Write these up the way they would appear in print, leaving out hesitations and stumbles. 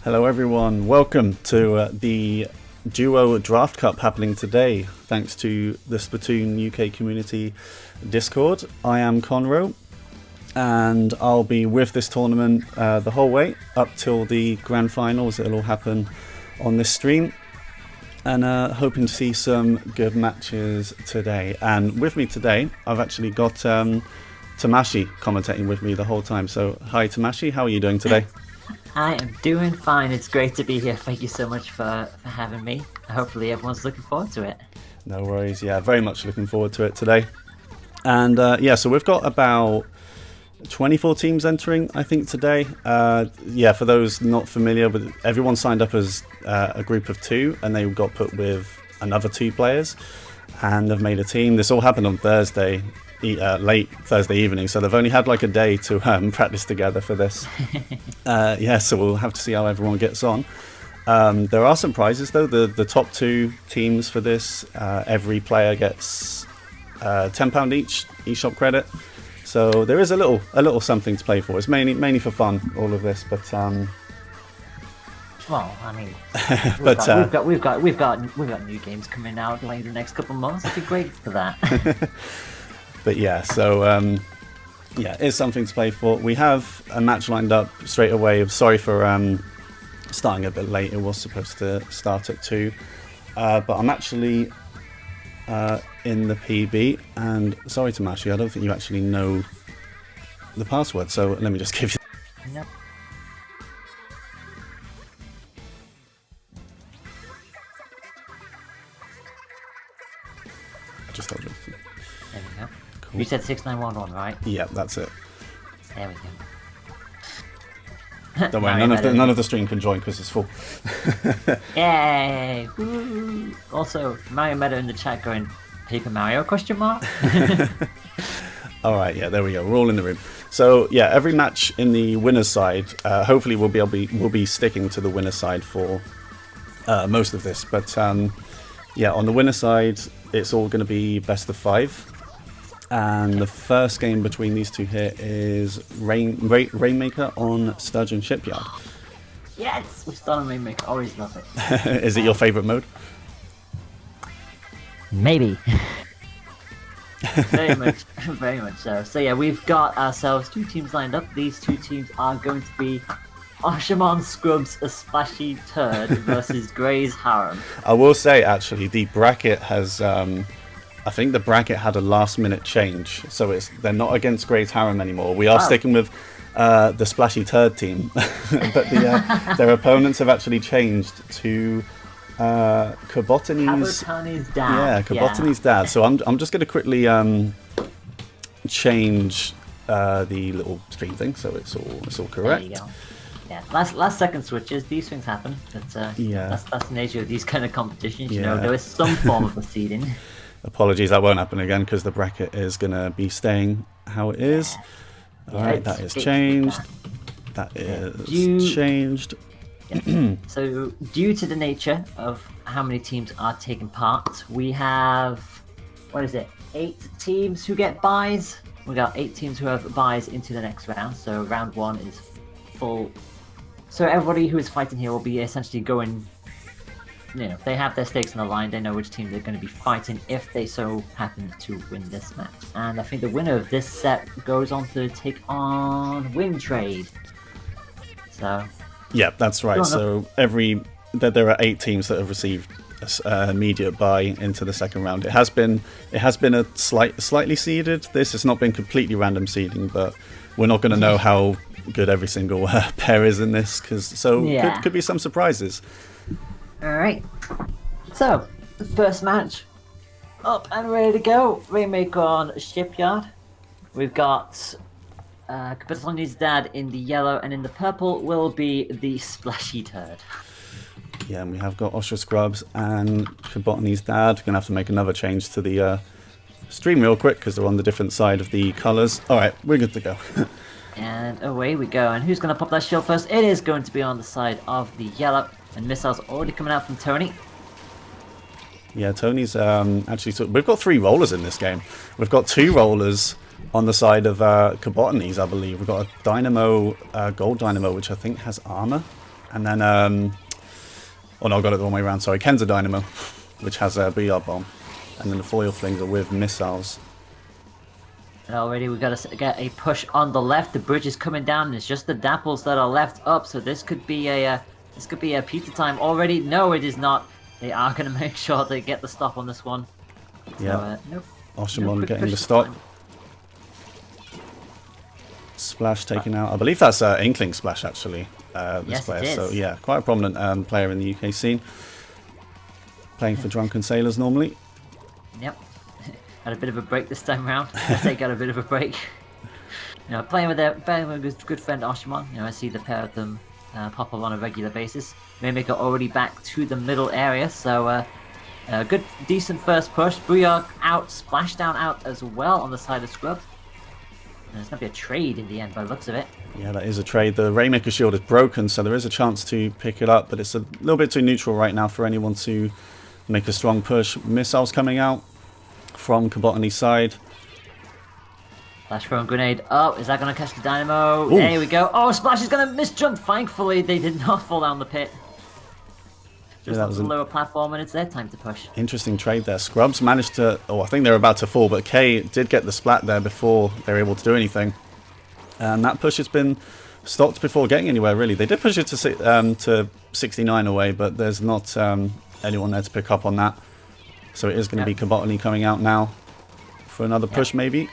Hello everyone, welcome to the Duo Draft Cup happening today, thanks to the Splatoon UK Community Discord. I am Conro, and I'll be with this tournament the whole way up till the grand finals. It'll all happen on this stream, and hoping to see some good matches today. And with me today, I've actually got Tamashi commentating with me the whole time. So hi Tamashi, how are you doing today? I am doing fine. It's great to be here. Thank you so much for having me. Hopefully everyone's looking forward to it. No worries. Yeah, very much looking forward to it today. And yeah, so we've got about 24 teams entering, I think, today. Yeah, for those not familiar, but everyone signed up as a group of two, and they got put with another two players, and they've made a team. This all happened on Thursday. Late Thursday evening, so they've only had like a day to practice together for this. Yeah, so we'll have to see how everyone gets on. There are some prizes though. The top two teams for this, every player gets £10 each eShop credit. So there is a little something to play for. It's mainly for fun, all of this, but well, I mean, we've got new games coming out like the next couple of months. It'd be great for that. But yeah, so yeah, it's something to play for. We have a match lined up straight away. I'm sorry for starting a bit late. It was supposed to start at 2, but I'm actually in the PB. And sorry, Tamashi, I don't think you actually know the password. So let me just give you. No. I just told you. There we go. Cool. You said 6911, right? Yeah, that's it. There we go. Don't worry, none of the stream can join because it's full. Yay! Woo. Also, Mario Meta in the chat going, Paper Mario? Question mark? All right, yeah, there we go. We're all in the room. So yeah, every match in the winner's side, hopefully we'll be sticking to the winner's side for most of this. But yeah, on the winner's side, it's all going to be best of 5. And the first game between these two here is Rainmaker on Sturgeon Shipyard. Yes, we start on Rainmaker. Always love it. Is it your favourite mode? Maybe. Very much so. So yeah, we've got ourselves 2 teams lined up. These 2 teams are going to be Oshamon Scrubs a Splashy Turd versus Grey's Harem. I will say, actually, the bracket has... I think the bracket had a last-minute change, so they're not against Grey's Harem anymore. We are sticking with the Splashy Turd team, but their opponents have actually changed to Kabotony's dad. Yeah, Kabotony's dad. So I'm just going to quickly change the little stream thing, so it's all correct. There you go. Yeah, last second switches. These things happen. Yeah, that's the nature of these kind of competitions. You know, there is some form of a seeding. Apologies, that won't happen again because the bracket is going to be staying how it is. Yeah. Alright, that is changed. That is changed. Yeah. So, due to the nature of how many teams are taking part, we have, 8 teams who get buys. We got 8 teams who have buys into the next round. So, round 1 is full. So, everybody who is fighting here will be essentially going. You know, they have their stakes on the line. They know which team they're going to be fighting if they so happen to win this match. And I think the winner of this set goes on to take on Wintrade. So, yeah, that's right. So there are 8 teams that have received immediate buy into the second round. It has been a slightly seeded. This has not been completely random seeding, but we're not going to know how good every single pair is in this could be some surprises. Alright, so the first match up and ready to go. Rainmaker on Shipyard. We've got Kabotony's dad in the yellow, and in the purple will be the Splashy Turd. Yeah, and we have got Osha Scrubs and Kabotony's dad. We're going to have to make another change to the stream real quick because they're on the different side of the colours. Alright, we're good to go. And away we go. And who's going to pop that shield first? It is going to be on the side of the yellow. And missiles already coming out from Tony. Yeah, Tony's actually... we've got 3 rollers in this game. We've got 2 rollers on the side of Kabotony's, I believe. We've got a Dynamo, Gold Dynamo, which I think has armor. And then, oh no, I got it the wrong way around, sorry. Ken's a Dynamo, which has a BR bomb. And then the foil flings are with missiles. And already we got to get a push on the left. The bridge is coming down, and it's just the Dapples that are left up. So this could be a pizza time already. No, it is not. They are going to make sure they get the stop on this one. Yeah. So, nope. Oshamon No getting the stop. Splash taken out. I believe that's Inkling Splash, actually, this yes, player. it is. So, yeah, quite a prominent player in the UK scene. Playing for Drunken Sailors normally. Yep. Had a bit of a break this time around. I say got a bit of a break. You know, playing with his good friend Oshamon. You know, I see the pair of them pop up on a regular basis. Rainmaker already back to the middle area, so good, decent first push. Booyah out, Splashdown out as well on the side of Scrub. And it's going to be a trade in the end by the looks of it. Yeah, that is a trade. The Rainmaker shield is broken, so there is a chance to pick it up, but it's a little bit too neutral right now for anyone to make a strong push. Missiles coming out from Kabotony's side. Flash thrown grenade. Oh, is that going to catch the Dynamo? Ooh. There we go. Oh, Splash is going to misjump. Thankfully, they did not fall down the pit. Just that onto was the an lower platform, and it's their time to push. interesting trade there. Scrubs managed to... Oh, I think they were about to fall, but K did get the splat there before they were able to do anything. And that push has been stopped before getting anywhere, really. They did push it to 69 away, but there's not anyone there to pick up on that. So it is going to be Kabotony coming out now for another push, maybe.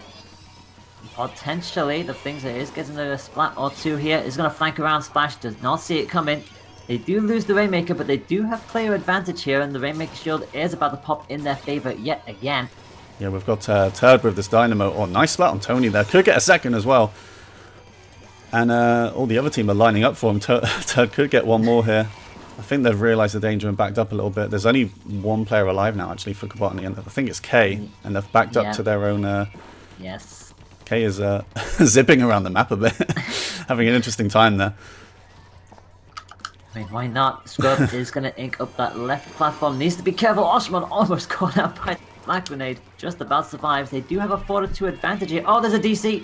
Potentially, the things that is getting a splat or two here is going to flank around. Splash does not see it coming. They do lose the Rainmaker, but they do have player advantage here, and the Rainmaker shield is about to pop in their favor yet again. Yeah, we've got Turd with this Dynamo. Oh, nice splat on Tony there. Could get a second as well. And all the other team are lining up for him. Turd could get one more here. I think they've realised the danger and backed up a little bit. There's only one player alive now, actually, for Kabotony, and I think it's K, and they've backed up to their own... Yes. K is zipping around the map a bit, having an interesting time there. I mean, why not? Scrub is going to ink up that left platform. Needs to be careful. Oshamon almost caught out by Black Grenade. Just about survives. They do have a 4-2 advantage here. Oh, there's a DC.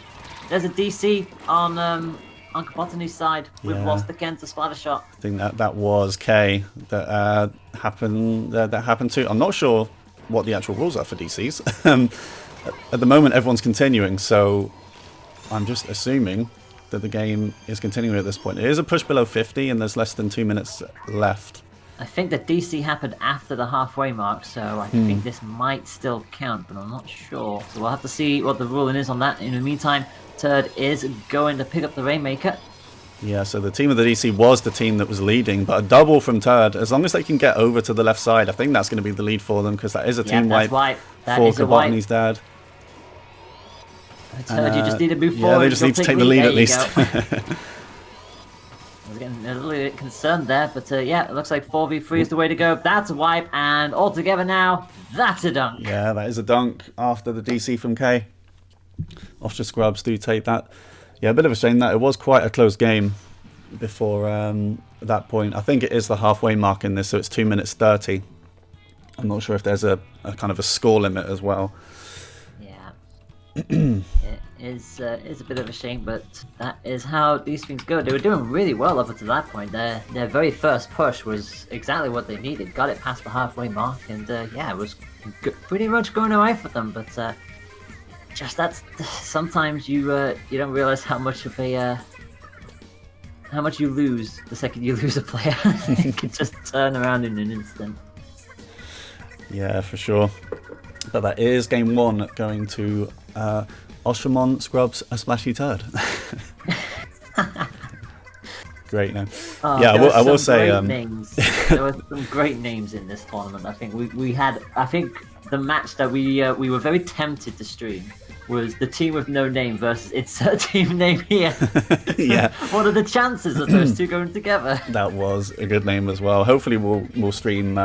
There's a DC on Kabotony's side. We've lost the Ken to Splatter Shot. I think that was K that happened to. I'm not sure what the actual rules are for DCs. At the moment, everyone's continuing, so I'm just assuming that the game is continuing at this point. It is a push below 50, and there's less than 2 minutes left. I think the DC happened after the halfway mark, so I think this might still count, but I'm not sure. So we'll have to see what the ruling is on that. In the meantime, Turd is going to pick up the Rainmaker. Yeah, so the team of the DC was the team that was leading, but a double from Turd. As long as they can get over to the left side, I think that's going to be the lead for them, because that is a team wipe for Kabotony's dad. Turd, you just need to move forward. Yeah, they just need to take the lead at least. I was getting a little bit concerned there, but yeah, it looks like 4v3 is the way to go. That's a wipe, and all together now, that's a dunk. Yeah, that is a dunk after the DC from K. Offshore Scrubs do take that. Yeah, a bit of a shame that it was quite a close game before that point. I think it is the halfway mark in this, so it's 2 minutes 30. I'm not sure if there's a kind of a score limit as well. It is a bit of a shame, but that is how these things go. They were doing really well up to that point. Their very first push was exactly what they needed. Got it past the halfway mark, and yeah, it was pretty much going away for them. But just that's sometimes you don't realize how much of a how much you lose the second you lose a player. It can just turn around in an instant. Yeah, for sure. But that is game one going to Oshamon, Scrubs, a Splashy Turd. Great name. Yeah, I will say names. There were some great names in this tournament. I think we had. I think the match that we were very tempted to stream was the team with no name versus insert team name here. Yeah. What are the chances of those two going together? That was a good name as well. Hopefully we'll stream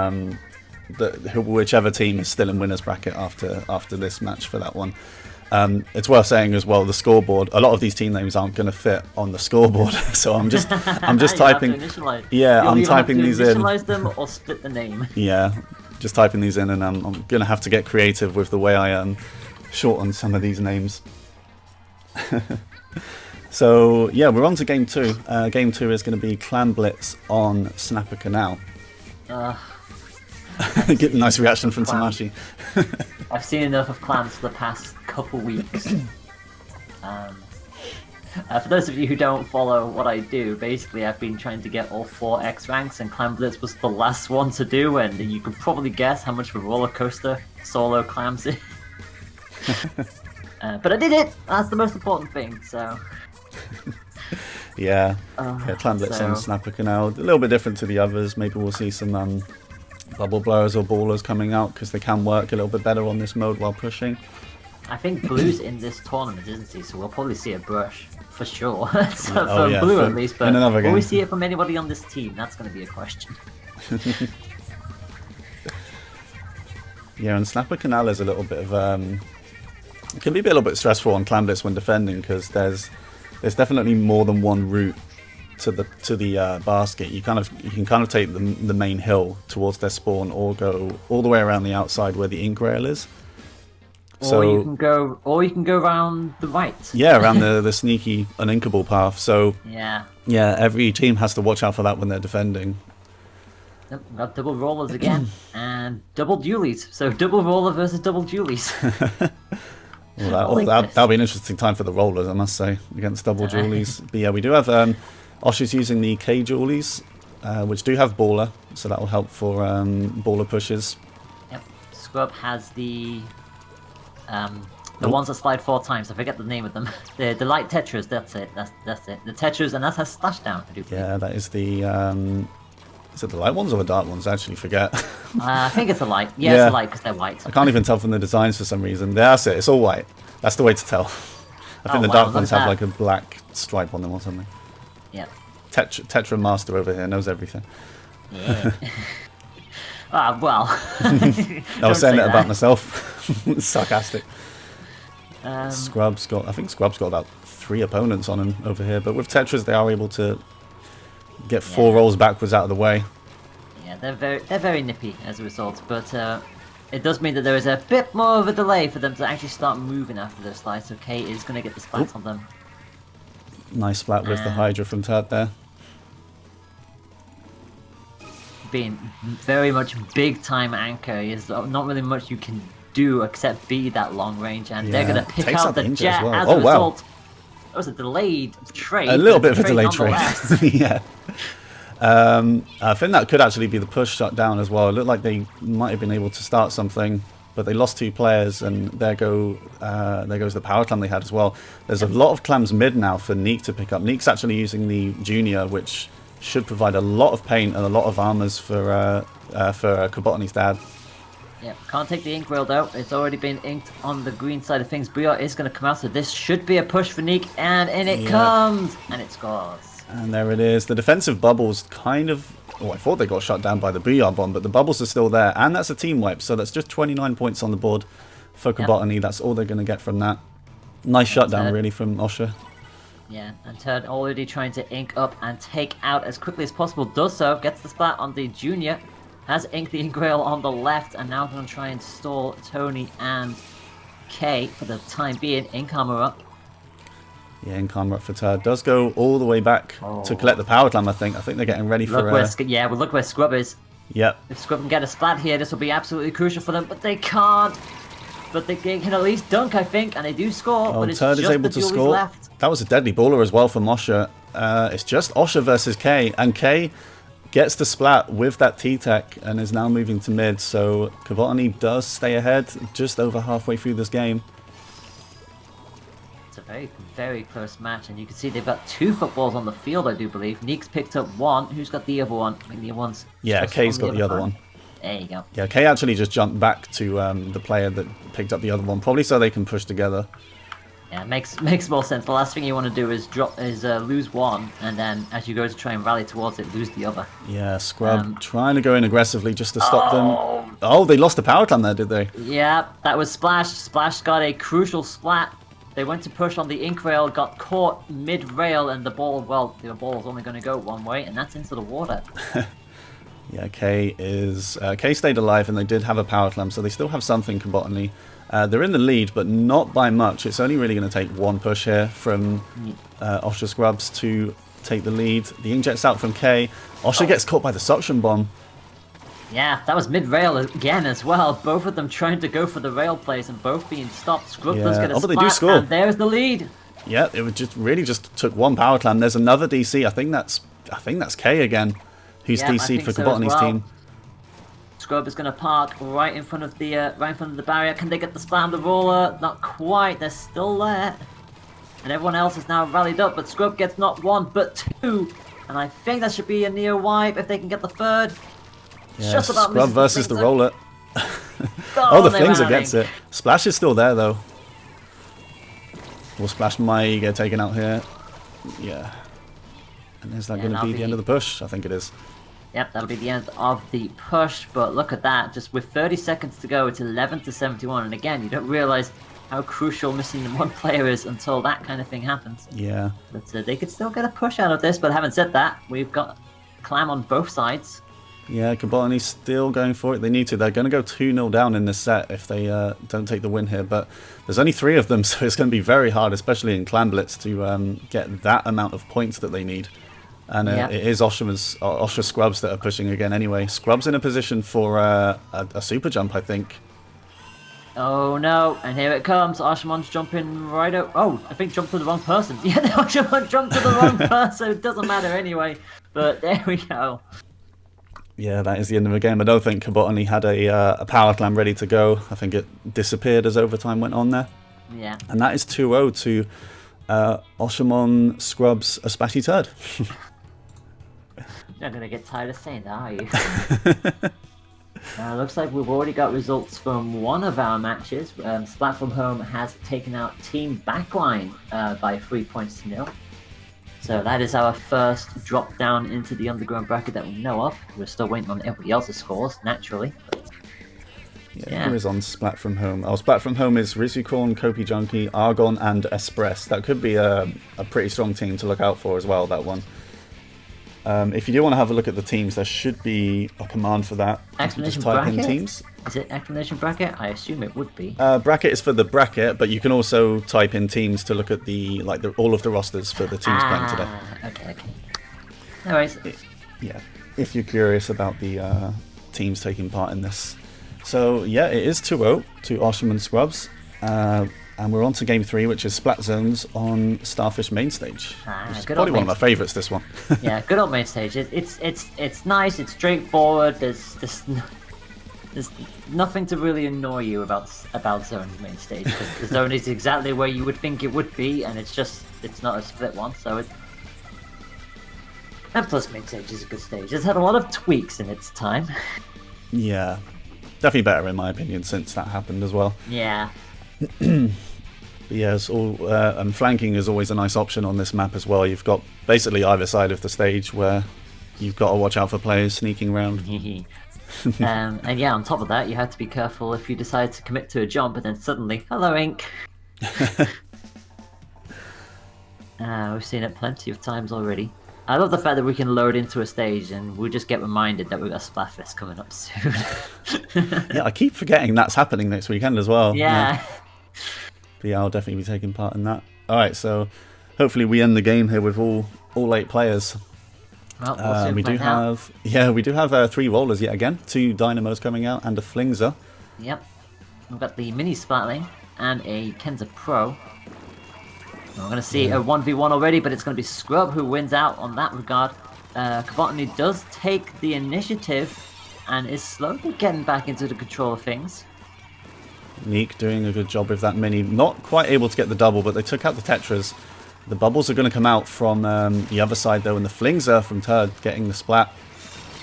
whichever team is still in winners bracket after this match for that one. It's worth saying as well, the scoreboard, a lot of these team names aren't going to fit on the scoreboard, so I'm just typing. I'm typing these in. Initialize them or split the name. Yeah, just typing these in, and I'm going to have to get creative with the way I shorten some of these names. So yeah, we're on to game 2. Game 2 is going to be Clan Blitz on Snapper Canal. Get a nice reaction from Tamashi. I've seen enough of clans for the past couple weeks. For those of you who don't follow what I do, basically I've been trying to get all 4 X ranks, and Clan Blitz was the last one to do, and you can probably guess how much of a roller coaster solo clams is. But I did it! That's the most important thing, so... Yeah, Clan Blitz on Snapper Canal, a little bit different to the others. Maybe we'll see some bubble blowers or ballers coming out, because they can work a little bit better on this mode while pushing. I think Blue's in this tournament, isn't he? So we'll probably see a brush, for sure. So Oh, yeah, Blue for- at least, but in another will game. we see it from anybody on this team? That's going to be a question. Yeah, and Snapper Canal is a little bit of it can be a little bit stressful on Clan Blitz when defending, because there's definitely more than one route to the basket. You can kind of take the main hill towards their spawn, or go all the way around the outside where the ink rail is. Or you can go around the right. Yeah, around the sneaky uninkable path. So Yeah. yeah, every team has to watch out for that when they're defending. Yep, we've got double rollers again, and double dualies. So double roller versus double dualies. Well, that'll be an interesting time for the rollers, I must say, against double Julies. But yeah, we do have Oshi's using the K Julies, which do have baller, so that will help for baller pushes. Yep. Scrub has the ones that slide 4 times. I forget the name of them. The light tetras. That's it. That's it. The tetras, and that has splashdown. I do believe. Yeah, that is the. Is it the light ones or the dark ones? I actually forget. I think it's a light. Yeah, it's a light because they're white. I can't even tell from the designs for some reason. That's it. It's all white. That's the way to tell. I think the dark ones have like a black stripe on them or something. Yep. Tetra Master over here knows everything. Yeah. Well. I was saying that about myself. Sarcastic. I think Scrub's got about 3 opponents on him over here, but with Tetras they are able to get 4 rolls backwards out of the way. Yeah, they're very nippy as a result, but it does mean that there is a bit more of a delay for them to actually start moving after their slides. So Kate is going to get the splats on them. Nice splat with the Hydra from Turd there. Being very much big time anchor, is not really much you can do except be that long range, and they're going to pick Takes out out the Ninja jet as well. as Oh, a wow. result. That was a delayed trade. A little bit of a delayed nonetheless. trade. Yeah. I think that could actually be the push shut down as well. It looked like they might have been able to start something, but they lost 2 players, and there goes the power clam they had as well. There's a lot of clams mid now for Neek to pick up. Neek's actually using the Junior, which should provide a lot of paint and a lot of armors for Kabotony's dad. Yep, can't take the ink rail though. It's already been inked on the green side of things. Booyah is going to come out, so this should be a push for Neek, and in it comes! And it scores. And there it is. The defensive bubbles kind of... Oh, I thought they got shut down by the Booyah bomb, but the bubbles are still there. And that's a team wipe, so that's just 29 points on the board for Kabotony. That's all they're going to get from that. Nice shutdown, really, from Osha. Yeah, and Turd already trying to ink up and take out as quickly as possible. Does so, gets the splat on the Junior. Has inked the ink rail on the left, and now going to try and stall Tony and Kay for the time being. Ink armor up. Yeah, ink armor up for Turd. Does go all the way back to collect the power clam, I think. I think they're getting ready for... Look where Scrub is. Yep. If Scrub can get a splat here, this will be absolutely crucial for them, but they can't. But they can at least dunk, I think, and they do score. Oh, but it's Turd just is able the to Julies score. left. That was a deadly baller as well from Osha. It's just Osha versus Kay, and Kay gets the splat with that T-Tech and is now moving to mid, so Kabotony does stay ahead just over halfway through this game. It's a very, very close match, and you can see they've got 2 footballs on the field, I do believe. Neek's picked up 1. Who's got the other one? I think the other one's... Yeah, Kay's got the other one. There you go. Yeah, Kay actually just jumped back to the player that picked up the other one, probably so they can push together. Yeah, it makes more sense. The last thing you want to do is lose one, and then as you go to try and rally towards it, lose the other. Yeah, Scrub trying to go in aggressively just to stop them. Oh, they lost the power clam there, did they? Yeah, that was Splash. Splash got a crucial splat. They went to push on the ink rail, got caught mid-rail, and the ball was only going to go one way, and that's into the water. Yeah, Kay stayed alive, and they did have a power clam, so they still have something, Kabotony. They're in the lead, but not by much. It's only really going to take one push here from Osha Scrubs to take the lead. The inkjet's out from K. Osha gets caught by the suction bomb. Yeah, that was mid-rail again as well. Both of them trying to go for the rail plays and both being stopped. Scrub does get a but they do splat, score. and there's the lead. Yeah, it was just took one power clam. There's another DC. I think that's K again, who's DC'd for Kabotony's team. Scrub is going to park right in front of the barrier. Can they get the splat on the roller? Not quite. They're still there, and everyone else is now rallied up. But Scrub gets not one but two, and I think that should be a near wipe if they can get the third. Yeah, Just about Scrub versus the roller. Oh, the Flinger gets it. Splash is still there though. Will Splash might get taken out here? Yeah. And is that going to be the end of the push? I think it is. Yep, that'll be the end of the push. But look at that. Just with 30 seconds to go, it's 11-71. And again, you don't realize how crucial missing one player is until that kind of thing happens. Yeah. But they could still get a push out of this. But having said that, we've got Clam on both sides. Yeah, Kabotony's still going for it. They need to. They're going to go 2-0 down in this set if they don't take the win here. But there's only 3 of them, so it's going to be very hard, especially in Clan Blitz, to get that amount of points that they need. And it is Osha Scrubs that are pushing again anyway. Scrubs in a position for a super jump, I think. Oh no, and here it comes. Oshamon's jumping right up. Oh, I think jumped to the wrong person. Yeah, the Oshamon jumped to the wrong person. It doesn't matter anyway. But there we go. Yeah, that is the end of the game. I don't think Kabotony had a power clam ready to go. I think it disappeared as overtime went on there. Yeah. And that is 2-0 to Oshamon Scrubs a Splashy Turd. You're not going to get tired of saying that, are you? Looks like we've already got results from one of our matches. Splat from Home has taken out Team Backline by 3 points to 0. So that is our first drop down into the underground bracket that we know of. We're still waiting on everybody else's scores, naturally. But yeah, who is on Splat from Home? Oh, Splat from Home is Rizucorn, Kopi Junkie, Argon, and Espress. That could be a pretty strong team to look out for as well, that one. If you do want to have a look at the teams, there should be a command for that. Explanation just type bracket? in teams. Is it explanation bracket? I assume it would be. Bracket is for the bracket, but you can also type in teams to look at all of the rosters for the teams playing today. Okay. No worries. Yeah, if you're curious about the teams taking part in this. So yeah, it is 2-0 to Oshamon Scrubs. And we're on to game 3, which is Splat Zones on Starfish main stage. Which is probably one of my favourites, this one. Yeah, good old main stage. It's nice, it's straightforward, there's nothing to really annoy you about Zone's main stage. Because the zone is exactly where you would think it would be, and it's not a split one, so it... And plus main stage is a good stage. It's had a lot of tweaks in its time. Yeah, definitely better in my opinion since that happened as well. Yeah. Yes, and flanking is always a nice option on this map as well. You've got basically either side of the stage where you've got to watch out for players sneaking around. And yeah, on top of that, you have to be careful if you decide to commit to a jump and then suddenly, hello Ink. We've seen it plenty of times already. I love the fact that we can load into a stage and we just get reminded that we've got Splatfest coming up soon. Yeah, I keep forgetting that's happening next weekend as well. Yeah. But yeah, I'll definitely be taking part in that. Alright, so hopefully we end the game here with all 8 players. Well, we'll we do have 3 rollers yet again, 2 dynamos coming out and a flingzer. Yep. We've got the mini Splatling and a Kenza Pro. We're going to see a 1v1 already, but it's going to be Scrub who wins out on that regard. Kabotony does take the initiative and is slowly getting back into the control of things. Neek doing a good job with that mini. Not quite able to get the double, but they took out the Tetras. The bubbles are going to come out from the other side though, and the Flingzer from Turd getting the splat.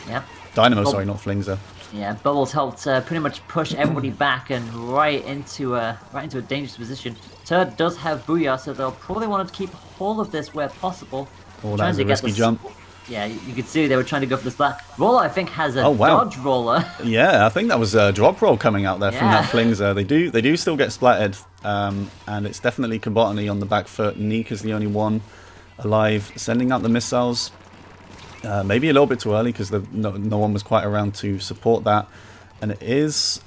Yep. Dynamo, sorry, not Flingzer. Yeah, Bubbles helped pretty much push everybody back and right into a dangerous position. Turd does have Booyah, so they'll probably want to keep hold of this where possible. Oh, that was a risky jump. Yeah, you could see they were trying to go for the splat. Roller, I think, has a dodge roller. Yeah, I think that was a drop roll coming out there from that Flingzer. They do still get splatted, and it's definitely Kabotony on the back foot. Neek is the only one alive, sending out the missiles. Maybe a little bit too early because no one was quite around to support that. And it is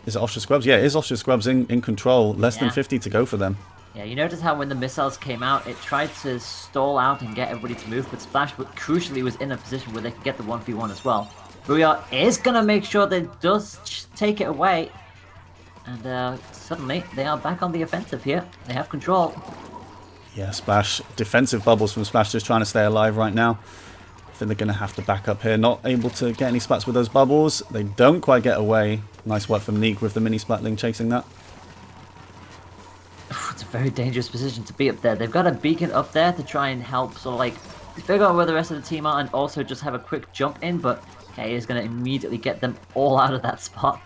Is it Osher Scrubs? Yeah, it is Osher Scrubs in control. Less than Yeah. 50 to go for them. Yeah, you notice how when the missiles came out, it tried to stall out and get everybody to move, but Splash, crucially, was in a position where they could get the 1v1 as well. Booyah is going to make sure that it does take it away. And suddenly, they are back on the offensive here. They have control. Yeah, Splash. Defensive bubbles from Splash, just trying to stay alive right now. I think they're going to have to back up here. Not able to get any splats with those bubbles. They don't quite get away. Nice work from Neek with the mini splatling chasing that. It's a very dangerous position to be up there. They've got a beacon up there to try and help sort of like figure out where the rest of the team are and also just have a quick jump in, but K is going to immediately get them all out of that spot.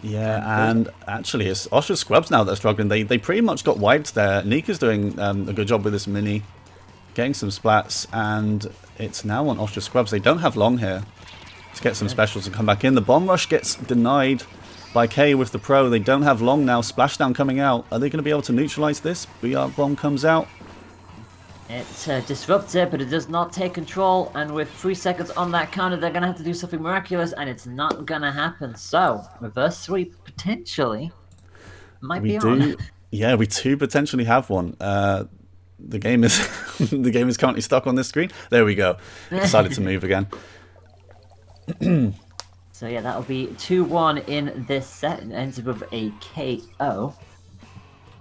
Yeah, and actually it's Osher Scrubs now that are struggling. They pretty much got wiped there. Neek is doing a good job with this mini, getting some splats, and it's now on Osher Scrubs. They don't have long here to get some specials and come back in. The bomb rush gets denied by K with the pro. They don't have long now. Splashdown coming out. Are they going to be able to neutralize this? BR bomb comes out. It disrupts it, but it does not take control, and with 3 seconds on that counter, they're going to have to do something miraculous, and it's not going to happen. So, reverse sweep, potentially, might be on. Yeah, we do potentially have one. The game is the game is currently stuck on this screen. There we go. It decided to move again. So yeah, that'll be 2-1 in this set, and ends with a KO.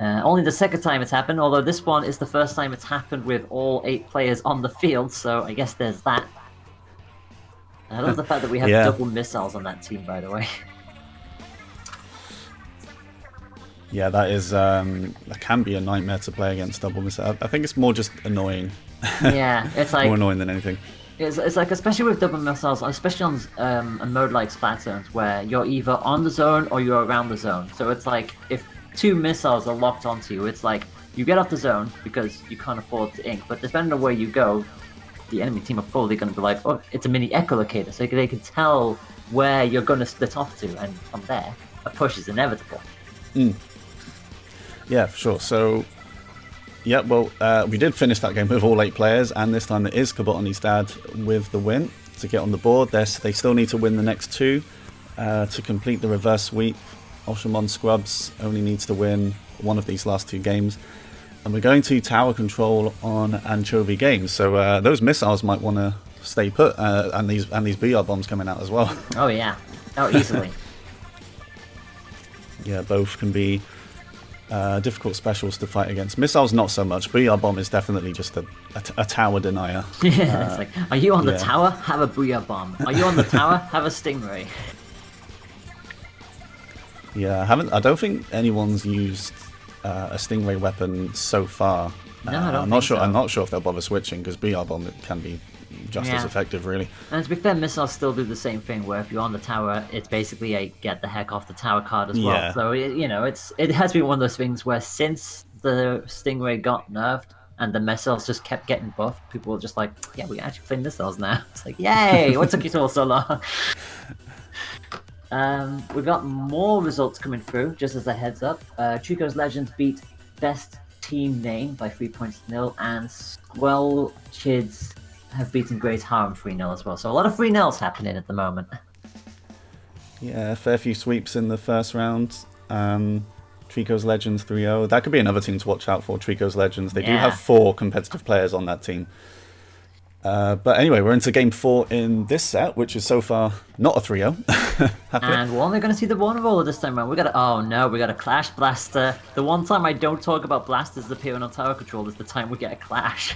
Only the second time it's happened, although this one is the first time it's happened with all 8 players on the field, so I guess there's that. I love the fact that we have double missiles on that team, by the way. Yeah, that is that can be a nightmare to play against double missile. I think it's more just annoying. Yeah, it's like more annoying than anything. It's like, especially with double missiles, especially on a mode like Splat zones, where you're either on the zone or you're around the zone. So it's like, if 2 missiles are locked onto you, it's like, you get off the zone because you can't afford to ink, but depending on where you go, the enemy team are probably going to be like, oh, it's a mini echolocator, so they can tell where you're going to split off to, and from there, a push is inevitable. Yeah, for sure. So, yeah, well, we did finish that game with all 8 players, and this time it is Kabotony's dad with the win to get on the board. They still need to win the next 2 to complete the reverse sweep. Oshamon Scrubs only needs to win one of these last 2 games. And we're going to tower control on Anchovy Games, so those missiles might want to stay put, and these BR bombs coming out as well. Oh yeah, easily. Yeah, both can be difficult specials to fight against. Missiles not so much. BR bomb is definitely just a tower denier. Yeah, it's like, are you on the tower? Have a booyah bomb. Are you on the tower? Have a stingray. Yeah, I don't think anyone's used a stingray weapon so far. No, I don't I'm not sure. so. I'm not sure if they'll bother switching, because BR bomb can be just as effective, really. And to be fair, missiles still do the same thing, where if you're on the tower, it's basically a get the heck off the tower card as well. Yeah. So it has been one of those things where since the stingray got nerfed and the missiles just kept getting buffed, people were just like, yeah, we can actually play missiles now. It's like, yay! What took you so long? We've got more results coming through, just as a heads up. Treekos Legends beat Best Team Name by 3-0, and Squell Chids have beaten Great Harem 3-0 as well. So a lot of 3-0s happening at the moment. Yeah, a fair few sweeps in the first round. Treekos Legends 3-0. That could be another team to watch out for, Treekos Legends. They do have 4 competitive players on that team. But anyway, we're into game 4 in this set, which is so far not a 3-0. And we're only going to see the one roller this time around. We got a Clash Blaster. The one time I don't talk about blasters appearing on tower control is the time we get a clash.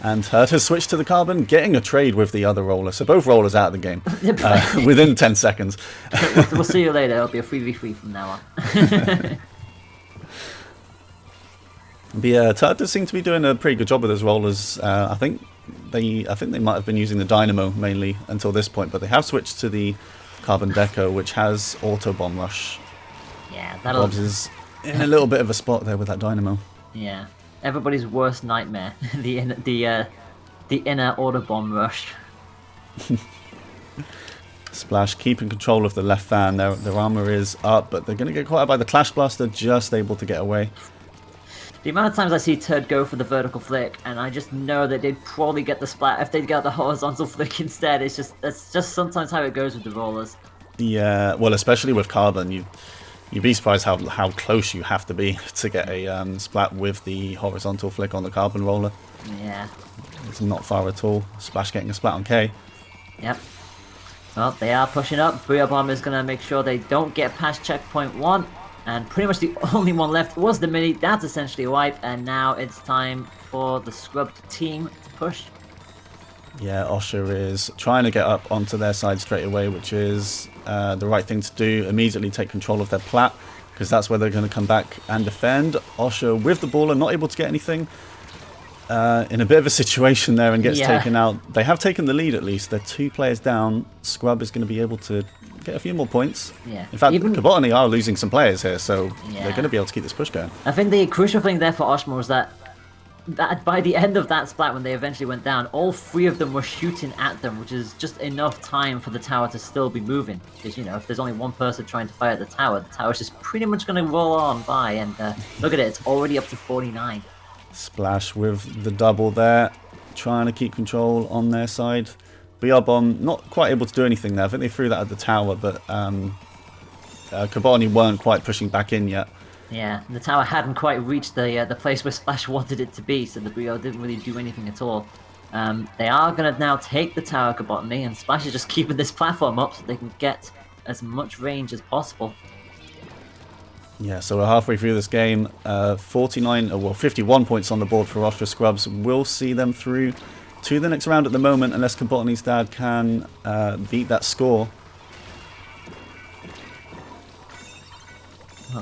And Hurt has switched to the Carbon, getting a trade with the other roller. So both rollers out of the game within 10 seconds. We'll see you later. It'll be a 3v3 from now on. But yeah, Turt does seem to be doing a pretty good job with his rollers. I think they might have been using the Dynamo mainly until this point, but they have switched to the Carbon Deco, which has auto bomb rush. Yeah, that'll. Bobs is in a little bit of a spot there with that Dynamo. Yeah, everybody's worst nightmare, the inner auto bomb rush. Splash keeping control of the left fan. Their armor is up, but they're going to get caught out by the Clash Blaster, just able to get away. The amount of times I see Turd go for the vertical flick, and I just know that they'd probably get the splat if they'd get the horizontal flick instead. That's just sometimes how it goes with the rollers. Yeah, well, especially with Carbon, you'd be surprised how close you have to be to get a Splat with the horizontal flick on the Carbon roller. Yeah. It's not far at all. Splash getting a Splat on K. Yep. Well, they are pushing up. Booyah Bomb is going to make sure they don't get past checkpoint 1. And pretty much the only one left was the Mini. That's essentially a wipe. And now it's time for the scrubbed team to push. Yeah, Osha is trying to get up onto their side straight away, which is the right thing to do. Immediately take control of their plat, because that's where they're going to come back and defend. Osha with the baller, not able to get anything. In a bit of a situation there and gets taken out. They have taken the lead at least. They're 2 players down. Scrub is going to be able to get a few more points. Yeah. In fact, Kabotony are losing some players here, so they're going to be able to keep this push going. I think the crucial thing there for Oshamon was that by the end of that splat, when they eventually went down, all 3 of them were shooting at them, which is just enough time for the tower to still be moving. Because, you know, if there's only one person trying to fire at the tower's just pretty much going to roll on by. And look at it, it's already up to 49. Splash with the double there, trying to keep control on their side. BR Bomb not quite able to do anything there. I think they threw that at the tower, but Kabotony weren't quite pushing back in yet. Yeah, the tower hadn't quite reached the place where Splash wanted it to be, so the Brio didn't really do anything at all. They are going to now take the tower, Kabotony, and Splash is just keeping this platform up so they can get as much range as possible. Yeah, so we're halfway through this game. 51 points on the board for Ostra Scrubs. We'll see them through to the next round at the moment, unless Kabotony's dad can beat that score.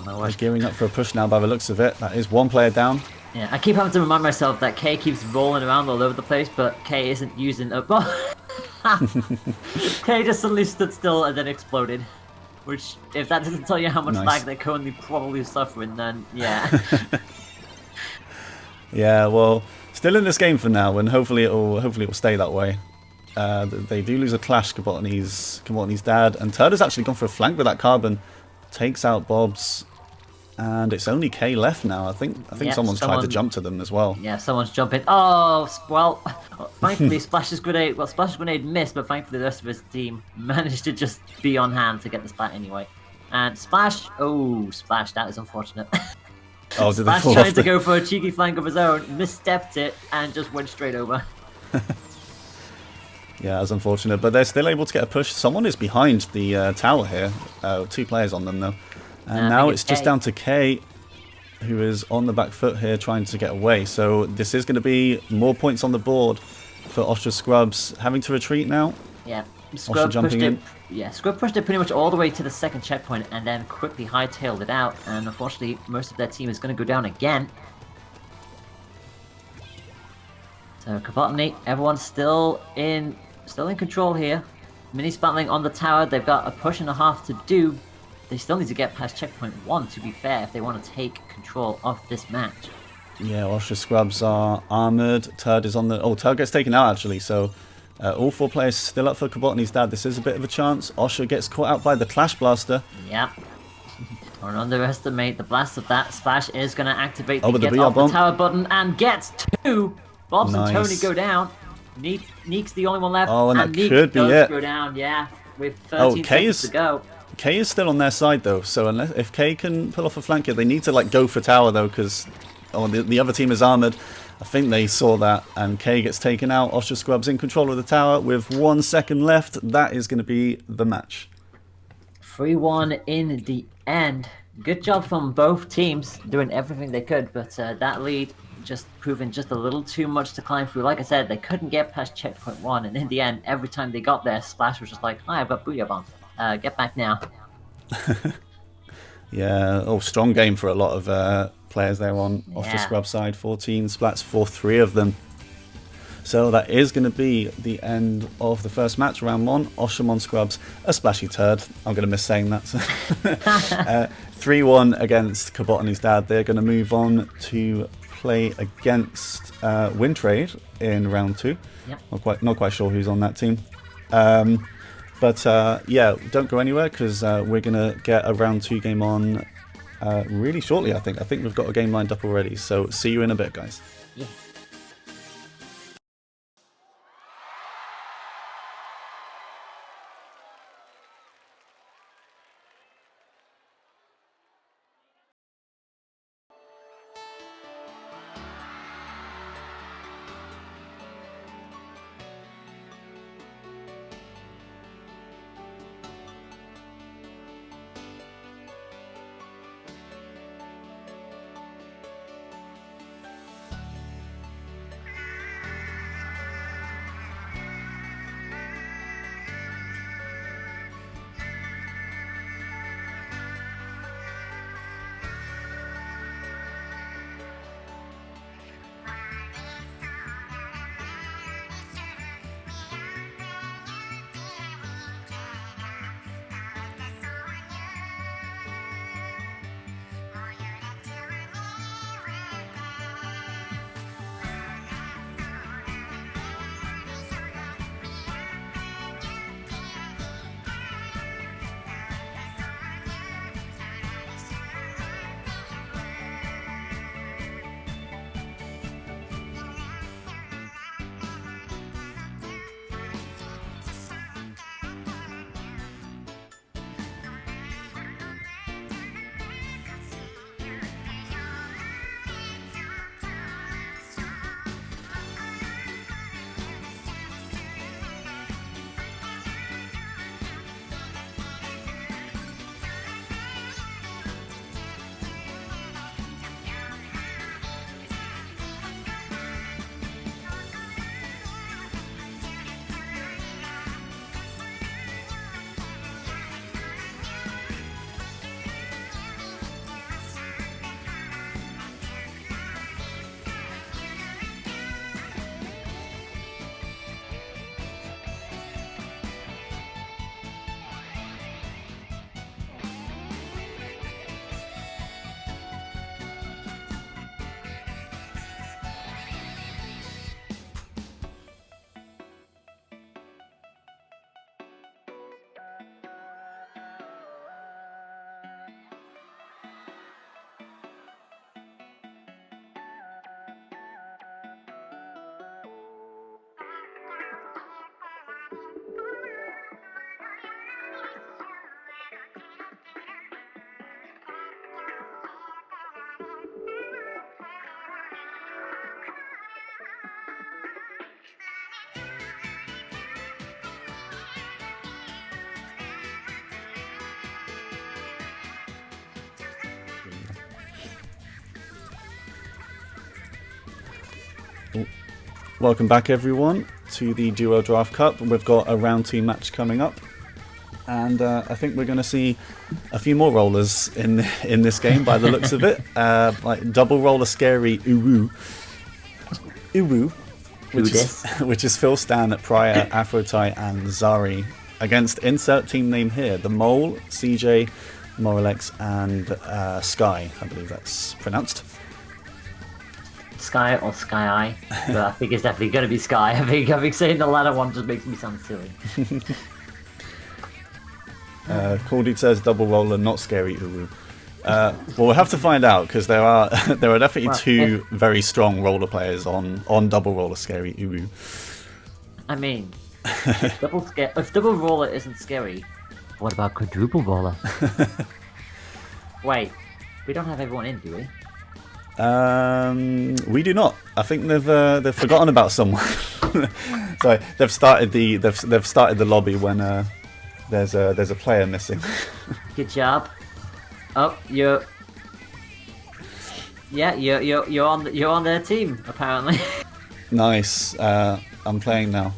They're gearing up for a push now by the looks of it. That is 1 player down. Yeah, I keep having to remind myself that K keeps rolling around all over the place, but K isn't using a... K just suddenly stood still and then exploded. Which, if that doesn't tell you how much lag they're currently probably suffering, then yeah. Yeah, well, still in this game for now, and hopefully it'll stay that way. They do lose a clash, Kabotony's dad, and Turd has actually gone for a flank with that Carbon. Takes out Bob's, and it's only K left now. I think someone's tried to jump to them as well. Yeah, someone's jumping. Oh, well, thankfully Splash's grenade missed, but thankfully the rest of his team managed to just be on hand to get the Splat anyway. And Splash, that is unfortunate. Oh, did Splash tried to go for a cheeky flank of his own, misstepped it, and just went straight over. Yeah, that's unfortunate, but they're still able to get a push. Someone is behind the tower here. 2 players on them, though. And now it's just down to K, who is on the back foot here trying to get away. So this is going to be more points on the board for Ostra Scrubs. Having to retreat now. Yeah, Scrub jumping in. Yeah, Scrub pushed it pretty much all the way to the 2nd checkpoint and then quickly hightailed it out. And unfortunately, most of their team is going to go down again. So Kabotony, everyone's still in control here. Mini Splatling on the tower. They've got a push and a half to do. They still need to get past checkpoint 1, to be fair, if they want to take control of this match. Yeah, Ostra Scrubs are armoured. Turd is on the... Oh, Turd gets taken out, actually. So all 4 players still up for Kabotony's dad. This is a bit of a chance. Osha gets caught out by the Clash Blaster. Yep. Don't underestimate the blast of that. Splash is going to activate the get off the tower button and gets 2. Bobs and Tony go down. Neek's the only one left. Oh, and that Neek could be does it. Go down, yeah, with 13 seconds to go. K is still on their side though, so if K can pull off a flank here, they need to like go for tower though, because the other team is armoured. I think they saw that, and K gets taken out. Ostra Scrubs in control of the tower with 1 second left. That is going to be the match. 3-1 in the end. Good job from both teams, doing everything they could, but that lead just proving just a little too much to climb through. Like I said, they couldn't get past checkpoint 1, and in the end, every time they got there, Splash was just like, "Hi, I've got Booyah Bomb. Get back now." Yeah, strong game for a lot of players there on Ostra Scrubs side. 14 splats for 3 of them. So that is going to be the end of the first match, round 1. Oshamon Scrubs, a Splashy Turd. I'm going to miss saying that. 3-1 against Kabotony's dad. They're going to move on to play against Wintrade in round 2. Yep. Not quite sure who's on that team. But yeah, don't go anywhere, because we're going to get a round 2 game on really shortly, I think. I think we've got a game lined up already. So see you in a bit, guys. Yeah. Welcome back, everyone, to the Duo Draft Cup. We've got a round 2 match coming up, and I think we're going to see a few more rollers in this game by the looks of it. Like double roller scary Uwu, which is Phil, Stan, Pryor, Aphrodite, and Zari against insert team name here: the Mole, CJ, Moralex, and Sky. I believe that's pronounced. Sky or Sky Eye, but I think it's definitely going to be Sky. I think saying the latter one just makes me sound silly. Cordy says double roller, not scary Uwu. Well, we'll have to find out because there are definitely two very strong roller players on double roller scary Uwu. I mean, if double roller isn't scary, what about quadruple roller? Wait, we don't have everyone in, do we? We do not. I think they've forgotten about someone. Sorry, they've started the lobby when there's a player missing. Good job. Oh, you're on their team apparently. Nice. I'm playing now.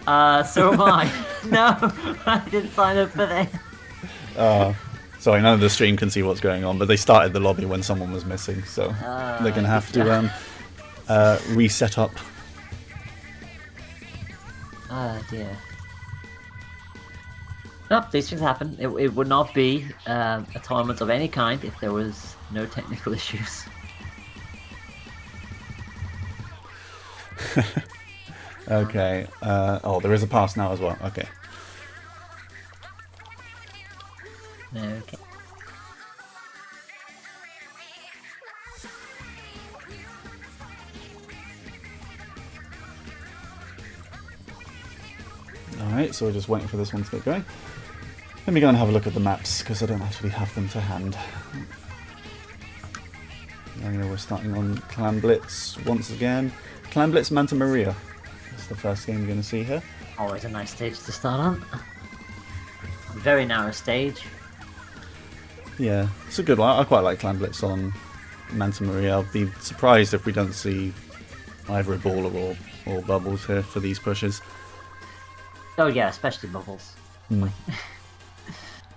So am I. No, I didn't sign up for this. Sorry, none of the stream can see what's going on, but they started the lobby when someone was missing, so they're going to have to reset up. Oh dear. Nope, these things happen. It would not be a tournament of any kind if there was no technical issues. Okay. There is a pass now as well. Okay. Okay. Alright, so we're just waiting for this one to get going. Let me go and have a look at the maps, because I don't actually have them to hand. Anyway, we're starting on Clan Blitz once again. Clan Blitz Manta Maria. That's the first game you're going to see here. Always a nice stage to start on. Very narrow stage. Yeah, it's a good one. I quite like Clan Blitz on Manta Maria. I'll be surprised if we don't see either a baller or bubbles here for these pushes. Oh yeah, especially bubbles. Mm.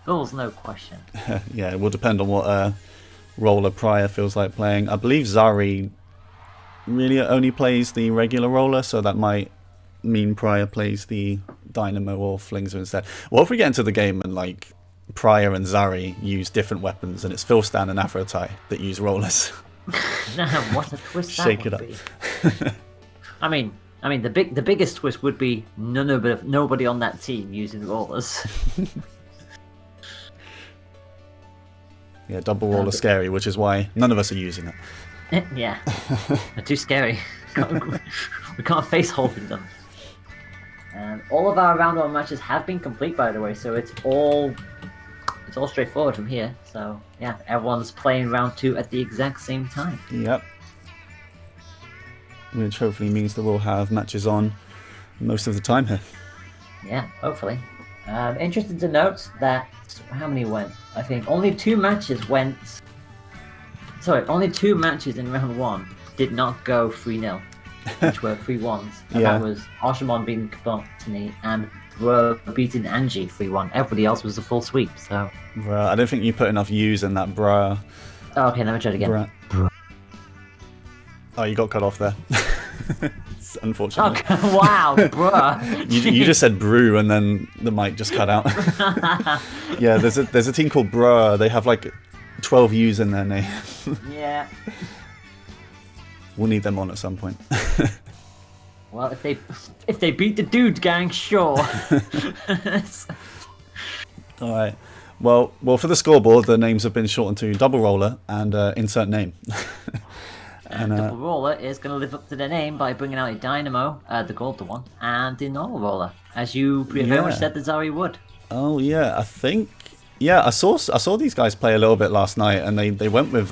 Bubbles, no question. Yeah, it will depend on what roller Pryor feels like playing. I believe Zari really only plays the regular roller, so that might mean Pryor plays the Dynamo or Flingser instead. What if we get into the game and like Pryor and Zari use different weapons, and it's Phil, Stan, and Aphrodite that use rollers? What a twist that Shake would it up. be. I mean, the biggest twist would be nobody on that team using rollers. Yeah, double roller scary, which is why none of us are using it. Yeah, they're too scary. We can't face holding them. All of our round 1 matches have been complete, by the way, so it's all straightforward from here. So yeah, everyone's playing round 2 at the exact same time. Yep. Which hopefully means that we'll have matches on most of the time here. Yeah, hopefully. Interesting to note that how many went? I think only 2 matches went. Sorry, only 2 matches in round 1 did not go 3-0, which were 3-1s. And Yeah. that was Oshamon beating Kabotony and Bro beating Angie 3-1. Everybody else was a full sweep. So. Bruh, I don't think you put enough U's in that bruh. Oh, okay, let me try it again. Bruh. Oh, you got cut off there. Unfortunately. Okay, wow, bruh. You just said brew and then the mic just cut out. Yeah, there's a team called Bruh. They have like 12 U's in their name. Yeah. We'll need them on at some point. Well, if they beat the dude gang, sure. All right. Well, for the scoreboard, the names have been shortened to double roller and insert name. And double roller is going to live up to their name by bringing out a Dynamo, the golden one, and the normal roller, as you very much said that Zari would. Oh yeah, I think. Yeah, I saw these guys play a little bit last night, and they went with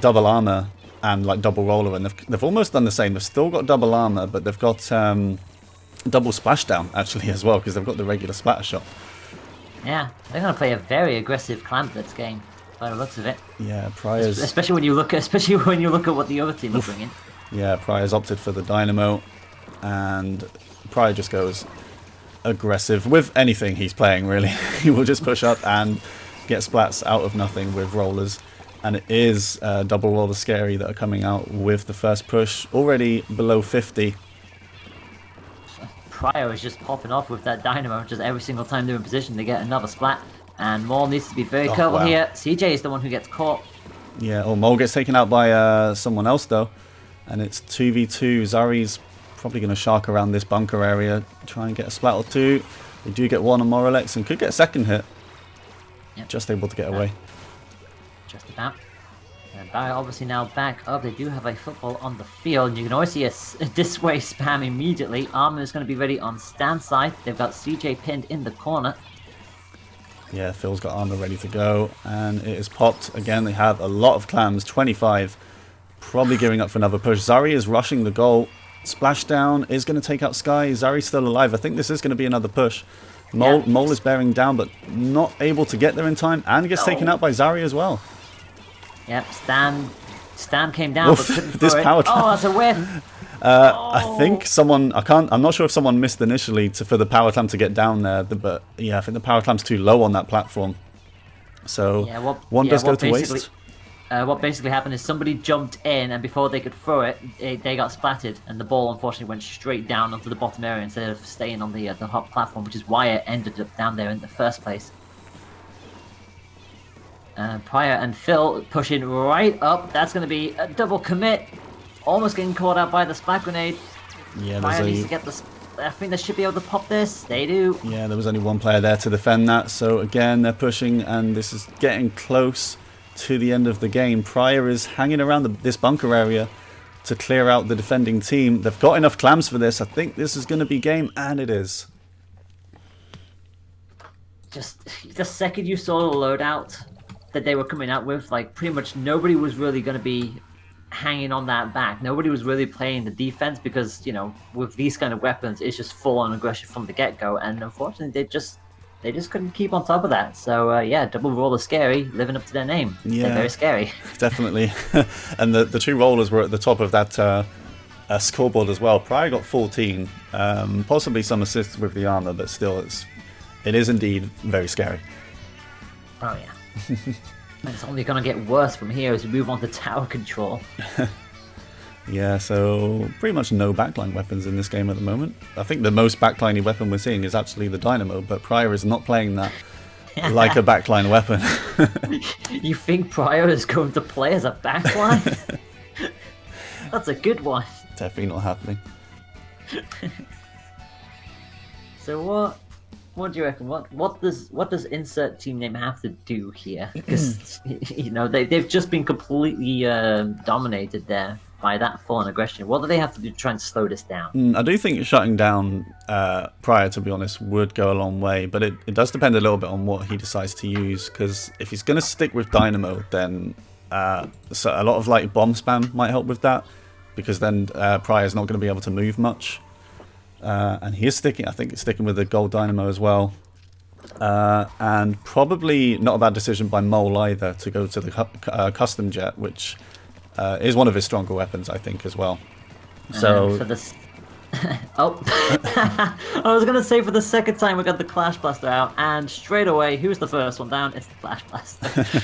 double armor and like double roller, and they've almost done the same. They've still got double armor, but they've got double splashdown actually as well, because they've got the regular splatter shot. Yeah, they're going to play a very aggressive Clan Blitz game by the looks of it. Yeah, Pryor's. Especially when you look at what the other team are bringing. Yeah, Pryor's opted for the Dynamo, and Pryor just goes aggressive with anything he's playing, really. He will just push up and get splats out of nothing with rollers. And it is double roller scary that are coming out with the first push, already below 50. Pryor is just popping off with that Dynamo, just every single time they're in position to get another splat. And Mole needs to be very careful here. CJ is the one who gets caught. Yeah, Mole gets taken out by someone else, though. And it's 2v2. Zari's probably going to shark around this bunker area, try and get a splat or two. They do get one on Moralex and could get a second hit. Yep. Just able to get away. Just about. And Barry obviously now back up. They do have a football on the field. You can always see a this way spam immediately. Armor is going to be ready on stand side. They've got CJ pinned in the corner. Yeah, Phil's got armor ready to go, and it is popped. Again, they have a lot of clams, 25. Probably giving up for another push. Zari is rushing the goal. Splashdown is going to take out Sky. Zari's still alive. I think this is going to be another push. Mole is bearing down, but not able to get there in time, and gets taken out by Zari as well. Yep, Stan came down, but couldn't throw this it. power Oh, that's a whiff. I think someone, I'm not sure if someone missed initially for the power clam to get down there, but yeah, I think the power clam's too low on that platform. So one does go to waste. What basically happened is somebody jumped in, and before they could throw it, they got splatted, and the ball unfortunately went straight down onto the bottom area instead of staying on the hot platform, which is why it ended up down there in the first place. Pryor and Phil pushing right up. That's going to be a double commit. Almost getting caught out by the splat grenade. Yeah, Pryor needs to get the... I think they should be able to pop this. They do. Yeah, there was only one player there to defend that. So again, they're pushing, and this is getting close to the end of the game. Pryor is hanging around this bunker area to clear out the defending team. They've got enough clams for this. I think this is going to be game, and it is. Just the second you saw the loadout that they were coming out with, like, pretty much nobody was really going to be hanging on that back. Nobody was really playing the defense because, you know, with these kind of weapons, it's just full-on aggression from the get-go, and unfortunately, they just couldn't keep on top of that. So, yeah, double roller scary, living up to their name. Yeah, they're very scary. Definitely. And the two rollers were at the top of that scoreboard as well. Pryor got 14, possibly some assists with the armor, but still, it is indeed very scary. Oh, yeah. And it's only going to get worse from here as we move on to tower control. Yeah, so pretty much no backline weapons in this game at the moment. I think the most backliney weapon we're seeing is actually the Dynamo, but Pryor is not playing that like a backline weapon. You think Pryor is going to play as a backline? That's a good one. Definitely not happening. So what do you reckon? What does insert team name have to do here? Because you know they've just been completely dominated there by that full-on aggression. What do they have to do to try and slow this down? I do think shutting down Pryor, to be honest, would go a long way, but it does depend a little bit on what he decides to use. Because if he's going to stick with Dynamo, then so a lot of like bomb spam might help with that. Because then Pryor's not going to be able to move much. And he is sticking, I think, sticking with the gold Dynamo as well. And probably not a bad decision by Mole either to go to the custom jet, which is one of his stronger weapons, I think, as well. So for this, oh, I was gonna say for the second time we got the Clash Blaster out, and straight away, who's the first one down? It's the Clash Blaster.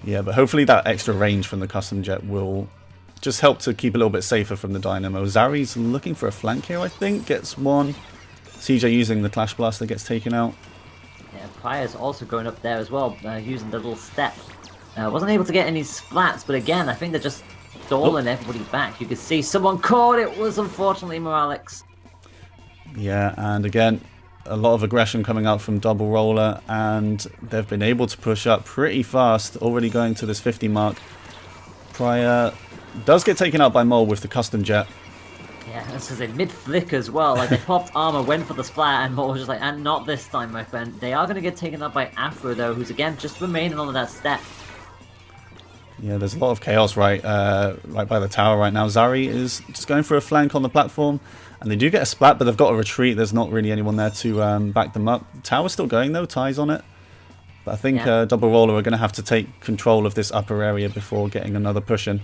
Yeah, but hopefully that extra range from the custom jet will just help to keep a little bit safer from the Dynamo. Zari's looking for a flank here, I think. Gets one. CJ using the Clash Blaster gets taken out. Yeah, Pryor's also going up there as well, using the little step. Wasn't able to get any splats, but again, I think they're just stalling everybody back. You could see someone caught. It was unfortunately Moralex. Yeah, and again, a lot of aggression coming out from Double Roller, and they've been able to push up pretty fast, already going to this 50 mark. Pryor does get taken out by Mole with the custom jet. Yeah, this is a mid-flick as well. Like, they popped armor, went for the splat, and Mole was just like, and not this time, my friend. They are going to get taken out by Afro, though, who's, again, just remaining on that step. Yeah, there's a lot of chaos right by the tower right now. Zari is just going for a flank on the platform, and they do get a splat, but they've got to retreat. There's not really anyone there to back them up. Tower's still going, though. Ty's on it. But I think Double Roller are going to have to take control of this upper area before getting another push in.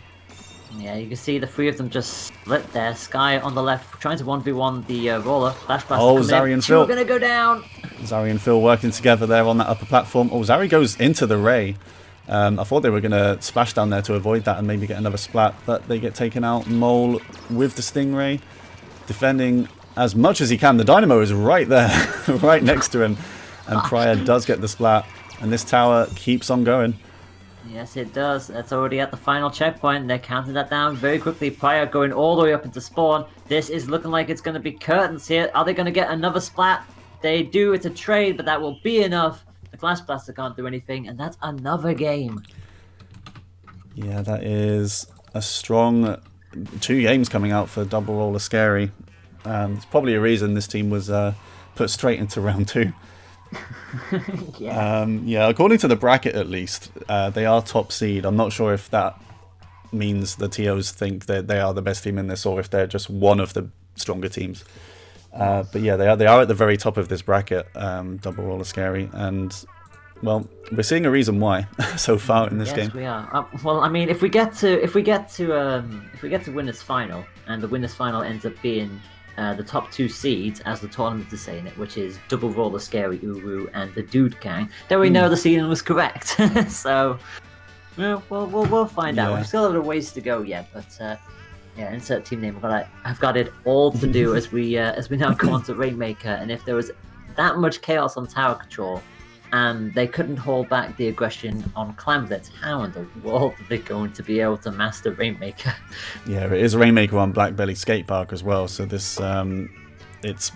Yeah, you can see the three of them just split there. Sky on the left, trying to 1v1 the roller. Flash Blast Oh, coming Zari in. and Two are Phil. going to go down. Zari and Phil working together there on that upper platform. Oh, Zari goes into the Ray. I thought they were going to splash down there to avoid that and maybe get another splat, but they get taken out. Mole with the Stingray, defending as much as he can. The Dynamo is right there, right next to him. And Pryor does get the splat, and this tower keeps on going. Yes, it does. That's already at the final checkpoint. They're counting that down very quickly. Pryor going all the way up into spawn. This is looking like it's going to be curtains here. Are they going to get another splat? They do. It's a trade, but that will be enough. The Glass Blaster can't do anything, and that's another game. Yeah, that is a strong 2 games coming out for Double Roller Scary. It's probably a reason this team was put straight into round 2. Yeah. According to the bracket at least, they are top seed. I'm not sure if that means the TOs think that they are the best team in this or if they're just one of the stronger teams. But yeah, they are at the very top of this bracket, Double Roller Scary, and well, we're seeing a reason why so far in this game. Yes, we are. Well, I mean, if we get to winners final, and the winners final ends up being the top 2 seeds, as the tournament is saying it, which is Double Roller Scary Uru and the Dude Gang, then we know the seeding was correct. So, we'll find out. We still have a ways to go yet, but yeah, insert team name. I've got it all to do as we now go on to Rainmaker, and if there was that much chaos on tower control, and they couldn't hold back the aggression on Clamblitz, how in the world are they going to be able to master Rainmaker? Yeah, it is Rainmaker on Black Belly Skate Park as well, so this it's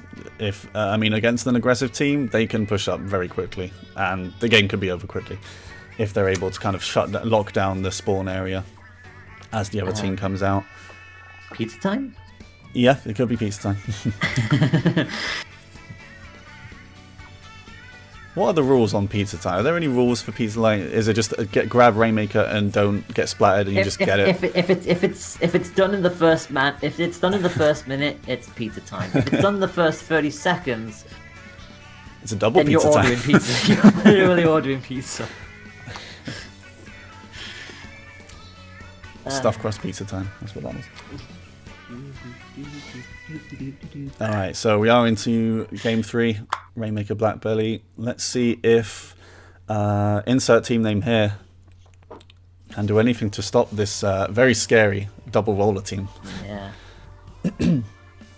against an aggressive team, they can push up very quickly, and the game could be over quickly if they're able to kind of lock down the spawn area as the other team comes out. Pizza time? Yeah, it could be pizza time. What are the rules on pizza time? Are there any rules for pizza time? Is it just grab Rainmaker and don't get splattered and you just get it? If it's done in the first if it's done in the first minute, it's pizza time. If it's done in the first 30 seconds, it's a double then pizza you're time. ordering pizza. You're literally ordering pizza. Stuffed crust pizza time. That's what that was. Alright, so we are into game 3, Rainmaker Black Belly. Let's see if insert team name here can do anything to stop this very scary double roller team. Yeah. They'll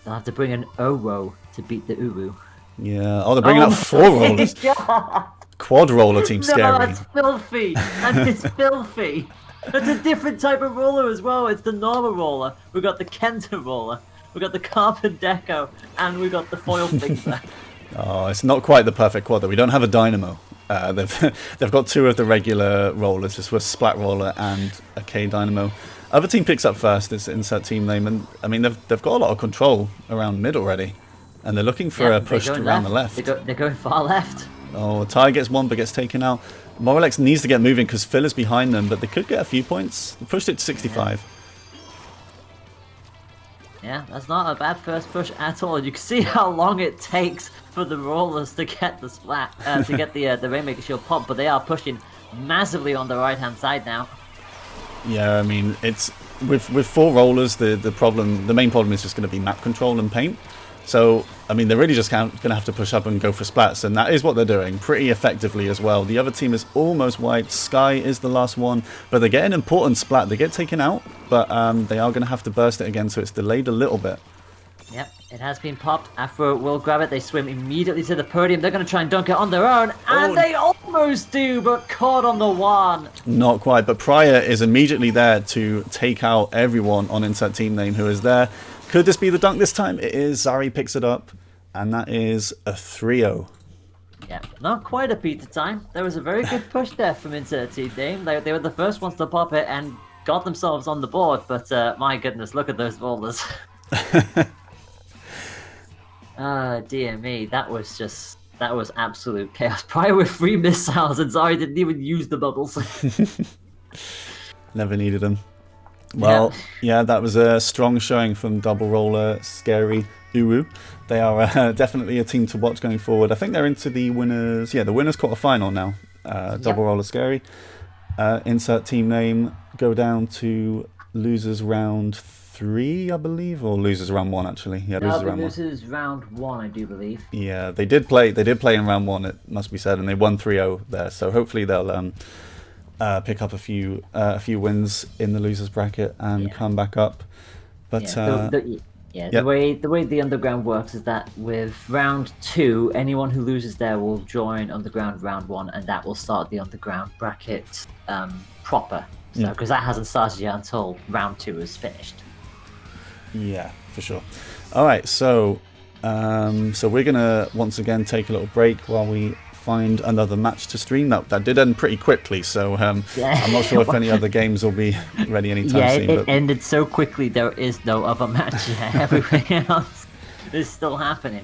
have to bring an Oro to beat the Uru. Yeah. Oh, they're bringing out 4 rollers. God. Quad roller team scary. No, that's filthy. That is filthy. It's a different type of roller as well. It's the normal roller. We've got the Kenta roller. We've got the Carbon Deco. And we've got the foil fixer. Oh, it's not quite the perfect quad though. We don't have a Dynamo. They've got 2 of the regular rollers. This was Splat Roller and a K Dynamo. Other team picks up first. It's insert team name. And I mean, they've got a lot of control around mid already. And they're looking for a push around the left. They're going far left. Oh, Ty gets 1 but gets taken out. Moralex needs to get moving because Phil is behind them, but they could get a few points. They pushed it to 65. Yeah, that's not a bad first push at all. You can see how long it takes for the rollers to get the splat, to get the Rainmaker Shield pop, but they are pushing massively on the right-hand side now. Yeah, I mean, it's with 4 rollers, the main problem is just going to be map control and paint. So, I mean, they're really just going to have to push up and go for splats, and that is what they're doing, pretty effectively as well. The other team is almost wiped. Sky is the last one, but they get an important splat. They get taken out, but they are going to have to burst it again, so it's delayed a little bit. Yep, it has been popped. Afro will grab it. They swim immediately to the podium. They're going to try and dunk it on their own, and they almost do, but caught on the one. Not quite, but Pryor is immediately there to take out everyone on insert team name who is there. Could this be the dunk this time? It is. Zari picks it up, and that is a 3-0. Yeah, not quite a pizza time. There was a very good push there from insert team name. They were the first ones to pop it and got themselves on the board, but my goodness, look at those rollers. Dear me, that was absolute chaos. Pryor with 3 missiles, and Zari didn't even use the bubbles. Never needed them. Well, yeah, that was a strong showing from Double Roller Scary Uru. They are definitely a team to watch going forward. I think they're into the winners. Yeah, the winners quarterfinal now. Double Roller Scary. Insert team name. Go down to losers round 3, I believe, or losers round 1 actually. Yeah, losers round 1. This is round 1, I do believe. Yeah, they did play in round 1, it must be said, and they won 3-0 there. So hopefully they'll pick up a few wins in the losers bracket and come back up. But the way the underground works is that with round 2, anyone who loses there will join underground round 1, and that will start the underground bracket proper. So because that hasn't started yet until round 2 is finished. Yeah, for sure. All right, so we're gonna once again take a little break while we find another match to stream. That did end pretty quickly, so I'm not sure if any other games will be ready anytime soon. It ended so quickly. There is no other match yet. Everything else is still happening.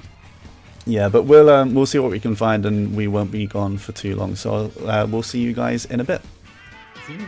Yeah, but we'll see what we can find, and we won't be gone for too long. So we'll see you guys in a bit. See you.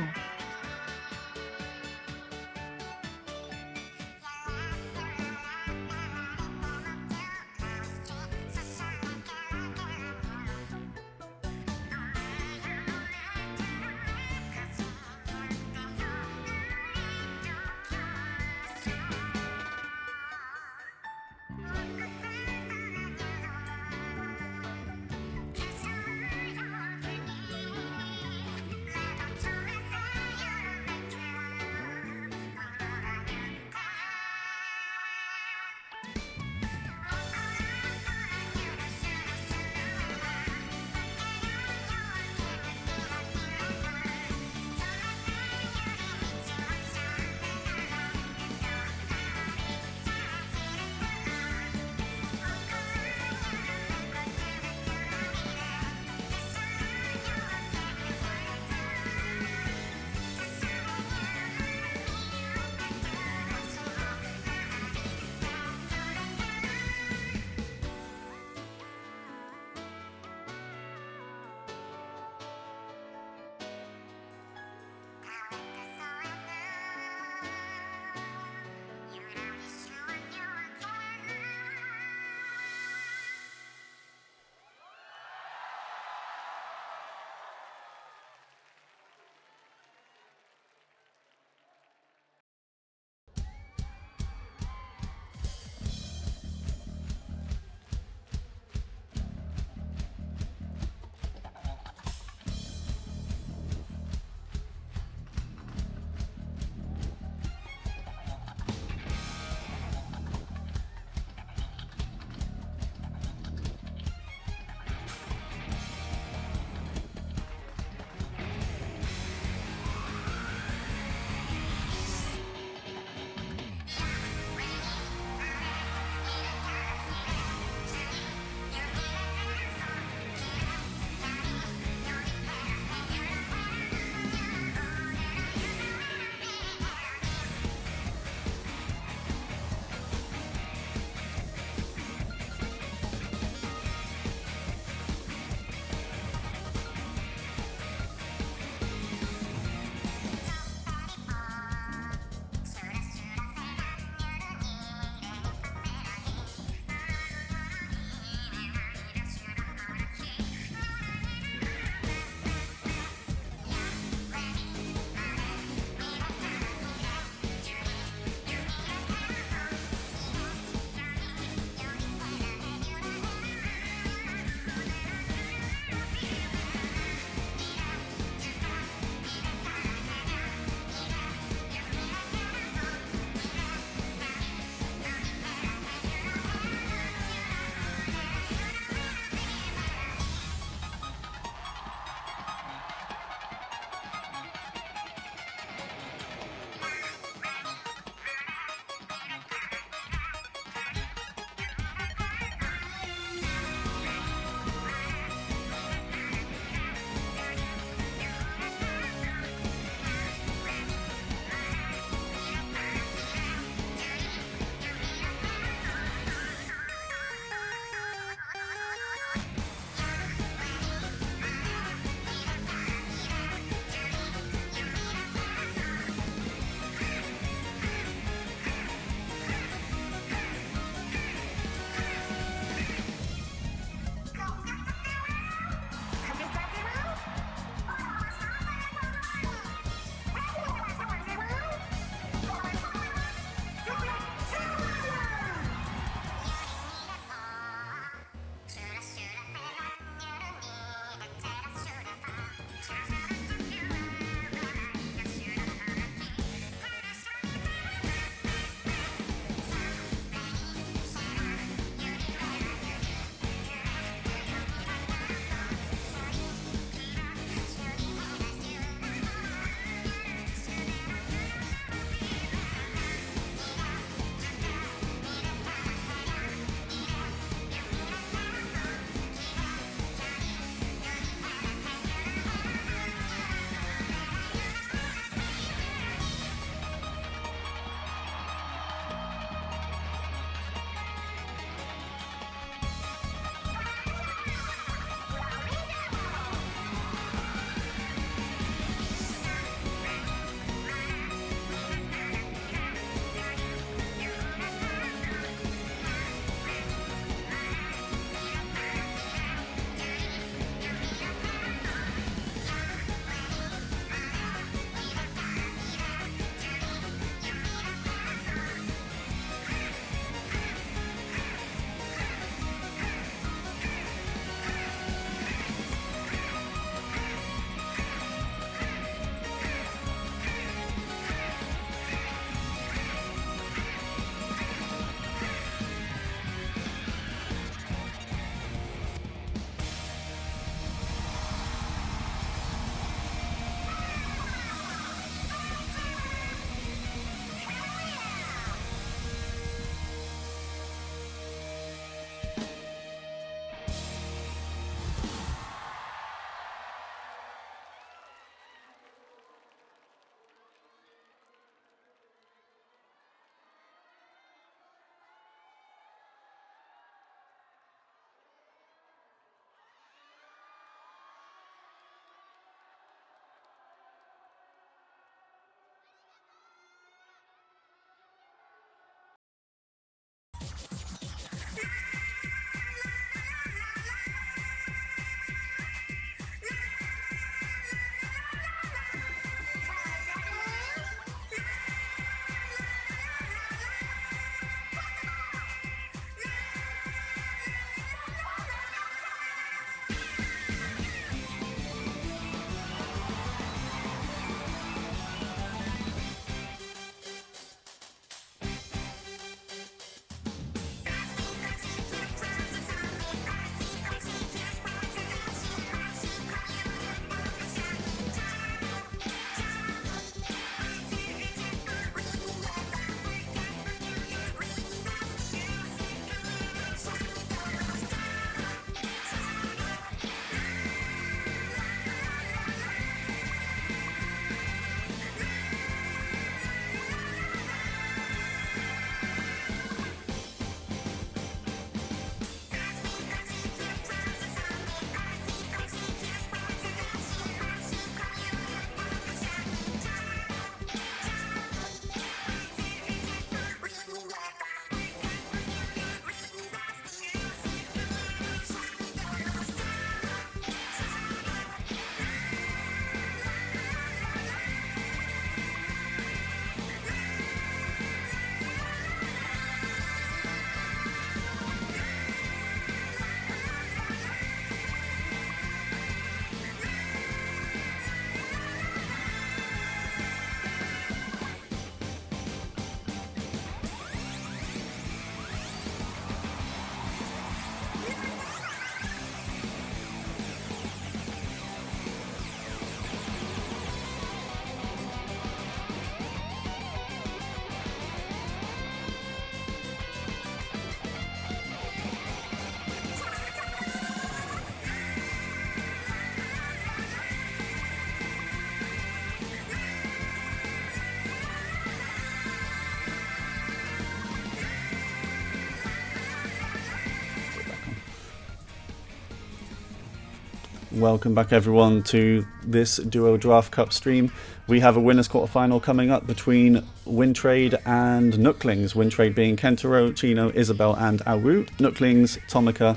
welcome back everyone to this Duo Draft Cup stream. We have a winners quarterfinal coming up between Wintrade and Nooklings. Wintrade being Kentaro, Chino, Isabel and Awu. Nooklings, Tomica,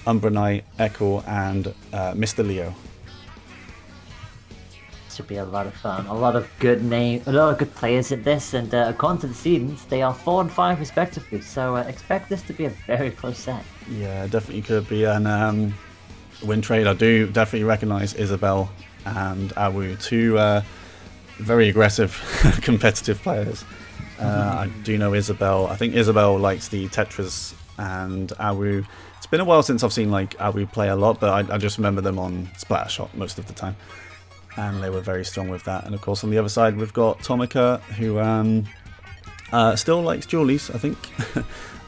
Umbra Knight, Echo and Mr. Leo. Should be a lot of fun. A lot of good players in this, and according to the seedings, they are 4 and 5 respectively. So expect this to be a very close set. Yeah, definitely could be. And Wintrade, I do definitely recognise Isabel and Awu, two very aggressive, competitive players. I do know Isabel. I think Isabel likes the Tetras, and Awu. It's been a while since I've seen like Awu play a lot, but I just remember them on Splat Shot most of the time. And they were very strong with that. And of course on the other side we've got Tomica, who still likes Julies, I think.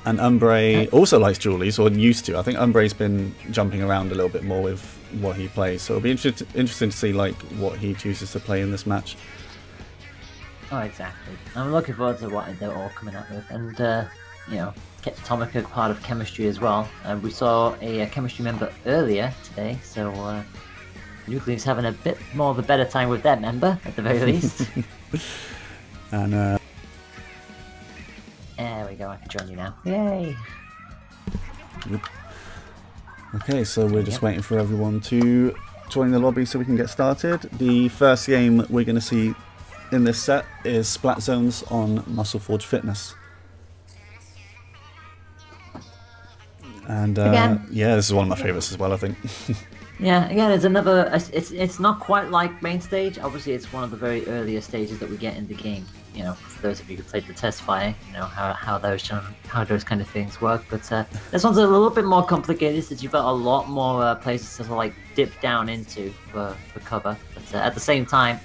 And Umbre also likes Julies, or used to. I think Umbre's been jumping around a little bit more with what he plays. So it'll be interesting to see like what he chooses to play in this match. Oh, exactly. I'm looking forward to what they're all coming up with. And, you know, get Tomica part of chemistry as well. We saw a chemistry member earlier today, so... Nooklings having a bit more of a better time with their member, at the very least. And there we go, I can join you now. Yay! Okay, so we're just waiting for everyone to join the lobby so we can get started. The first game we're going to see in this set is Splat Zones on Muscle Forge Fitness. And yeah, this is one of my favourites as well, I think. Yeah, again, it's another. It's not quite like main stage. Obviously, it's one of the very earlier stages that we get in the game. You know, for those of you who played the test fire, you know how those kind of things work. But this one's a little bit more complicated since you've got a lot more places to sort of like dip down into for cover. But at the same time,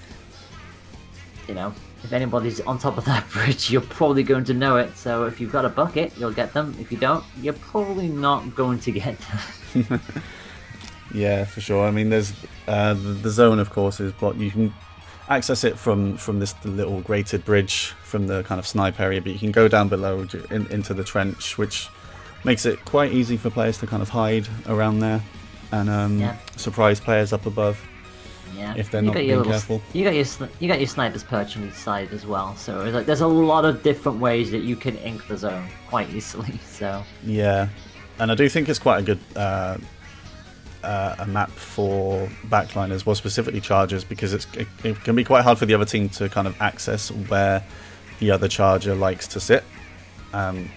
you know, if anybody's on top of that bridge, you're probably going to know it. So if you've got a bucket, you'll get them. If you don't, you're probably not going to get them. Yeah, for sure. I mean, there's the zone, of course, is blocked. You can access it from this little grated bridge from the kind of snipe area, but you can go down below into the trench, which makes it quite easy for players to kind of hide around there and surprise players up above. Yeah, if they're not being careful. You got your snipers perched on each side as well, so like, there's a lot of different ways that you can ink the zone quite easily. So yeah, and I do think it's quite a good. A map for backliners, well, specifically chargers, because it can be quite hard for the other team to kind of access where the other charger likes to sit,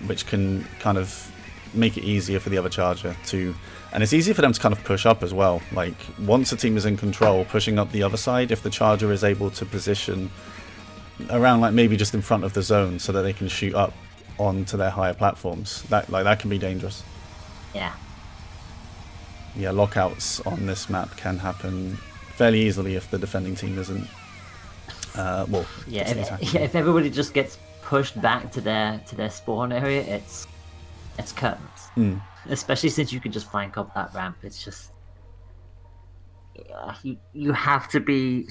which can kind of make it easier for the other charger to, and it's easier for them to kind of push up as well. Like once a team is in control, pushing up the other side, if the charger is able to position around like maybe just in front of the zone so that they can shoot up onto their higher platforms, that can be dangerous. Yeah. Yeah, lockouts on this map can happen fairly easily if the defending team isn't. Well, yeah, if everybody just gets pushed back to their spawn area, it's curtains. Especially since you can just flank up that ramp. It's just you have to be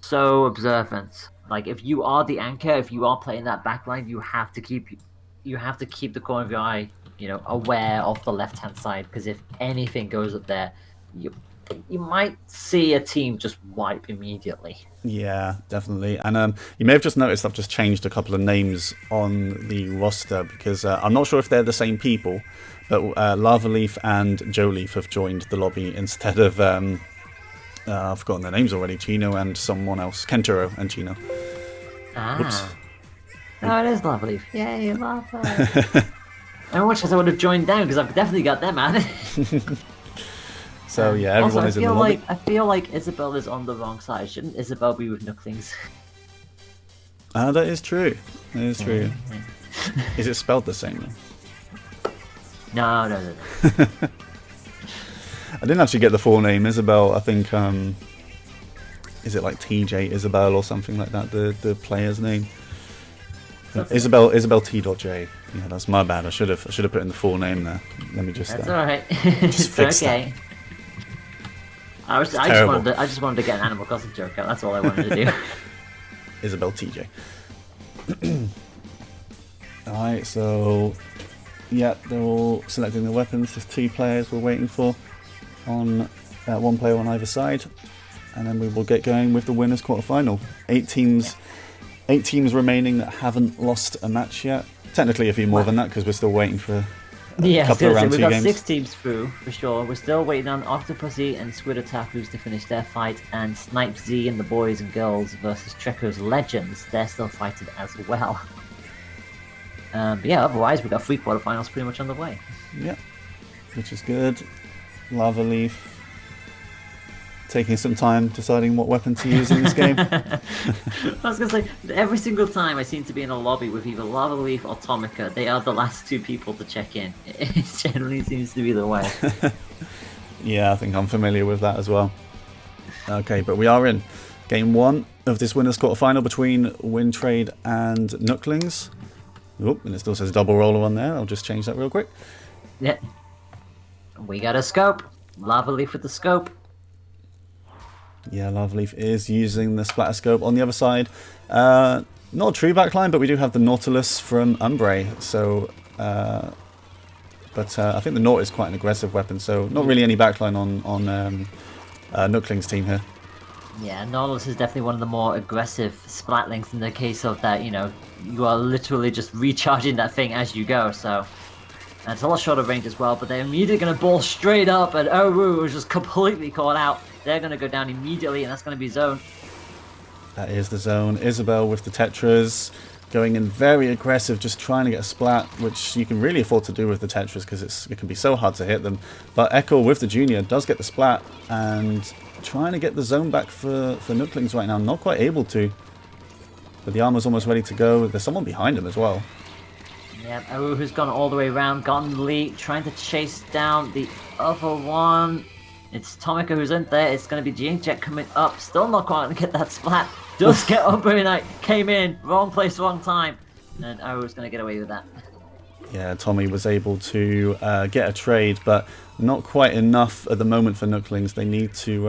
so observant. Like if you are the anchor, if you are playing that backline, you have to keep the corner of your eye, you know, aware of the left-hand side, because if anything goes up there, you might see a team just wipe immediately. Yeah, definitely. And you may have just noticed I've just changed a couple of names on the roster, because I'm not sure if they're the same people, but Lava Leaf and Joe Leaf have joined the lobby instead of I've forgotten their names already, Chino and someone else, Kentaro and Chino. Whoops. Oh, it is Lava Leaf. Yay, Lava. I wish I would have joined down, because I've definitely got them at it. So yeah, everyone also, is in the lobby. I feel like Isabel is on the wrong side. Shouldn't Isabel be with Nooklings? That is true. That is true. Is it spelled the same though? No. I didn't actually get the full name. Isabel, I think, is it like TJ Isabel or something like that, the player's name? Isabel T.J. Yeah, that's my bad. I should have put in the full name there. Let me just. That's alright. Just fix okay. I just wanted to get an Animal Crossing joke out. That's all I wanted to do. Isabel TJ. Alright, so yeah, they're all selecting the weapons. There's 2 players we're waiting for on one player on either side, and then we will get going with the winners quarterfinal. 8 teams remaining that haven't lost a match yet. Technically a few more than that because we're still waiting for a couple of round 2 we've got games. 6 teams through for sure. We're still waiting on Octopussy and Squid Otakus to finish their fight, and Snipe Z and the boys and girls versus Treecko's Legends. They're still fighting as well. But yeah, otherwise we've got 3 quarterfinals pretty much on the way. Yeah, which is good. Lava Leaf taking some time deciding what weapon to use in this game. I was going to say, every single time I seem to be in a lobby with either Lava Leaf or Tomica, they are the last 2 people to check in. It generally seems to be the way. Yeah, I think I'm familiar with that as well. Okay, but we are in game 1 of this winners quarterfinal between Wintrade and Nooklings. Oop, and it still says double roller on there. I'll just change that real quick. Yeah. We got a scope. Lava Leaf with the scope. Yeah, Lava Leaf is using the splatter scope. On the other side, not a true backline, but we do have the Nautilus from Umbre. So, but I think the Naut is quite an aggressive weapon, so not really any backline on Nooklings' team here. Yeah, Nautilus is definitely one of the more aggressive Splatlings in the case of that, you know, you are literally just recharging that thing as you go, so... And it's a lot shorter range as well, but they're immediately going to ball straight up, and Oru is just completely caught out. They're going to go down immediately, and that's going to be zone. That is the zone. Isabel with the Tetras, going in very aggressive, just trying to get a splat, which you can really afford to do with the Tetras, because it can be so hard to hit them. But Echo with the Junior does get the splat, and trying to get the zone back for Nooklings right now. Not quite able to, but the armor's almost ready to go. There's someone behind him as well. Yeah, Oru who's gone all the way around, gotten the lead, trying to chase down the other one. It's Tomica who's in there. It's going to be Jet coming up. Still not quite going to get that splat. Does get up very nice. Came in. Wrong place, wrong time. And Oru's going to get away with that. Yeah, Tommy was able to get a trade, but not quite enough at the moment for Nooklings. They need to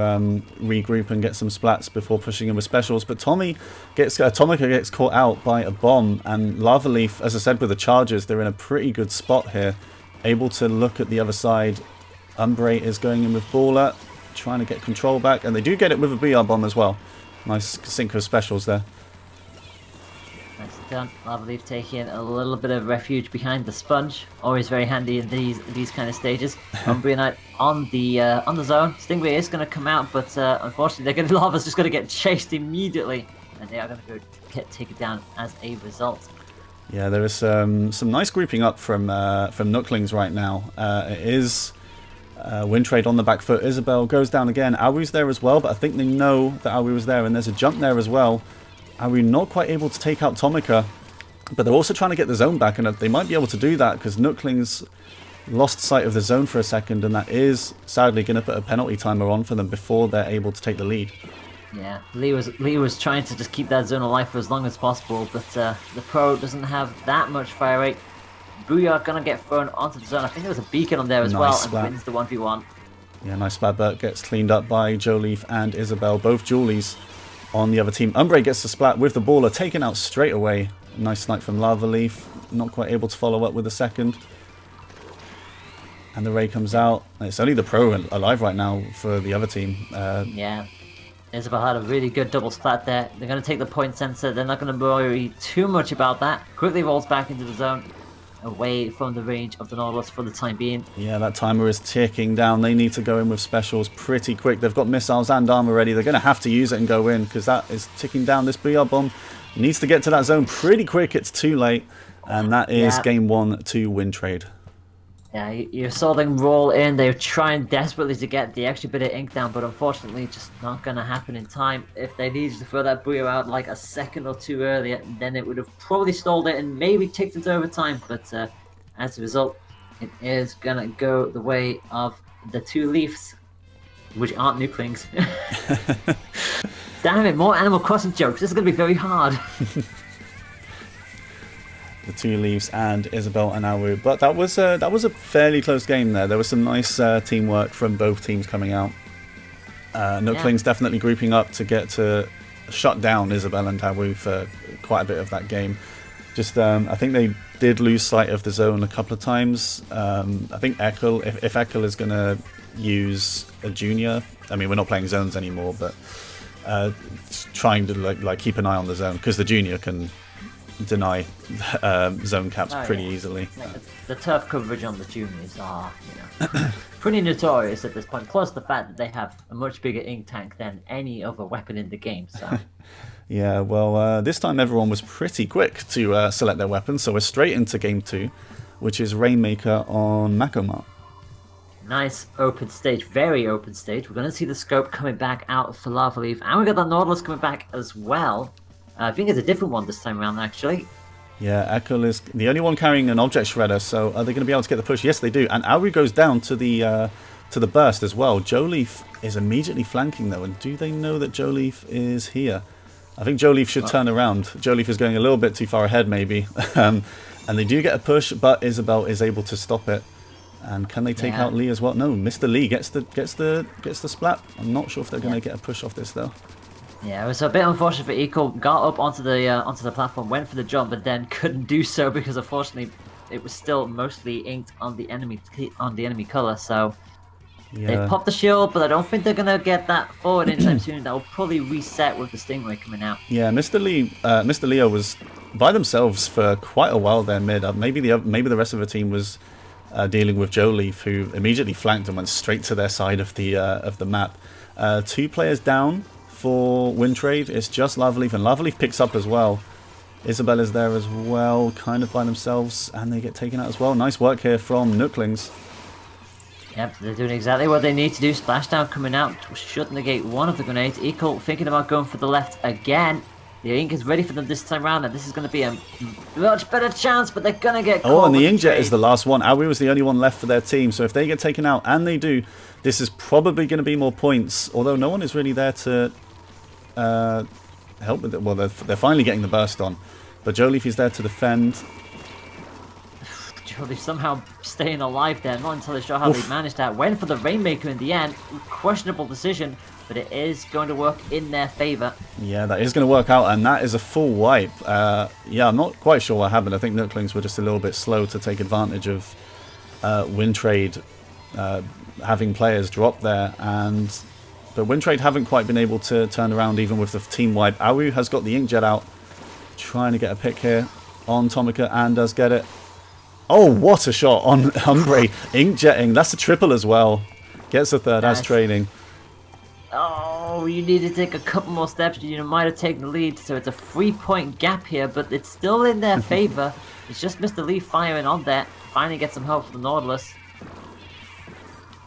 regroup and get some splats before pushing in with specials. But Tomica gets caught out by a bomb, and Lava Leaf, as I said, with the charges, they're in a pretty good spot here. Able to look at the other side. Umbre is going in with Baller, trying to get control back, and they do get it with a BR bomb as well. Nice sync of specials there. Nice done. Lava Leaf taking a little bit of refuge behind the sponge. Always very handy in these kind of stages. Umbre Knight on the zone. Stingray is going to come out, but unfortunately, Lava's just going to get chased immediately, and they are going to go get taken down as a result. Yeah, there is some nice grouping up from Nooklings right now. It is Wintrade on the back foot. Isabel goes down again. Awu's there as well, but I think they know that Awu was there, and there's a jump there as well. Awu not quite able to take out Tomica, but they're also trying to get the zone back, and they might be able to do that because Nooklings lost sight of the zone for a second, and that is sadly going to put a penalty timer on for them before they're able to take the lead. Yeah, Lee was trying to just keep that zone alive for as long as possible, but the pro doesn't have that much fire rate. Booyah gonna get thrown onto the zone. I think there was a beacon on there as well, and wins the 1v1. Yeah, nice splat, but gets cleaned up by Joe Leaf and Isabel, both Julies on the other team. Umbre gets the splat with the Baller, taken out straight away. Nice snipe from Lava Leaf, not quite able to follow up with a second. And the Ray comes out. It's only the pro alive right now for the other team. Yeah. Isabel had a really good double splat there. They're going to take the point sensor. They're not going to worry too much about that. Quickly rolls back into the zone, away from the range of the Nautilus for the time being. Yeah, that timer is ticking down. They need to go in with specials pretty quick. They've got missiles and armor ready. They're going to have to use it and go in because that is ticking down. This BR bomb needs to get to that zone pretty quick. It's too late. And that is game 1 to Wintrade. Yeah, you saw them roll in. They were trying desperately to get the extra bit of ink down, but unfortunately just not going to happen in time. If they needed to throw that Booyah out like a second or two earlier, then it would have probably stalled it and maybe ticked it over time. But as a result, it is going to go the way of the 2 Leafs, which aren't Nooklings. Damn it, more Animal Crossing jokes. This is going to be very hard. The 2 Leaves and Isabel and Awu, but that was a fairly close game there. There was some nice teamwork from both teams coming out. Nooklings definitely grouping up to get to shut down Isabel and Awu for quite a bit of that game. Just I think they did lose sight of the zone a couple of times. I think Ekel, if Ekel is going to use a junior. I mean, we're not playing zones anymore, but trying to like keep an eye on the zone because the junior can deny zone caps pretty easily. Yeah, the turf coverage on the juniors are, pretty notorious at this point. Plus the fact that they have a much bigger ink tank than any other weapon in the game. So. Yeah, well, this time everyone was pretty quick to select their weapon, so we're straight into game 2, which is Rainmaker on Makomar. Nice open stage, very open stage. We're going to see the scope coming back out for Lava Leaf, and we got the Nautilus coming back as well. I think it's a different one this time around, actually. Yeah, Echo is the only one carrying an object shredder, so are they going to be able to get the push? Yes, they do. And Auri goes down to the burst as well. Joleaf is immediately flanking, though, and do they know that Joleaf is here? I think Joleaf should turn around. Joleaf is going a little bit too far ahead, maybe. And they do get a push, but Isabel is able to stop it. And can they take out Lee as well? No, Mr. Lee gets the splat. I'm not sure if they're going to get a push off this, though. Yeah, it was a bit unfortunate for Eco. Got up onto the platform, went for the jump, but then couldn't do so because unfortunately it was still mostly inked on the enemy color. So they popped the shield, but I don't think they're gonna get that forward anytime soon. That'll probably reset with the Stingray coming out. Yeah, Mr. Leo was by themselves for quite a while there mid. Maybe the rest of the team was dealing with Joleaf, who immediately flanked and went straight to their side of the map. 2 players down for Wintrade. It's just Lava Leaf, and Lava Leaf picks up as well. Isabella's there as well, kind of by themselves, and they get taken out as well. Nice work here from Nooklings. Yep, they're doing exactly what they need to do. Splashdown coming out should negate one of the grenades. Eco thinking about going for the left again. The ink is ready for them this time around, and this is going to be a much better chance, but they're going to get caught. Oh, and the inkjet is the last one. Aui was the only one left for their team, so if they get taken out, and they do, this is probably going to be more points, although no one is really there to help with it. Well, they're finally getting the burst on, but Joleaf is there to defend. Joleaf somehow staying alive there, not entirely sure how they managed that. Went for the Rainmaker in the end, questionable decision, but it is going to work in their favor. Yeah, that is going to work out, and that is a full wipe. Yeah, I'm not quite sure what happened. I think Nooklings were just a little bit slow to take advantage of Wintrade having players drop there, but Wintrade haven't quite been able to turn around even with the team wipe. Awu has got the inkjet out, trying to get a pick here on Tomica, and does get it. Oh, what a shot on Umbre. Inkjetting, that's a triple as well. Gets a third as trading. Oh, you need to take a couple more steps. You might have taken the lead, so it's a 3-point gap here, but it's still in their favor. It's just Mr. Lee firing on that. Finally get some help from the Nautilus.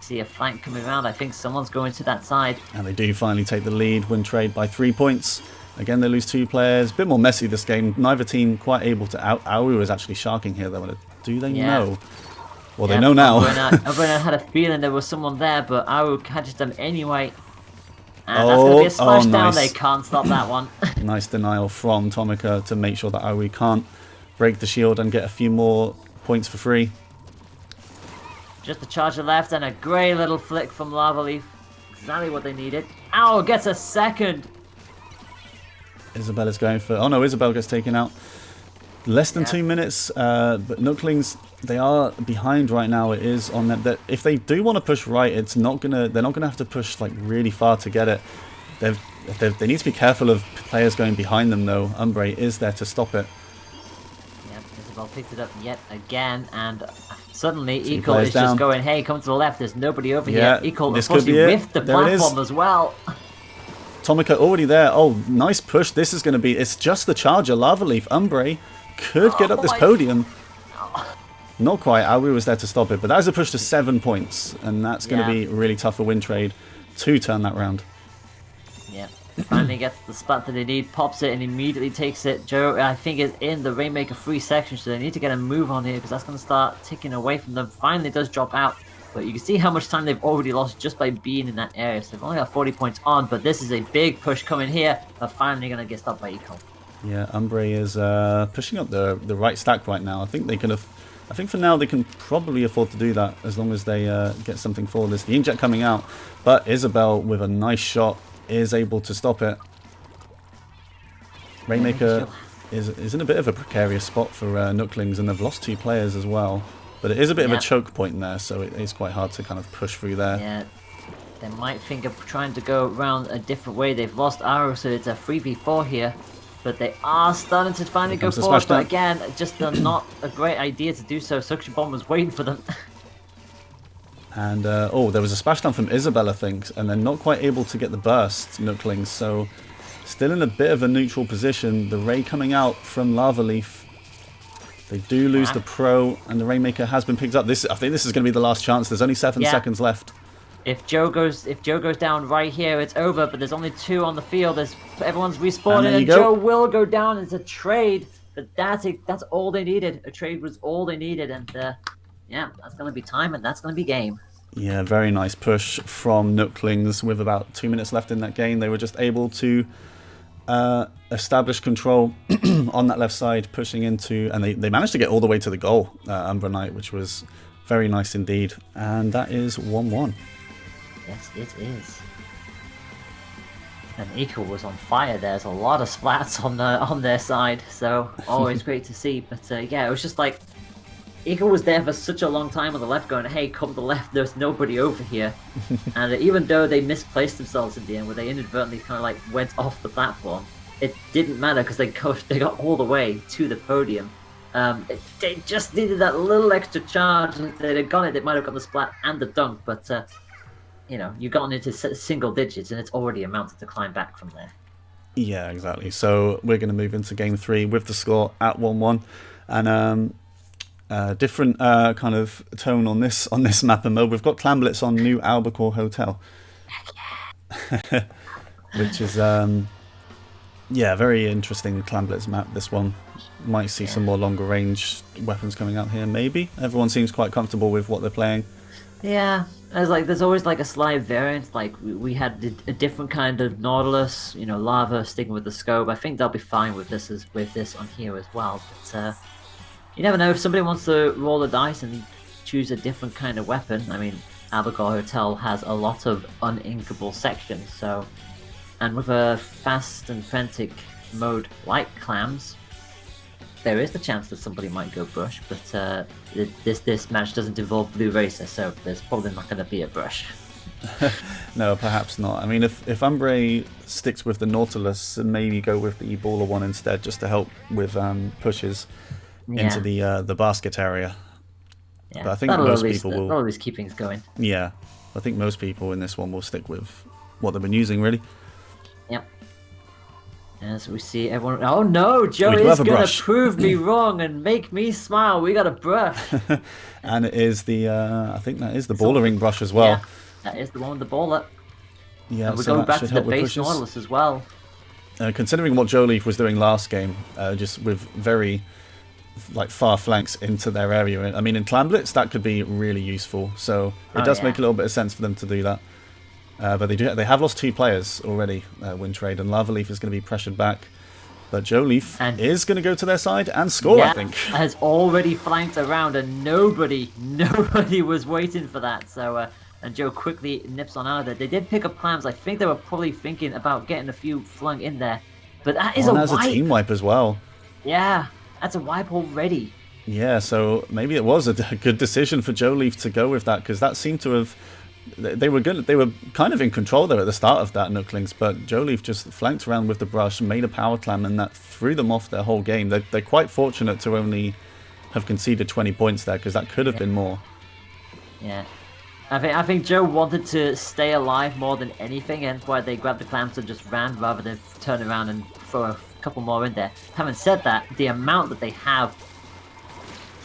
See a flank coming around. I think someone's going to that side. And they do finally take the lead. Wintrade by 3 points. Again, they lose 2 players. A bit more messy this game. Neither team quite able to out. Awu is actually sharking here, though. Do they know? Well, they know now. Everyone had a feeling there was someone there, but Awu catches them anyway. And that's going to be a splash down. They can't stop that one. Nice denial from Tomica to make sure that Awu can't break the shield and get a few more points for free. Just a charger left and a great little flick from Lava Leaf. Exactly what they needed. Ow, gets a second. Isabella's going for... Oh no, Isabel gets taken out. Less than 2 minutes, but Nooklings, they are behind right now. It is on them. That if they do want to push right, it's not gonna. They're not gonna have to push like really far to get it. They need to be careful of players going behind them though. Umbre is there to stop it. Yep, Isabel picked it up yet again, and suddenly Eco is just going, "Hey, come to the left. There's nobody over here." Eco unfortunately whiffed the platform as well. Tomica already there. Oh, nice push. This is going to be... It's just the charger. Lava Leaf. Umbre could get up this podium. Not quite. Awu was there to stop it. But that is a push to 7 points. And that's going to be really tough for Wintrade to turn that round. Yeah. Finally gets the spot that they need. Pops it and immediately takes it. Joe, I think, is in the Rainmaker free section. So they need to get a move on here because that's going to start ticking away from them. Finally does drop out. But you can see how much time they've already lost just by being in that area. So they've only got 40 points on, but this is a big push coming here. They're finally going to get stopped by Eco. Yeah, Umbre is pushing up the right stack right now. I think they can. I think for now they can probably afford to do that as long as they get something for this. The inkjet coming out, but Isabel with a nice shot is able to stop it. Rainmaker is in a bit of a precarious spot for Nooklings, and they've lost 2 players as well. But it is a bit of a choke point there, so it is quite hard to kind of push through there. Yeah, They might think of trying to go around a different way. They've lost arrow, so it's a 3v4 here. But they are starting to finally go forward. But again, just not a great idea to do so. Suction Bomb was waiting for them. And, oh, there was a splashdown from Isabel, I think. And they're not quite able to get the burst, Nooklings. So, still in a bit of a neutral position. The Ray coming out from Lava Leaf. They do lose the Pro, and the Rainmaker has been picked up. I think this is going to be the last chance. There's only 7 seconds left. If Joe goes down right here, it's over. But there's only 2 on the field. Everyone's respawning, and Joe will go down. It's a trade, but that's all they needed. A trade was all they needed, and yeah, that's going to be time, and that's going to be game. Yeah, very nice push from Nooklings with about 2 minutes left in that game. They were just able to establish control on that left side, pushing into, and they managed to get all the way to the goal, Umbra Knight, which was very nice indeed. And that is 1-1. Yes, it is. And Eco was on fire. There's a lot of splats on their side, so always great to see. But yeah, it was just like Eco was there for such a long time on the left, going, "Hey, come to the left. There's nobody over here." And even though they misplaced themselves in the end, where they inadvertently kind of like went off the platform, it didn't matter because they got all the way to the podium. They just needed that little extra charge, and if they'd have got it, they might have got the splat and the dunk. But you know, you've gotten into single digits, and it's already amounted to climb back from there. Yeah, exactly. So we're going to move into game 3 with the score at 1-1, and different kind of tone on this map and mode. We've got Clamblitz on New Albacore Hotel, which is yeah, very interesting Clamblitz map. This one might see some more longer range weapons coming out here. Maybe everyone seems quite comfortable with what they're playing. Yeah, there's always like a slight variance. Like we had a different kind of Nautilus, you know, lava sticking with the scope. I think they'll be fine with this on here as well. But you never know, if somebody wants to roll the dice and choose a different kind of weapon. I mean, Albacore Hotel has a lot of uninkable sections, so, and with a fast and frantic mode like Clams, there is the chance that somebody might go brush, but this match doesn't involve blue racer, so there's probably not going to be a brush. No, perhaps not. I mean, if Umbre sticks with the Nautilus and maybe go with the Ebola one instead, just to help with pushes into the basket area. Yeah, but I think most people will always keep things going. Yeah, I think most people in this one will stick with what they've been using, really. Yep. As we see everyone... Oh no, Joe is going to prove me wrong and make me smile. We got a brush. And it is the, I think that is the baller ring brush as well. Yeah, that is the one with the baller. Yeah, and we're going back to the base Nautilus as well. Considering what Joe Leaf was doing last game, just with very far flanks into their area. I mean, in Clamblitz, that could be really useful. So it does make a little bit of sense for them to do that. But they have lost 2 players already, Wintrade, and Lava Leaf is going to be pressured back. But Joe Leaf is going to go to their side and score, I think. Has already flanked around, and nobody was waiting for that. So, and Joe quickly nips on out of there. They did pick up Clams. I think they were probably thinking about getting a few flung in there. But that is a team wipe as well. Yeah, that's a wipe already. Yeah, so maybe it was a good decision for Joe Leaf to go with that, because that seemed to have... They were kind of in control there at the start of that Nooklings, but Joe Leaf just flanked around with the brush, made a power clam, and that threw them off their whole game. They're quite fortunate to only have conceded 20 points there, because that could have been more. Yeah, I think Joe wanted to stay alive more than anything, and why they grabbed the clams and just ran rather than turn around and throw a couple more in there. Having said that, the amount that they have,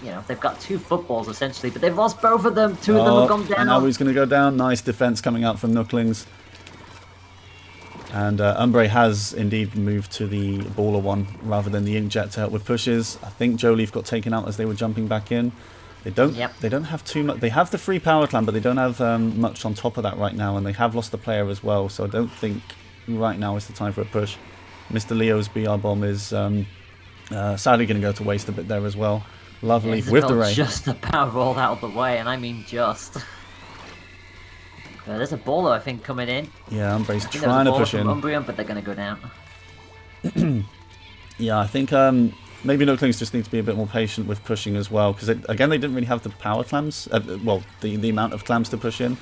you know, they've got 2 footballs essentially, but they've lost both of them. 2 of them have gone down. And now he's going to go down. Nice defense coming out from Nooklings. And Umbre has indeed moved to the baller one rather than the inkjet to help with pushes. I think Joe Leaf got taken out as they were jumping back in. They don't have too much. They have the free power clam, but they don't have much on top of that right now, and they have lost a player as well. So I don't think right now is the time for a push. Mr. Leo's BR bomb is sadly going to go to waste a bit there as well. Lovely with the ray. Just about rolled out of the way, and I mean just. There's a baller, I think, coming in. Yeah, Umbre's trying to push in. Umbrian, but they're going to go down. Yeah, I think maybe Nooklings just need to be a bit more patient with pushing as well, because again, they didn't really have the power clams. Well, the amount of clams to push in.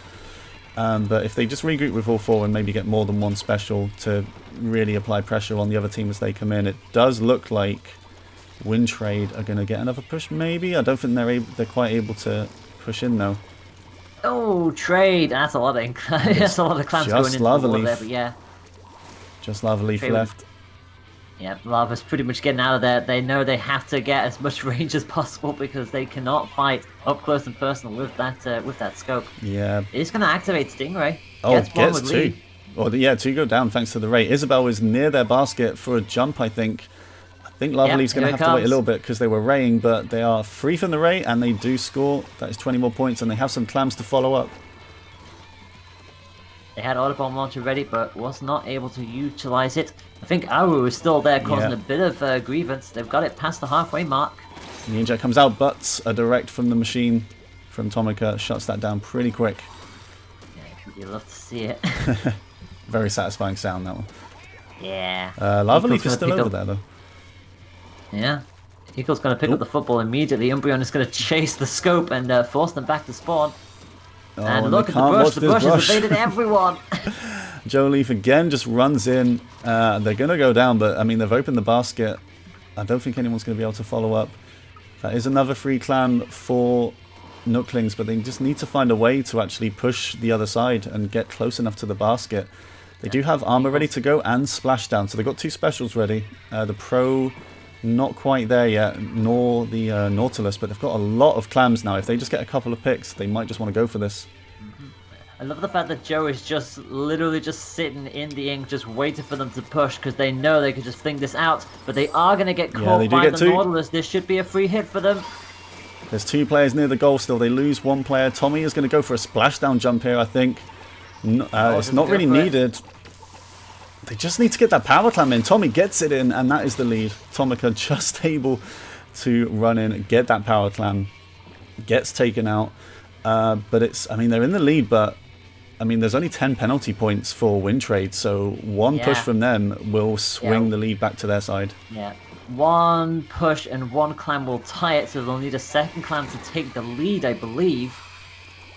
But if they just regroup with all 4 and maybe get more than 1 special to really apply pressure on the other team as they come in, it does look like Wintrade are going to get another push, maybe? I don't think they're quite able to push in, though. Oh, trade! That's a lot of that's a lot of clams going into the wall there, but yeah. Just Lava Leaf left. Yeah, Lava's pretty much getting out of there. They know they have to get as much range as possible because they cannot fight up close and personal with that scope. Yeah. He's going to activate Stingray. Oh, gets 2. Or yeah, 2 go down thanks to the Ray. Isabel is near their basket for a jump, I think. I think Lava Leaf's going to have to wait a little bit because they were raying, but they are free from the Ray and they do score. That is 20 more points and they have some clams to follow up. They had Auto Bomb Launcher ready, but was not able to utilize it. I think Aru is still there, causing a bit of grievance. They've got it past the halfway mark. Ninja comes out, but a direct from the machine from Tomica shuts that down pretty quick. Yeah, you'd love to see it. Very satisfying sound, that one. Yeah. Lava Leaf is still over there, though. Yeah. Eagle's going to pick up the football immediately. Umbreon is going to chase the scope and force them back to spawn. Oh, and look at the brush. The brush has evaded everyone. Joe Leaf again just runs in. They're going to go down, but I mean, they've opened the basket. I don't think anyone's going to be able to follow up. That is another free clan for Nooklings, but they just need to find a way to actually push the other side and get close enough to the basket. They do have armor ready to go and splashdown, so they've got 2 specials ready. The Pro, not quite there yet, nor the Nautilus, but they've got a lot of clams now. If they just get a couple of picks, they might just want to go for this. I love the fact that Joe is just literally just sitting in the ink, just waiting for them to push, because they know they could just fling this out, but they are going to get caught by the Nautilus. This should be a free hit for them. There's 2 players near the goal still. They lose 1 player. Tommy is going to go for a splashdown jump here, I think. It's not really needed. They just need to get that power clam in. Tommy gets it in, and that is the lead. Tomica just able to run in, get that power clam. Gets taken out. But it's, I mean, they're in the lead, but I mean, there's only 10 penalty points for Wintrade, so 1 push from them will swing the lead back to their side. Yeah, 1 push and 1 clam will tie it, so they'll need a second clam to take the lead, I believe.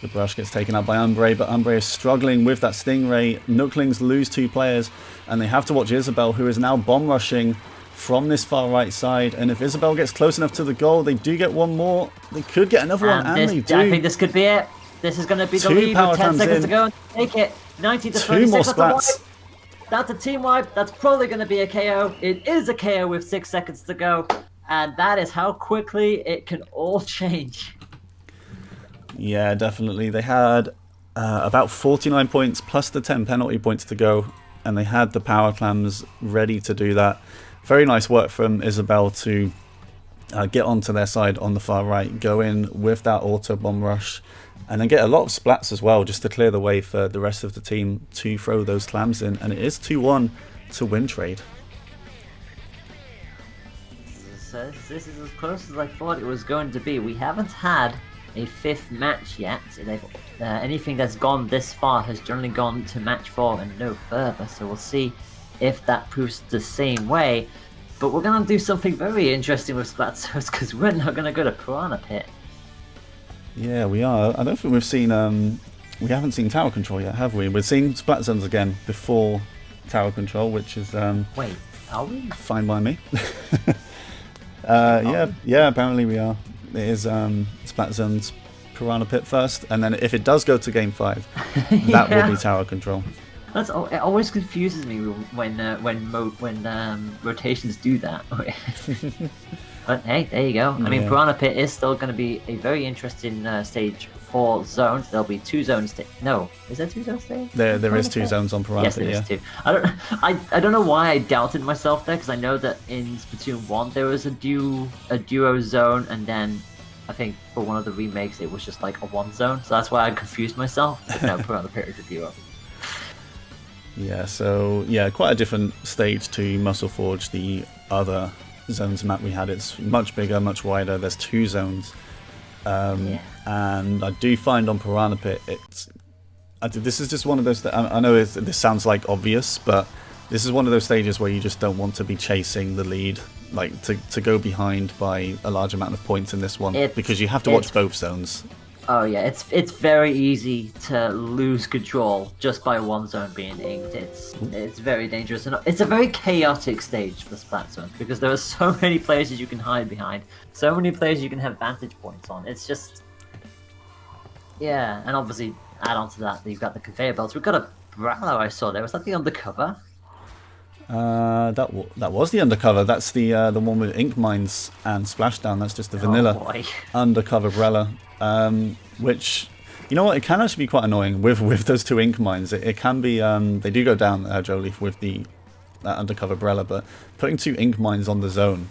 The brush gets taken out by Umbre, but Umbre is struggling with that Stingray. Nooklings lose 2 players, and they have to watch Isabel, who is now bomb rushing from this far right side. And if Isabel gets close enough to the goal, they do get 1 more. They could get another one, and they do. I think this could be it. This is going to be the lead with 10 seconds to go. Take it. 90 to 2 more splats. That's a team wipe. That's probably going to be a KO. It is a KO with 6 seconds to go. And that is how quickly it can all change. Yeah, definitely. They had about 49 points plus the 10 penalty points to go. And they had the power clams ready to do that. Very nice work from Isabel to get onto their side on the far right. Go in with that auto bomb rush. And then get a lot of splats as well, just to clear the way for the rest of the team to throw those clams in. And it is 2-1 to Wintrade. So this is as close as I thought it was going to be. We haven't had a 5th match yet. Anything that's gone this far has generally gone to match 4 and no further. So we'll see if that proves the same way. But we're going to do something very interesting with Splat Zones, because we're now going to go to Piranha Pit. Yeah, we are. I don't think we've seen... we haven't seen Tower Control yet, have we? We've seen Splat Zones again before Tower Control, which is... Wait, are we? Fine by me. Yeah, apparently we are. It is Splat Zones Piranha Pit first, and then if it does go to Game 5, that will be Tower Control. It always confuses me when rotations do that. But hey, there you go. I mean, Piranha Pit is still going to be a very interesting stage for zones. There'll be 2 zones. No, is there 2 zones there? There is 2 zones on Piranha Pit. Yes, there is 2. I don't know why I doubted myself there, because I know that in Splatoon 1 there was a duo zone, and then I think for one of the remakes it was just like a 1 zone. So that's why I confused myself. But no, Piranha Pit is a duo. Yeah, so yeah, quite a different stage to Muscle Forge, the other zones map we had. It's much bigger, much wider. There's 2 zones, and I do find on Piranha Pit, this is just one of those. I know this sounds like obvious, but this is one of those stages where you just don't want to be chasing the lead, like to go behind by a large amount of points in this one, because you have to watch both zones. Oh yeah, it's very easy to lose control just by one zone being inked. It's very dangerous, and it's a very chaotic stage for Splat zones because there are so many places you can hide behind, so many places you can have vantage points on. It's just, yeah, and obviously add on to that, you've got the conveyor belts. We've got a Brawler I saw there. Was that the undercover? That was the undercover. That's the one with ink mines and splashdown. That's just the vanilla undercover Brella. Which, you know what, it can actually be quite annoying with those two ink mines. It can be they do go down Jolif with that undercover Brella, but putting two ink mines on the zone.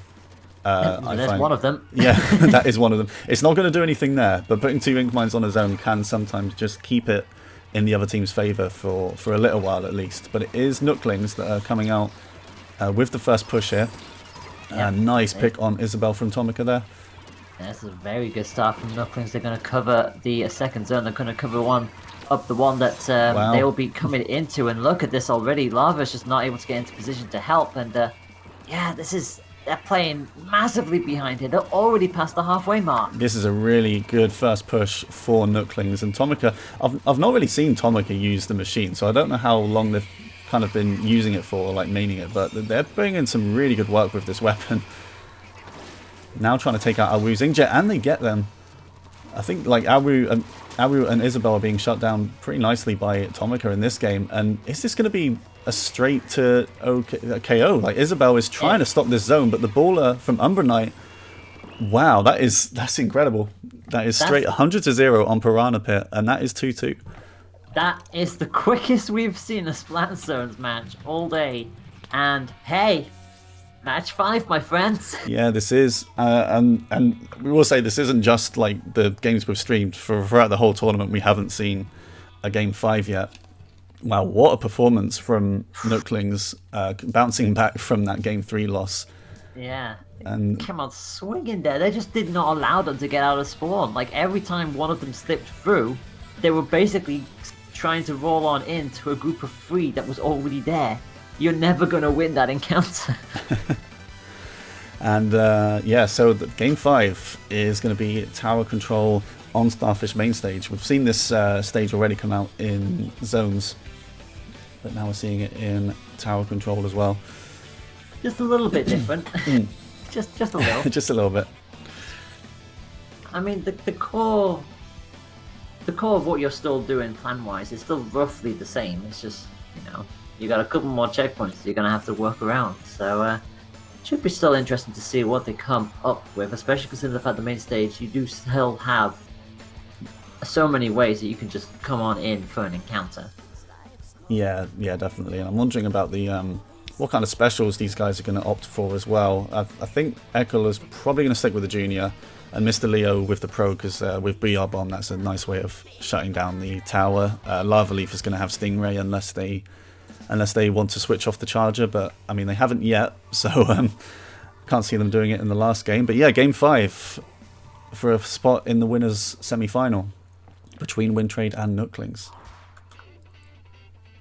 There's one of them. Yeah, that is one of them. It's not going to do anything there, but putting two ink mines on a zone can sometimes just keep it in the other team's favour for a little while at least. But it is Nooklings that are coming out with the first push here. Nice pick on Isabel from Tomica there. Yeah, this is a very good start from Nooklings. They're going to cover the second zone. They're going to cover the one that they will be coming into. And look at this already. Lava's just not able to get into position to help. And yeah, they're playing massively behind here. They're already past the halfway mark. This is a really good first push for Nooklings. And Tomica, I've not really seen Tomica use the machine, so I don't know how long they've kind of been using it for, like maining it, but they're putting in some really good work with this weapon. Now trying to take out Awu's Inkjet, and they get them. I think like Awu and Isabel are being shut down pretty nicely by Tomica in this game. And is this going to be a straight to KO? Like Isabel is trying to stop this zone, but the baller from Umbra Knight, wow, that's incredible. That is straight 100-0 on Piranha Pit, and that is 2-2. That is the quickest we've seen a Splat Zones match all day. And hey, match 5, my friends. Yeah, this is, and we will say this isn't just like the games we've streamed. Throughout the whole tournament, we haven't seen a game 5 yet. Wow, what a performance from Nooklings, bouncing back from that game 3 loss. Yeah, and came out swinging there. They just did not allow them to get out of spawn. Like every time one of them slipped through, they were basically trying to roll on into a group of 3 that was already there. You're never going to win that encounter. And yeah, so the game 5 is going to be tower control on Starfish main stage. We've seen this stage already come out in zones, but now we're seeing it in tower control as well. Just a little bit different. just a little. Just a little bit. I mean, the core of what you're still doing plan-wise is still roughly the same. It's just, you know, you got a couple more checkpoints you're going to have to work around. So it should be still interesting to see what they come up with, especially considering the fact the main stage, you do still have so many ways that you can just come on in for an encounter. Yeah, definitely. And I'm wondering about the what kind of specials these guys are going to opt for as well. I think Ekel is probably going to stick with the junior, and Mr. Leo with the pro, because with BR Bomb, that's a nice way of shutting down the tower. Lava Leaf is going to have Stingray unless they want to switch off the charger, but I mean they haven't yet, so can't see them doing it in the last game. But yeah, game 5 for a spot in the winners semi-final between Wintrade and Nooklings.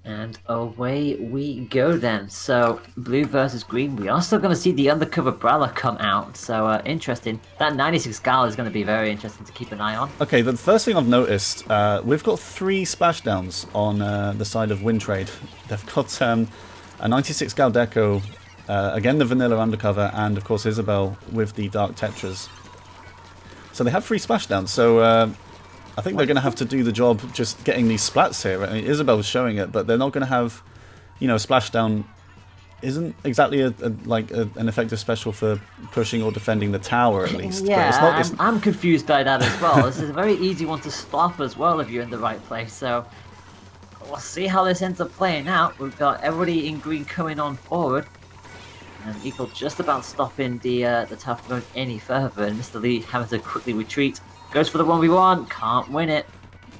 And away we go then. So blue versus green. We are still going to see the undercover Brawler come out. So interesting. That 96 Gala is going to be very interesting to keep an eye on. Okay, the first thing I've noticed, we've got 3 splashdowns on the side of Wintrade. They've got a 96 Gal Deco, again the vanilla undercover, and of course Isabel with the dark Tetras. So they have 3 splashdowns. So I think they're going to have to do the job just getting these splats here. I mean, Isabel was showing it, but they're not going to have, you know, splashdown isn't exactly an effective special for pushing or defending the tower, at least. Yeah, but it's not, I'm confused by that as well. This is a very easy one to stop as well if you're in the right place. So we'll see how this ends up playing out. We've got everybody in green coming on forward, and Eagle just about stopping the tower from going any further, and Mr. Lee having to quickly retreat. Goes for the 1v1, can't win it.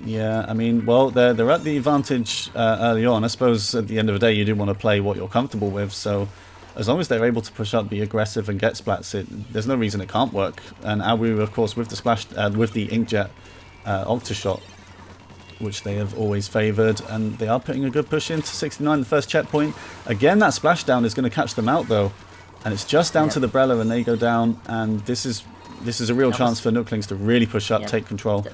Yeah, I mean, well, they're at the advantage early on. I suppose at the end of the day, you do want to play what you're comfortable with. So as long as they're able to push up, be aggressive, and get splats, there's no reason it can't work. And Awu, of course, with the splash, with the Inkjet Octashot, which they have always favoured, and they are putting a good push into 69, the first checkpoint. Again, that splashdown is going to catch them out though, and it's just down to the Brella, and they go down. And this is a real chance for Nooklings to really push up, take control.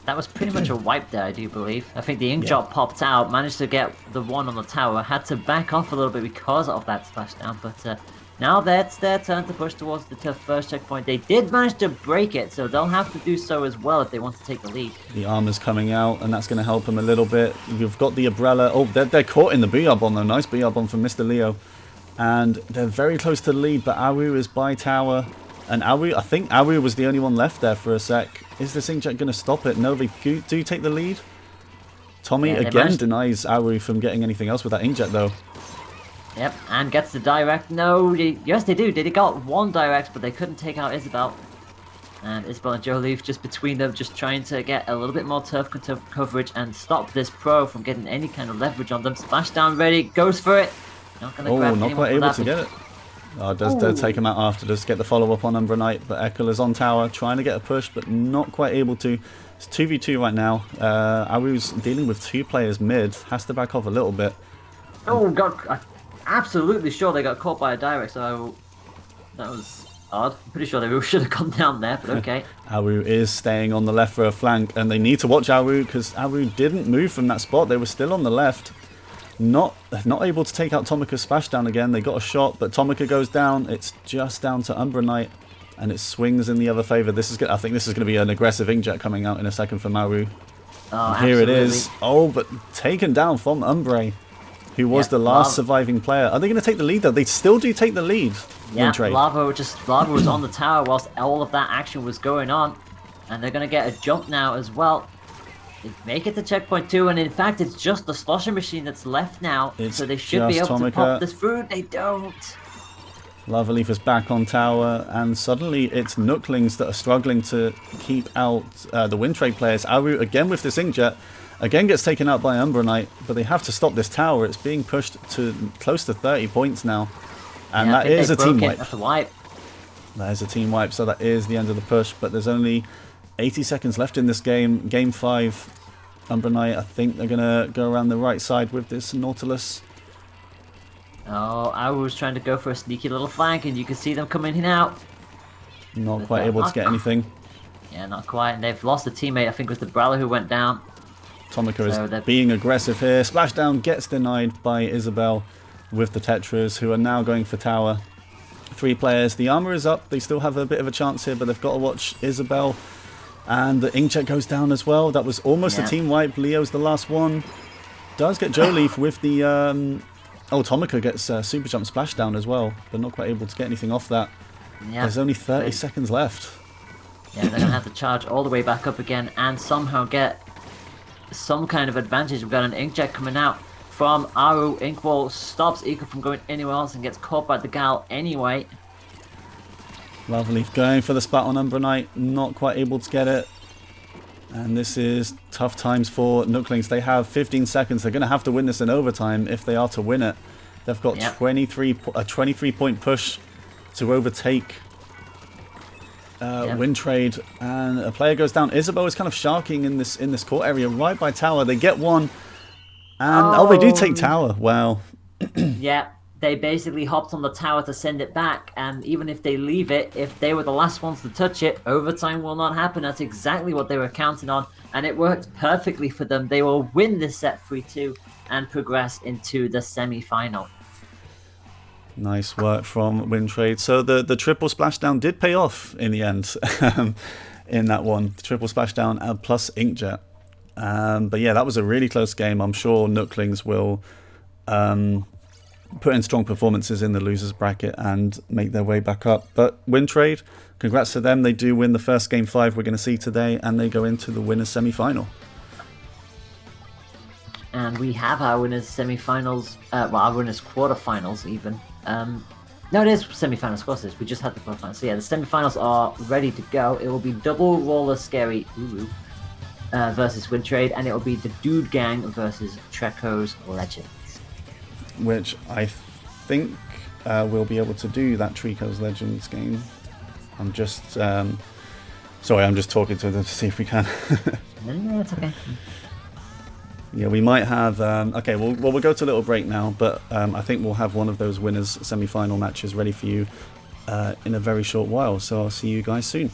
that was pretty much a wipe there, I do believe. I think the inkjet popped out, managed to get the one on the tower, had to back off a little bit because of that splashdown, but now that's their turn to push towards the first checkpoint. They did manage to break it, so they'll have to do so as well if they want to take the lead. The armor's coming out, and that's going to help them a little bit. You've got the umbrella. Oh, they're caught in the BR bomb, though. Nice BR bomb from Mr. Leo. And they're very close to the lead, but Awu is by tower. And Awu, I think Awu was the only one left there for a sec. Is this inkjet going to stop it? No, they do take the lead. Tommy again denies Awu from getting anything else with that inkjet, though. Yep, and gets the direct. No, yes they do. They got one direct, but they couldn't take out Isabel. And Isabel and Joliffe just between them, just trying to get a little bit more turf coverage and stop this pro from getting any kind of leverage on them. Splashdown ready, goes for it. Not gonna grab not quite able to get it. Oh, does take him out after, does get the follow-up on Umbra Knight, but Ekel is on tower, trying to get a push, but not quite able to. It's 2v2 right now. Awu's dealing with 2 players mid, has to back off a little bit. Oh god, I'm absolutely sure they got caught by a direct, so that was odd. I'm pretty sure they should have gone down there, but okay. Awu is staying on the left for a flank, and they need to watch Awu, because Awu didn't move from that spot. They were still on the left. Not able to take out Tomika's splashdown again. They got a shot, but Tomika goes down. It's just down to Umbra Knight, and it swings in the other favor. I think this is going to be an aggressive inkjet coming out in a second for Maru. Oh, here it is. Oh, but taken down from Umbre, who was the last surviving player. Are they going to take the lead, though? They still do take the lead. Yeah, Lava was on the tower whilst all of that action was going on, and they're going to get a jump now as well. They make it to checkpoint 2, and in fact, it's just the slosher machine that's left now, so they should be able to pop this through. They don't. Lava Leaf is back on tower, and suddenly it's Nooklings that are struggling to keep out the Wintrade players. Aru again with this inkjet, again gets taken out by Umbra Knight, but they have to stop this tower. It's being pushed to close to 30 points now, and that is a team wipe. That is a team wipe, so that is the end of the push, but there's only 80 seconds left in this game. Game 5, Umbra Knight, I think they're going to go around the right side with this Nautilus. Oh, I was trying to go for a sneaky little flank, and you can see them coming in out. Not quite able to get anything. Yeah, not quite, and they've lost a teammate. I think it was the Brawler who went down. Tomika is being aggressive here. Splashdown gets denied by Isabel with the Tetras, who are now going for tower. 3 players. The armor is up. They still have a bit of a chance here, but they've got to watch Isabel. And the inkjet goes down as well. That was almost a team wipe. Leo's the last one. Does get Joliffe with the... Oh, Tomika gets super jump splashdown as well, but not quite able to get anything off that. Yeah. There's only 30 seconds left. Yeah, they're going to have to charge all the way back up again and somehow get some kind of advantage. We've got an inkjet coming out from Aru. Inkwall stops Eco from going anywhere else and gets caught by the gal anyway. Lovely. Going for the spot on Umbra Knight. Not quite able to get it. And this is tough times for Nooklings. They have 15 seconds. They're going to have to win this in overtime if they are to win it. They've got a 23-point push to overtake Wintrade. And a player goes down. Isabel is kind of sharking in this court area right by tower. They get one. And they do take tower. Wow. Yeah. They basically hopped on the tower to send it back, and even if they leave it, if they were the last ones to touch it, overtime will not happen. That's exactly what they were counting on, and it worked perfectly for them. They will win this set 3-2 and progress into the semi-final. Nice work from Wintrade. So the triple splashdown did pay off in the end in that one. The triple splashdown plus inkjet. But yeah, that was a really close game. I'm sure Nooklings will... put in strong performances in the losers bracket and make their way back up. But Wintrade, congrats to them. They do win the first game 5 we're going to see today, and they go into the winners semi-final. And we have our winners semi-finals, well, our winners quarterfinals even. No, it is semi-finals, of course it is. We just had the quarterfinals. So yeah, the semi-finals are ready to go. It will be double roller scary versus Wintrade, and it will be the Dude Gang versus Treekos Legend. Which I think we'll be able to do that Treekos Legends game. I'm just sorry, I'm just talking to them to see if we can. No, it's okay. Yeah, we might have. Okay, we'll go to a little break now, but I think we'll have one of those winners semi-final matches ready for you in a very short while. So I'll see you guys soon.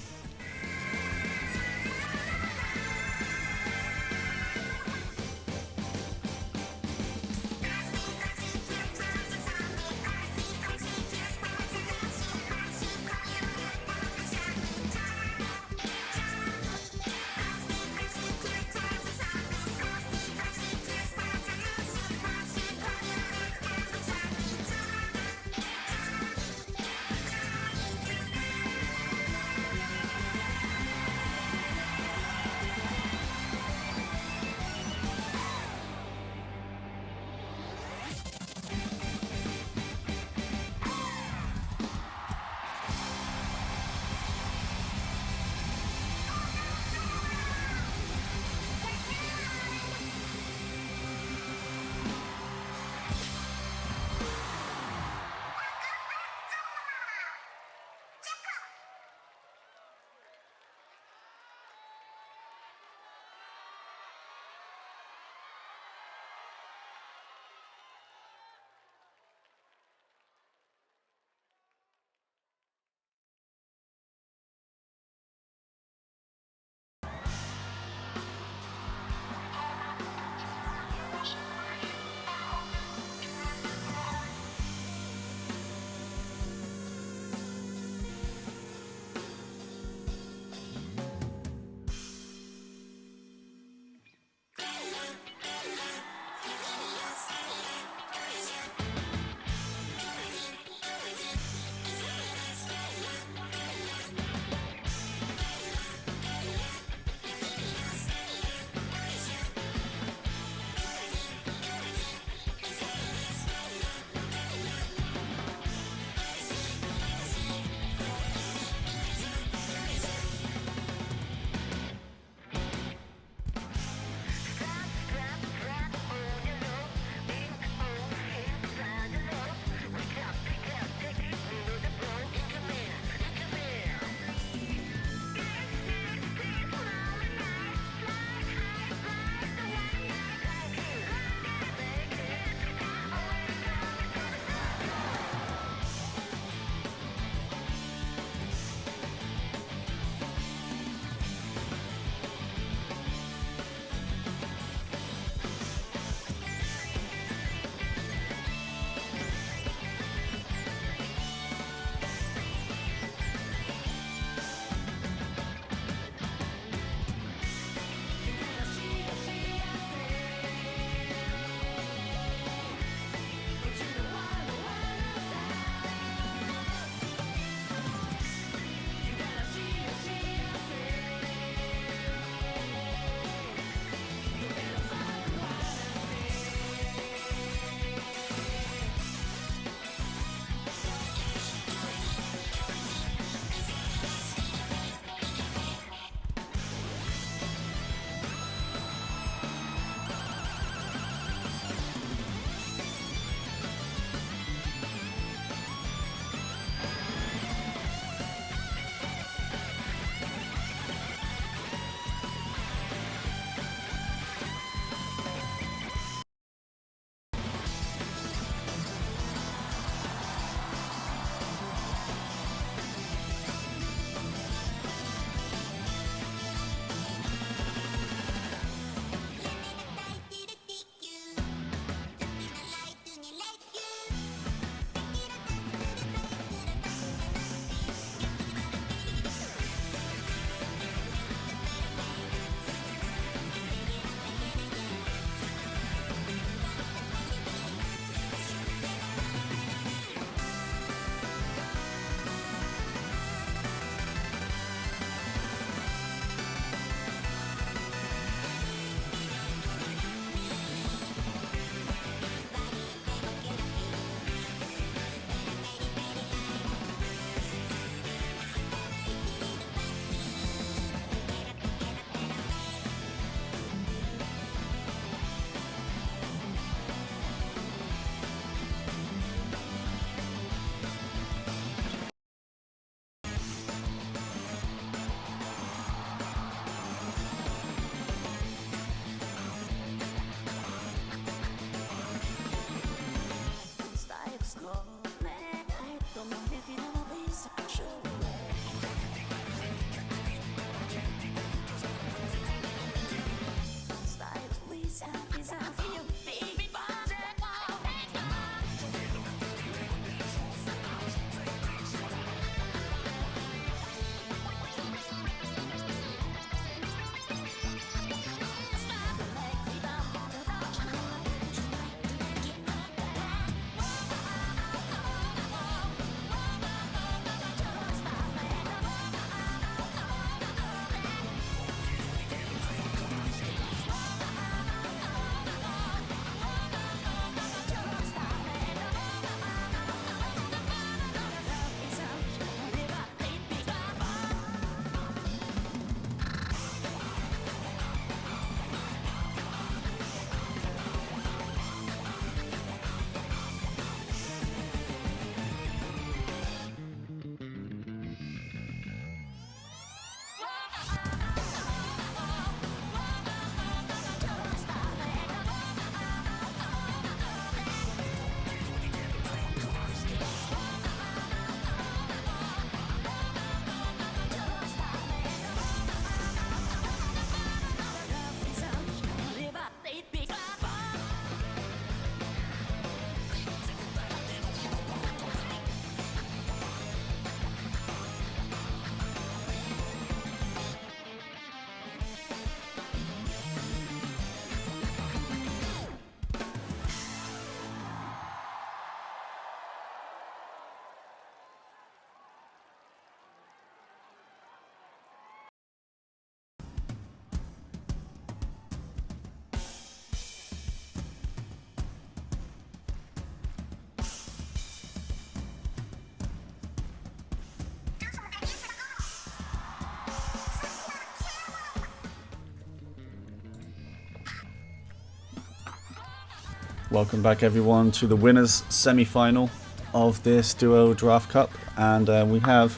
Welcome back, everyone, to the winners' semi-final of this Duo Draft Cup, and we have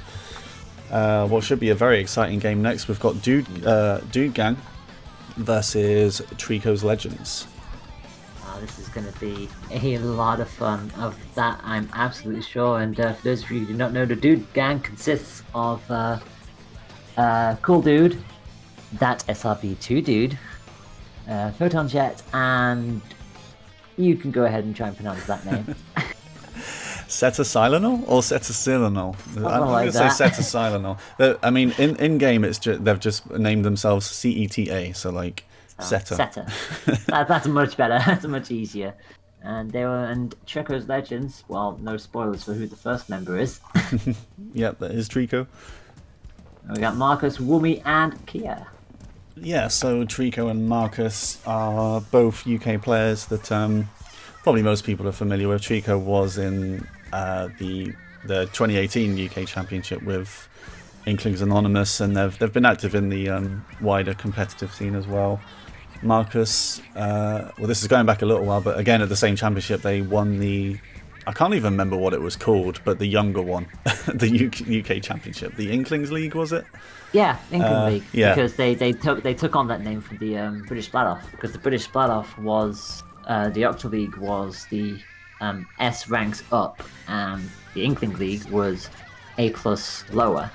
what should be a very exciting game next. We've got Dude Gang versus Treekos Legends. This is going to be a lot of fun. Of that, I'm absolutely sure. And for those of you who do not know, the Dude Gang consists of Cool Dude, that SRB2 Dude, Photon Jet, and you can go ahead and try and pronounce that name. Cetacilonol or Cetacilonol? I'm going to say Cetacilonol. I mean, in game, they've just named themselves CETA, so like Seta. That's much better. That's much easier. And Treekos Legends. Well, no spoilers for who the first member is. Yep, that is Treecko. And we got Marcus, Woomy, and Kia. Yeah, so Treecko and Marcus are both UK players that probably most people are familiar with. Treecko was in the 2018 UK Championship with Inklings Anonymous, and they've been active in the wider competitive scene as well. Marcus, well, this is going back a little while, but again at the same championship they won the, I can't even remember what it was called, but the younger one, the UK Championship, the Inklings League, was it? Yeah, Inkling League. Yeah. Because they took on that name from the British Splat-Off, because the British Splat-Off was the Octo League was the S ranks up, and the Inkling League was A+ lower.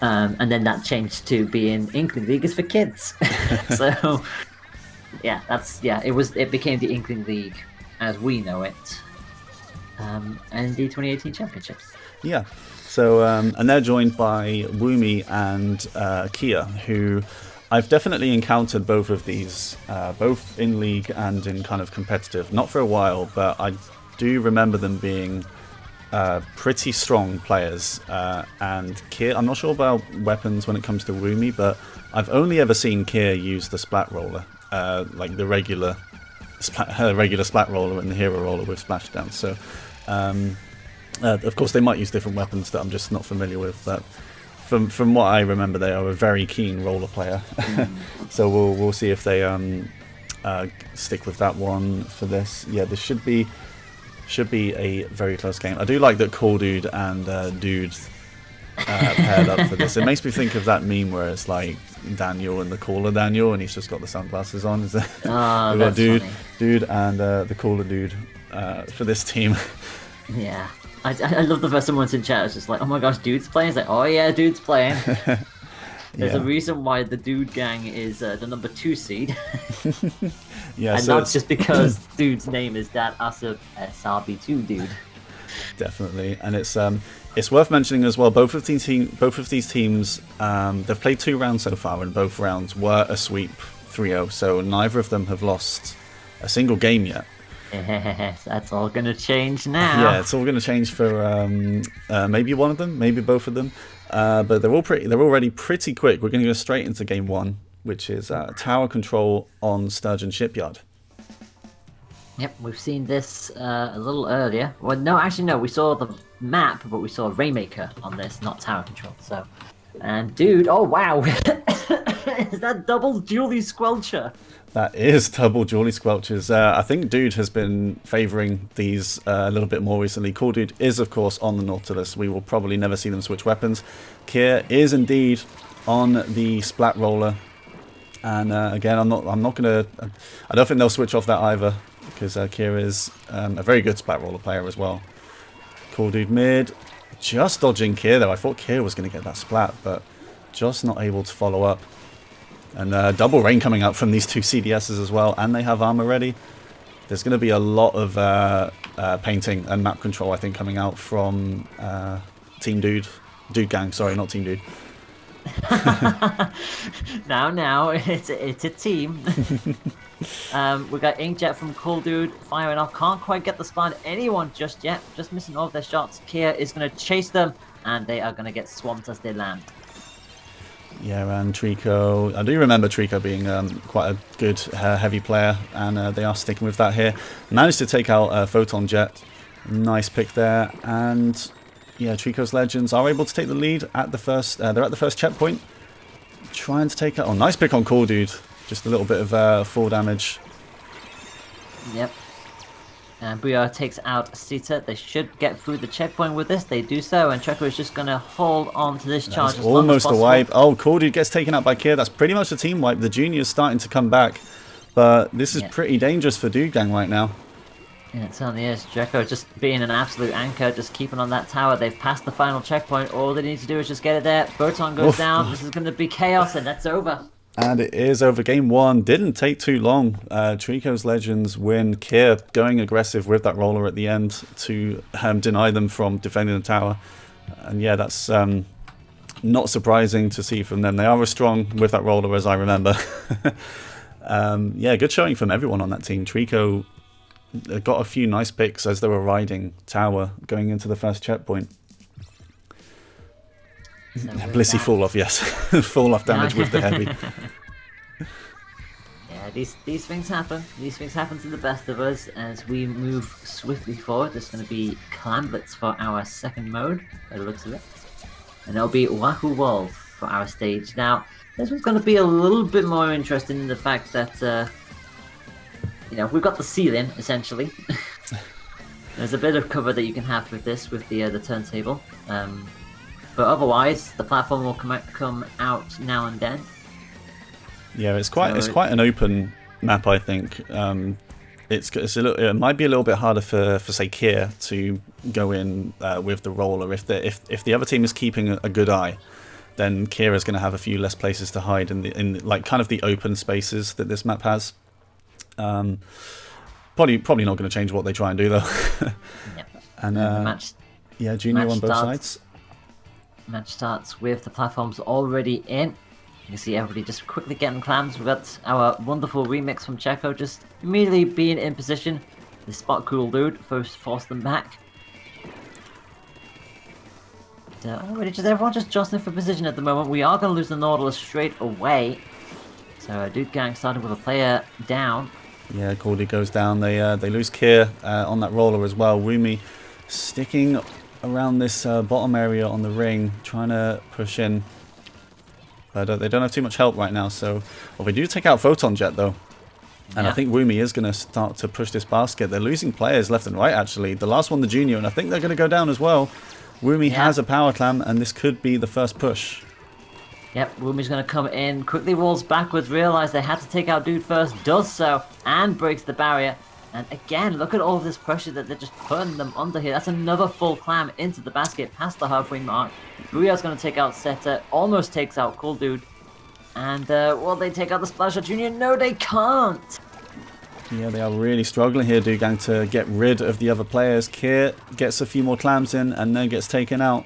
And then that changed to being Inkling League is for kids. So it became the Inkling League as we know it, and the 2018 championships. Yeah. So and they're joined by Woomy and Kia, who I've definitely encountered both of these, both in league and in kind of competitive. Not for a while, but I do remember them being pretty strong players. And Kia, I'm not sure about weapons when it comes to Woomy, but I've only ever seen Kia use the Splat Roller, like the regular Splat Roller and the Hero Roller with splashdown. So of course they might use different weapons that I'm just not familiar with, but from what I remember they are a very keen roller player. So we'll see if they stick with that one for this. Yeah, this should be a very close game. I do like that Cool Dude and Dude paired up for this. It makes me think of that meme where it's like Daniel and the Cooler Daniel, and he's just got the sunglasses on. Is that? Oh, We've got Dude, and the Cooler Dude for this team. Yeah, I love the first someone's in chat. It's just like, oh my gosh, Dude's playing. It's like, oh yeah, Dude's playing. There's a reason why the Dude Gang is the number 2 seed. Yeah, and so not just because Dude's name is that SRB2 Dude. Definitely, and it's worth mentioning as well. Both of these teams, they've played 2 rounds so far, and both rounds were a sweep 3-0. So neither of them have lost a single game yet. Yes, that's all gonna change now. Yeah, it's all gonna change for maybe one of them, maybe both of them. But they're already pretty quick. We're gonna go straight into game 1, which is tower control on Sturgeon Shipyard. Yep, we've seen this a little earlier. Well, no, actually, no. We saw the map, but we saw Rainmaker on this, not tower control. So, and Dude, oh wow, is that double Julie Squelcher? That is double Julie Squelchers. I think Dude has been favouring these a little bit more recently. Cool Dude is, of course, on the Nautilus. We will probably never see them switch weapons. Kia is indeed on the Splat Roller. And again, I'm not gonna. I don't think they'll switch off that either, because Kia is a very good Splat Roller player as well. Cool Dude mid, just dodging Kia though. I thought Kia was gonna get that splat, but just not able to follow up. And double rain coming out from these 2 CDSs as well, and they have armor ready. There's going to be a lot of painting and map control, I think, coming out from Team Dude Gang. Sorry, not Team Dude. Now, it's a team. We got Inkjet from Cool Dude firing off. Can't quite get the spawn anyone just yet. Just missing all of their shots. Kia is going to chase them, and they are going to get swamped as they land. Yeah, and Treecko. I do remember Treecko being quite a good heavy player, and they are sticking with that here. Managed to take out Photon Jet. Nice pick there, and yeah, Treekos Legends are able to take the lead at the first. They're at the first checkpoint, trying to take out. Oh, nice pick on Cool Dude. Just a little bit of full damage. Yep. And Booyah takes out Sita. They should get through the checkpoint with this. They do so, and Treecko is just going to hold on to this charge as long as almost a possible. wipe. Oh, Dude gets taken out by Kier. That's pretty much a team wipe. The junior's starting to come back. But this is pretty dangerous for Dude Gang right now. Yeah, it certainly is. Treecko just being an absolute anchor, just keeping on that tower. They've passed the final checkpoint. All they need to do is just get it there. Photon goes down. This is going to be chaos, and that's over. And it is over. Game 1 didn't take too long. Treekos Legends win. Kier going aggressive with that roller at the end to deny them from defending the tower. And yeah, that's not surprising to see from them. They are as strong with that roller as I remember. Yeah, good showing from everyone on that team. Treecko got a few nice picks as they were riding tower going into the first checkpoint. So Blissey fall off, yes. Fall off damage with the heavy. Yeah, these things happen. These things happen to the best of us as we move swiftly forward. There's going to be Clamblets for our second mode, by the looks of it. And there'll be Wahoo World for our stage. Now, this one's going to be a little bit more interesting in the fact that, you know, we've got the ceiling, essentially. There's a bit of cover that you can have with this, with the turntable. But otherwise, the platform will come out now and then. Yeah, it's quite an open map, I think. It might be a little bit harder for say Kier to go in with the roller if the other team is keeping a good eye. Then Kier is going to have a few less places to hide in like kind of the open spaces that this map has. Probably not going to change what they try and do though. Yep. And junior on both sides. Match starts with the platforms already in. You can see everybody just quickly getting clams. We've got our wonderful remix from Treecko just immediately being in position. The spot cool dude first forced them back. Everyone just jostling for position at the moment. We are going to lose the Nautilus straight away. So Dude Gang started with a player down. Yeah, Cordy goes down. They lose Kier on that roller as well. Rumi sticking around this bottom area on the ring, trying to push in. They don't have too much help right now, so... Well, they do take out Photon Jet, though. And I think Woomy is going to start to push this basket. They're losing players left and right, actually. The last one, the junior, and I think they're going to go down as well. Woomy has a power clam, and this could be the first push. Yep, Woomy's going to come in, quickly rolls backwards, realize they had to take out Dude first, does so, and breaks the barrier. And again, look at all of this pressure that they're just putting them under here. That's another full clam into the basket, past the halfway mark. Booyah's going to take out Seta, almost takes out Cool Dude. And, will they take out the Splasher Jr.? No, they can't! Yeah, they are really struggling here, Dude Gang, to get rid of the other players. Kier gets a few more clams in and then gets taken out.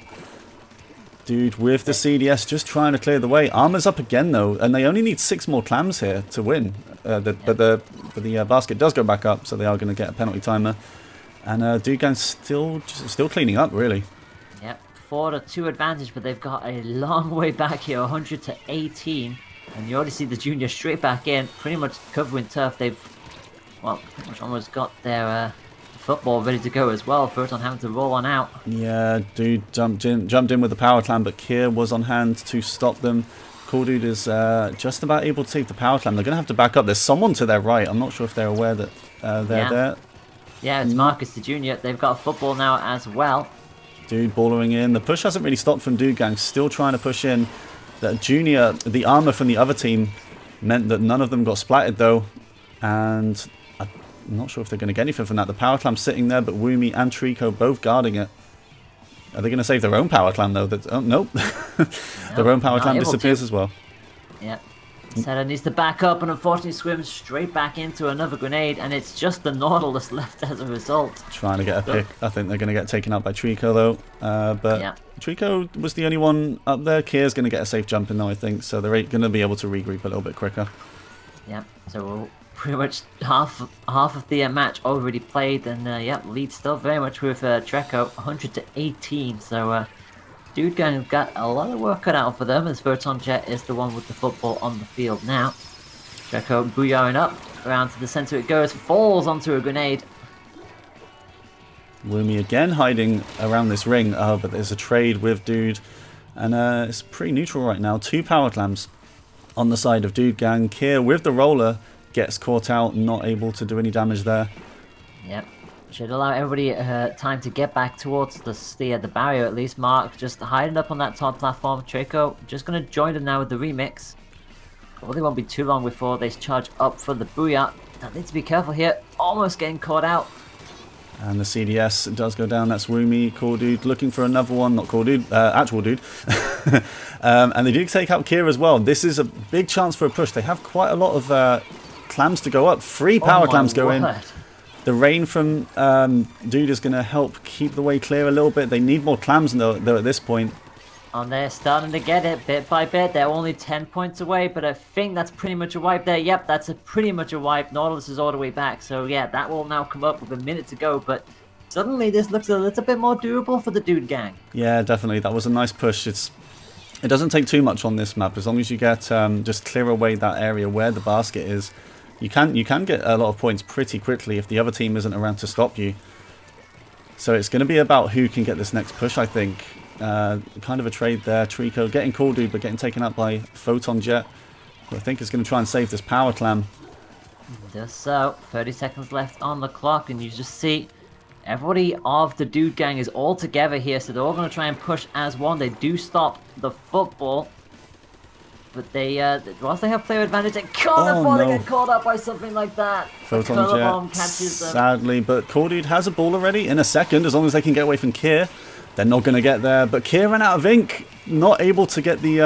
Dude with the CDS just trying to clear the way. Armor's up again though, and they only need 6 more clams here to win. But the basket does go back up, so they are going to get a penalty timer. And Dude Gang's still cleaning up, really. Yep, 4-2 advantage, but they've got a long way back here, 100 to 18. And you already see the junior straight back in, pretty much covering turf. They've, well, pretty much almost got their football ready to go as well. Photon having to roll on out. Yeah, Dude jumped in with the power clam, but Kier was on hand to stop them. Cool Dude is just about able to take the power clam. They're going to have to back up. There's someone to their right. I'm not sure if they're aware that they're there. Yeah, it's Marcus the junior. They've got a football now as well. Dude ballering in. The push hasn't really stopped from Dude Gang. Still trying to push in. That junior, the armor from the other team meant that none of them got splatted though. And I'm not sure if they're going to get anything from that. The power clam's sitting there, but Woomy and Treecko both guarding it. Are they going to save their own power clam though? Oh, nope. Their own power clam disappears as well. Yep. Seta needs to back up and unfortunately swims straight back into another grenade, and it's just the Nautilus left as a result. Trying to get a pick. I think they're going to get taken out by Treecko though. But Treecko was the only one up there. Kier's going to get a safe jump in though, I think. So they're going to be able to regroup a little bit quicker. Yep. So we're pretty much half of the match already played, and lead still very much with Treecko, 100 to 18. So Dude Gang got a lot of work cut out for them, as Photon Jet is the one with the football on the field now. Treecko booyahing up, around to the center it goes, falls onto a grenade. Woomy again hiding around this ring. Oh, but there's a trade with Dude, and it's pretty neutral right now. 2 power clams on the side of Dude Gang. Kier with the roller gets caught out, not able to do any damage there. Yep. Should allow everybody time to get back towards the barrier at least. Mark just hiding up on that top platform. Treecko just going to join them now with the remix. Probably won't be too long before they charge up for the booyah. Now need to be careful here. Almost getting caught out. And the CDS does go down. That's Woomy, Cool Dude, looking for another one. Not Cool Dude, actual Dude. And they do take out Kira as well. This is a big chance for a push. They have quite a lot of clams to go up. 3 power clams go in. The rain from Dude is going to help keep the way clear a little bit. They need more clams though at this point. And they're starting to get it bit by bit. They're only 10 points away, but I think that's pretty much a wipe there. Yep, that's pretty much a wipe. Nautilus is all the way back. So yeah, that will now come up with a minute to go. But suddenly this looks a little bit more doable for the Dude gang. Yeah, definitely. That was a nice push. It doesn't take too much on this map. As long as you get just clear away that area where the basket is, you can get a lot of points pretty quickly if the other team isn't around to stop you. So it's going to be about who can get this next push, I think. Kind of a trade there. Treecko getting Cool Dude, but getting taken out by Photon Jet, who I think is going to try and save this power clam. Just so, 30 seconds left on the clock, and you just see everybody of the Dude gang is all together here, so they're all going to try and push as one. They do stop the football, but they, whilst they have player advantage, they can't afford to get caught up by something like that. Photon Jet, catches them. Sadly, but Cool Dude has a ball already in a second, as long as they can get away from Kier. They're not going to get there, but Kier ran out of ink, not able to get the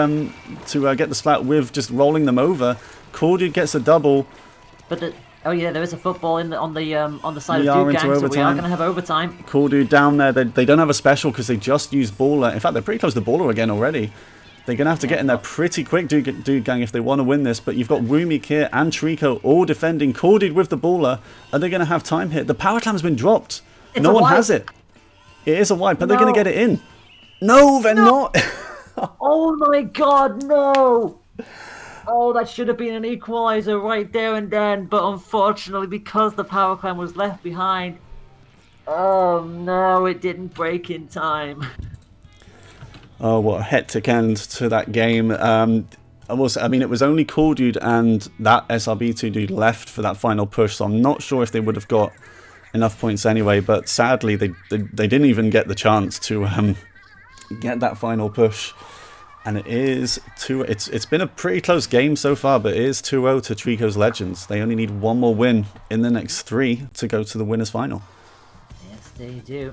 get the splat with just rolling them over. Cool Dude gets a double. But oh yeah, there is a football on the side of Dude gang, so we are going to have overtime. Cool Dude down there. They don't have a special because they just used baller. In fact, they're pretty close to baller again already. They're going to have to get in there pretty quick, Dude gang, if they want to win this. But you've got Woomy, Kier, and Treecko all defending. Cool Dude with the baller. Are they going to have time here? The power clam's been dropped. No one has it. It is a wipe, but they're going to get it in. No, they're not. Oh my god, no! Oh, that should have been an equalizer right there and then, but unfortunately, because the power clam was left behind, oh no, it didn't break in time. Oh, what a hectic end to that game. I mean, it was only Cool Dude and that SRB2 dude left for that final push, so I'm not sure if they would have got enough points anyway, but sadly they didn't even get the chance to get that final push, and it is it's been a pretty close game so far, but it is 2-0 to Treekos Legends. They only need one more win in the next 3 to go to the winners final. Yes, they do.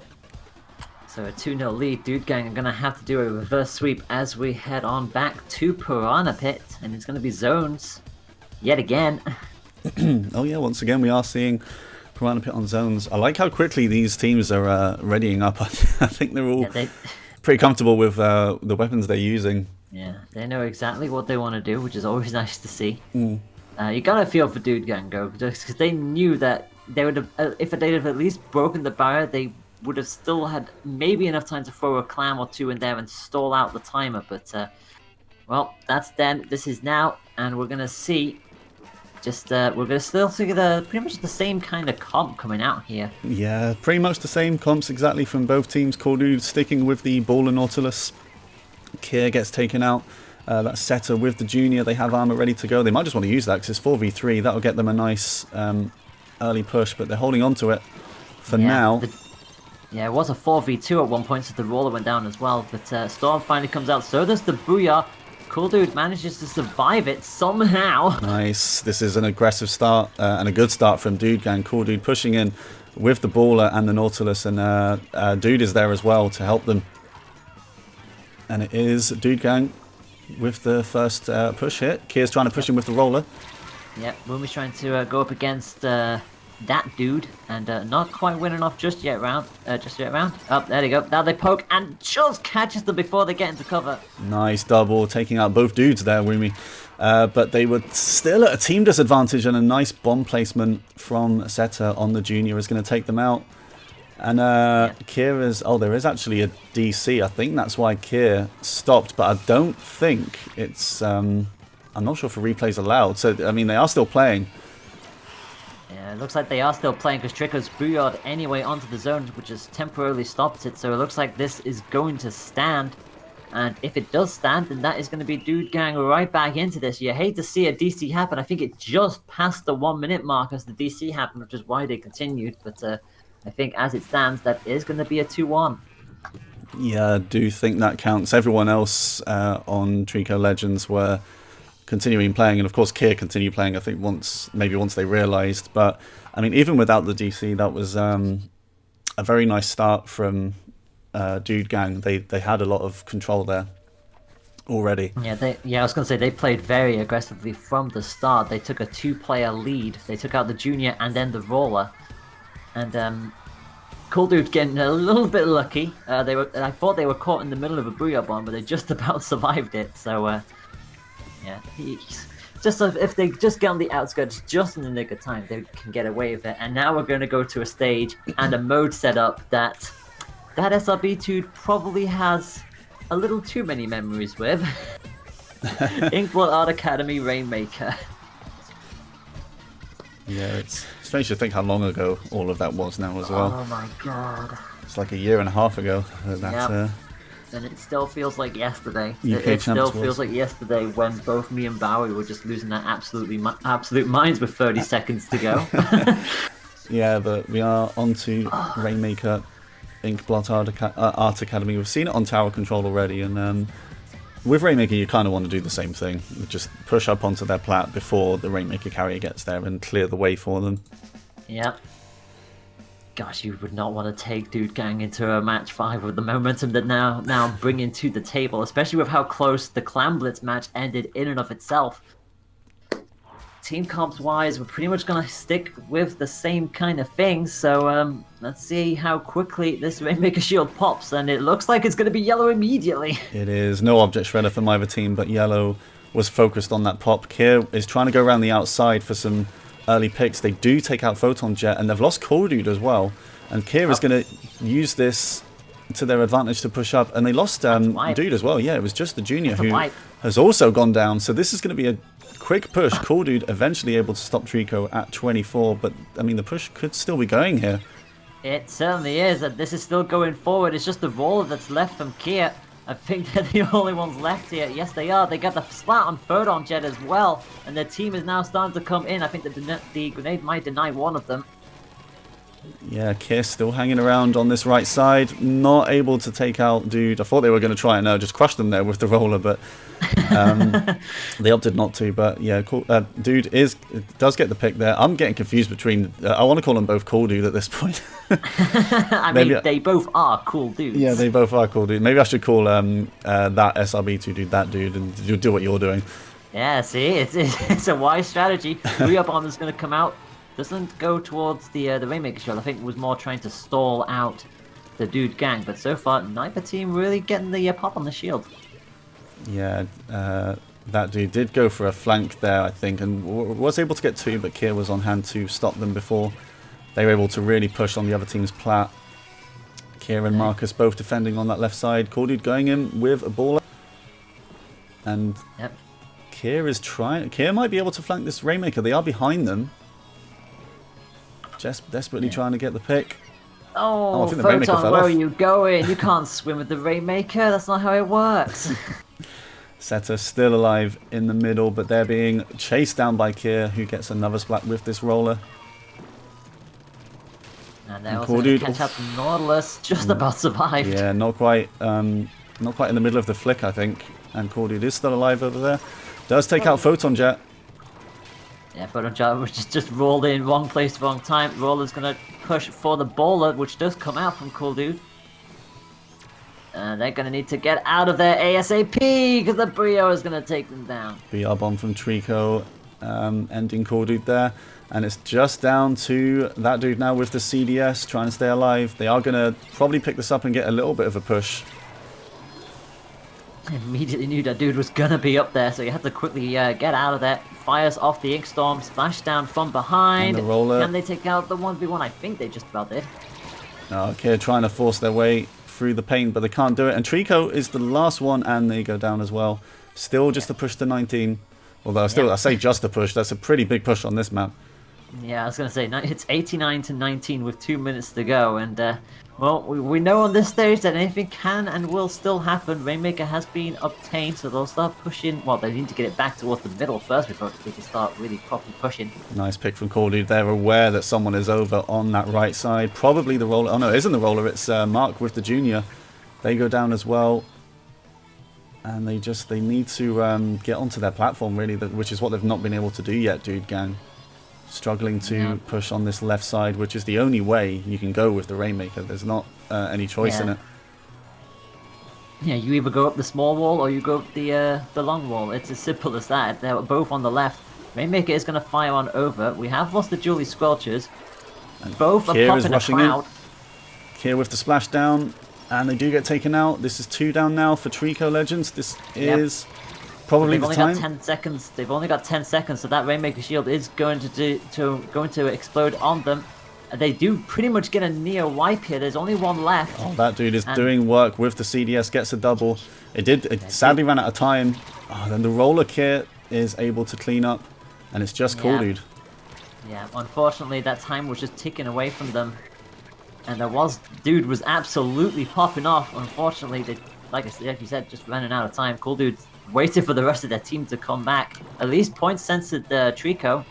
So a 2-0 lead. Dude gang are gonna have to do a reverse sweep as we head on back to Piranha Pit, and it's gonna be zones yet again. Oh yeah, once again we are seeing Piranha Pit on zones. I like how quickly these teams are readying up. I think they're all pretty comfortable with the weapons they're using. Yeah, they know exactly what they want to do, which is always nice to see. You gotta feel for Dude gang, though, because they knew that they would have, if they'd have at least broken the barrier, they would have still had maybe enough time to throw a clam or two in there and stall out the timer. But well, that's then. This is now, and we're gonna see. Just we're gonna still see pretty much the same kind of comp coming out here. Yeah, pretty much the same comps exactly from both teams. Cool Dude sticking with the Baller Nautilus. Kier gets taken out. That's Setter with the Junior. They have armor ready to go. They might just want to use that because it's 4v3. That'll get them a nice early push, but they're holding on to it for now. Yeah, it was a 4v2 at one point, so the roller went down as well. But Storm finally comes out. So does the Booyah. Cool Dude manages to survive it somehow. Nice. This is an aggressive start and a good start from Dude gang. Cool Dude pushing in with the Baller and the Nautilus, and Dude is there as well to help them. And it is Dude gang with the first push hit. Kier's trying to push him with the roller. Yep, Moomy's trying to go up against that dude, and not quite winning off just yet round. Oh, there they go. Now they poke and just catches them before they get into cover. Nice double, taking out both dudes there, Woomy. But they were still at a team disadvantage, and a nice bomb placement from Setter on the Junior is going to take them out. And Kira's... Oh, there is actually a DC. I think that's why Kier stopped, but I don't think it's... I'm not sure if a replay's allowed. So, I mean, they are still playing. Yeah, it looks like they are still playing because Treekos booyah'd anyway onto the zone, which has temporarily stopped it. So it looks like this is going to stand. And if it does stand, then that is going to be Dude gang right back into this. You hate to see a DC happen. I think it just passed the 1 minute mark as the DC happened, which is why they continued. But I think as it stands, that is going to be a 2-1. Yeah, I do think that counts. Everyone else on Treecko Legends were continuing playing, and of course Kier continued playing, I think maybe once they realised. But I mean, even without the DC, that was a very nice start from Dude Gang. They had a lot of control there already. Yeah, I was going to say they played very aggressively from the start. They took a 2-player lead. They took out the Junior and then the Roller. And Cool Dude getting a little bit lucky. I thought they were caught in the middle of a Booyah Bomb, but they just about survived it. So, yeah, if they just get on the outskirts just in the nick of time, they can get away with it. And now we're going to go to a stage and a mode setup that SRB2 probably has a little too many memories with. Inkblood Art Academy Rainmaker. Yeah, it's strange to think how long ago all of that was now as well. Oh my god. It's like a year and a half ago. Yep. And it still feels like yesterday. UK It still feels like yesterday when both me and Bowie were just losing our absolute minds with 30 seconds to go. Yeah, but we are on to Rainmaker Inkblot Art Academy. We've seen it on tower control already, and with Rainmaker you kind of want to do the same thing. Just push up onto their plat before the Rainmaker carrier gets there and clear the way for them. Yep. Gosh, you would not want to take Dude Gang into a match 5 with the momentum that now I'm bringing to the table, especially with how close the Clan Blitz match ended in and of itself. Team comps wise, we're pretty much going to stick with the same kind of thing, so let's see how quickly this Rainmaker shield pops, and it looks like it's going to be yellow immediately. It is. No object shredder from either team, but yellow was focused on that pop. Kier is trying to go around the outside for some early picks. They do take out Photon Jet, and they've lost Cool Dude as well, and Kier is going to use this to their advantage to push up, and they lost Dude as well. Yeah, it was just the Junior who has also gone down, so this is going to be a quick push. Cool Dude eventually able to stop Treecko at 24, but I mean the push could still be going here. It certainly is, and this is still going forward. It's just the Roller that's left from Kier. I think they're the only ones left here. Yes, they are. They got the Splat on Photon Jet as well, and their team is now starting to come in. I think the grenade might deny one of them. Yeah, Kier still hanging around on this right side, not able to take out Dude. I thought they were going to try and just crush them there with the Roller, but they opted not to. But yeah, cool. Dude does get the pick there. I'm getting confused between. I want to call them both Cool Dude at this point. I mean, they both are cool dudes. Yeah, they both are cool dude. Maybe I should call that SRB2 dude that dude, and you do what you're doing. Yeah, see, it's a wise strategy. Booyah Bomb is going to come out. Doesn't go towards the Rainmaker shield. I think it was more trying to stall out the Dude Gang. But so far, neither team really getting the pop on the shield. Yeah, that dude did go for a flank there, I think, and was able to get 2, but Kier was on hand to stop them before they were able to really push on the other team's plat. Kier and Marcus both defending on that left side. Cool Dude going in with a baller. And Kier might be able to flank this Rainmaker. They are behind them. Just desperately trying to get the pick. Oh, Photon, where are you going? You can't swim with the Rainmaker. That's not how it works. Setter still alive in the middle, but they're being chased down by Kier, who gets another splat with this Roller. And they're also going to catch up Nautilus, just about survived. Yeah, not quite in the middle of the flick, I think. And Cool Dude is still alive over there. Does take out Photon Jet. Yeah, Photon Jet which just rolled in, wrong place, wrong time. Roller's going to push for the Bowler, which does come out from Cool Dude. And they're going to need to get out of there ASAP, because the Brio is going to take them down. BR bomb from Treecko, ending Cool Dude there. And it's just down to that dude now with the CDS, trying to stay alive. They are going to probably pick this up and get a little bit of a push. Immediately knew that dude was going to be up there, so you had to quickly get out of there. Fires off the Ink Storm, splash down from behind. And the Roller. Can they take out the 1v1? I think they just about did. Okay, trying to force their way through the paint, but they can't do it. And Treecko is the last one, and they go down as well. Still just a push to 19. Although I say just a push. That's a pretty big push on this map. Yeah, I was going to say, it's 89 to 19 with 2 minutes to go, and well, we know on this stage that anything can and will still happen. Rainmaker has been obtained, so they'll start pushing. Well, they need to get it back towards the middle first before they can start really properly pushing. Nice pick from Cordy. They're aware that someone is over on that right side. Probably the roller. Oh no, it isn't the roller. It's Mark with the junior. They go down as well. And they need to get onto their platform, really, which is what they've not been able to do yet, Dude Gang. Struggling to push on this left side, which is the only way you can go with the Rainmaker. There's not any choice in it. Yeah, you either go up the small wall or you go up the long wall. It's as simple as that. They're both on the left. Rainmaker is going to fire on over. We have lost the Julie Squelchers. Both are popping a crowd. Kier with the splash down, and they do get taken out. This is 2 down now for Treecko Legends. This is probably the time. They've only got 10 seconds. They've only got 10 seconds, so that Rainmaker shield is going to explode on them. They do pretty much get a near wipe here. There's only one left. Oh, that dude is doing work with the CDS. Gets a double. It sadly ran out of time. Oh, then the roller kit is able to clean up, and it's just Cool Dude. Yeah, unfortunately, that time was just ticking away from them. And Dude was absolutely popping off. Unfortunately, they, like you said, just running out of time. Cool Dude waited for the rest of their team to come back. At least point censored Treecko.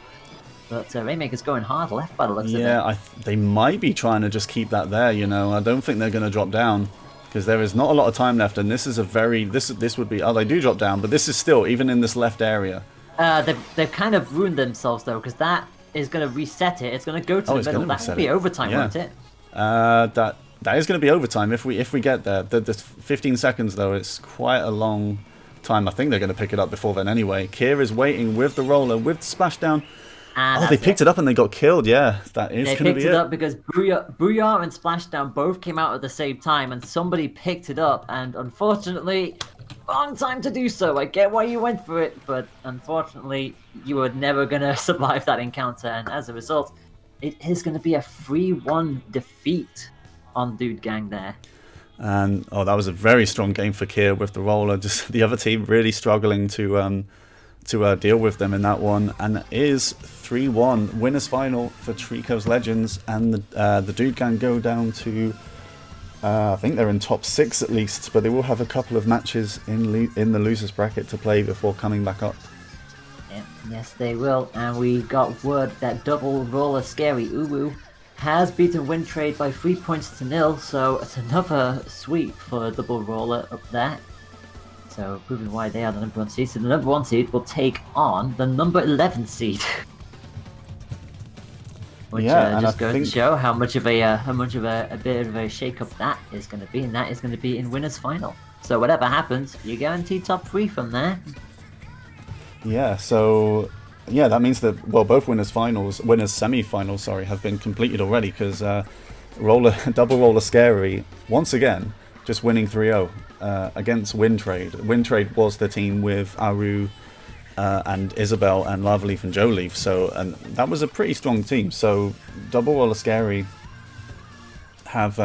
But Rainmaker's going hard left by the looks of it. Yeah, they might be trying to just keep that there, you know. I don't think they're going to drop down. Because there is not a lot of time left. And this is a very... This would be... Oh, they do drop down. But this is still, even in this left area. They've kind of ruined themselves, though. Because that is going to reset it. It's going to go to the middle. That will be overtime, won't it? That is going to be overtime if we get there. The 15 seconds, though, it's quite a long time. I think they're going to pick it up before then anyway. Kier is waiting with the roller, with the splashdown. Oh, they picked it up and they got killed. Yeah, that is going to be it. They picked it up because Booyah and Splashdown both came out at the same time, and somebody picked it up. And unfortunately, wrong time to do so. I get why you went for it, but unfortunately, you were never going to survive that encounter. And as a result, it is going to be a 3-1 defeat on Dude Gang there. And that was a very strong game for Kier with the roller. Just the other team really struggling to deal with them in that one. And it is 3-1 winners final for Treekos Legends, and the Dude Gang go down to I think they're in top 6 at least, but they will have a couple of matches in the losers bracket to play before coming back up. Yes, they will. And we got word that Double Roller Scary Uwu has beaten Wintrade by 3 points to 0, so it's another sweep for Double Roller up there. So proving why they are the number 1 seed. So the number 1 seed will take on the number 11 seed. Which just goes to show how much of a bit of a shake-up that is going to be, and that is going to be in winners final. So whatever happens, you're guaranteed top 3 from there. Yeah, so that means that both winners semi-finals, sorry, have been completed already, because Double Roller Scary once again just winning 3-0 against Wintrade. Wintrade was the team with Aru and Isabel and Lava Leaf and Joe Leaf, and that was a pretty strong team. So Double Roller Scary have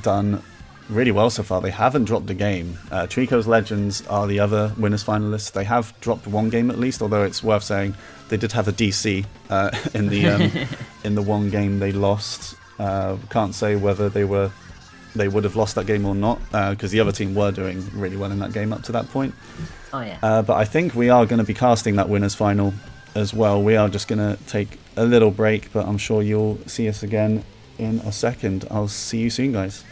done really well so far. They haven't dropped a game. Treekos Legends are the other winners finalists. They have dropped 1 game at least, although it's worth saying they did have a DC in the in the 1 game they lost. Can't say whether they would have lost that game or not, because the other team were doing really well in that game up to that point. Oh yeah. But I think we are going to be casting that winners final as well. We are just going to take a little break, but I'm sure you'll see us again in a second. I'll see you soon, guys.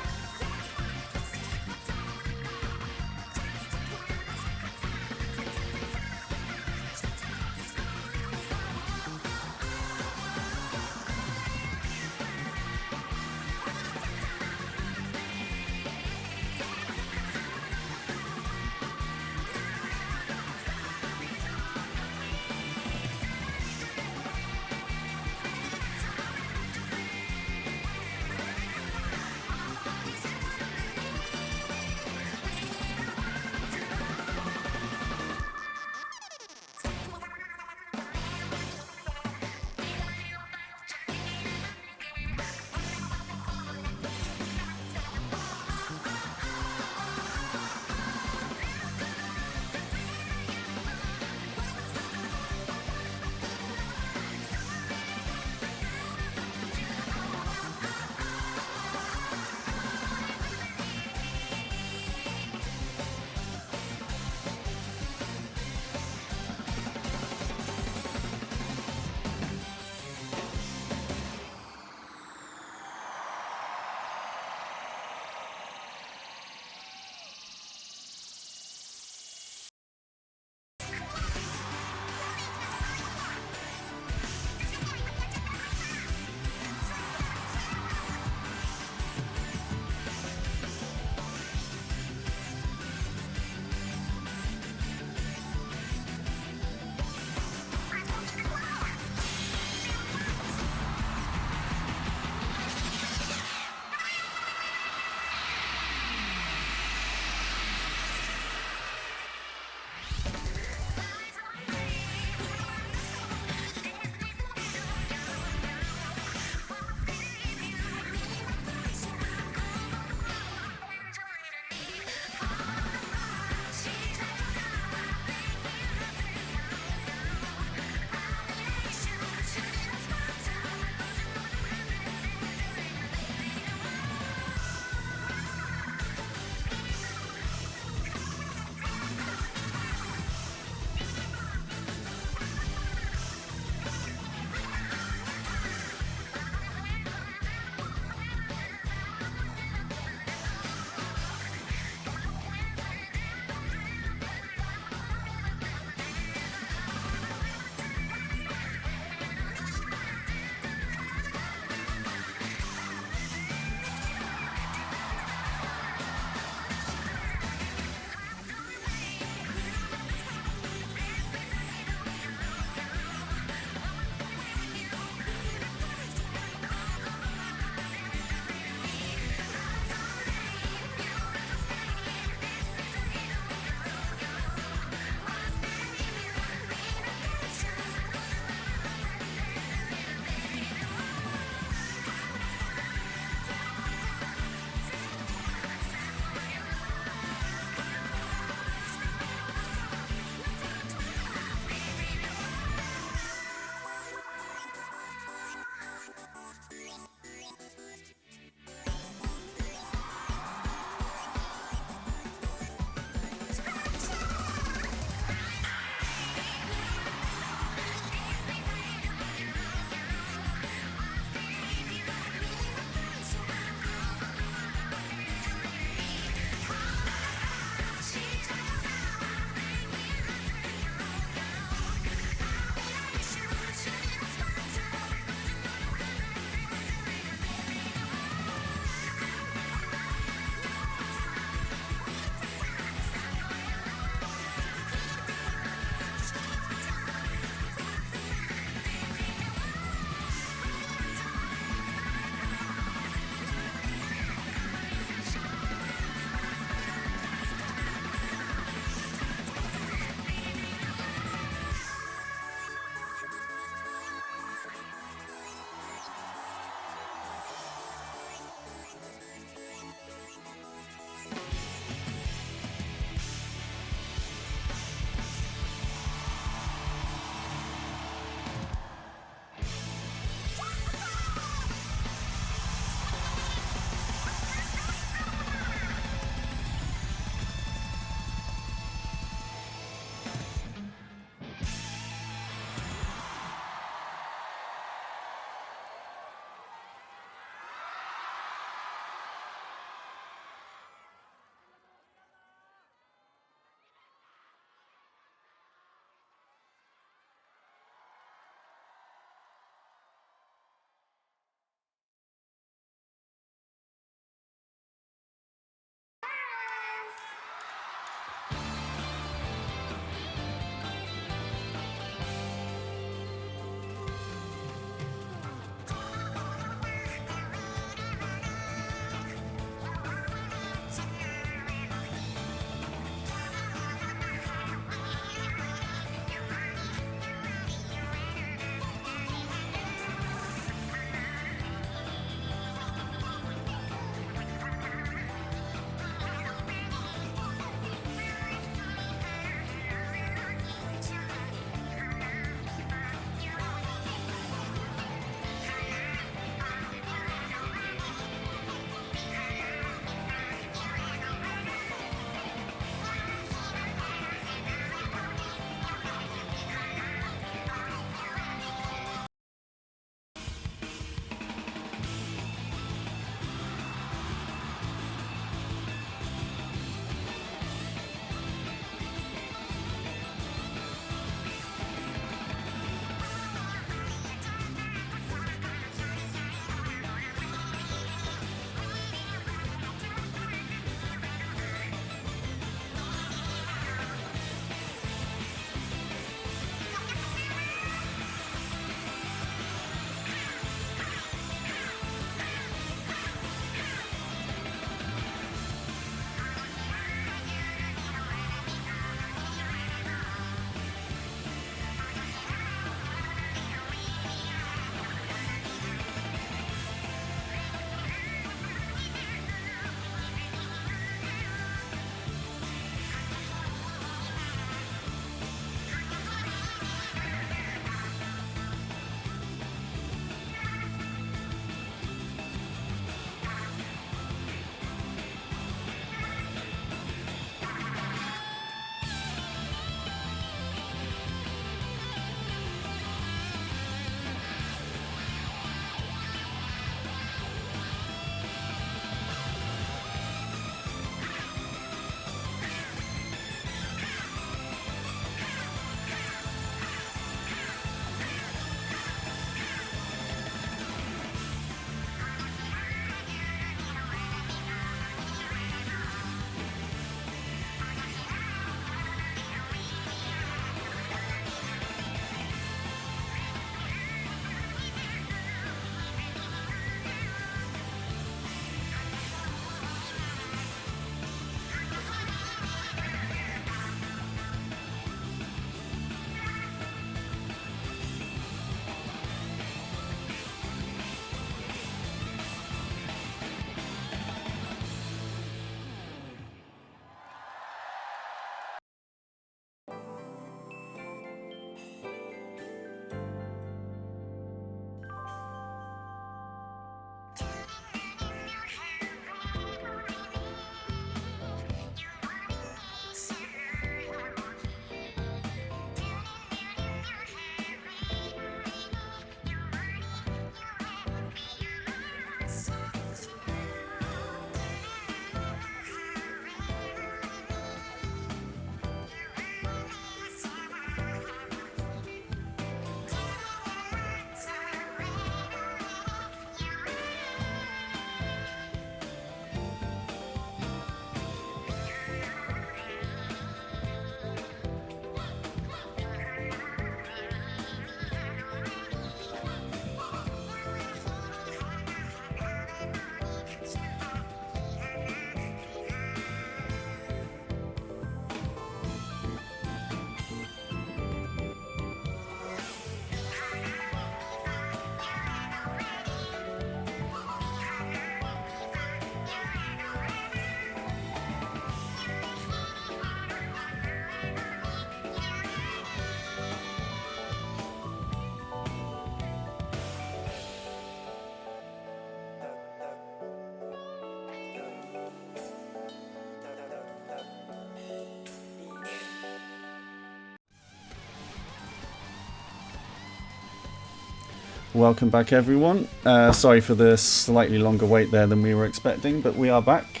welcome back everyone. Sorry for the slightly longer wait there than we were expecting, but we are back.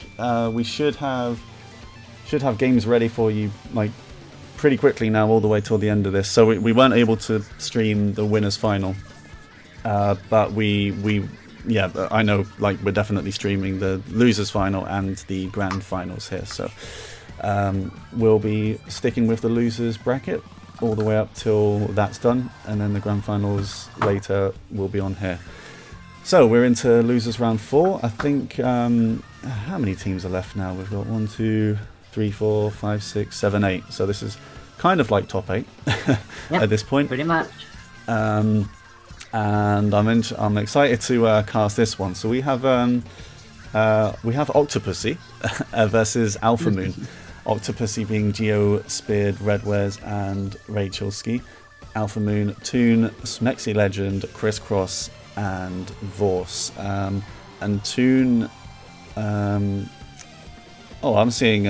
We should have games ready for you like pretty quickly now, all the way till the end of this. So we weren't able to stream the winners final, but yeah, I know like we're definitely streaming the losers final and the grand finals here. So we'll be sticking with the losers bracket all the way up till that's done, and then the grand finals later will be on here. So we're into losers round 4. I think how many teams are left now? We've got 1, 2, 3, 4, 5, 6, 7, 8. So this is kind of like top 8 at this point. Pretty much. And I'm excited to cast this one. So we have Octopussy versus Alpha Moon. Octopussy being Geo, Speared, Redwares, and Rachelski. Alpha Moon, Toon, Smexy Legend, Crisscross, and Vorse. And Toon. I'm seeing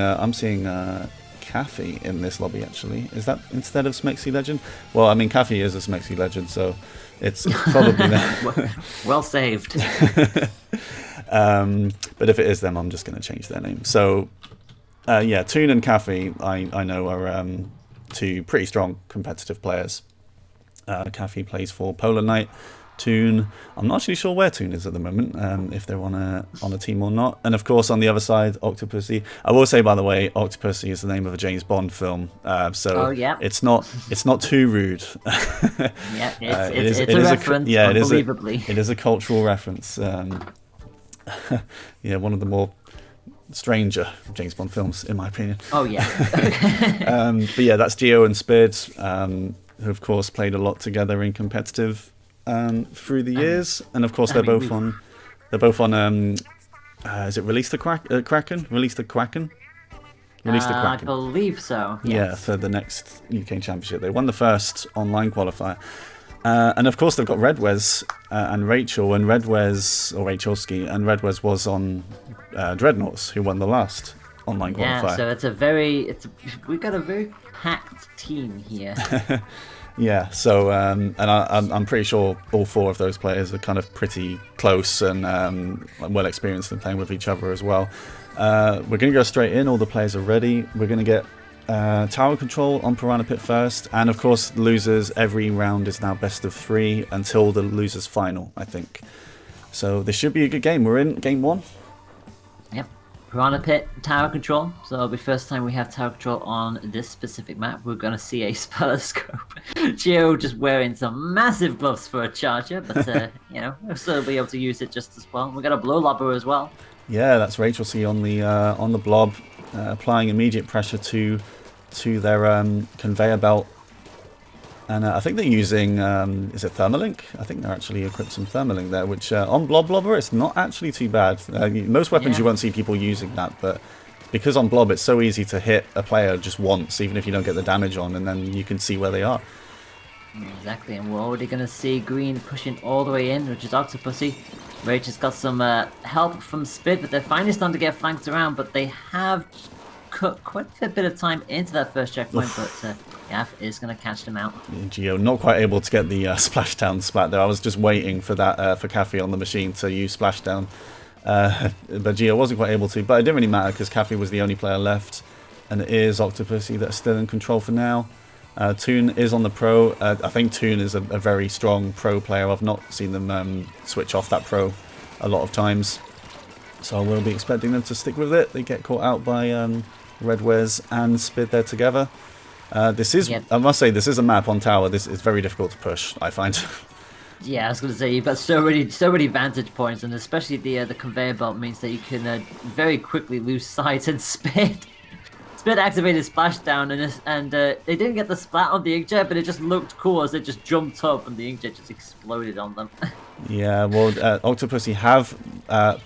Caffey in this lobby actually. Is that instead of Smexy Legend? Well, I mean Caffey is a Smexy Legend, so it's probably them. Well saved. But if it is them, I'm just going to change their name. So. Yeah, Toon and Caffey, I know, are 2 pretty strong competitive players. Caffey plays for Polar Knight. Toon, I'm not actually sure where Toon is at the moment, if they're on a team or not. And of course, on the other side, Octopussy. I will say, by the way, Octopussy is the name of a James Bond film, so it's not too rude. Yeah, it's a reference, unbelievably. It is a cultural reference. Yeah, one of the more stranger James Bond films, in my opinion. Oh yeah. But yeah, that's Geo and Speared, who of course played a lot together in competitive through the years, and of course they're both on. Is it Release the Kraken? Release the Kraken. I believe so. Yes. Yeah, for the next UK Championship, they won the first online qualifier. And of course they've got Redwares and Rachel, and Redwares, or Rachelski, and Redwares was on Dreadnoughts, who won the last online qualifier. Yeah, so we've got a very packed team here. Yeah, so and I'm pretty sure all 4 of those players are kind of pretty close and well experienced in playing with each other as well. We're going to go straight in. All the players are ready. We're going to get tower control on Piranha Pit first, and of course losers, every round is now best of 3 until the losers final, I think. So this should be a good game. We're in game 1. Yep, Piranha Pit, tower control. So it'll be first time we have tower control on this specific map. We're going to see a spelloscope. Geo just wearing some massive gloves for a charger, but we'll still be able to use it just as well. We've got a blow lobber as well. Yeah, that's Rachelski on the blob, applying immediate pressure to their conveyor belt, and I think they're using is it Thermalink? I think they're actually equipped some Thermalink there, which on Blob Blobber it's not actually too bad. Most weapons you won't see people using that, but because on Blob it's so easy to hit a player just once, even if you don't get the damage on, and then you can see where they are. Exactly, and we're already going to see Green pushing all the way in, which is Octopussy. Rage has got some help from Spid, but they're finally starting to get flanked around, but they have cut quite a bit of time into that first checkpoint, but Gav is going to catch them out. Geo not quite able to get the splashdown splat there. I was just waiting for that for Caffey on the machine to use splashdown, but Geo wasn't quite able to, but it didn't really matter because Caffey was the only player left, and it is Octopussy that's still in control for now. Toon is on the pro. I think Toon is a very strong pro player. I've not seen them switch off that pro a lot of times, so we'll be expecting them to stick with it. They get caught out by Redwares and Spid there together. This is, I must say, this is a map on tower. This is very difficult to push, I find. Yeah, I was going to say, you've got so many vantage points, and especially the conveyor belt means that you can very quickly lose sight and Spid. Spid activated Splashdown, and they didn't get the splat on the inkjet, but it just looked cool as it just jumped up and the inkjet just exploded on them. Yeah, well, Octopussy have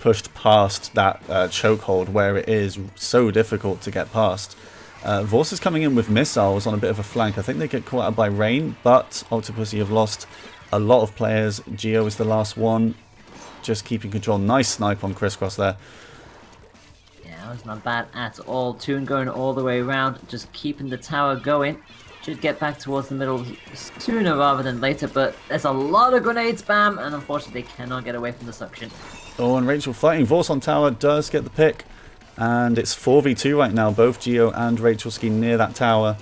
pushed past that chokehold where it is so difficult to get past. Vorse is coming in with missiles on a bit of a flank. I think they get caught out by rain, but Octopussy have lost a lot of players. Geo is the last one, just keeping control. Nice snipe on Crisscross there. That was not bad at all. Toon going all the way around, just keeping the tower going. should get back towards the middle sooner rather than later, but there's a lot of grenade spam, and unfortunately they cannot get away from the suction. Oh, and Rachel fighting. Vorce on tower does get the pick. And it's 4v2 right now. Both Geo and Rachel ski near that tower.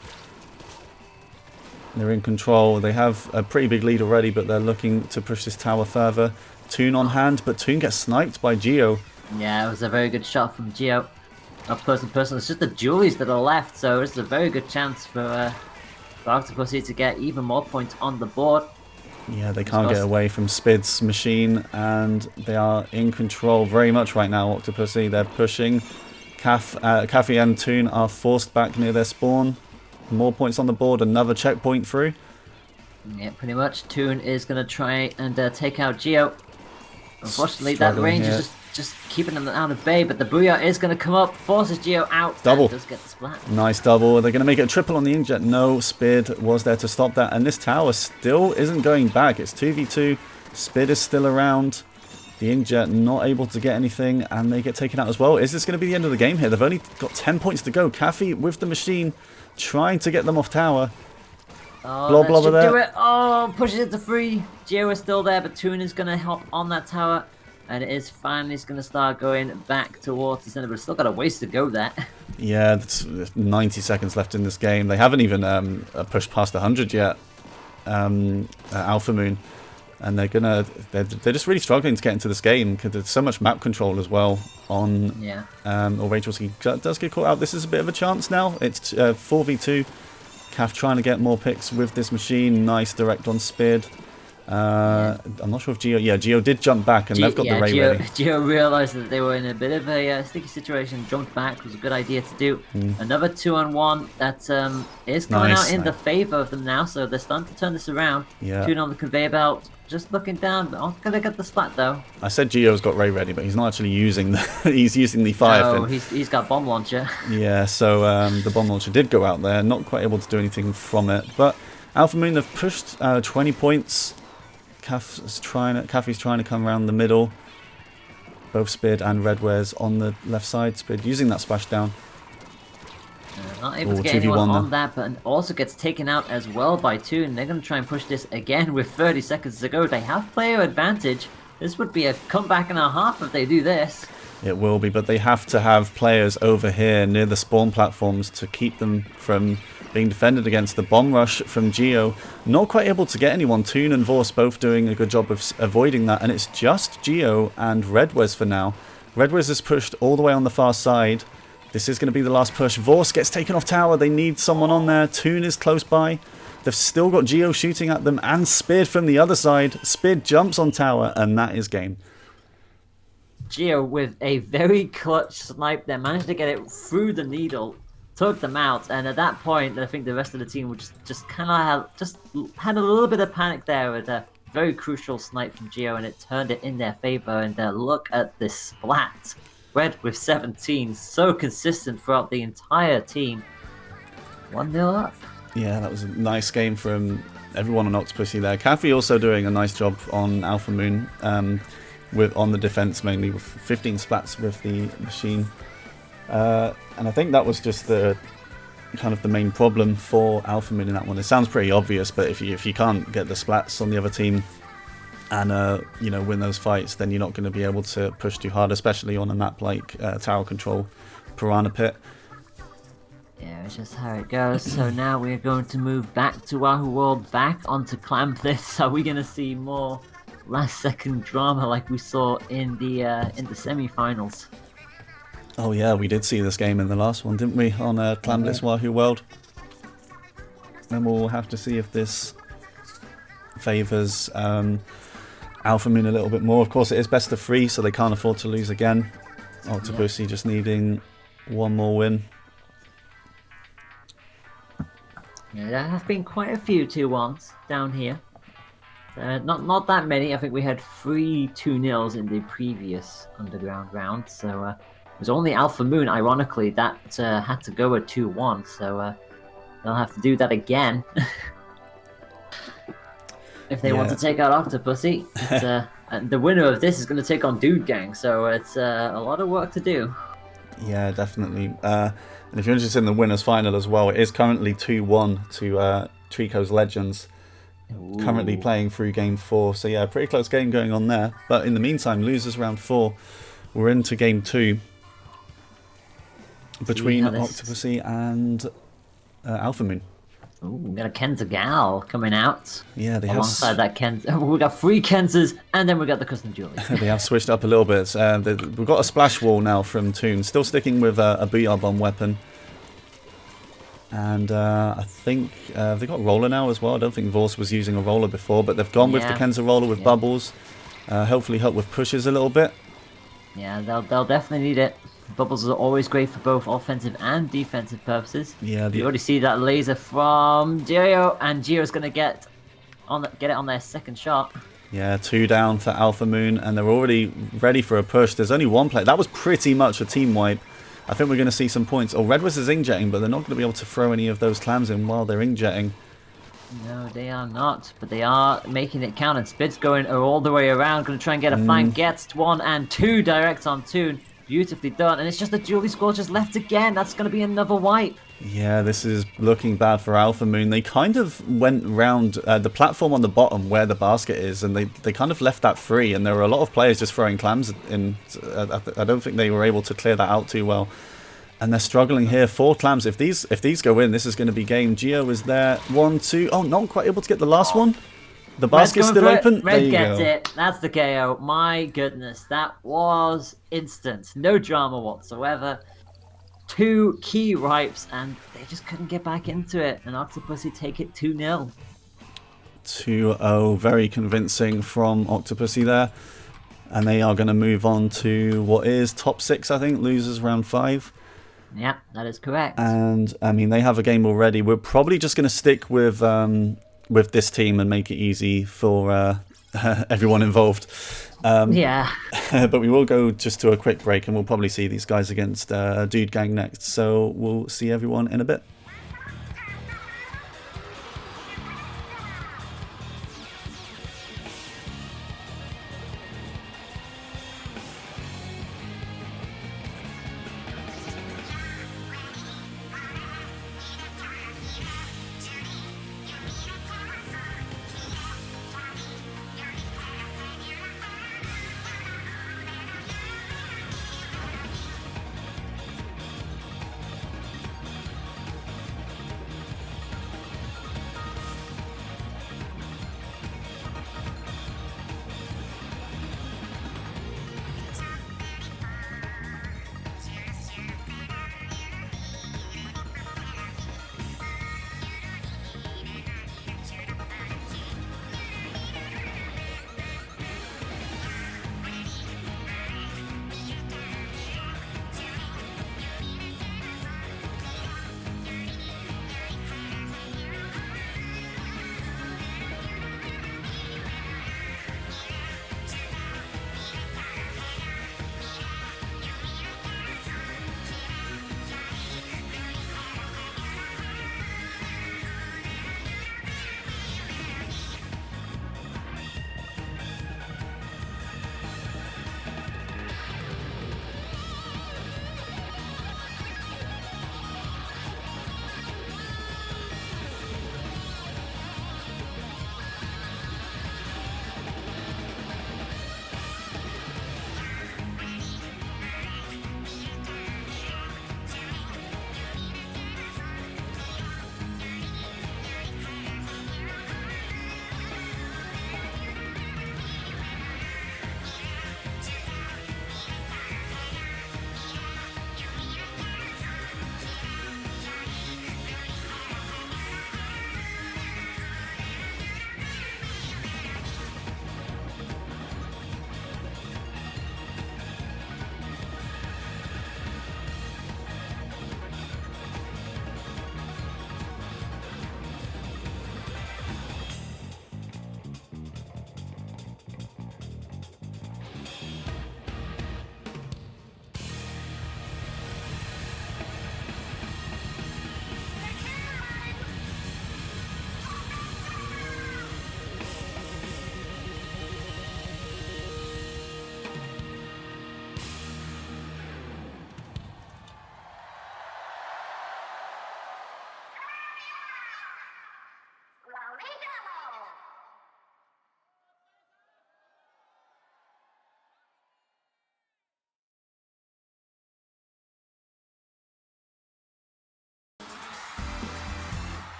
They're in control. They have a pretty big lead already, but they're looking to push this tower further. Toon on hand, but Toon gets sniped by Geo. Yeah, it was a very good shot from Geo. Up close and personal. It's just the Julies that are left, so it's a very good chance for Octopussy to get even more points on the board. Yeah, they can't get away from Spid's machine, and they are in control very much right now, Octopussy. They're pushing. Caffey and Toon are forced back near their spawn. More points on the board, another checkpoint through. Yeah, pretty much. Toon is going to try and take out Geo. Unfortunately, that range is just keeping them out of bay, but the Booyah is going to come up, forces Geo out, double. and does get the splat. Nice double. They're going to make it a triple on the inkjet. No, Spid was there to stop that, and this tower still isn't going back. It's 2v2. Spid is still around. The inkjet not able to get anything, and they get taken out as well. Is this going to be the end of the game here? They've only got 10 points to go. Caffey with the machine, trying to get them off tower. Oh, Blob that should there. do it. Oh, pushes it to 3. Geo is still there, but Toon is going to hop on that tower. And it is finally going to start going back towards the center, but it's still got a ways to go there. Yeah, it's 90 seconds left in this game. They haven't even pushed past 100 yet, Alpha Moon. And they're just really struggling to get into this game because there's so much map control as well on. Yeah. Or Rachel does get caught out. This is a bit of a chance now. It's 4v2. Caff trying to get more picks with this machine. Nice direct on Spid. I'm not sure if Geo... Yeah, Geo did jump back, and they've got the Ray ready. Geo realised that they were in a bit of a sticky situation, jumped back. It was a good idea to do. Another 2-on-1 that is coming out in the favour of them now, so they're starting to turn this around. Yeah. Toon on the conveyor belt, just looking down. Not going to get the splat, though. I said Geo's got Ray ready, but he's not actually using the... he's using the fire fin. Oh, he's got bomb launcher. Yeah, so the bomb launcher did go out there, not quite able to do anything from it. But Alpha Moon have pushed 20 points. Caffey's trying to come around the middle. Both Spid and Redware's on the left side. Spid using that splashdown. Not able to get anyone on that, but also gets taken out as well by Toon. They're going to try and push this again with 30 seconds to go. They have player advantage. This would be a comeback and a half if they do this. It will be, but they have to have players over here near the spawn platforms to keep them from being defended against the bomb rush from Geo. Not quite able to get anyone. Toon and Vorce both doing a good job of avoiding that, and it's just Geo and Redwez for now. Redwez is pushed all the way on the far side. This is going to be the last push. Vorce gets taken off tower. They need someone on there. Toon is close by. They've still got Geo shooting at them and Spid from the other side. Spid jumps on tower, and that is game. Geo with a very clutch snipe there, managed to get it through the needle, took them out, and at that point I think the rest of the team would just kind of had a little bit of panic there with a very crucial snipe from Geo, and it turned it in their favor. And look at this splat. Red with 17, so consistent throughout the entire team. 1-0 up. Yeah, that was a nice game from everyone on Octopussy there. Caffey also doing a nice job on Alpha Moon. On the defense mainly, with 15 splats with the machine, and I think that was just the kind of the main problem for Alpha Moon in that one. It sounds pretty obvious, but if you can't get the splats on the other team and win those fights, then you're not going to be able to push too hard, especially on a map like Tower Control Piranha Pit. Yeah, it's just how it goes. So now we're going to move back to Wahoo World, back onto Clamp this. Are we going to see more last second drama like we saw in the semi-finals? Oh yeah, we did see this game in the last one, didn't we, on Clamblitz Wahoo World. Then we'll have to see if this favours Alpha Moon a little bit more. Of course, it is best of 3, so they can't afford to lose again. Octopussy just needing one more win. Yeah, there have been quite a few 2-1s down here. Not that many. I think we had 3 2-0s in the previous Underground round. So it was only Alpha Moon, ironically, that had to go a 2-1. So they'll have to do that again if they want to take out Octopussy. And the winner of this is going to take on Dude Gang. So it's a lot of work to do. Yeah, definitely. And if you're interested in the winners final as well, it is currently 2-1 to Treekos Legends. Currently playing through game 4. So yeah, pretty close game going on there. But in the meantime, losers round 4. We're into game 2 between Octopussy and Alpha Moon. Ooh, we got a Kenza Gal coming out. Yeah, they alongside that Kenza. We got 3 Kenzas, and then we got the custom jewelry. They have switched up a little bit. We've got a splash wall now from Toon, still sticking with a Booyah Bomb weapon. And I think they've got Roller now as well. I don't think Vorse was using a Roller before, but they've gone with the Kenza Roller with Bubbles. Hopefully help with pushes a little bit. Yeah, they'll definitely need it. Bubbles are always great for both offensive and defensive purposes. Yeah, you already see that laser from Gio, and Gio's going to get it on their second shot. Yeah, 2 down for Alpha Moon, and they're already ready for a push. There's only 1 player. That was pretty much a team wipe. I think we're going to see some points. Oh, Redwizz is inkjetting, but they're not going to be able to throw any of those clams in while they're inkjetting. No, they are not, but they are making it count, and Spit's going all the way around, going to try and get a flank. Gets 1 and 2 direct on Toon. Beautifully done, and it's just the Jewelry Scorchers left again. That's going to be another wipe. Yeah, this is looking bad for Alpha Moon. They kind of went round the platform on the bottom where the basket is, and they kind of left that free, and there were a lot of players just throwing clams in. I don't think they were able to clear that out too well. And they're struggling here. 4 clams. If these go in, this is going to be game. Gio is there. 1, 2. Oh, not quite able to get the last one. The basket's still open. Red gets it. That's the KO. My goodness, that was instant. No drama whatsoever. 2 key wipes, and they just couldn't get back into it. And Octopussy take it 2-0. 2-0. Very convincing from Octopussy there. And they are going to move on to what is top 6, I think. Losers round 5. Yeah, that is correct. And, I mean, they have a game already. We're probably just going to stick with this team and make it easy for everyone involved. Yeah. But we will go just to a quick break, and we'll probably see these guys against Dude Gang next. So we'll see everyone in a bit.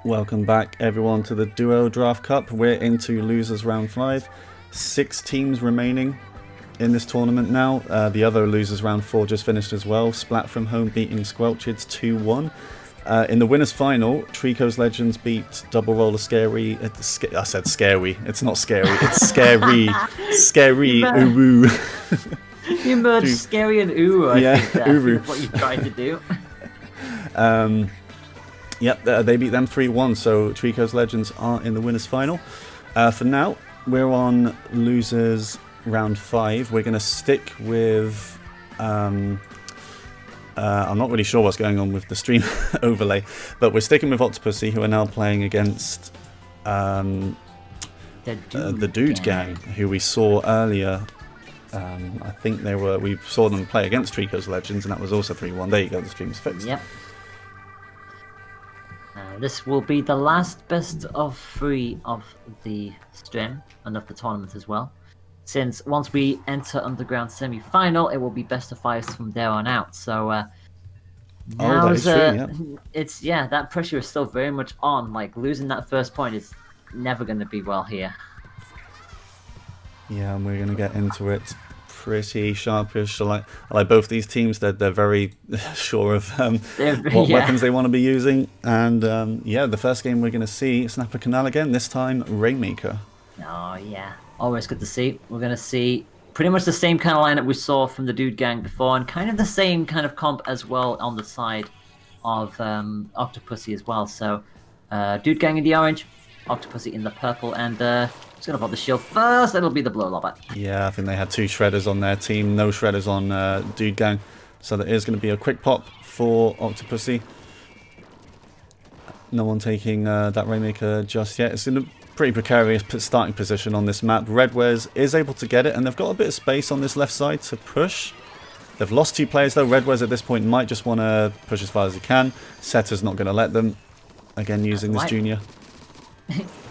Welcome back, everyone, to the Duo Draft Cup. We're into losers round 5. 6 teams remaining in this tournament now. The other losers round 4 just finished as well. Splat from home beating Squelchids 2-1. In the winners final, Treekos Legends beat Double Roller Scary. I said scary. It's not scary. It's scary. Scary. Uwu. You merged scary and Uwu. Yeah, I think Uwu. that's what you tried to do. Yep, they beat them 3-1. So Treekos Legends are in the winners final. For now, we're on losers round 5. We're going to stick with. I'm not really sure what's going on with the stream overlay, but we're sticking with Octopussy, who are now playing against the Dude Gang, who we saw earlier. I think we saw them play against Treekos Legends, and that was also 3-1. There you go, the stream's fixed. Yep. This will be the last best of 3 of the stream and of the tournament as well. Since once we enter Underground semi-final, it will be best of 5s from there on out. So that is true, yeah. That pressure is still very much on. Like, losing that first point is never going to be well here. Yeah, and we're going to get into it pretty sharpish. I like both these teams. They're very sure of what weapons they want to be using. And yeah, the first game we're going to see Snapper Canal again. This time Rainmaker. Oh yeah, always good to see. We're going to see pretty much the same kind of lineup we saw from the Dude Gang before, and kind of the same kind of comp as well on the side of Octopussy as well. So Dude Gang in the orange, Octopussy in the purple, and just going to pop the shield first. It'll be the Blow Lobber. Yeah, I think they had 2 Shredders on their team, no Shredders on Dude Gang. So there is going to be a quick pop for Octopussy. No one taking that Rainmaker just yet. It's in a pretty precarious starting position on this map. Redwares is able to get it, and they've got a bit of space on this left side to push. They've lost 2 players though. Redwares at this point might just want to push as far as he can. Setter's not going to let them. Again, using this junior.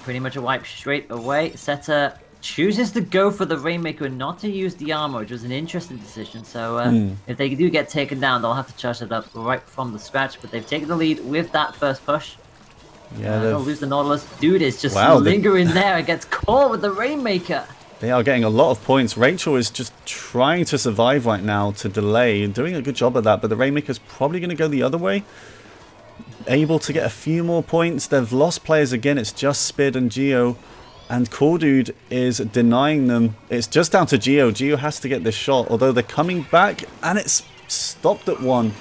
Pretty much a wipe straight away. Setter chooses to go for the Rainmaker and not to use the armor, which was an interesting decision. So if they do get taken down, they'll have to charge it up right from the scratch. But they've taken the lead with that first push. Yeah, they'll lose the Nautilus. Dude is just lingering there and gets caught with the Rainmaker. They are getting a lot of points. Rachel is just trying to survive right now, to delay, and doing a good job of that. But the Rainmaker's probably going to go the other way. Able to get a few more points. They've lost players again. It's just Spid and Geo. And Cool Dude is denying them. It's just down to Geo. Geo has to get this shot, although they're coming back, and it's stopped at 1.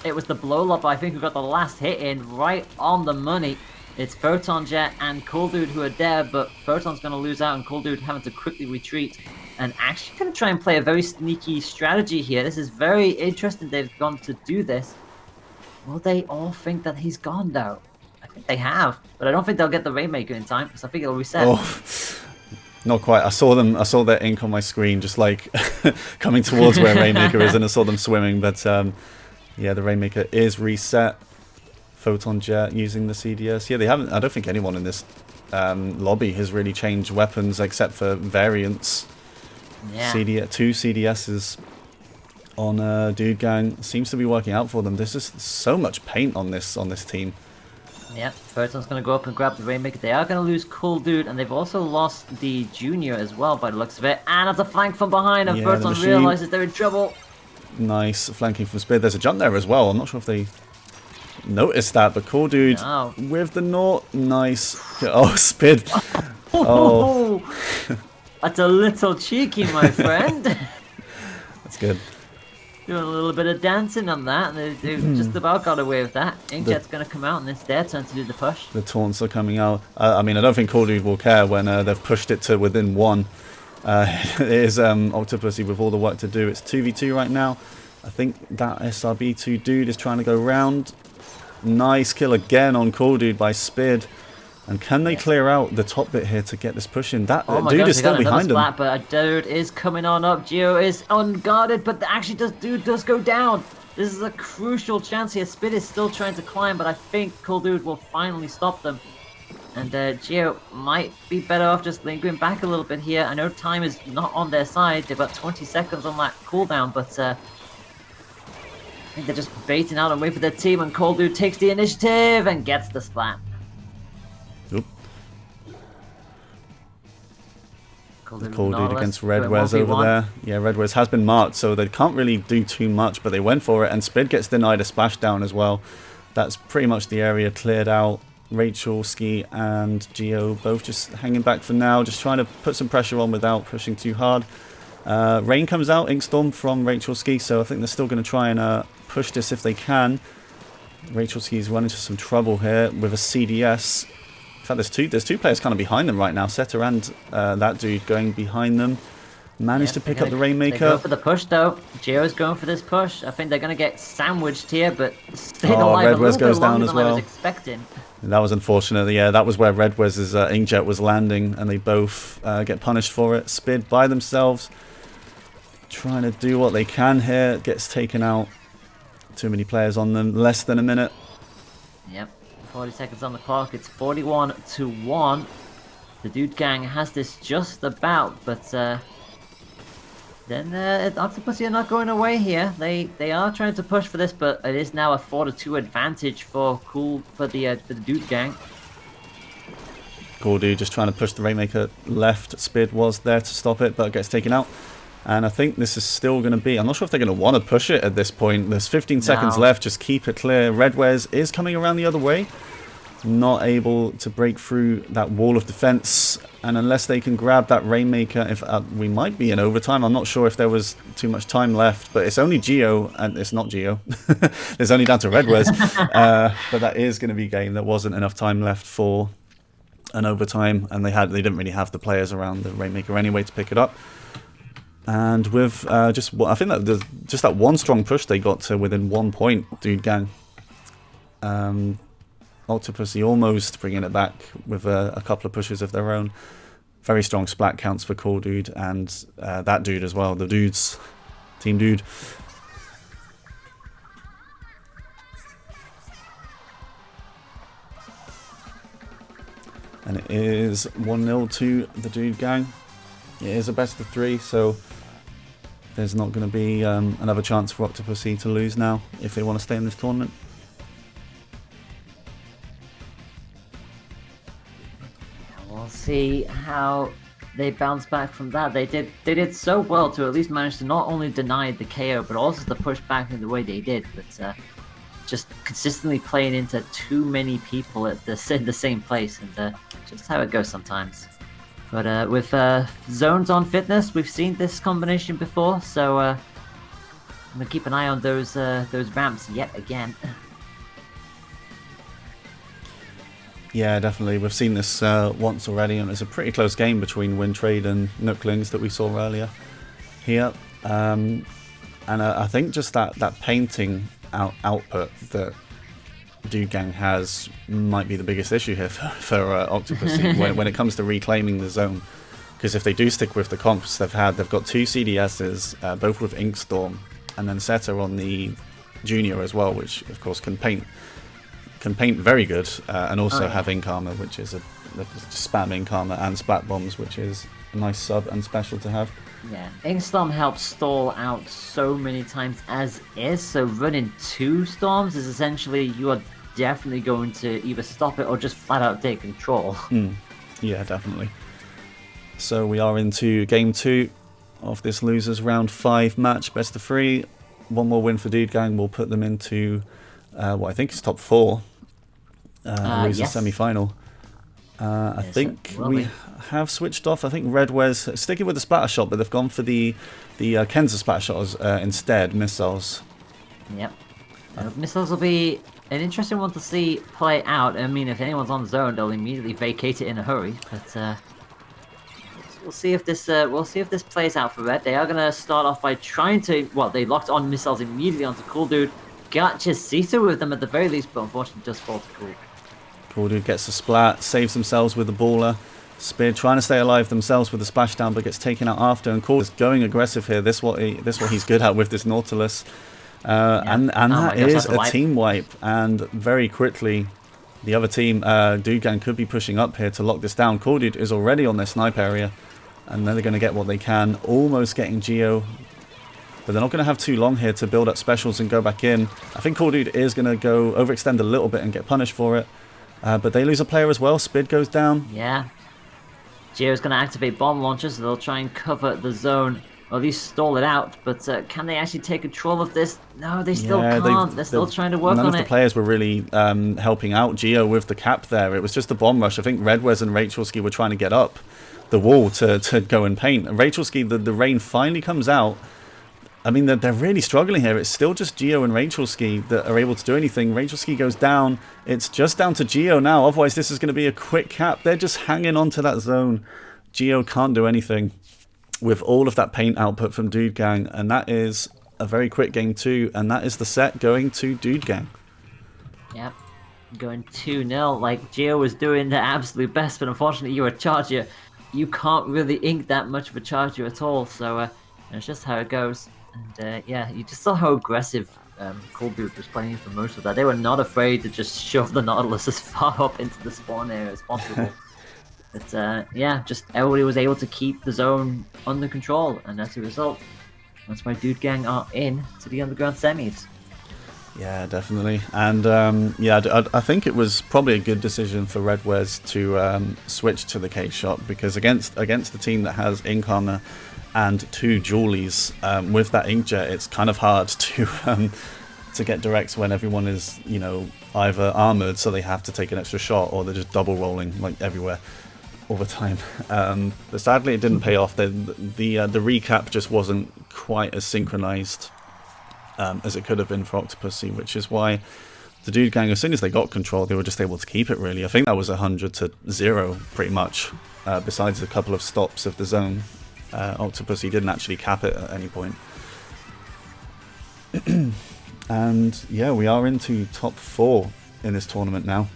It was the blow up. I think we got the last hit in right on the money. It's Photon Jet and Cool Dude who are there, but Photon's going to lose out, and Cool Dude having to quickly retreat. And actually going to try and play a very sneaky strategy here. This is very interesting. They've gone to do this. Will they all think that he's gone though? I think they have, but I don't think they'll get the Rainmaker in time because I think it'll reset. Oh, not quite. I saw their ink on my screen, just like coming towards where Rainmaker is, and I saw them swimming. But yeah, the Rainmaker is reset. Photon Jet using the CDS. Yeah, they haven't. I don't think anyone in this lobby has really changed weapons except for variants. Yeah. 2 CDSs on Dude Gang seems to be working out for them. There's just so much paint on this team. Yeah, Photon's going to go up and grab the Rainmaker. They are going to lose Cool Dude, and they've also lost the Junior as well by the looks of it. And it's a flank from behind, and Photon realizes they're in trouble. Nice flanking from Spid. There's a jump there as well. I'm not sure if they noticed that, but Cool Dude with the Naught. Nice. Oh, Spid. Oh. That's a little cheeky, my friend. That's good. Doing a little bit of dancing on that, and they've just about got away with that. Inkjet's going to come out, and it's their turn to do the push. The taunts are coming out. I mean, I don't think Cool Dude will care when they've pushed it to within 1. It is Octopussy with all the work to do. It's 2v2 right now. I think that SRB2 Dude is trying to go round. Nice kill again on Cool Dude by Spid. And can they clear out the top bit here to get this push in? That Dude is still behind them. But a Dude is coming on up. Geo is unguarded, but actually Dude does go down. This is a crucial chance here. Spid is still trying to climb, but I think Cool Dude will finally stop them. And Geo might be better off just lingering back a little bit here. I know time is not on their side. They've got 20 seconds on that cooldown, but I think they're just baiting out and wait for their team, and Cool Dude takes the initiative and gets the splat. Cool Dude against Redwares over there. Yeah, Redwares has been marked, so they can't really do too much, but they went for it, and Spid gets denied a splashdown as well. That's pretty much the area cleared out. Rachel, Ski, and Geo both just hanging back for now, just trying to put some pressure on without pushing too hard. Rain comes out, Inkstorm from Rachel Ski, so I think they're still going to try and push this if they can. Rachel Ski's run into some trouble here with a CDS. In fact, there's two players kind of behind them right now. Setter and that dude going behind them. Managed to pick up the Rainmaker. They go for the push though. Geo's going for this push. I think they're going to get sandwiched here, but stayed alive a little bit longer than I was expecting. That was unfortunate. Yeah, that was where Redwares' inkjet was landing, and they both get punished for it. Spid by themselves, trying to do what they can here. Gets taken out. Too many players on them. Less than a minute. Yep. 40 seconds on the clock. It's 41-1. The Dude Gang has this just about, but then Octopussy are not going away here. They are trying to push for this, but it is now a 4-2 advantage for the Dude Gang. Cool Dude just trying to push the Rainmaker left. Spid was there to stop it, but gets taken out. And I think this is still going to be... I'm not sure if they're going to want to push it at this point. There's 15 seconds left. Just keep it clear. Redwares is coming around the other way. Not able to break through that wall of defense. And unless they can grab that Rainmaker, if we might be in overtime. I'm not sure if there was too much time left. But it's only Geo, and it's not Geo. It's only down to Redwares. But that is going to be game. There wasn't enough time left for an overtime. And they didn't really have the players around the Rainmaker anyway to pick it up. And with I think that just that one strong push they got to within 1 point, Dude Gang. Octopussy almost bringing it back with a couple of pushes of their own. Very strong splat counts for Cool Dude and that dude as well, the dudes, Team Dude. And it is 1-0 to the Dude Gang. It is a best of 3, so there's not going to be another chance for Octopussy to lose now if they want to stay in this tournament. We'll see how they bounce back from that. They did so well to at least manage to not only deny the KO, but also to push back in the way they did. But just consistently playing into too many people at the same place, and just how it goes sometimes. But with zones on fitness, we've seen this combination before, so I'm gonna keep an eye on those ramps yet again. Yeah, definitely. We've seen this once already, and it's a pretty close game between Wintrade and Nooklings that we saw earlier here. And I think just that painting output that Dude Gang has might be the biggest issue here for Octopussy when it comes to reclaiming the zone. Because if they do stick with the comps they've got 2 CDSs, both with Inkstorm, and then Setter on the Junior as well, which of course can paint very good, and also have Ink Armor, which is a spam Ink Armor and Splat Bombs, which is a nice sub and special to have. Yeah, Inkstorm helps stall out so many times as is, so running 2 storms is essentially you are definitely going to either stop it or just flat out take control. Yeah, definitely. So we are into game 2 of this losers round 5 match, best of 3. One more win for Dude Gang will put them into what I think is top 4, losers semi-final. I think we have switched off. I think Redwares sticking with the splatter shot, but they've gone for the Kenza splatter shots instead, missiles. Yep. Missiles will be an interesting one to see play out. I mean, if anyone's on zone, they'll immediately vacate it in a hurry. But we'll see if this plays out for Red. They are gonna start off by trying to. Well, they locked on missiles immediately onto Cool Dude. Got Chasita with them at the very least, but unfortunately just fall to Cool. Cool Dude gets a splat, saves themselves with the baller. Spear trying to stay alive themselves with the splashdown, but gets taken out after. And Cool is going aggressive here. This what he's good at with this Nautilus. And that is a team wipe. And very quickly, the other team, Dude Gang, could be pushing up here to lock this down. Cool Dude is already on their snipe area, and then they're going to get what they can. Almost getting Geo, but they're not going to have too long here to build up specials and go back in. I think Cool Dude is going to go overextend a little bit and get punished for it. But they lose a player as well. Spid goes down. Yeah. Geo's going to activate bomb launchers, so they'll try and cover the zone, or at least stall it out. But can they actually take control of this? No, they still can't. They're still trying to work on it. None of the players were really helping out Geo with the cap there. It was just a bomb rush. I think Redwez and Rachelski were trying to get up the wall to go and paint. And Rachelski, the rain finally comes out. I mean, they're really struggling here. It's still just Geo and Rachelski that are able to do anything. Rachelski goes down. It's just down to Geo now. Otherwise, this is going to be a quick cap. They're just hanging on to that zone. Geo can't do anything with all of that paint output from Dude Gang. And that is a very quick game too. And that is the set going to Dude Gang. Yep. Going 2-0. Like, Geo was doing the absolute best. But unfortunately, you're a charger. You can't really ink that much of a charger at all. So it's just how it goes. And yeah, you just saw how aggressive Coolboot was playing for most of that. They were not afraid to just shove the Nautilus as far up into the spawn area as possible. But yeah, just everybody was able to keep the zone under control, and as a result, that's why Dude Gang are in to the underground semis. Yeah, definitely. And yeah, I think it was probably a good decision for Redwez to switch to the K-Shot, because against the team that has Ink Armor and 2 Julies, with that Inkjet, it's kind of hard to get directs when everyone is, you know, either armored, so they have to take an extra shot, or they're just double rolling like everywhere all the time. But sadly, it didn't pay off. The recap just wasn't quite as synchronized as it could have been for Octopussy, which is why the Dude Gang, as soon as they got control, they were just able to keep it, really. I think that was 100-0 pretty much, besides a couple of stops of the zone. Octopussy didn't actually cap it at any point. And yeah, we are into top 4 in this tournament now.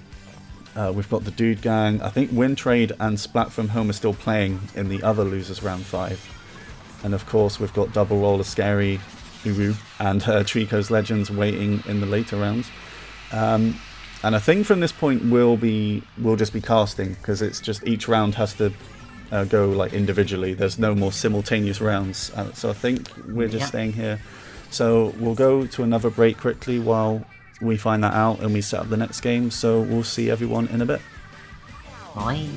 We've got the Dude Gang. I think Wintrade and Splat from Home are still playing in the other losers round 5. And of course, we've got Double Roller, Scary, Uru, and Treekos Legends waiting in the later rounds. And I think from this point we'll just be casting, because it's just each round has to go like individually. There's no more simultaneous rounds, so I think we're just staying here. So we'll go to another break quickly while we find that out and we set up the next game. So we'll see everyone in a bit. Bye.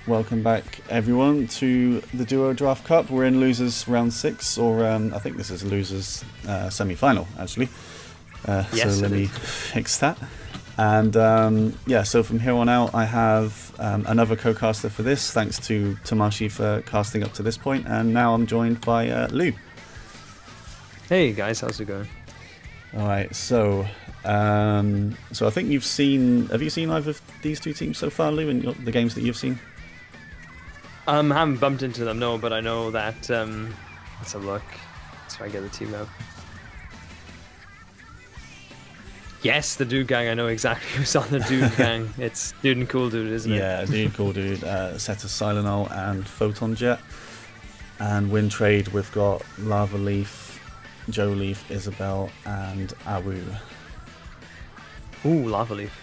welcome back everyone to the Duo Draft Cup. We're in losers round 6, or I think this is losers semi-final actually. Yes, so let me fix that. And yeah, so from here on out I have another co-caster for this, thanks to Tamashi for casting up to this point, and now I'm joined by Lou. Hey guys, how's it going? Alright, so I think have you seen either of these two teams so far, Lou, in the games that you've seen? I haven't bumped into them, no, but I know that, let's have a look. Let's try and get the team out. Yes, the Dude Gang, I know exactly who's on the Dude Gang. It's Dude and Cool Dude, isn't it? Yeah, Dude, Cool Dude, Set of Silenol and Photon Jet. And Wintrade, we've got Lava Leaf, Joe Leaf, Isabel, and Awu. Ooh, Lava Leaf.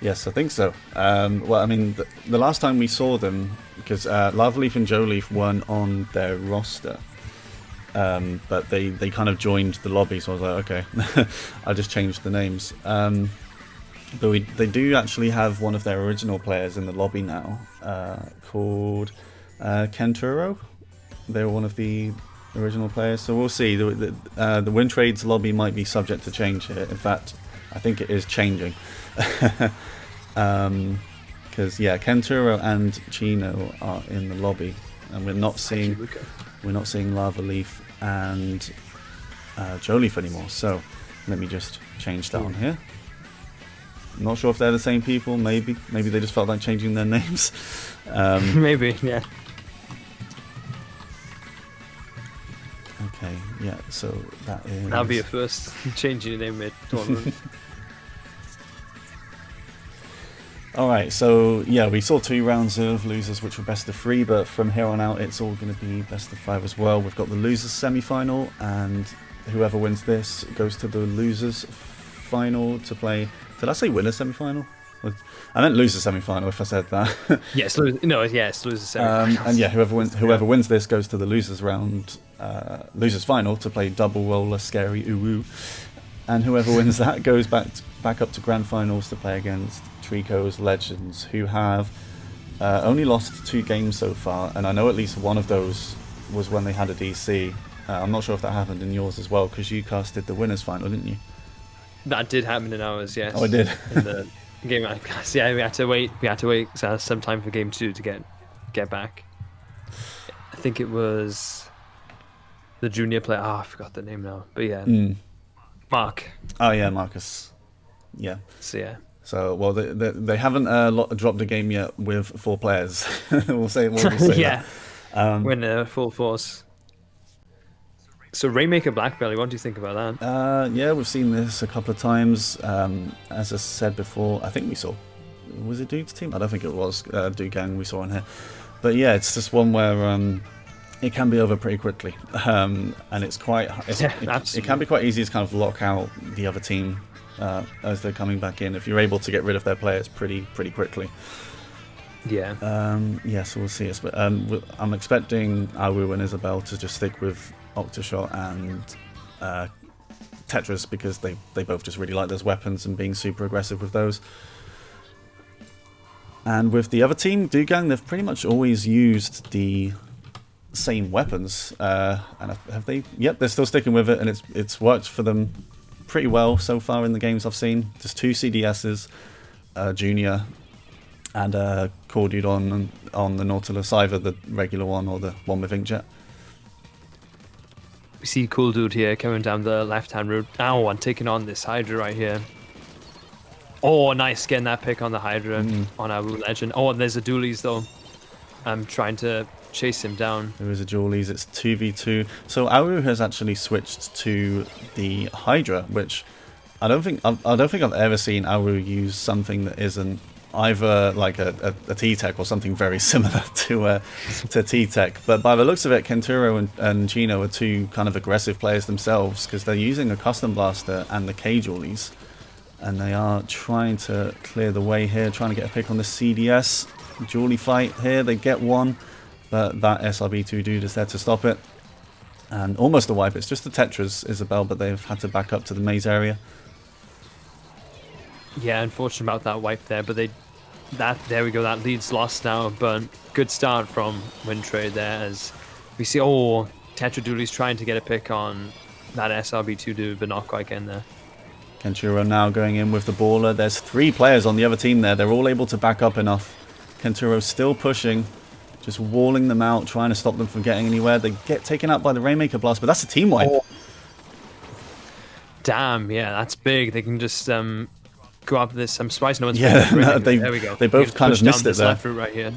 Yes, I think so. Well, I mean, the last time we saw them, because Lava Leaf and Joe Leaf weren't on their roster, but they kind of joined the lobby, so I was like, okay, I'll just change the names. But they do actually have one of their original players in the lobby now, called Kenturo. They're one of the original players, so we'll see. The Wintrade's lobby might be subject to change here. In fact, I think it is changing. Because yeah, Kenturo and Chino are in the lobby, and we're not seeing Lava Leaf and Joe Leaf anymore. So let me just change that on here. I'm not sure if they're the same people. Maybe they just felt like changing their names. Maybe, yeah. Okay, yeah. So that is. That'll be a first. Changing your name mid-tournament. Alright, so yeah, we saw 2 rounds of losers which were best of 3, but from here on out it's all going to be best of 5 as well. We've got the losers semi-final, and whoever wins this goes to the losers final to play. Did I say winner semi-final? I meant losers semi-final if I said that. Yes, losers semi-final. And yeah, whoever wins this goes to the losers round, losers final to play double roller scary uwu, and whoever wins that goes back up to grand finals to play against Treekos Legends, who have only lost 2 games so far, and I know at least one of those was when they had a DC. I'm not sure if that happened in yours as well, because you casted the winners final, didn't you? That did happen in ours, yes. Oh, it did. In the game I cast, yeah, we had to wait some time for game 2 to get back. I think it was the junior player. I forgot the name now, but yeah, Mark. Oh yeah, Marcus. Yeah. So yeah. So, well, they haven't dropped a game yet with 4 players. we'll say yeah. that. When full force. So, Rainmaker Blackbelly, what do you think about that? Yeah, we've seen this a couple of times. As I said before, I think we saw... Was it Dude's team? I don't think it was Dude Gang we saw in here. But yeah, it's just one where it can be over pretty quickly. And it's quite... it can be quite easy to kind of lock out the other team as they're coming back in, if you're able to get rid of their players pretty quickly. Yeah. Yeah, so we'll see. But I'm expecting Awu and Isabel to just stick with Octoshot and Tetris, because they both just really like those weapons and being super aggressive with those. And with the other team, Dugang, they've pretty much always used the same weapons. And have they? Yep, they're still sticking with it, and it's worked for them pretty well so far in the games I've seen. Just 2 CDSs, Junior, and Core Dude on the Nautilus, either the regular one or the one with Inkjet. We see Cool Dude here coming down the left-hand route. Oh, and taking on this Hydra right here. Oh, nice, getting that pick on the Hydra on our Legend. Oh, and there's a Dualies though. I'm trying to chase him down. There is a Dualies, it's 2v2. So Awu has actually switched to the Hydra, which I don't think I've ever seen Awu use something that isn't either like a T-Tech or something very similar to T-Tech. But by the looks of it, Kenturo and Chino are 2 kind of aggressive players themselves, because they're using a Custom Blaster and the K-Dualies, and they are trying to clear the way here, trying to get a pick on the CDS. Dualie fight here, they get one, but that SRB2 dude is there to stop it. And almost a wipe. It's just the Tetris, Isabel, but they've had to back up to the maze area. Yeah, unfortunate about that wipe there, but they there we go. That lead's lost now, but good start from Wintrade there as we see. Oh, Tetradoolie's trying to get a pick on that SRB2 dude, but not quite getting there. Kenturo now going in with the baller. There's 3 players on the other team there. They're all able to back up enough. Kenturo still pushing, just walling them out, trying to stop them from getting anywhere. They get taken out by the Rainmaker Blast, but that's a team wipe. Oh. Damn, yeah, that's big. They can just go up this. I'm surprised no one's there we go. They both kind of missed it there. Left route right here.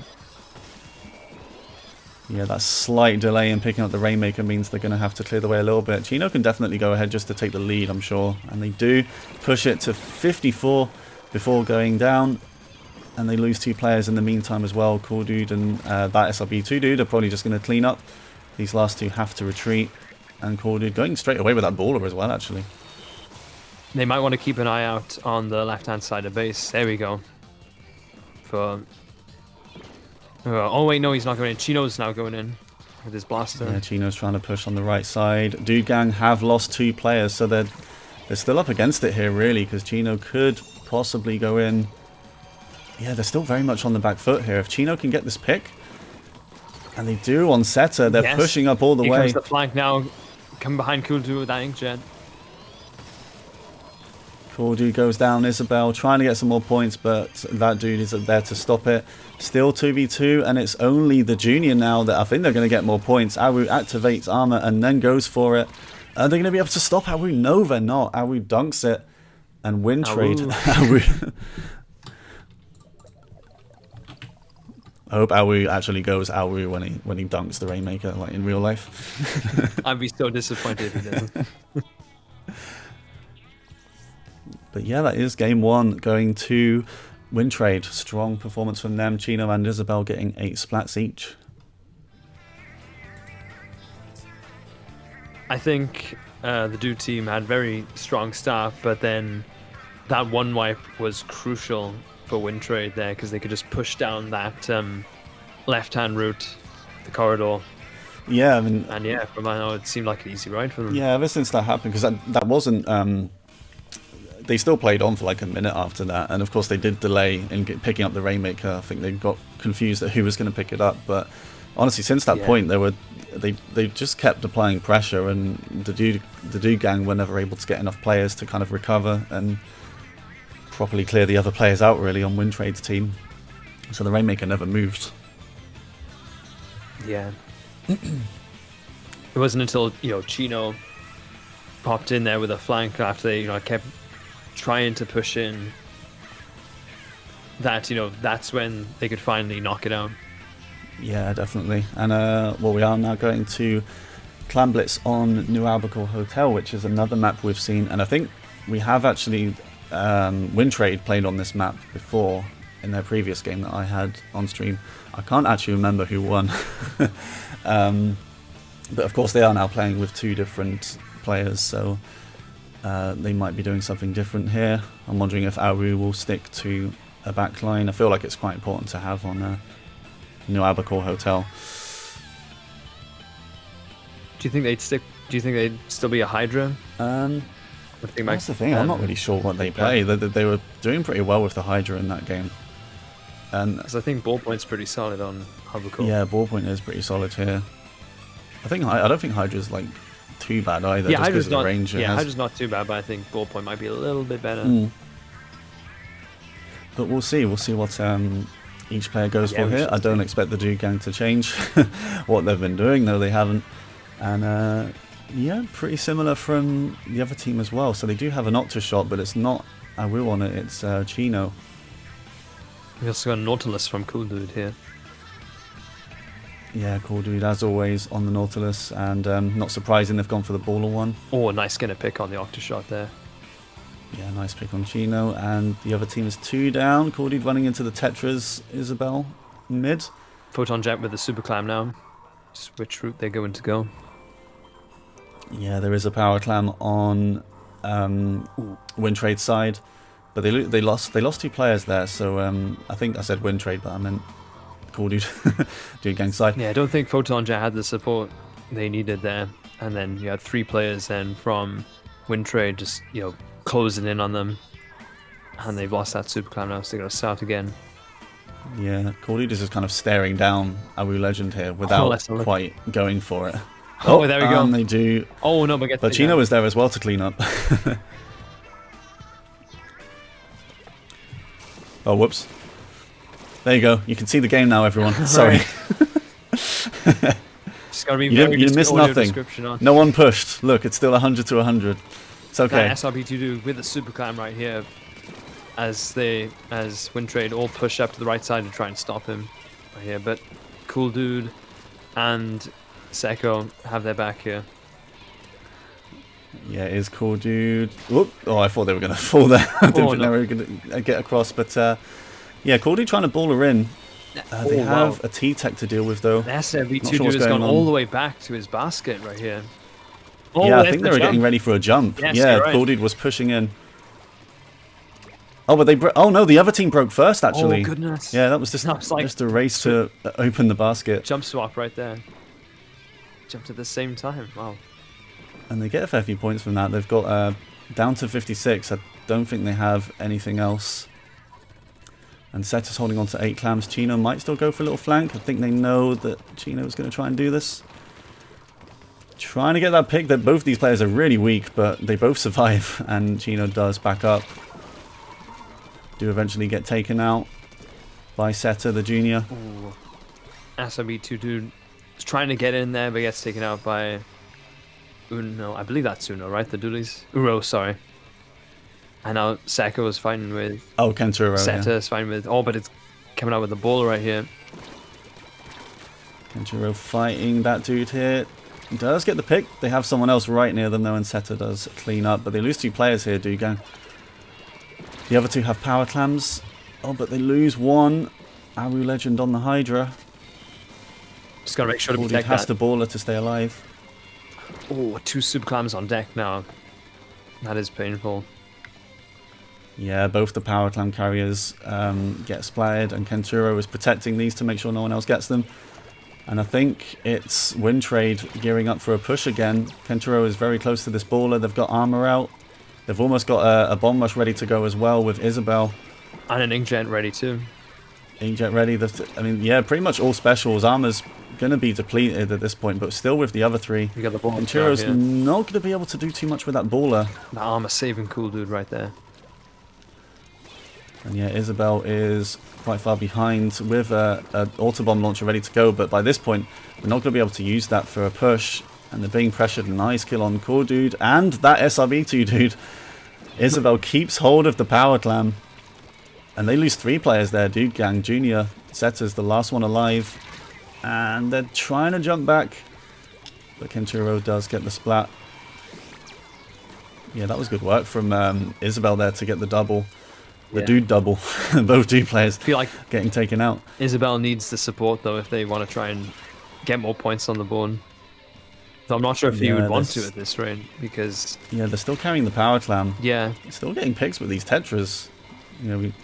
Yeah, that slight delay in picking up the Rainmaker means they're going to have to clear the way a little bit. Chino can definitely go ahead just to take the lead, I'm sure. And they do push it to 54 before going down. And they lose 2 players in the meantime as well. Cool Dude and that SRB2 dude are probably just going to clean up. These last 2 have to retreat. And Cool Dude going straight away with that baller as well, actually. They might want to keep an eye out on the left-hand side of base. There we go. For oh wait, no, he's not going in. Chino's now going in with his blaster. Yeah, Chino's trying to push on the right side. Dude Gang have lost 2 players, so they're still up against it here, really, because Chino could possibly go in. Yeah, they're still very much on the back foot here. If Chino can get this pick, and they do on Seta, they're pushing up all the way. Here comes the flank now. Come behind Cool Dude with that inkjet. Cool Dude goes down. Isabel trying to get some more points, but that dude isn't there to stop it. Still 2v2, and it's only the junior now that I think they're going to get more points. Awu activates armor and then goes for it. Are they going to be able to stop Awu? No, they're not. Awu dunks it, and Wintrade. Awu. I hope Awu actually goes Awu when he dunks the Rainmaker, like in real life. I'd be so disappointed if he doesn't. But yeah, that is game 1 going to Wintrade. Strong performance from them. Chino and Isabel getting 8 splats each. I think the Dude team had very strong start, but then that one wipe was crucial for Wintrade there because they could just push down that left-hand route, the corridor. Yeah, I mean, and yeah, from I know it seemed like an easy ride for them. Yeah, ever since that happened, because that wasn't. They still played on for like a minute after that, and of course they did delay in picking up the Rainmaker. I think they got confused at who was going to pick it up, but honestly, since that point, they just kept applying pressure, and the dude gang were never able to get enough players to kind of recover and properly clear the other players out really on Wintrade's team. So the Rainmaker never moved. Yeah. It wasn't until Chino popped in there with a flank after they kept trying to push in that that's when they could finally knock it out. Yeah, definitely. And we are now going to Clan Blitz on New Albacore Hotel, which is another map we've seen, and I think we have actually Wintrade played on this map before in their previous game that I had on stream. I can't actually remember who won. But of course they are now playing with 2 different players, so they might be doing something different here. I'm wondering if Awu will stick to a backline. I feel like it's quite important to have on New Albacore Hotel. Do you think they'd stick? Do you think they'd still be a Hydra? That's the thing. I'm not really sure what they play. They were doing pretty well with the Hydra in that game. Because I think ballpoint's pretty solid on Albacore. Yeah, ballpoint is pretty solid here. I don't think Hydra's like too bad either. Yeah, just Hydra's not. Range Hydra's not too bad, but I think ballpoint might be a little bit better. But we'll see. We'll see what each player goes for here. I don't expect the Dude Gang to change what they've been doing, though they haven't. And yeah, pretty similar from the other team as well. So they do have an Octoshot, but it's not Awu on it. It's Chino. We also got a Nautilus from Cool Dude here. Yeah, Cool Dude, as always, on the Nautilus, and not surprising they've gone for the baller one. Oh, nice getting a pick on the Octoshot there. Yeah, nice pick on Chino, and the other team is 2 down. Cool Dude running into the Tetras, Isabel, mid. Photon Jet with the Super Clam now. Just which route they're going to go. Yeah, there is a Power Clam on Wintrade's side, but they lost 2 players there, so I think I said Wintrade, but I meant Cool Dude, Dude Gang side. Yeah, I don't think Photon Jet had the support they needed there, and then you had 3 players then from Wintrade just closing in on them, and they've lost that Super Clam now, so they got to start again. Yeah, Cordy is just kind of staring down Awu Legend here without let's have a look. quite going for it. Oh, there we go. And they do. Oh no, but But Chino is there as well to clean up. Oh, whoops. There you go. You can see the game now, everyone. Sorry. Just gotta be You missed nothing. On. No one pushed. Look, it's still 100 to 100. It's okay. That SRB2 with the super climb right here, as Wintrade all push up to the right side to try and stop him right here. But Cool Dude and Seko have their back here. Yeah, it is Cool Dude. Whoop. Oh, I thought they were going to fall there. I didn't think they were going to get across. But yeah, Cool Dude trying to ball her in. They have a T-Tech to deal with, though. The SRB2 dude has gone all the way back to his basket right here. Oh, yeah, I think they were getting ready for a jump. Yes, yeah, right. Cool Dude was pushing in. Oh, but they oh no, the other team broke first, actually. Oh, goodness. Yeah, that was just, like just a race to open the basket. Jump swap right there. Jumped at the same time. Wow. And they get a fair few points from that. They've got down to 56. I don't think they have anything else. And Seta's holding on to 8 clams. Chino might still go for a little flank. I think they know that Chino is going to try and do this. Trying to get that pick. That both these players are really weak, but they both survive. And Chino does back up. Do eventually get taken out by Seta, the junior. Ooh. SRB2 dude is trying to get in there, but gets taken out by Uno. I believe that's Uno, right? The dualies? Uro, sorry. And now Seko is fighting with... Oh, Kentaro, Seta is fighting with... Oh, but it's coming out with the ball right here. Kentaro fighting that dude here. Does get the pick. They have someone else right near them, though, and Seta does clean up. But they lose 2 players here, Dugang. The other 2 have power clams. Oh, but they lose 1. Awu Legend on the Hydra. Just gotta make sure to Cordy protect has that. to baller to stay alive. Oh, 2 super clams on deck now. That is painful. Yeah, both the power clam carriers get splatted, and Kentaro is protecting these to make sure no one else gets them. And I think it's Wintrade gearing up for a push again. Kentaro is very close to this baller. They've got armor out. They've almost got a bomb rush ready to go as well with Isabel. And an inkjet ready too. Inkjet ready. I mean, yeah, pretty much all specials. Armor's going to be depleted at this point, but still with the other 3. You got the ball. Kenturo's not going to be able to do too much with that baller. The armor saving Cool Dude right there. And yeah, Isabel is quite far behind with an autobomb launcher ready to go, but by this point, we're not going to be able to use that for a push. And they're being pressured. Nice kill on Cool Dude and that SRB2 dude. Isabel keeps hold of the power clam. And they lose 3 players there. Dude Gang Jr. Seta's the last one alive. And they're trying to jump back. But Kentaro does get the splat. Yeah, that was good work from Isabel there to get the double. The dude double. Both 2 players I feel like getting taken out. Isabel needs the support though if they want to try and get more points on the board. So I'm not sure if you would want to at this rate because... Yeah, they're still carrying the power clam. Yeah. Still getting picks with these Tetras. You know, we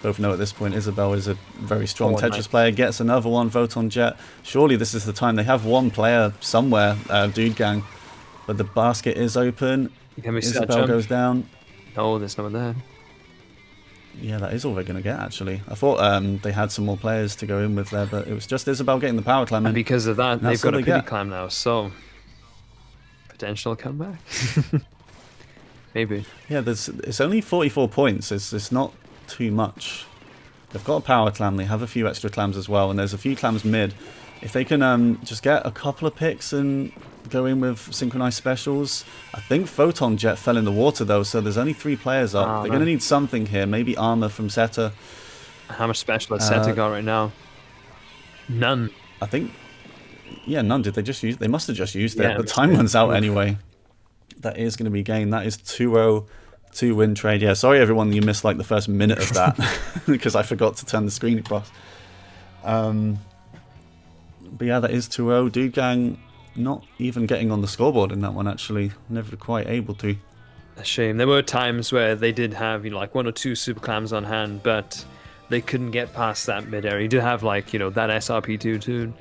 both know at this point Isabel is a very strong Tetris player. Gets another one, Photon Jet. Surely this is the time. They have one player somewhere, Dude Gang. But the basket is open. Isabel goes down. No, there's no one there. Yeah, that is all they're going to get, actually. I thought they had some more players to go in with there, but it was just Isabel getting the power clam in. And because of that, they've got a pity clam now, so... Potential comeback? Maybe. Yeah, it's only 44 points. It's not too much. They've got a power clam. They have a few extra clams as well, and there's a few clams mid. If they can just get a couple of picks and go in with synchronized specials. I think Photon Jet fell in the water though, so there's only 3 players up. They're going to need something here. Maybe armor from Seta. How much special has Seta got right now? None. I think, yeah, none. Did they just use? They must have just used it. But time runs out anyway. That is going to be game. That is 2-0 to Wintrade. Yeah, sorry everyone, you missed like the first minute of that because I forgot to turn the screen across. But yeah, that is 2-0. Dude Gang not even getting on the scoreboard in that one, actually. Never quite able to. A shame. There were times where they did have, you know, like 1 or 2 super clams on hand, but they couldn't get past that mid-air. You did have, like, you know, that SRP2 too,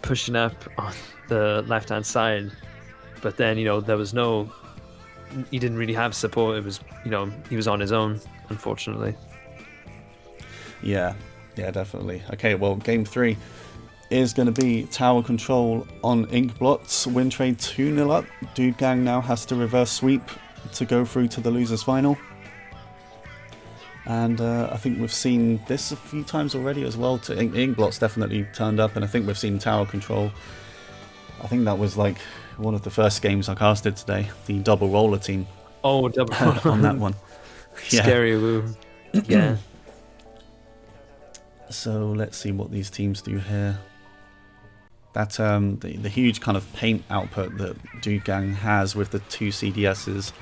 pushing up on the left-hand side. But then, you know, there was no... He didn't really have support. It was, you know, he was on his own, unfortunately. Yeah, definitely. Okay, well, game 3 is going to be tower control on Inkblots. Wintrade 2-0 up. Dude Gang now has to reverse sweep to go through to the losers final. And I think we've seen this a few times already as well. Inkblots definitely turned up, and I think we've seen tower control. I think that was like one of the first games I casted today, the double roller team. Oh, double on that one. Yeah. Scary woo. Yeah. So let's see what these teams do here. That the huge kind of paint output that Dude Gang has with the 2 CDSs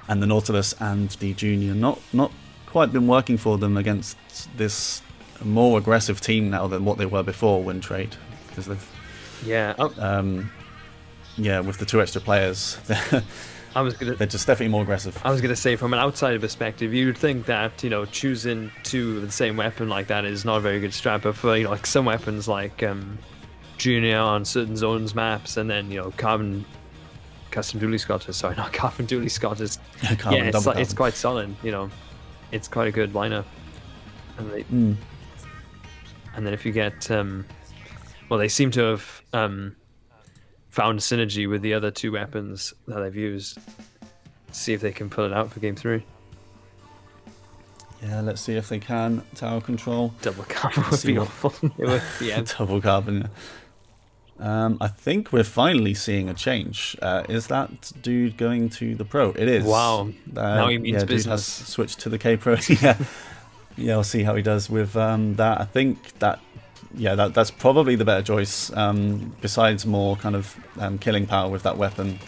and the Nautilus and the Junior, not quite been working for them against this more aggressive team now than what they were before Wintrade, because they've with the 2 extra players. They're just definitely more aggressive. I was gonna say, from an outsider perspective, you'd think that, you know, choosing 2 of the same weapon like that is not a very good strat, but for, you know, like some weapons like Junior on certain zones maps, and then, you know, Carbon Dually Scott is it's quite solid, you know. It's quite a good lineup. And then if you get they seem to have found synergy with the other 2 weapons that they've used. See if they can pull it out for game 3. Yeah, let's see if they can. Tower control. Double carbon would be awful. Double carbon. I think we're finally seeing a change. Is that dude going to the pro? It is. Wow. Now he means business. Dude has switched to the K Pro. Yeah, we'll see how he does with that. I think that's probably the better choice. Besides more kind of killing power with that weapon,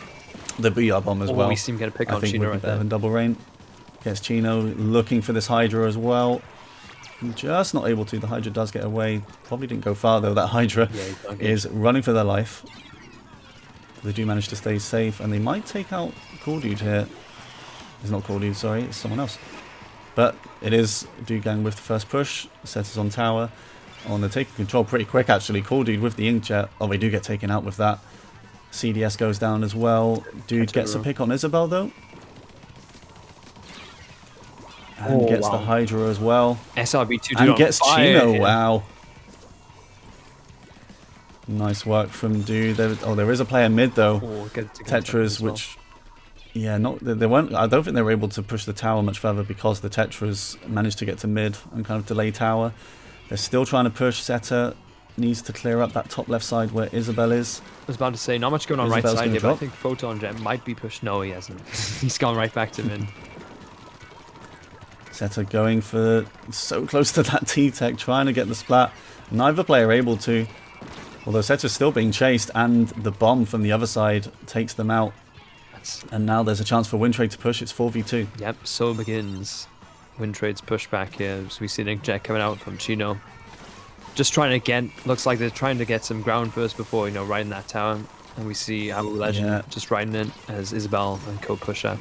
the VR bomb as well. We seem to get a pick on Chino Chino right there. Double rain. Gets Chino looking for this Hydra as well. Just not able to. The Hydra does get away. Probably didn't go far though. That Hydra is running for their life. They do manage to stay safe, and they might take out Cool Dude here. It's not Cool Dude, sorry, it's someone else. But it is Dude Gang with the first push. Set is on tower. Oh, and they're taking control pretty quick actually. Cool Dude with the Inkjet. Oh, they do get taken out with that. CDS goes down as well. Dude gets a pick on Isabel though. And gets the Hydra as well. SRB2 and gets Chino. Here. Wow. Nice work from Dude. There is a player mid though. Tetras, which they weren't. I don't think they were able to push the tower much further because the Tetras managed to get to mid and kind of delay tower. They're still trying to push. Zeta needs to clear up that top left side where Isabel is. I was about to say, not much going on Isabel's right side here, drop. but I think Photon Jet might be pushed. No, he hasn't. He's gone right back to mid. Zeta going for so close to that T-Tech, trying to get the splat. Neither player able to. Although Zeta's still being chased, and the bomb from the other side takes them out. And now there's a chance for Wintrade to push. It's 4v2. Yep, so begins Wintrade's pushback here. So we see an Inkjet coming out from Chino. Just trying to get, looks like they're trying to get some ground first before, you know, riding that tower. And we see Abu Legend just riding it as Isabel and co-push up.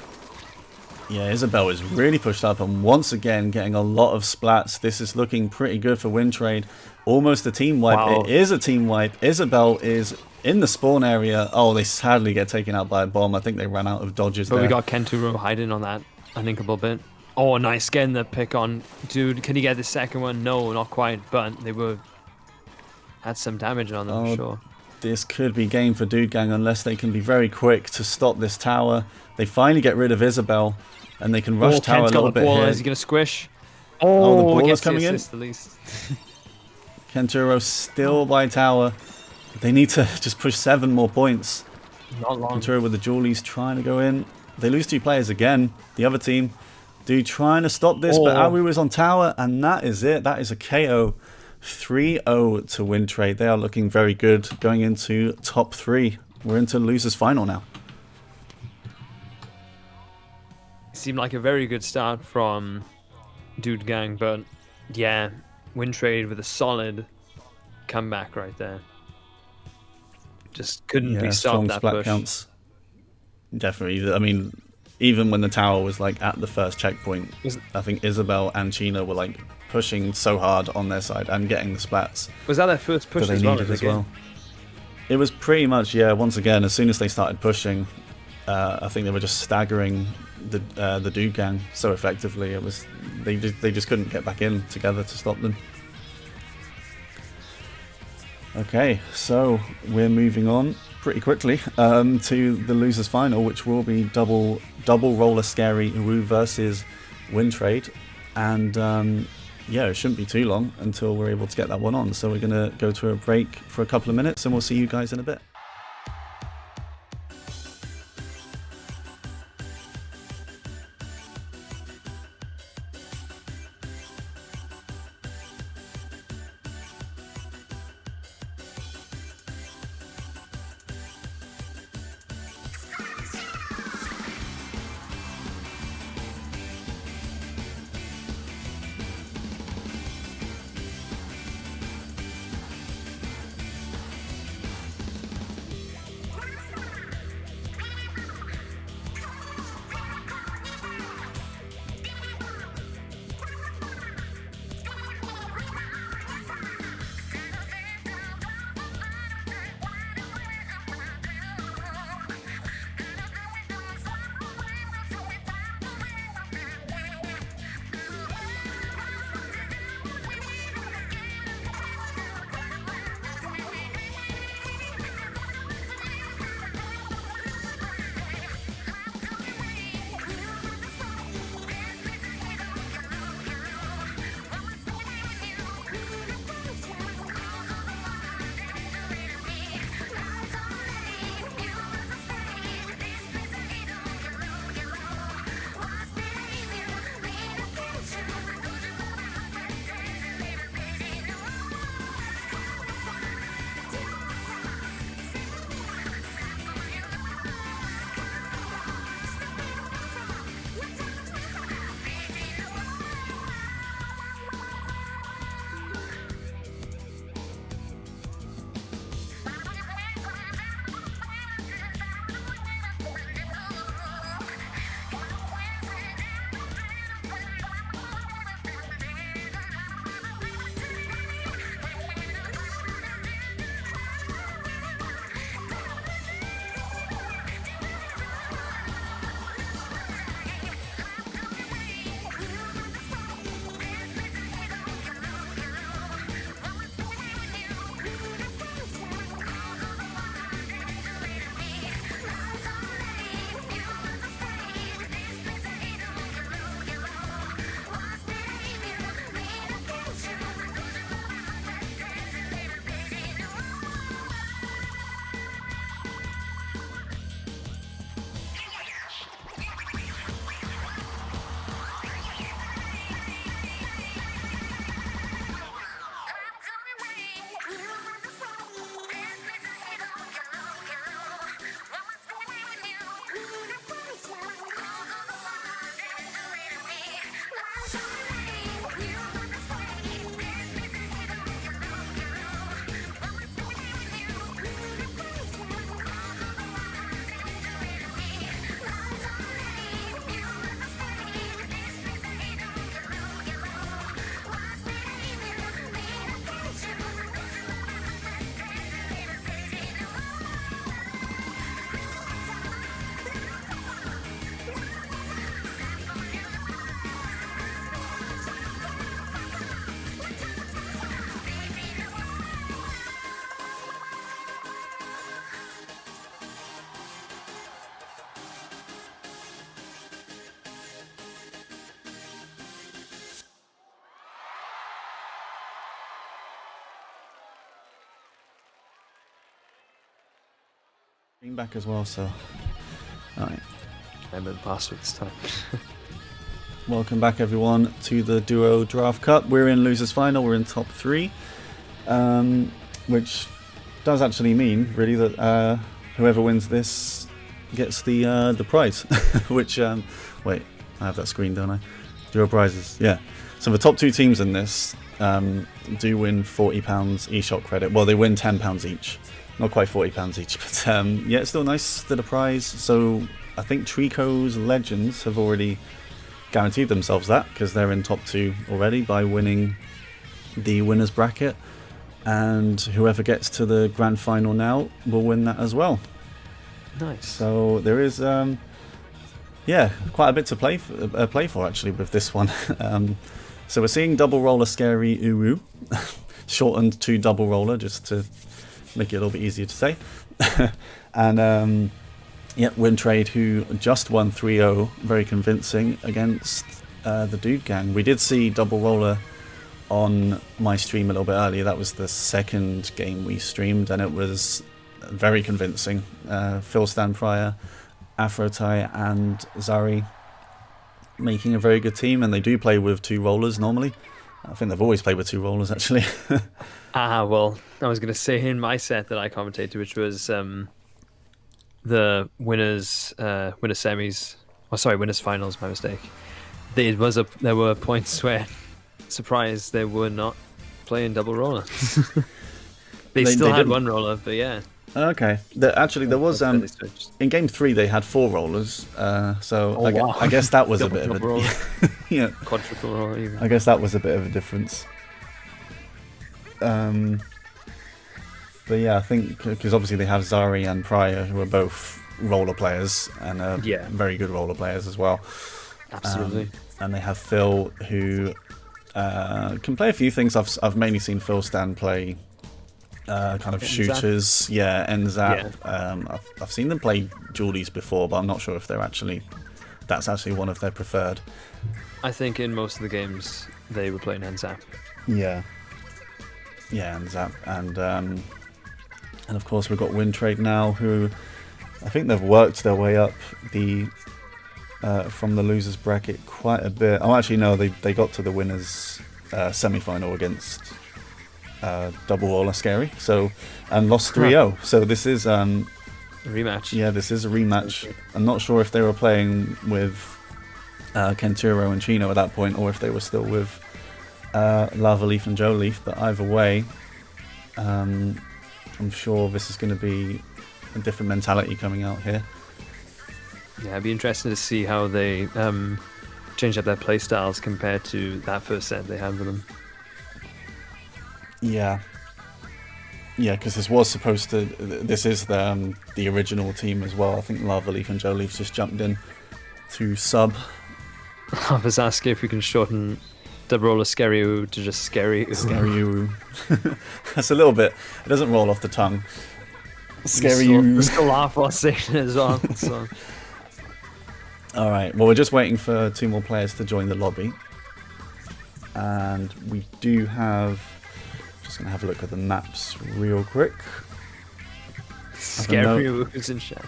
Yeah, Isabel is really pushed up, and once again getting a lot of splats. This is looking pretty good for Wintrade. Almost a team wipe. Wow. It is a team wipe. Isabel is in the spawn area. Oh, they sadly get taken out by a bomb. I think they ran out of dodges there. We got Kenturo hiding on that uninkable bit. Oh, nice, getting the pick on. Dude, can he get the second one? No, not quite, but they had some damage on them for sure. This could be game for Dude Gang unless they can be very quick to stop this tower. They finally get rid of Isabel, and they can rush tower a little bit here. Is he going to squish? Oh, the ball is coming in. At least. Kenturo still by tower. They need to just push 7 more points. Not long. Kenturo with the Jewelies trying to go in. They lose 2 players again. The other team, Dude trying to stop this, but Awu is on tower, and that is it. That is a KO. 3-0 to Wintrade. They are looking very good going into top 3. We're into losers final now. Seemed like a very good start from Dude Gang, but yeah, Wintrade with a solid comeback right there. Just couldn't be stopped, that splat push. Counts. Definitely. I mean, even when the tower was like at the first checkpoint, I think Isabel and Chino were like pushing so hard on their side and getting the splats. Was that their first push that they needed as well? It was pretty much, yeah, once again, as soon as they started pushing, I think they were just staggering the Dude Gang so effectively. It was they just couldn't get back in together to stop them. Okay, so we're moving on pretty quickly to the losers final, which will be double roller scary Wu versus Wintrade, and yeah, it shouldn't be too long until we're able to get that one on. So we're gonna go to a break for a couple of minutes, and we'll see you guys in a bit. Being back as well, so alright. Remember the password this time. Welcome back everyone to the Duo Draft Cup. We're in losers final, we're in top 3. Which does actually mean really that whoever wins this gets the prize. Which wait, I have that screen, don't I? Duo prizes, yeah. So the top 2 teams in this do win £40 eShop credit. Well, they win £10 each. Not quite £40 each, but yeah, it's still nice to the prize. So I think Treekos Legends have already guaranteed themselves that because they're in top 2 already by winning the winners bracket, and whoever gets to the grand final now will win that as well. Nice. So there is Yeah, quite a bit to play for actually with this one. So we're seeing double roller scary Uru, shortened to double roller just to make it a little bit easier to say. And yeah, Wintrade, who just won 3-0, very convincing against the Dude Gang. We did see double roller on my stream a little bit earlier. That was the second game we streamed, and it was very convincing. Phil Stan Pryor, Afrotai, and Zari making a very good team, and they do play with 2 rollers normally. I think they've always played with 2 rollers actually. Well, I was going to say in my set that I commentated, which was the winners semis. Oh, sorry, winners finals. My mistake. There were points where, surprise, they were not playing double roller. they still had didn't. 1 roller, but yeah. Okay. Actually, there was in game 3 they had 4 rollers. So I guess that was a bit of a yeah. Quadruple roller. Even. I guess that was a bit of a difference. But yeah, I think because obviously they have Zari and Pryor, who are both roller players and very good roller players as well. Absolutely. And they have Phil, who can play a few things. I've mainly seen Phil Stan play kind of shooters, NZAP. Yeah. I've seen them play dualies before, but I'm not sure if that's actually one of their preferred. I think in most of the games they were playing NZAP. Yeah, NZAP, and of course we've got Wintrade now, who I think they've worked their way up from the losers bracket quite a bit. Oh, actually no, they got to the winners semi-final against double roller scary, and lost 3-0. So this is a rematch. Yeah, this is a rematch. I'm not sure if they were playing with Kenturo and Chino at that point, or if they were still with Lava Leaf and Joe Leaf. But either way, I'm sure this is going to be a different mentality coming out here. Yeah, it'd be interesting to see how they change up their play styles compared to that first set they had with them. Yeah, because this was supposed to. This is the original team as well. I think Lava Leaf and Joe Leaf just jumped in to sub. I was asking if we can shorten double roller scary to just scary. Scary. That's a little bit. It doesn't roll off the tongue. Scary. Still laugh while saying it as well. So. All right. Well, we're just waiting for 2 more players to join the lobby, and we do have. Just gonna have a look at the maps real quick. Scary who's in chat.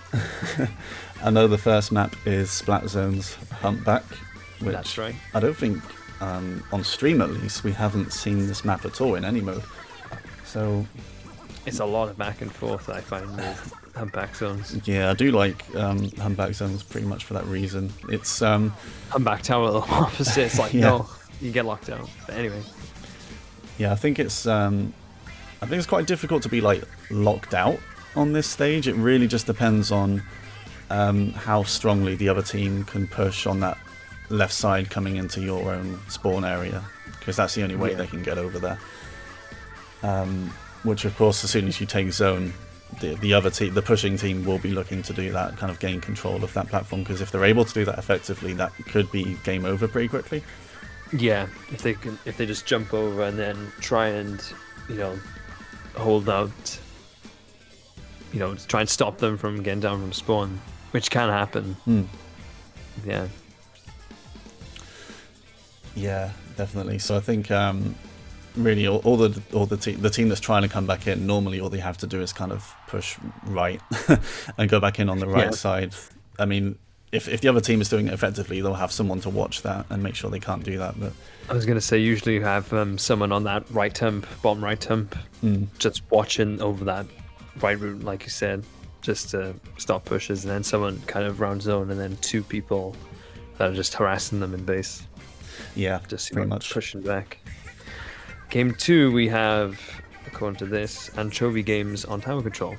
I know the first map is Splat Zone's Humpback, which that's right. I don't think on stream at least we haven't seen this map at all in any mode. So it's a lot of back and forth I find with Humpback Zones. Yeah, I do like Humpback Zones pretty much for that reason. It's Humpback Tower the opposite. It's like no, you get locked out. But anyway. Yeah, I think it's quite difficult to be like locked out on this stage. It really just depends on how strongly the other team can push on that left side coming into your own spawn area, because that's the only way they can get over there. Which of course, as soon as you take zone, the other team, the pushing team, will be looking to do that, kind of gain control of that platform, because if they're able to do that effectively, that could be game over pretty quickly. Yeah, if they just jump over and then try and hold out, try and stop them from getting down from spawn, which can happen. Yeah. Yeah, definitely. So I think really all the team that's trying to come back in, normally all they have to do is kind of push right and go back in on the right side. I mean, if the other team is doing it effectively, they'll have someone to watch that and make sure they can't do that. But I was going to say, usually you have someone on that right hump, bottom right hump, just watching over that right route, like you said, just to stop pushes, and then someone kind of round zone, and then 2 people that are just harassing them in base. Yeah, just pretty much pushing back. Game 2, we have, according to this, Anchovy Games on tower control.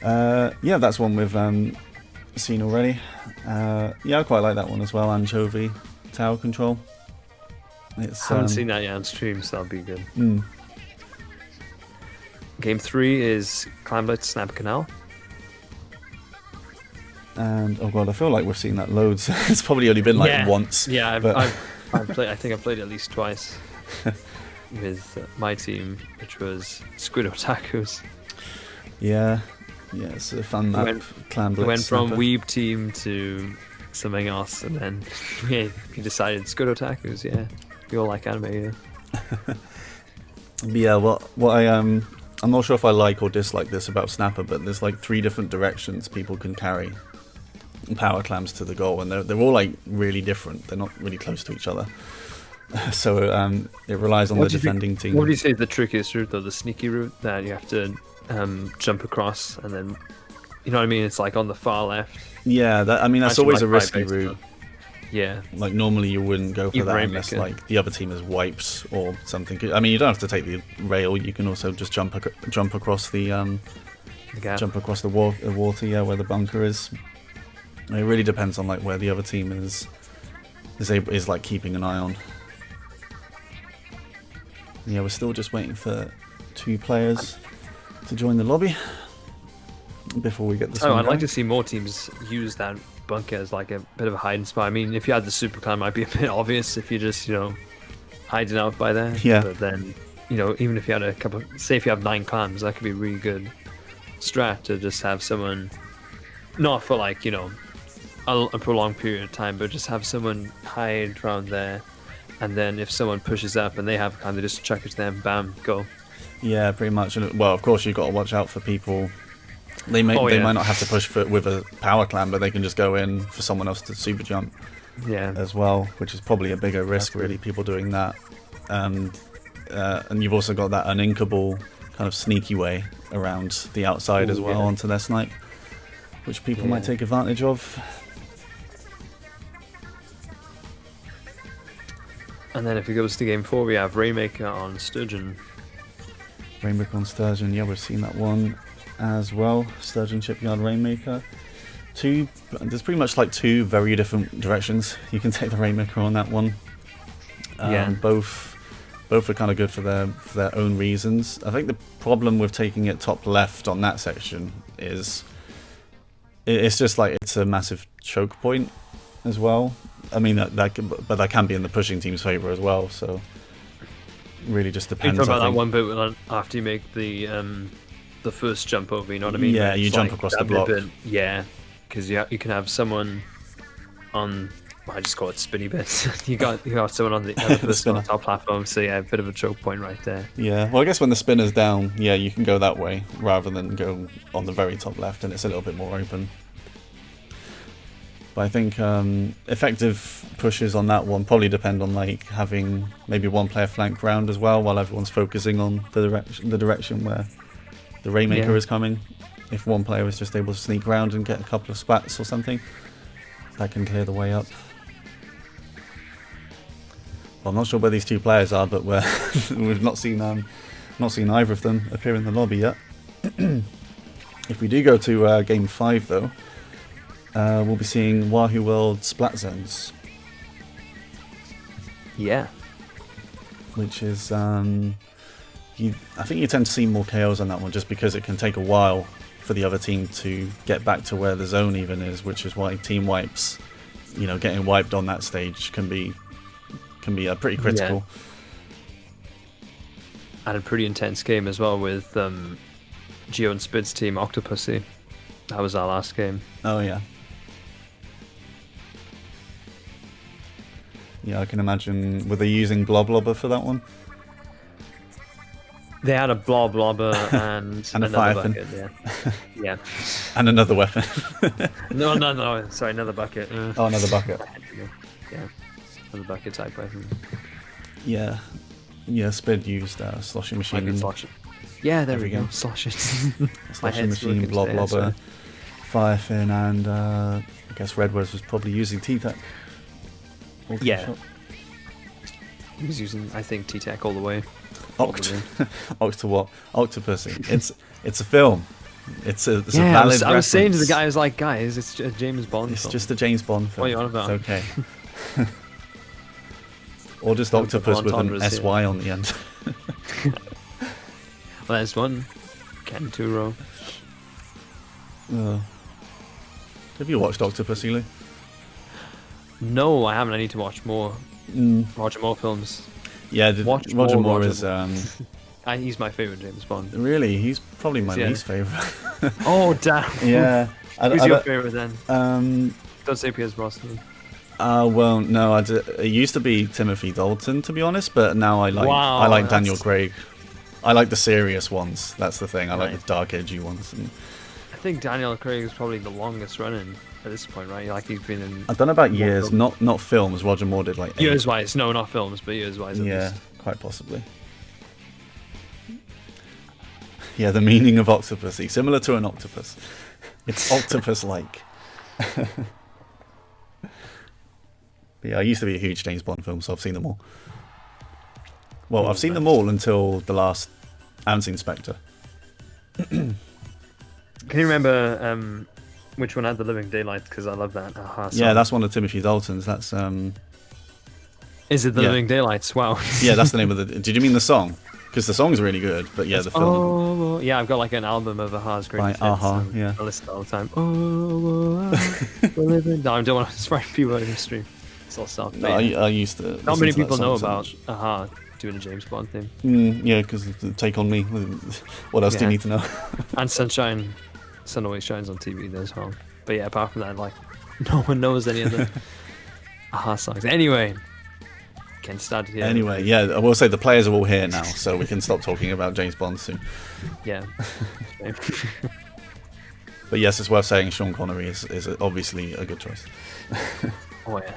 Yeah, that's one we've seen already. Yeah, I quite like that one as well. Anchovy tower control. It's, I haven't seen that yet on stream, so that'll be good. Game 3 is Climblitz Snap Canal. And oh god, I feel like we've seen that loads. It's probably only been like once. Yeah, but... I think I've played at least twice with my team, which was Squid Otakus. Yeah, it's a fun map. Clan Blitz. We went from snapper. Weeb team to something else, and then we decided Squid Otakus. Yeah, we all like anime. Yeah. Yeah, what I'm not sure if I like or dislike this about Snapper, but there's like 3 different directions people can carry power clams to the goal, and they're all like really different. They're not really close to each other. So it relies on the defending team. What would you say is the trickiest route, though? The sneaky route that you have to jump across, and then, you know what I mean? It's like on the far left. Yeah, that's always a risky route. Yeah. Like normally you wouldn't go for Even that unless like the other team has wipes or something. I mean, you don't have to take the rail. You can also just jump across the gap. jump across the water. Yeah, where the bunker is. It really depends on like where the other team is like keeping an eye on. Yeah, we're still just waiting for 2 players to join the lobby before we get this. I'd like to see more teams use that bunker as like a bit of a hiding spot. I mean, if you had the super clan, it might be a bit obvious if you just hiding out by there. Yeah. But then even if you had a couple, say if you have 9 clans, that could be a really good strat to just have someone, not for like a prolonged period of time, but just have someone hide around there, and then if someone pushes up and they have a clan, they just chuck it to them, bam, go. Yeah, pretty much. And well, of course you've got to watch out for people. They might not have to push with a power clan, but they can just go in for someone else to super jump. Yeah. As well, which is probably a bigger risk, really. People doing that, and you've also got that uninkable kind of sneaky way around the outside as well onto their snipe, which people might take advantage of. And then if it goes to game 4, we have Rainmaker on Sturgeon. Rainmaker on Sturgeon, yeah, we've seen that one as well. Sturgeon Shipyard Rainmaker. There's pretty much like 2 very different directions you can take the Rainmaker on that one. Both are kind of good for their own reasons. I think the problem with taking it top left on that section is it's just like it's a massive choke point as well. I mean that can be in the pushing team's favor as well. So really just depends. You talk about that one bit after you make the first jump over. You know what I mean? Yeah, you jump across the block. Yeah, because you can have someone on. I just call it spinny bits. you got someone on the other person on the top platform, so yeah, a bit of a choke point right there. Yeah, well I guess when the spinner's down, yeah, you can go that way rather than go on the very top left, and it's a little bit more open. But I think effective pushes on that one probably depend on like having maybe one player flank round as well, while everyone's focusing on the direction where the Rainmaker is coming. If one player is just able to sneak around and get a couple of splats or something, that can clear the way up. Well, I'm not sure where these 2 players are, but we've not seen either of them appear in the lobby yet. If we do go to game 5 though, we'll be seeing Wahoo World Splat Zones. Yeah. Which is I think you tend to see more KOs on that one just because it can take a while for the other team to get back to where the zone even is, which is why team wipes, getting wiped on that stage can be pretty critical. Yeah. And a pretty intense game as well with Geo and Spid's team Octopussy. That was our last game. Oh yeah. Yeah, I can imagine. Were they using Bloblobber for that one? They had a Bloblobber and and a another fire fin. bucket, yeah. And another weapon. No. Sorry, another bucket. Oh, another bucket. Yeah, another bucket type weapon. Yeah. Spid used Sloshing Machine. Yeah, there we go. Sloshing. Sloshing Machine, Bloblobber, fire fin, and I guess Redwoods was probably using T-Tech. Yeah. He was using, I think, T-Tech all the way. Octopussy. It's a film. It's a valid reference. I was saying to the guy, I was like, guys, it's a James Bond film. It's just a James Bond film. What are you on about? It's okay. Or just octopus with an SY on the end. Well, there's one. Kenturo. Have you watched Octopussy, Lou? No, I haven't. I need to watch more Roger Moore films. Yeah, Watch Roger more Moore Roger is Moore. He's my favorite James Bond. really, he's probably my Yeah. least favorite. Oh damn! Yeah. Who's your favorite then? Um. Don't say Pierce Brosnan. Well, no, it used to be Timothy Dalton, to be honest, but now I like Daniel Craig. I like the serious ones. That's the thing. I like the dark, edgy ones. And I think Daniel Craig is probably the longest running at this point, right? Like he's been in. I don't know about years, not films. Roger Moore did like 8. Years wise, no, not films, but years wise. Yeah, quite possibly. Yeah, the meaning of Octopussy, similar to an octopus. It's octopus-like. Yeah, I used to be a huge James Bond film, so I've seen them all. Well, I've seen them all until the last. I haven't seen Spectre. Can you remember which one had the Living Daylight? Because I love that. Yeah, that's one of Timothy Dalton's. That's Is it the Living Daylights? Wow. Yeah, that's the name of the. Did you mean the song? Because the song's really good, but yeah, the film. Oh, yeah, I've got like an album of Aha's greatest hits. Yeah. I listen all the time. No, I don't want to spread people out of the stream. It's all stuff. No, I used to. Not many people know about Aha doing a James Bond thing. Yeah, because Take On Me. What else do you need to know? And Sunshine. Sun Always Shines on TV there as well. But yeah, apart from that, like, no one knows any of the Aha songs. Anyway, can start here. Anyway, yeah, I will say the players are all here now, so we can stop talking about James Bond soon. Yeah. But yes, it's worth saying Sean Connery is obviously a good choice. Oh yeah.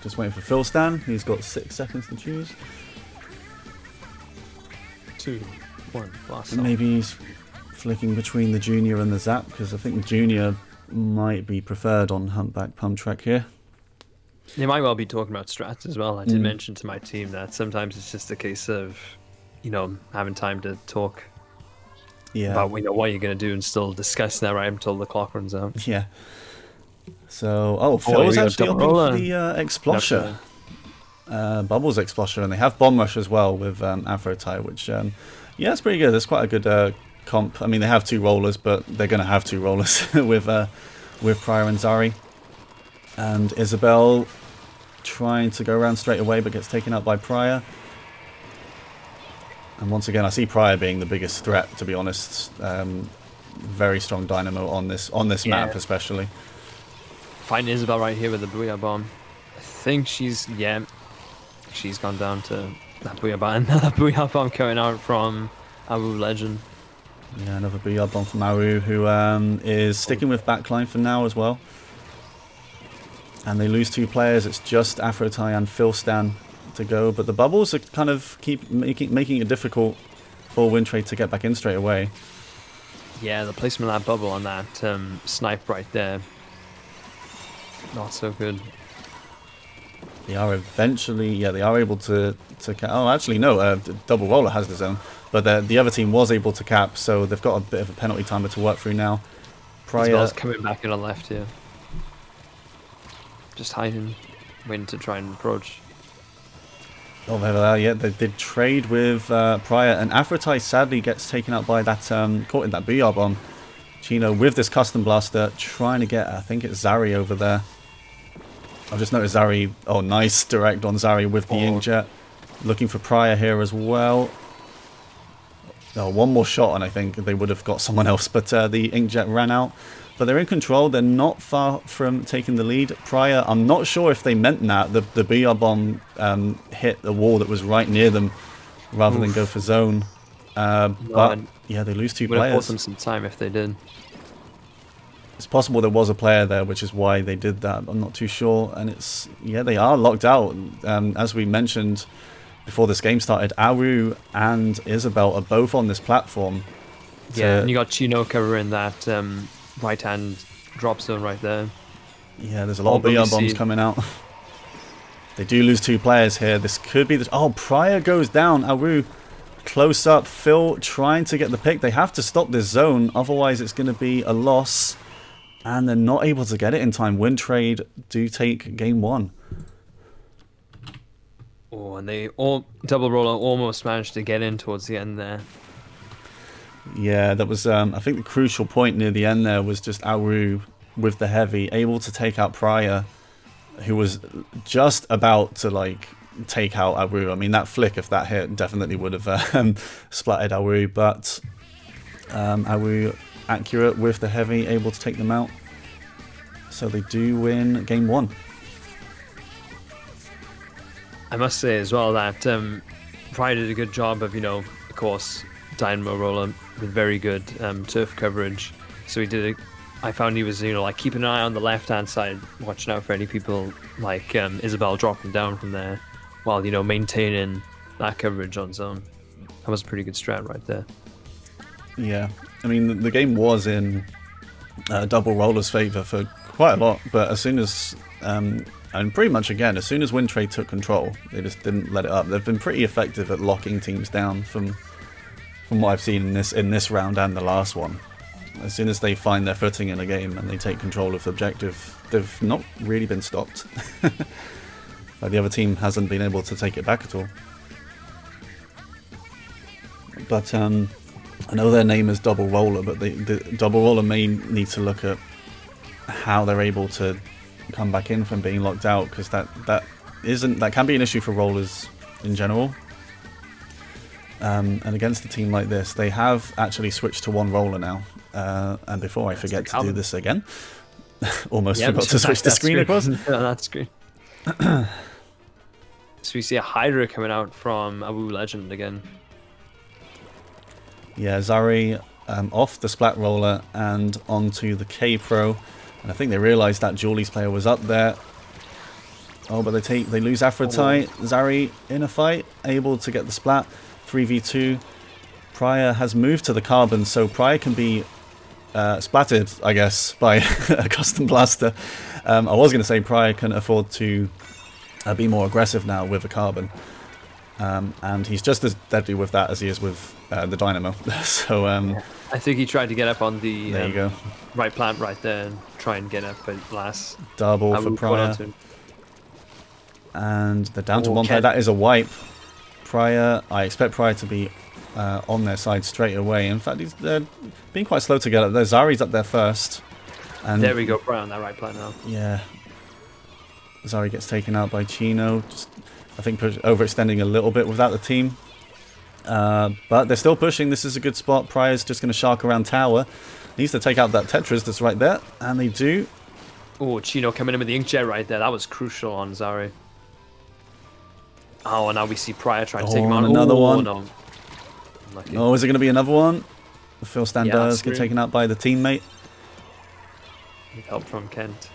Just waiting for Phil Stan. He's got 6 seconds to choose. 2, 1, blast. Maybe he's flicking between the Junior and the Zap, because I think the Junior might be preferred on Humpback Pump Track here. They might well be talking about strats as well. I did mention to my team that sometimes it's just a case of, having time to talk about what you're going to do and still discuss that right until the clock runs out. Yeah. So, Phil was actually opting for the Explosher. Bubbles Explosher, and they have Bomb Rush as well with Afro Tie, which, it's pretty good. It's quite a good comp. I mean, they have 2 rollers, but they're going to have 2 rollers with Pryor and Zari. And Isabel trying to go around straight away, but gets taken out by Pryor. And once again, I see Pryor being the biggest threat, to be honest. Very strong dynamo on this map, especially. Find Isabel right here with the Booyah Bomb. I think she's gone down to that Booyah Bomb. Another Booyah Bomb coming out from Abu Legend. Yeah, another Booyah Bomb from Aru, who is sticking with backline for now as well. And they lose 2 players. It's just Afro Tie and Phil Stan to go, but the bubbles are kind of keep making it difficult for Wintrade to get back in straight away. Yeah, the placement of that bubble on that snipe right there, not so good. They are eventually, they are able to oh, actually no, Double Roller has the zone, but the other team was able to cap, so they've got a bit of a penalty timer to work through now. Pryor coming back in on left here, just hiding, waiting to try and approach. Oh, they did trade with Pryor, and Aphrodite sadly gets taken out by that, caught in that Booyah Bomb. Chino with this Custom Blaster, trying to get, I think it's Zari over there. I've just noticed Zari, nice direct on Zari with the Inkjet. Looking for Pryor here as well. Oh, one more shot and I think they would have got someone else, but the Inkjet ran out. But they're in control. They're not far from taking the lead. Pryor, I'm not sure if they meant that. The BR bomb hit the wall that was right near them rather than go for zone. But yeah, they lose 2 players. Would have bought players. them some time if they did. It's possible there was a player there, which is why they did that. I'm not too sure. And they are locked out. As we mentioned before this game started, Aru and Isabel are both on this platform. Yeah, and you got Chino covering that right hand drop zone right there. Yeah, there's a lot of BR bombs coming out. They do lose 2 players here. This could be the... Oh, Pryor goes down. Aru close up. Phil trying to get the pick. They have to stop this zone, otherwise it's going to be a loss. And they're not able to get it in time. Wintrade do take game 1. Oh, and they Double Roller almost managed to get in towards the end there. Yeah, that was, I think the crucial point near the end there was just Aru with the heavy, able to take out Prior, who was just about to, like, take out Aru. I mean, that flick, if that hit, definitely would have splatted Aru, but Aru accurate with the heavy, able to take them out. So they do win game 1. I must say as well that Prior did a good job of, of course, Dynamo Roller with very good turf coverage. So he did I found he was, like keeping an eye on the left-hand side, watching out for any people like Isabel dropping down from there, while, maintaining that coverage on zone. That was a pretty good strat right there. Yeah, I mean, the game was in Double Roller's favour for quite a lot, but as soon as, and pretty much again, as soon as Wintrade took control, they just didn't let it up. They've been pretty effective at locking teams down from what I've seen in this round and the last one. As soon as they find their footing in a game and they take control of the objective, they've not really been stopped. Like the other team hasn't been able to take it back at all. But I know their name is Double Roller, but the Double Roller may need to look at how they're able to come back in from being locked out, because that can be an issue for rollers in general. And against a team like this, they have actually switched to one roller now. And before I forget to do this again, almost forgot to switch the screen across. On that screen. So we see a Hydra coming out from Awu Legend again. Yeah, Zari off the Splat roller and onto the K Pro, and I think they realised that Julie's player was up there. Oh, but they lose Aphrodite. Zari in a fight, able to get the Splat. 3v2. Prior has moved to the Carbon, so Prior can be splatted, I guess, by a custom blaster. I was going to say Prior can afford to be more aggressive now with a Carbon. And he's just as deadly with that as he is with the Dynamo. So I think he tried to get up on the there you go. right plant right there and try and get up at last. Double for Prior. And they're down to one player. That is a wipe. Prior, I expect Prior to be on their side straight away. In fact, they're being quite slow to get up there. Zari's up there first. And there we go, Prior on that right plant now. Yeah. Zari gets taken out by Chino. Just, I think, overextending a little bit without the team. But they're still pushing. This is a good spot. Prior's just going to shark around tower. Needs to take out that Tetris that's right there. And they do. Oh, Chino coming in with the inkjet right there. That was crucial on Zari. Oh, and now we see Prior trying to take him on. Another one. No. Unlucky. Oh, is it going to be another one? Phil Standers get taken out by the teammate. With help from Kent.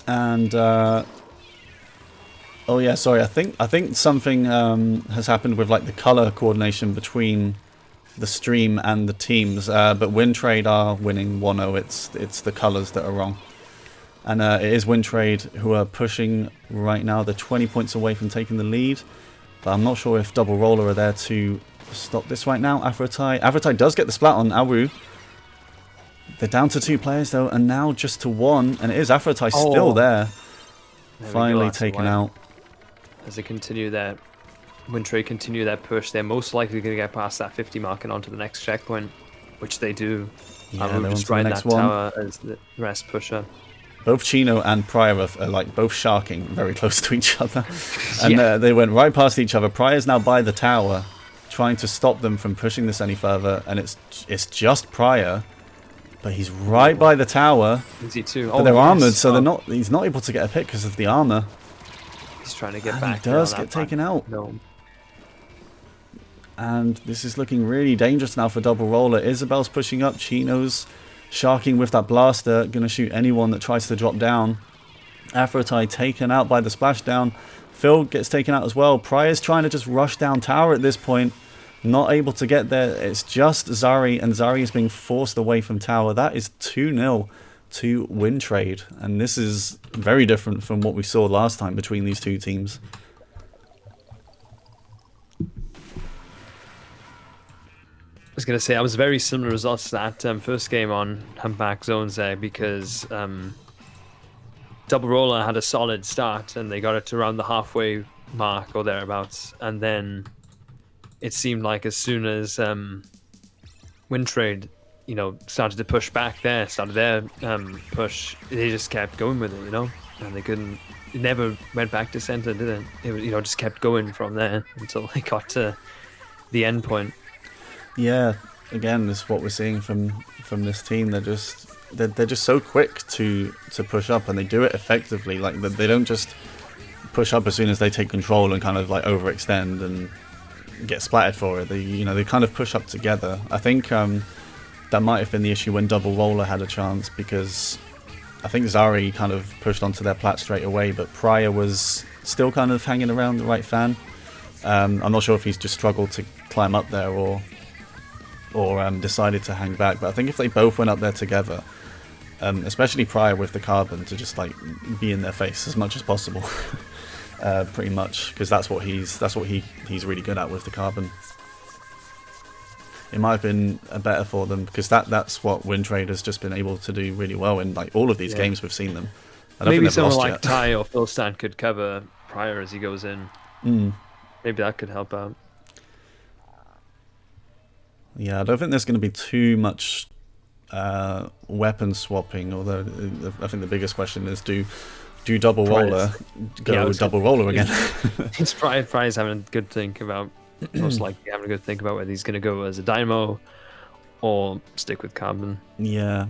And oh yeah, sorry. I think something has happened with like the color coordination between the stream and the teams. But Wintrade are winning 1-0. It's the colors that are wrong. And it is Wintrade who are pushing right now. They're 20 points away from taking the lead. But I'm not sure if Double Roller are there to stop this right now. Aphrodite does get the splat on Awu. They're down to 2 players though, and now just to 1. And it is Aphrodite still there. Finally taken out. As they continue their Wintrade continue their push, they're most likely going to get past that 50 mark and onto the next checkpoint, which they do. Yeah, they're just right that tower as the rest push up. Both Chino and Prior are like both sharking very close to each other. And they went right past each other. Prior's now by the tower, trying to stop them from pushing this any further. And it's just Prior, but he's right by the tower. Is he too? But they're armored, so he's not able to get a pick because of the armor. He's trying to get back. He does get taken out. No. And this is looking really dangerous now for Double Roller. Isabel's pushing up. Chino's sharking with that blaster. Going to shoot anyone that tries to drop down. Aphrodite taken out by the splashdown. Phil gets taken out as well. Prior's trying to just rush down tower at this point. Not able to get there. It's just Zari, and Zari is being forced away from tower. That is 2-0 to Wintrade. And this is very different from what we saw last time between these two teams. I was going to say, I was very similar results to that first game on Humpback Zones there, because Double Roller had a solid start and they got it to around the halfway mark or thereabouts, and then it seemed like as soon as Wintrade, started to push back there, started their push, they just kept going with it, and they couldn't. It never went back to center, did it? It just kept going from there until they got to the end point. Yeah, again, this is what we're seeing from this team. They're just so quick to push up, and they do it effectively. Like they don't just push up as soon as they take control and kind of like overextend and get splatted for it. They kind of push up together. I think that might have been the issue when Double Roller had a chance, because I think Zari kind of pushed onto their plat straight away, but Pryor was still kind of hanging around the right fan. I'm not sure if he's just struggled to climb up there or decided to hang back, but I think if they both went up there together, especially Pryor with the carbon, to just like be in their face as much as possible, pretty much, because that's what he's really good at with the carbon. It might have been better for them, because that's what Wintrade has just been able to do really well in like all of these games we've seen them. I don't Maybe think they've someone lost like yet. Ty or Phil Stan could cover Pryor as he goes in. Maybe that could help out. Yeah, I don't think there's going to be too much weapon swapping, although I think the biggest question is do Double Roller go Double Roller again? He's Pryor's having a good think about, most likely having a good think about whether he's going to go as a Dynamo or stick with Carbon. Yeah.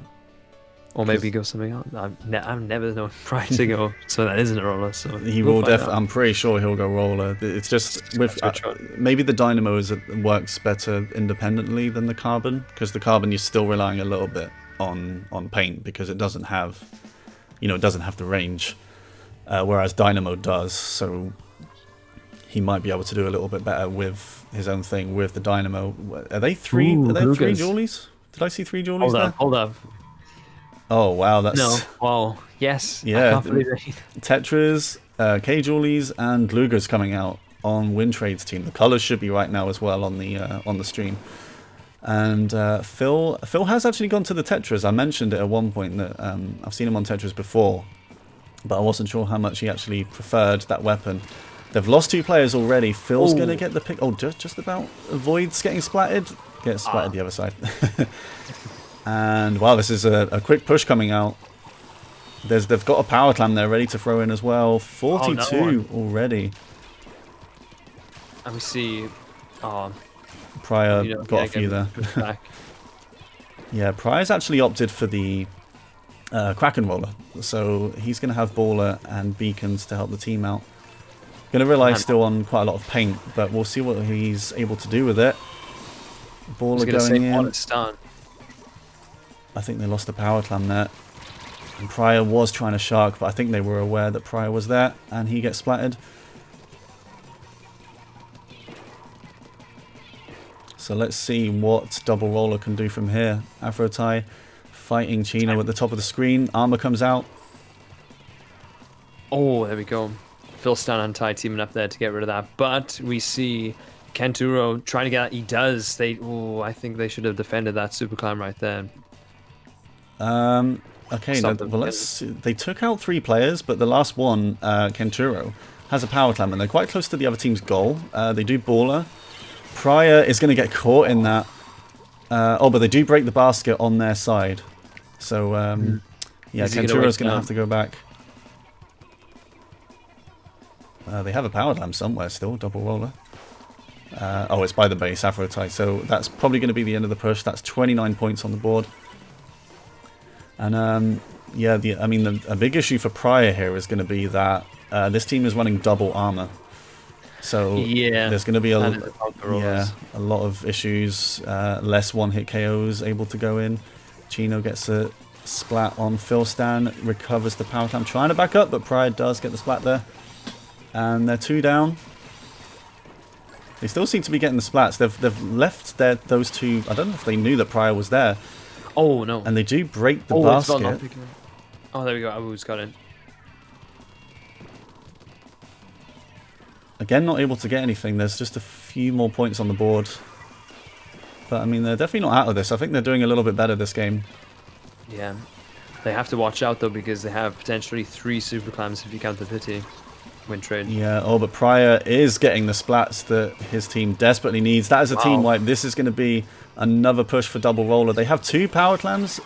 Or maybe go something else. I've never known Pryor to go, so that isn't a roller. So he will definitely. I'm pretty sure he'll go roller. It's just with maybe the Dynamo works better independently than the Carbon, because the Carbon you're still relying a little bit on paint, because it doesn't have, it doesn't have the range, whereas Dynamo does. So he might be able to do a little bit better with his own thing with the Dynamo. Are they three? Ooh, are they three Lugas. Jollies? Did I see three Jollies there? Hold up. Oh wow, that's No. Wow. Yes. Yeah. I can't believe it. Tetras, K-Jollies, and Luger's coming out on Wintrade's team. The colours should be right now as well on the stream. And Phil has actually gone to the Tetras. I mentioned it at one point that I've seen him on Tetras before, but I wasn't sure how much he actually preferred that weapon. They've lost 2 players already. Phil's going to get the pick. Oh, just about avoids getting splatted. Gets splatted the other side. And wow, this is a quick push coming out. They've got a power clam there ready to throw in as well. 42 already. And we see Pryor got a few there. Yeah, Pryor's actually opted for the Kraken roller, so he's going to have Baller and Beacons to help the team out. Going to rely still on quite a lot of paint, but we'll see what he's able to do with it. Baller going in. I think they lost the power clam there. And Pryor was trying to shark, but I think they were aware that Pryor was there, and he gets splattered. So let's see what Double Roller can do from here. Afrotai fighting Chino at the top of the screen. Armor comes out. Oh, there we go. Phil Stan and Ty teaming up there to get rid of that. But we see Kenturo trying to get. He does. I think they should have defended that super climb right there. Okay, well, let's see. They took out 3 players, but the last one, Kenturo, has a power clam, and they're quite close to the other team's goal. They do Baller. Pryor is going to get caught in that. But they do break the basket on their side. So, yeah, Kenturo's going to have to go back. They have a power clam somewhere still, Double Roller. It's by the base, Afrotai. So that's probably going to be the end of the push. That's 29 points on the board. And yeah, a big issue for Pryor here is going to be that this team is running double armor. So there's going to be a lot of issues. Less one-hit KOs able to go in. Chino gets a splat on Phil Stan, recovers the power clam, trying to back up, but Pryor does get the splat there. And they're 2 down. They still seem to be getting the splats. They've left those 2. I don't know if they knew that Pryor was there. Oh no! And they do break the basket. Oh, there we go. Abu's got it. Again, not able to get anything. There's just a few more points on the board. But I mean, they're definitely not out of this. I think they're doing a little bit better this game. Yeah. They have to watch out though, because they have potentially 3 super clams if you count the pity. Wintrade. Yeah, oh, but Pryor is getting the splats that his team desperately needs. That is a team wipe. This is going to be another push for double roller. They have 2 power clams.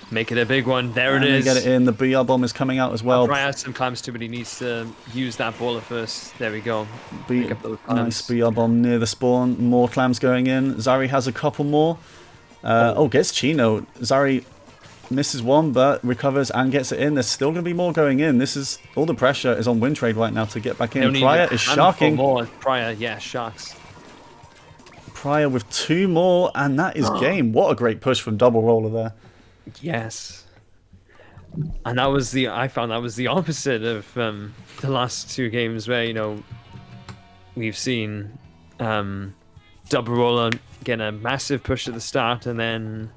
Make it a big one. There And it is. they get it in. The BR bomb is coming out as well. Pryor has some clams too, but he needs to use that baller first. There we go. Pick up those Nice clams. BR bomb near the spawn. More clams going in. Zari has a couple more. Gets Chino. Zari misses one, but recovers and gets it in. There's still going to be more going in. This is all the pressure is on Wintrade right now to get back in. Pryor is sharking. More. Pryor, yeah, sharks. Pryor with 2 more, and that is game. What a great push from double roller there. Yes. And I found that was the opposite of the last 2 games where, you know, we've seen double roller get a massive push at the start and then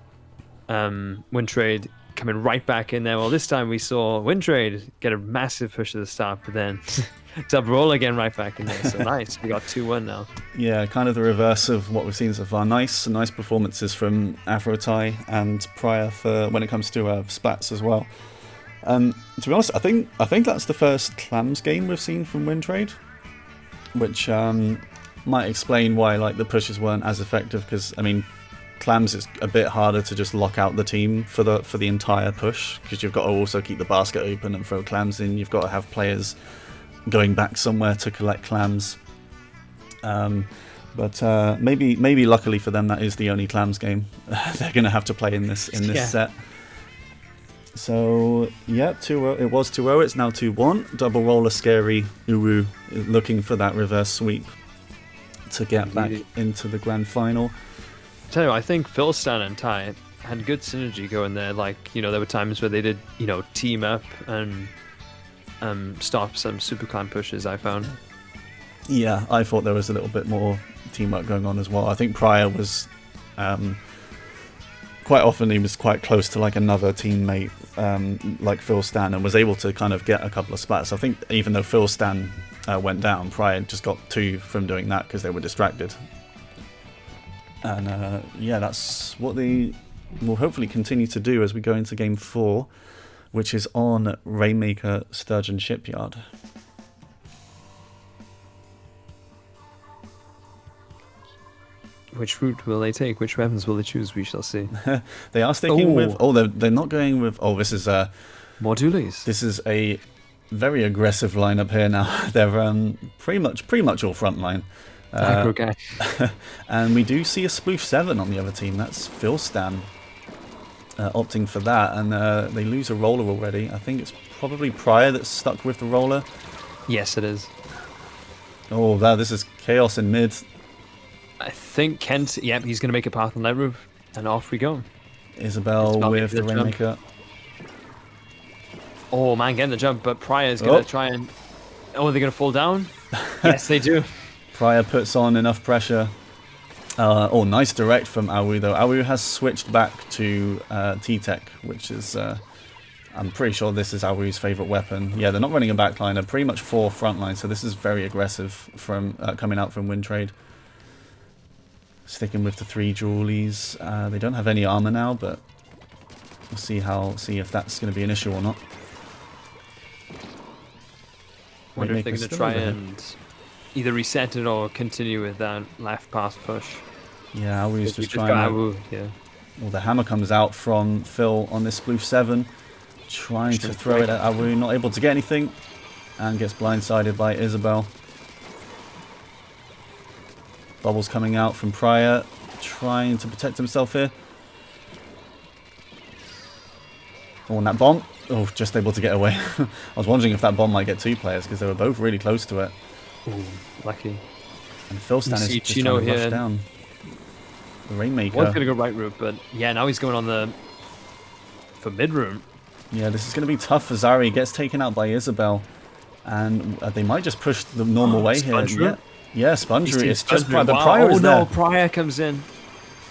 Wintrade coming right back in there. Well, this time we saw Wintrade get a massive push at the start, but then double roller again right back in there. So nice. We got 2-1 now. Yeah, kind of the reverse of what we've seen so far. Nice performances from Afrotai and Pryor for when it comes to splats as well. To be honest, I think that's the first clams game we've seen from Wintrade, which might explain why like the pushes weren't as effective. Because I mean, clams is a bit harder to just lock out the team for the entire push, because you've got to also keep the basket open and throw clams in. You've got to have players going back somewhere to collect clams. But maybe luckily for them, that is the only clams game they're going to have to play in this set. So yeah, 2-0. It was 2-0. It's now 2-1. Double roller scary. Uru looking for that reverse sweep to get back into the grand final. Tell you what, I think Philstan and Ty had good synergy going there. Like, you know, there were times where they did, you know, team up and stop some super clan pushes, I found. Yeah, I thought there was a little bit more teamwork going on as well. I think Pryor was quite often he was quite close to like another teammate like Phil Stan, and was able to kind of get a couple of splats. I think even though Phil Stan went down, Pryor just got 2 from doing that because they were distracted. And yeah, that's what they will hopefully continue to do as we go into game 4, which is on Rainmaker Sturgeon Shipyard. Which route will they take? Which weapons will they choose? We shall see. They are sticking with... Oh, they're not going with... Oh, this is... More dualies. This is a very aggressive lineup here now. They're pretty much all front line. Aggro guy. And we do see a Sploosh 7 on the other team. That's Phil Stan opting for that. And they lose a roller already. I think it's probably Pryor that's stuck with the roller. Yes, it is. Oh, wow, this is chaos in mid. I think Kent, yep, he's going to make a path on that roof. And off we go. Isabel with the Rainmaker. Oh, man, getting the jump. But Pryor's going to try and... Oh, they're going to fall down? Yes, they do. Pryor puts on enough pressure. Oh, nice direct from Awu, though. Awu has switched back to T-Tech, which is... I'm pretty sure this is Awu's favourite weapon. Yeah, they're not running a backline. They're pretty much 4 frontline, so this is very aggressive from coming out from Wintrade. Sticking with the 3 Jewelies. They don't have any armor now, but we'll see if that's going to be an issue or not. Wonder if they're going to try and either reset it or continue with that left pass push. Yeah, Awu's just trying to... Yeah. Well, the hammer comes out from Phil on this Sploosh 7. Trying to throw it at Awu, not able to get anything. And gets blindsided by Isabel. Bubbles coming out from Pryor, trying to protect himself here. Oh, and that bomb. Oh, just able to get away. I was wondering if that bomb might get 2 players, because they were both really close to it. Ooh, lucky. And Phil Stan is just trying to rush down. The Rainmaker. One's going to go right route, but yeah, now he's going on for mid room. Yeah, this is going to be tough for Zari. He gets taken out by Isabel. And they might just push the normal way here. Yeah, Spongery. It's just Pryor. The Pryor is there. Oh no, Pryor comes in.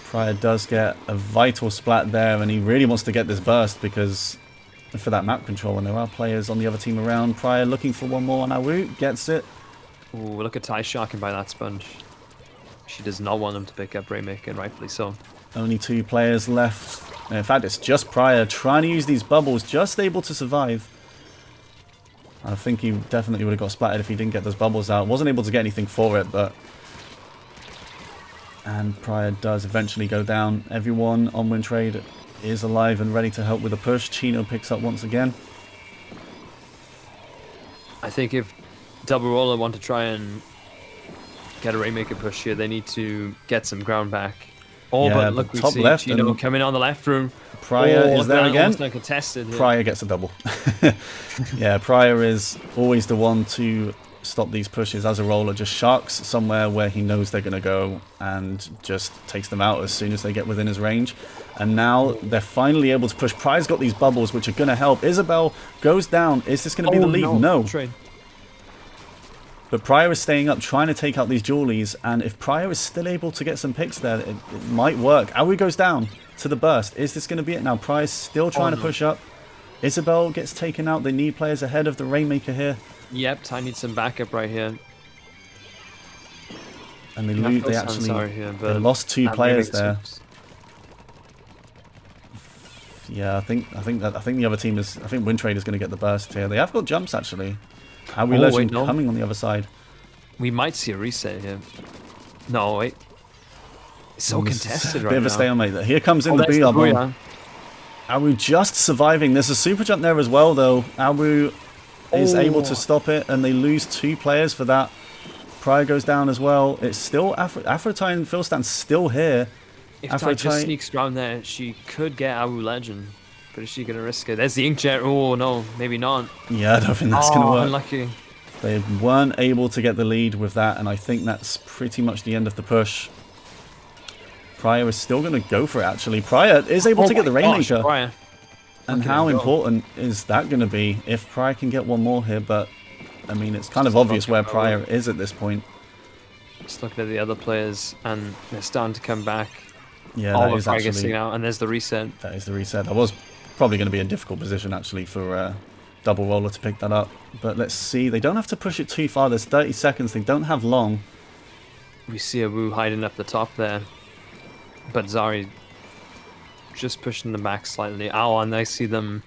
Pryor does get a vital splat there, and he really wants to get this burst because for that map control, and there are players on the other team around. Pryor looking for one more on Awu, gets it. Ooh, look at Ty sharking by that sponge. She does not want him to pick up Rainmaker, and rightfully so. Only 2 players left. In fact, it's just Pryor trying to use these bubbles, just able to survive. I think he definitely would have got splatted if he didn't get those bubbles out. Wasn't able to get anything for it, but... And Pryor does eventually go down. Everyone on Wintrade is alive and ready to help with the push. Chino picks up once again. I think if Double Roller want to try and get a Rainmaker push here, they need to get some ground back. Oh, Yeah, but look, we top see left Chino and coming on the left room. Pryor is there again. Almost uncontested here. Pryor gets a double. Yeah, Pryor is always the one to stop these pushes as a roller. Just sharks somewhere where he knows they're going to go and just takes them out as soon as they get within his range. And now they're finally able to push. Pryor's got these bubbles which are going to help. Isabel goes down. Is this going to be the lead? No. Train. But Pryor is staying up, trying to take out these Julies, and if Pryor is still able to get some picks there, it might work. Awu goes down to the burst. Is this going to be it now? Pryor's still trying to push up. Isabel gets taken out. They need players ahead of the Rainmaker here. Yep, Ty needs some backup right here. And they actually here, they lost 2 players there. Suits. Yeah, I think the other team is. I think Wintrade is going to get the burst here. They have got jumps actually. Awu Legend coming on the other side. We might see a reset here. No, wait. It's so contested right now. Bit of a stalemate. Here comes in the BR bomb. Awu just surviving. There's a super jump there as well, though. Awu is able to stop it, and they lose 2 players for that. Pryor goes down as well. It's still Aphrodite and Philstan's still here. If Ty just sneaks around there, she could get Awu Legend. But is she going to risk it? There's the Inkjet. Oh, no. Maybe not. Yeah, I don't think that's going to work. Unlucky. They weren't able to get the lead with that, and I think that's pretty much the end of the push. Pryor is still going to go for it, actually. Pryor is able to get the Rainmaker. Pryor. And how important is that going to be if Pryor can get one more here? But, I mean, it's kind of obvious where Pryor is at this point. Just looking at the other players, and they're starting to come back. Yeah, All that of is Pryor actually... getting out, and there's the reset. That is the reset. That was probably going to be a difficult position, actually, for Double Roller to pick that up. But let's see. They don't have to push it too far. There's 30 seconds. They don't have long. We see a Wu hiding up the top there. But Zari just pushing them back slightly. Oh, and I see them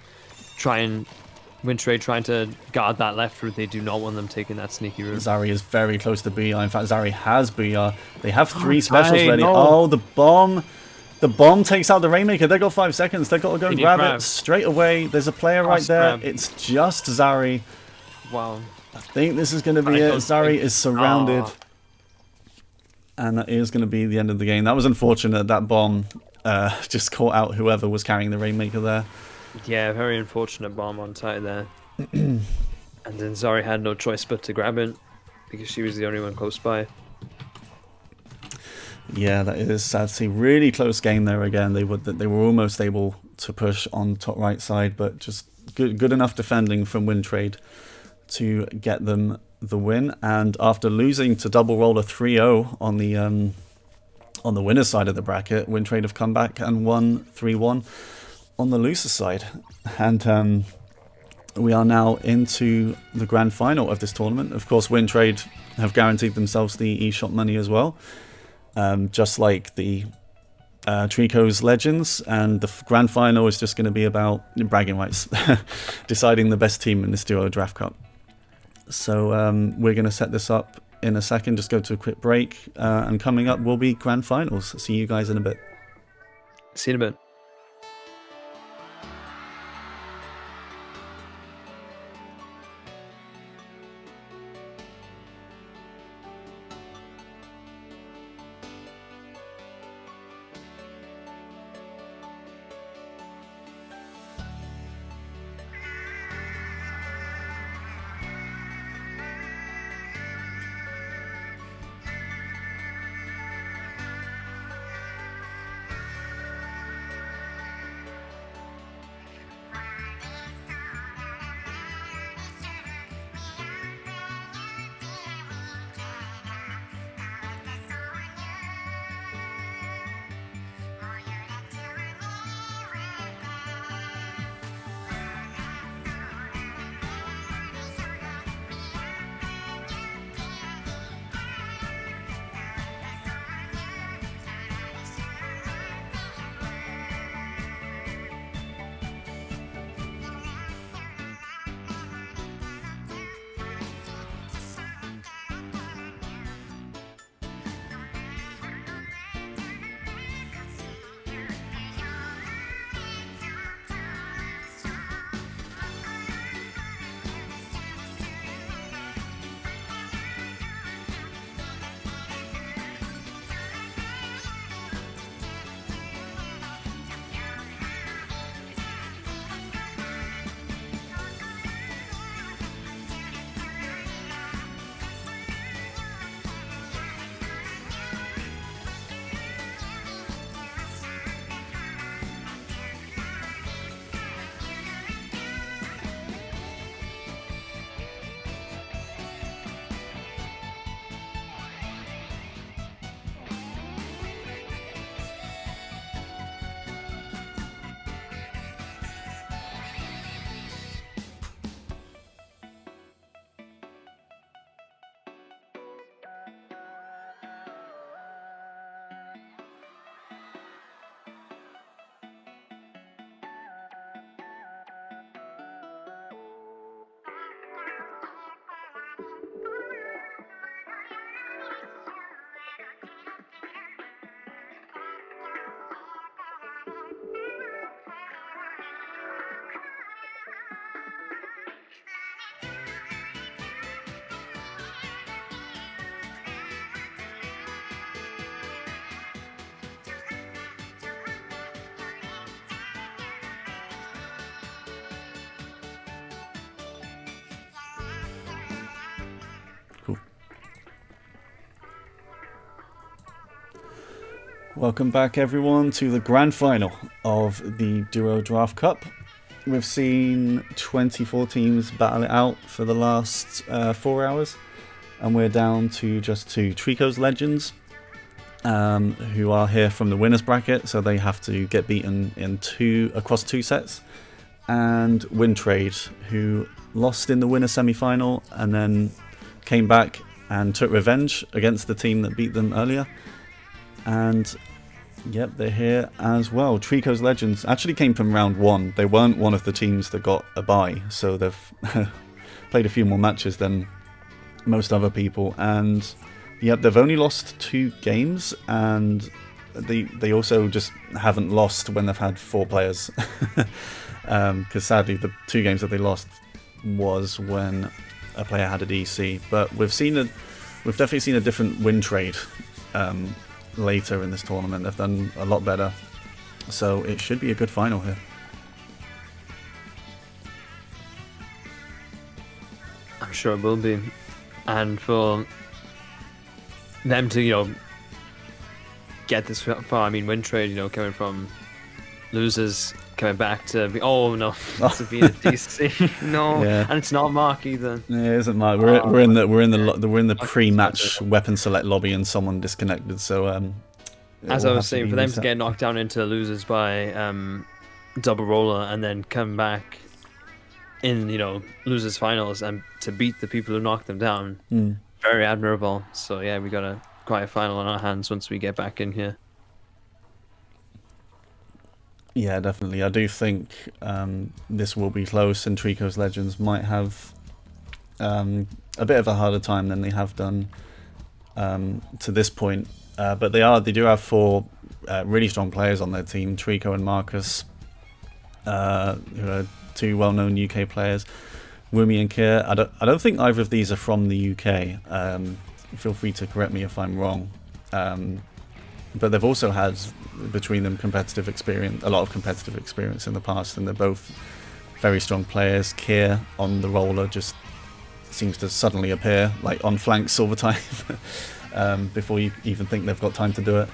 Wintrade trying to guard that left route. They do not want them taking that sneaky route. Zari is very close to BR. In fact, Zari has BR. They have 3 specials ready. No. Oh, the bomb. The bomb takes out the Rainmaker. They've got 5 seconds. They've got to go and grab it straight away. There's a player right there. It's just Zari. Wow. I think this is going to be it. Zari is surrounded. And that is going to be the end of the game. That was unfortunate. That bomb just caught out whoever was carrying the Rainmaker there. Yeah, very unfortunate bomb on site there. And then Zari had no choice but to grab it because she was the only one close by. Yeah, that is sad to see. Really close game there again. They were almost able to push on top right side, but just good enough defending from Wintrade to get them the win. And after losing to Double Roller 3-0 on the winner's side of the bracket, Wintrade have come back and won 3-1 on the loser side. And we are now into the grand final of this tournament. Of course, Wintrade have guaranteed themselves the eShop money as well. Just like the Treekos Legends, and the grand final is just going to be about bragging rights, deciding the best team in this Duo Draft Cup. So we're going to set this up in a second, just go to a quick break, and coming up will be grand finals. See you guys in a bit. See you in a bit. Welcome back, everyone, to the grand final of the Duo Draft Cup. We've seen 24 teams battle it out for the last 4 hours, and we're down to just 2. Treekos Legends, who are here from the winners bracket, so they have to get beaten across 2 sets, and Wintrade, who lost in the winner semi-final and then came back and took revenge against the team that beat them earlier. And yep, they're here as well. Treekos Legends actually came from round 1. They weren't one of the teams that got a bye, so they've played a few more matches than most other people. And yep, they've only lost 2 games, and they also just haven't lost when they've had 4 players. Because sadly, the 2 games that they lost was when a player had a DC. But we've definitely seen a different win trade. Later in this tournament, they've done a lot better, so it should be a good final here. I'm sure it will be, and for them to get this far, I mean, Wintrade, coming from losers, coming back to be, to be a DC, no, yeah. And it's not Mark either. Yeah, it isn't Mark. We're in the pre-match weapon select lobby, and someone disconnected. So as I was saying, for them to get knocked down into losers by double roller and then come back in losers finals and to beat the people who knocked them down, very admirable. So yeah, we got quite a final on our hands once we get back in here. Yeah, definitely. I do think this will be close, and Treekos Legends might have a bit of a harder time than they have done to this point. But they do have 4 really strong players on their team: Treecko and Marcus, who are 2 well-known UK players. Wumi and Kier. I don't think either of these are from the UK. Feel free to correct me if I'm wrong. But they've also had between them a lot of competitive experience in the past, and they're both very strong players. Kier on the roller just seems to suddenly appear like on flanks all the time before you even think they've got time to do it.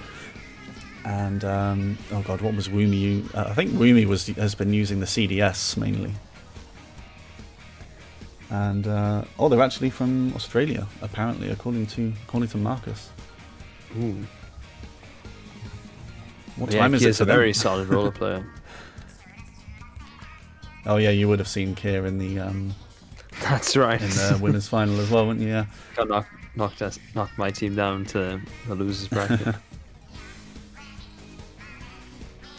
And oh god, what was Wumi? I think Wumi has been using the CDS mainly. And they're actually from Australia apparently, according to Marcus. Ooh. What time is it? He's a very solid roller player. Oh yeah, you would have seen Kier in the that's right, in the winners final as well, wouldn't you? Yeah. Got knocked my team down to the losers bracket.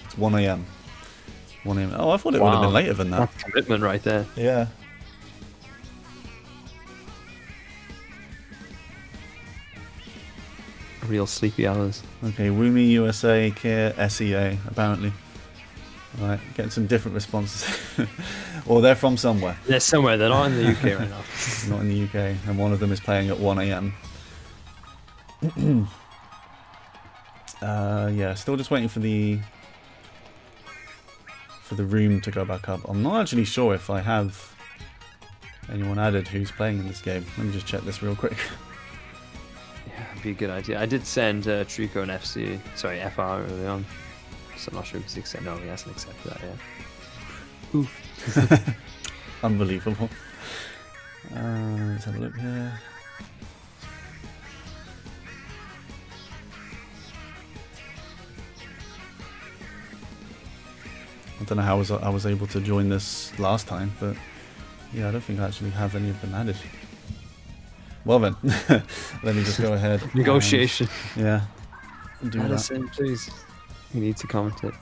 It's 1 a.m. 1 a.m. Oh, I thought it would have been later than that. That's commitment right there. Yeah. Real sleepy hours. Okay, Wumi USA, Kier SEA, apparently. Alright, getting some different responses. Or they're from somewhere. They're somewhere, they're not in the UK right now. Not in the UK, and one of them is playing at 1 a.m. Yeah, still just waiting for the room to go back up. I'm not actually sure if I have anyone added who's playing in this game. Let me just check this real quick. Yeah, it'd be a good idea. I did send Treecko an FR early on, so I'm not sure if he's accepted. No, he hasn't accepted that yet. Oof. Unbelievable. Let's have a look here. I don't know how I was able to join this last time, but yeah, I don't think I actually have any of them added. Well then, let me just go ahead. Negotiation. Yeah. Do Add that. us in, please. We need to comment it.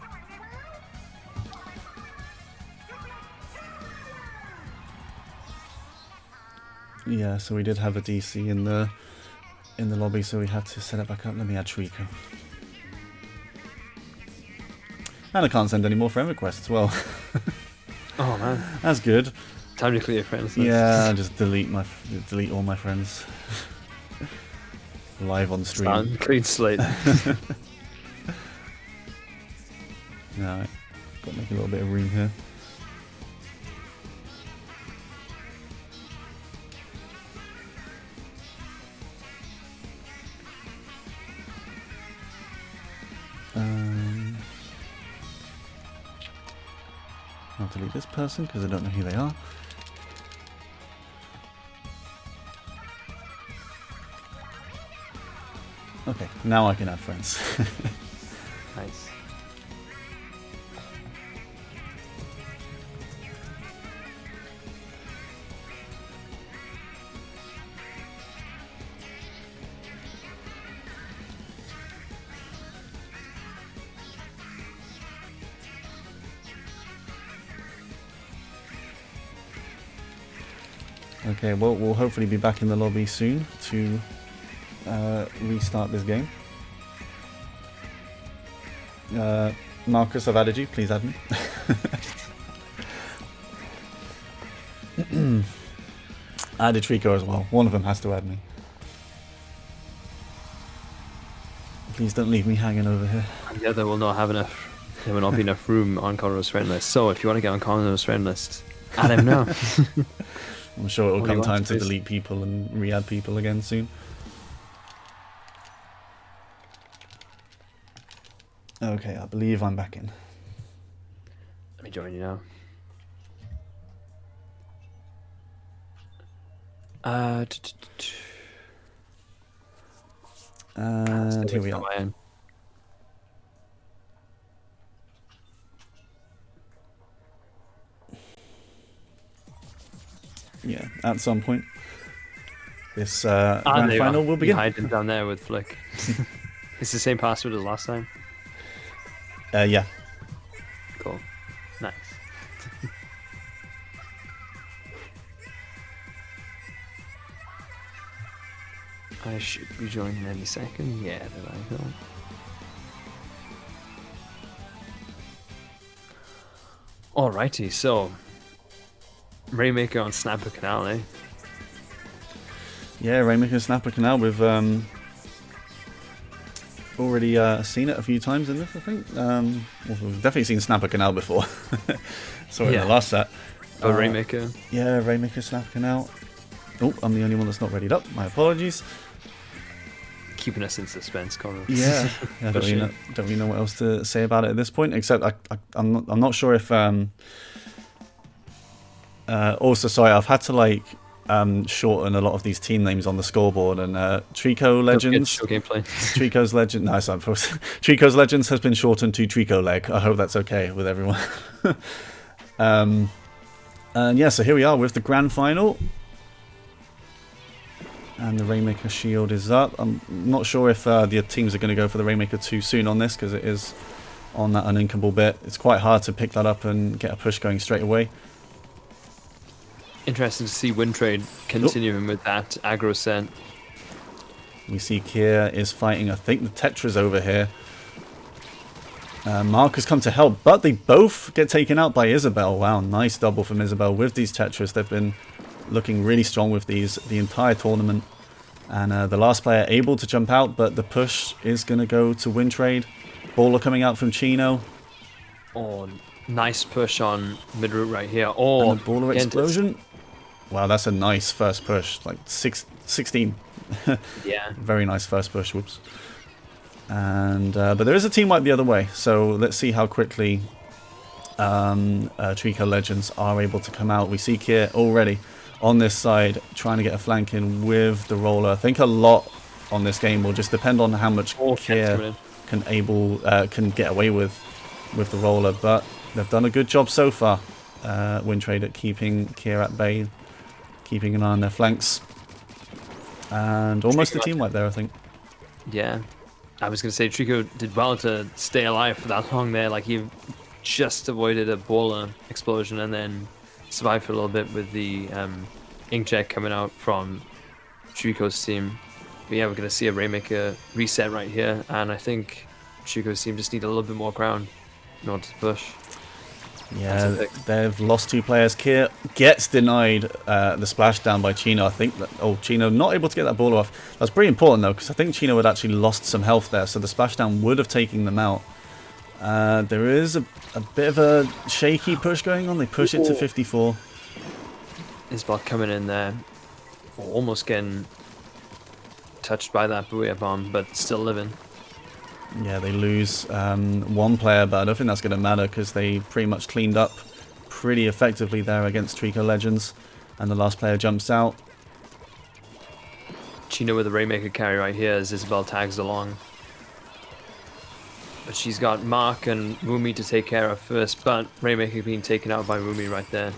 Yeah, so we did have a DC in the lobby, so we had to set it back up. Let me add Treecko. And I can't send any more friend requests as well. Oh man, that's good. Time to clear friends list. Yeah, just delete all my friends. Live on stream. Clean slate. Alright, got to make a little bit of room here. delete this person because I don't know who they are. Okay, now I can add friends. Nice. Okay, well, we'll hopefully be back in the lobby soon to restart this game. Marcus, I've added you. Please add me. I added Treecko as well. One of them has to add me. Please don't leave me hanging over here. And the other will not have enough. There will not be enough room on Conro's friend list. So if you want to get on Conro's friend list, add him now. I'm sure it will What do come you time want, to please? delete people and re-add people again soon. Okay, I believe I'm back in. Let me join you now. And here we are. Yeah, at some point, this grand there you final are. will You begin. hide him down there with Flick. It's the same password as last time. Yeah. Cool. Nice. I should be joining any second. Yeah, there I go. Alrighty, so Rainmaker on Snapper Canal, eh? Yeah, Rainmaker Snapper Canal. We've already seen it a few times in this, I think. Well, we've definitely seen Snapper Canal before. Saw it in Yeah. the last set. But Rainmaker. Yeah, Rainmaker Snapper Canal. Oh, I'm the only one that's not readied up. My apologies. Keeping us in suspense, Conro. Yeah, I don't really know what else to say about it at this point, except I'm not sure if also, sorry, I've had to like shorten a lot of these team names on the scoreboard, and Treecko Legends, Treeko's Legend, no, sorry, Treeko's Legends has been shortened to Treecko Leg. I hope that's okay with everyone. And yeah, so here we are with the grand final. And the Rainmaker shield is up. I'm not sure if the teams are going to go for the Rainmaker too soon on this, because it is on that uninkable bit. It's quite hard to pick that up and get a push going straight away. Interesting to see Wintrade continuing with that aggro set. We see Kier is fighting, I think, the Tetras over here. Mark has come to help, but they both get taken out by Isabel. Wow, nice double from Isabel with these Tetras. They've been looking really strong with these the entire tournament. And the last player able to jump out, but the push is going to go to Wintrade. Baller coming out from Chino. Oh, nice push on mid route right here. Oh, And the baller explosion. Wow, that's a nice first push. Like 16. Yeah. Very nice first push. Whoops. And but there is a team wipe the other way. So let's see how quickly Treecko Legends are able to come out. We see Kier already on this side trying to get a flank in with the roller. I think a lot on this game will just depend on how much Kier can get away with the roller, but they've done a good job so far. Wintrade at keeping Kier at bay, keeping an eye on their flanks, and almost a team wipe there, I think. Yeah, I was going to say Treecko did well to stay alive for that long there. Like, he just avoided a baller explosion and then survived for a little bit with the inkjet coming out from Treeko's team. But yeah, we're going to see a Rainmaker reset right here, and I think Treeko's team just need a little bit more ground in order to push. Yeah, they've lost two players. Kier gets denied the splashdown by Chino. I think that, Chino not able to get that ball off. That's pretty important though, because I think Chino had actually lost some health there, so the splashdown would have taken them out. There is a bit of a shaky push going on. They push it to 54. Isbal coming in there, almost getting touched by that Booyah bomb, but still living. Yeah, they lose one player, but I don't think that's going to matter because they pretty much cleaned up pretty effectively there against Treecko Legends. And the last player jumps out. Chino with the Rainmaker carry right here as Isabel tags along. But she's got Mark and Woomy to take care of first, but Rainmaker being taken out by Woomy right there.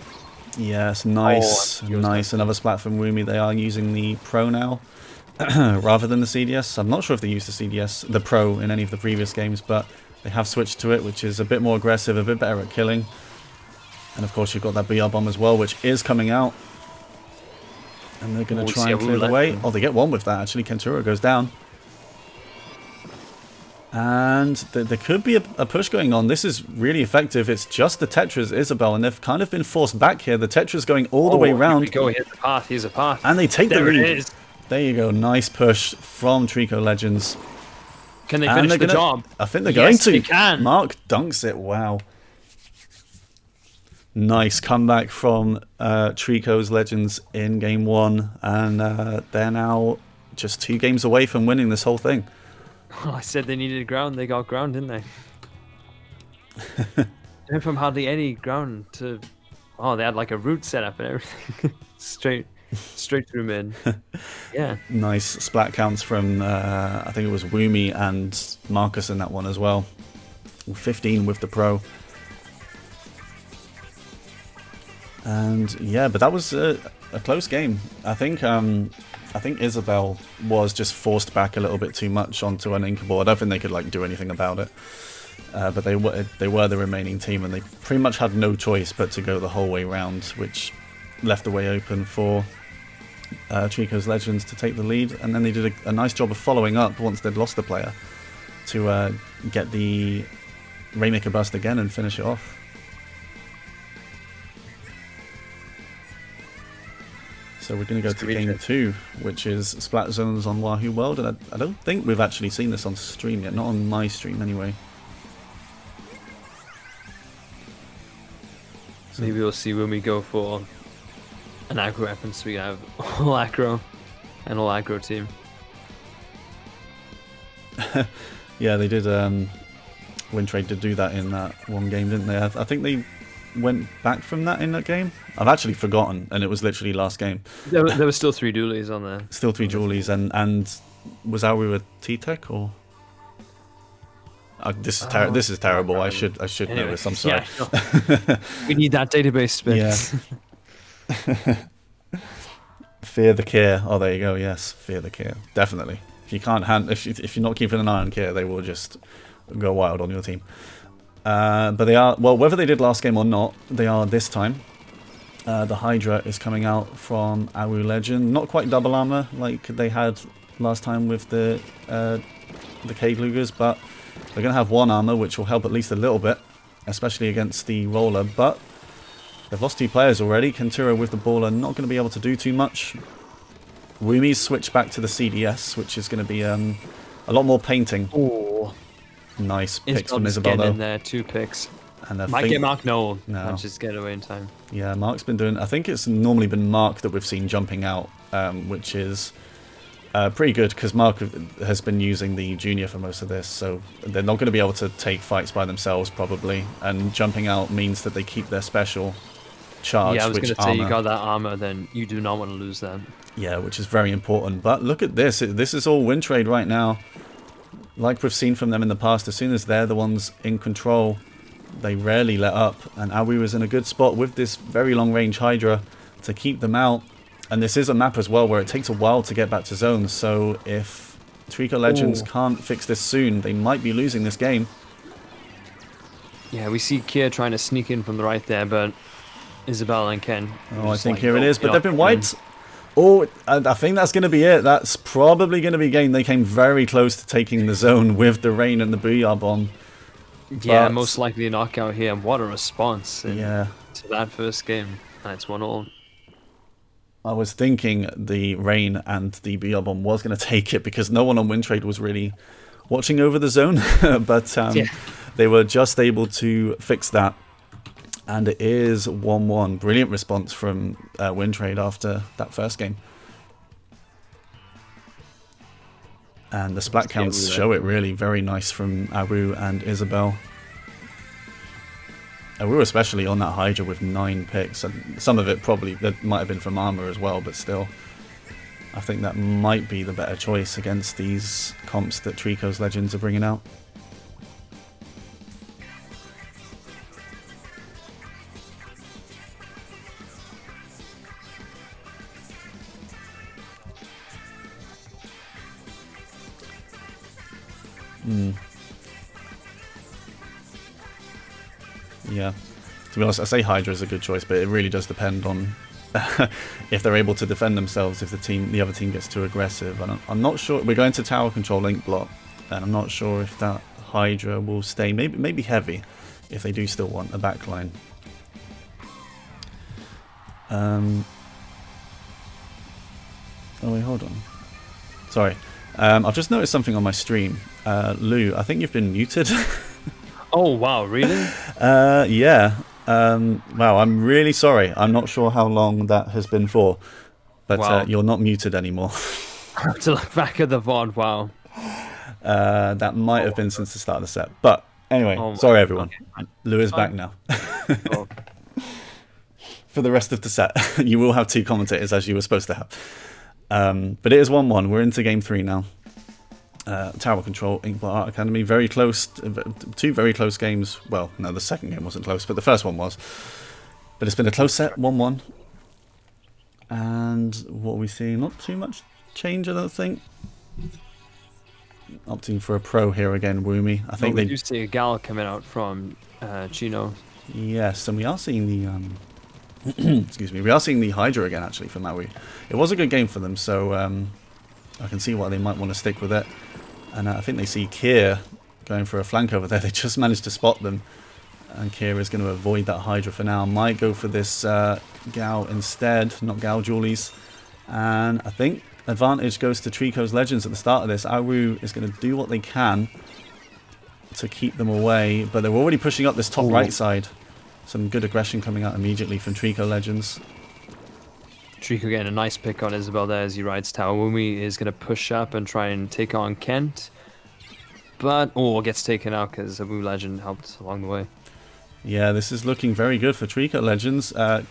Yes, nice, nice. Another splat from Woomy. They are using the Pro now rather than the CDS. I'm not sure if they used the CDS, the Pro, in any of the previous games, but they have switched to it, which is a bit more aggressive, a bit better at killing. And of course, you've got that BR bomb as well, which is coming out. And they're going to try and clear the way. Oh, they get one with that, actually. Kenturo goes down. And there could be a push going on. This is really effective. It's just the Tetras, Isabel, and they've kind of been forced back here. The Tetra's going all the way around. Here we go. Here's the path. Here's a path. And they take the lead. There it is. There you go. Nice push from Treecko Legends. Can they finish the job? I think they're going to. They can. Mark dunks it. Wow. Nice comeback from Treecko's Legends in game 1. And they're now just 2 games away from winning this whole thing. Well, I said they needed ground. They got ground, didn't they? They went from hardly any ground to... Oh, they had like a route set up and everything. straight through mid. Yeah. Nice splat counts from, I think it was Woomy and Marcus in that one as well. 15 with the Pro. And yeah, but that was a close game. I think Isabel was just forced back a little bit too much onto an Inca board. I don't think they could like do anything about it. But they were the remaining team, and they pretty much had no choice but to go the whole way round, which left the way open for Treecko's Legends to take the lead. And then they did a nice job of following up once they'd lost the player to get the Rainmaker bust again and finish it off. So we're going to go to game 2, which is Splat Zones on Wahoo World, and I don't think we've actually seen this on stream yet, not on my stream anyway. Maybe we'll see when we go for an aggro weapon, so we have all aggro and all aggro team. Yeah, they did. Wintrade did do that in that one game, didn't they? I think they went back from that in that game. I've actually forgotten, and it was literally last game. There were still 3 dualies on there. Still 3 dualies, and was our with T-Tech or? This is terrible. I should know this. I'm sorry. Yeah, we need that database space. Yeah. Fear the Care. Oh, there you go. Yes, Fear the Care. Definitely. If you can't if you're not keeping an eye on Care, they will just go wild on your team. But they are, well, whether they did last game or not, they are this time. The Hydra is coming out from Awu Legend. Not quite double armor like they had last time with the Cave Lugers, but they're going to have 1 armor, which will help at least a little bit, especially against the Roller. But they've lost 2 players already. Kenturo with the Baller not going to be able to do too much. Woomi's switched back to the CDS, which is going to be a lot more painting. Oh. Nice picks from Isabel though. In there, 2 picks. And might get Mark. No. Just get away in time. Yeah, Mark's been doing. I think it's normally been Mark that we've seen jumping out, which is pretty good because Mark has been using the Junior for most of this, so they're not going to be able to take fights by themselves probably. And jumping out means that they keep their special charge. Yeah, I was going to say you got that armor, then you do not want to lose that. Yeah, which is very important. But look at this. This is all Wintrade right now. Like we've seen from them in the past, as soon as they're the ones in control, they rarely let up. And Awi was in a good spot with this very long range Hydra to keep them out. And this is a map as well where it takes a while to get back to zones. So if Treecko Legends can't fix this soon, they might be losing this game. Yeah, we see Kier trying to sneak in from the right there, but Isabel and Ken. Oh, I think here it is, but they've been wiped. Oh, I think that's going to be it. That's probably going to be game. They came very close to taking the zone with the rain and the Booyah Bomb. Yeah, most likely a knockout here. What a response to that first game. That's 1-1. I was thinking the rain and the Booyah Bomb was going to take it because no one on Wintrade was really watching over the zone. But they were just able to fix that. And it is 1-1. Brilliant response from Wintrade after that first game. And the splat counts show it really. Very nice from Abu and Isabel. we were especially on that Hydra with 9 picks, and some of it probably that might have been from armor as well, but still, I think that might be the better choice against these comps that Treekos Legends are bringing out. Yeah, to be honest, I say Hydra is a good choice, but it really does depend on if they're able to defend themselves. If the other team gets too aggressive, and I'm not sure. We're going to tower control link block, and I'm not sure if that Hydra will stay. Maybe heavy, if they do still want a backline. Oh wait, hold on. Sorry, I've just noticed something on my stream. Lou, I think you've been muted. Oh wow, really? Yeah. Wow, I'm really sorry. I'm not sure how long that has been for, but Wow. you're not muted anymore. To look back at the VOD, wow. That might have been since the start of the set. But anyway, Oh my sorry God. everyone. Okay. Lou is back now. Oh. For the rest of the set, you will have 2 commentators as you were supposed to have. But it is 1-1. We're into game 3 now. Tower control, Inkblot Art Academy, very close, 2 very close games. Well, no, the second game wasn't close, but the first one was. But it's been a close set, 1-1. And what are we seeing? Not too much change, I don't think. Opting for a pro here again, Woomy. I think we they do see a gal coming out from Chino. Yes, and we are seeing the excuse me, we are seeing the Hydra again actually for Maui. It was a good game for them, so I can see why they might want to stick with it. And I think they see Kier going for a flank over there. They just managed to spot them, and Kier is going to avoid that Hydra for now. Might go for this Gal instead, not Gal Julies. And I think advantage goes to Treekos Legends at the start of this. Awu is going to do what they can to keep them away, but they're already pushing up this top right side. Some good aggression coming out immediately from Treekos Legends. Treecko getting a nice pick on Isabel there as he rides tower. Wumi is going to push up and try and take on Kent. But, gets taken out because Abu Legend helped along the way. Yeah, this is looking very good for Treekos Legends.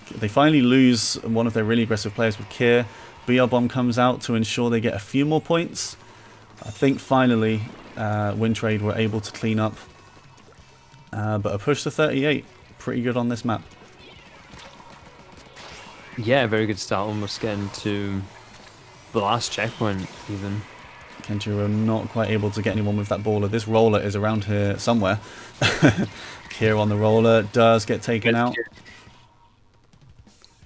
They finally lose one of their really aggressive players with Kier. BR Bomb comes out to ensure they get a few more points. I think finally Wintrade were able to clean up. But a push to 38. Pretty good on this map. Yeah, very good start. Almost getting to the last checkpoint, even. Kenjiro not quite able to get anyone with that baller. This roller is around here somewhere. Kier on the roller does get taken out.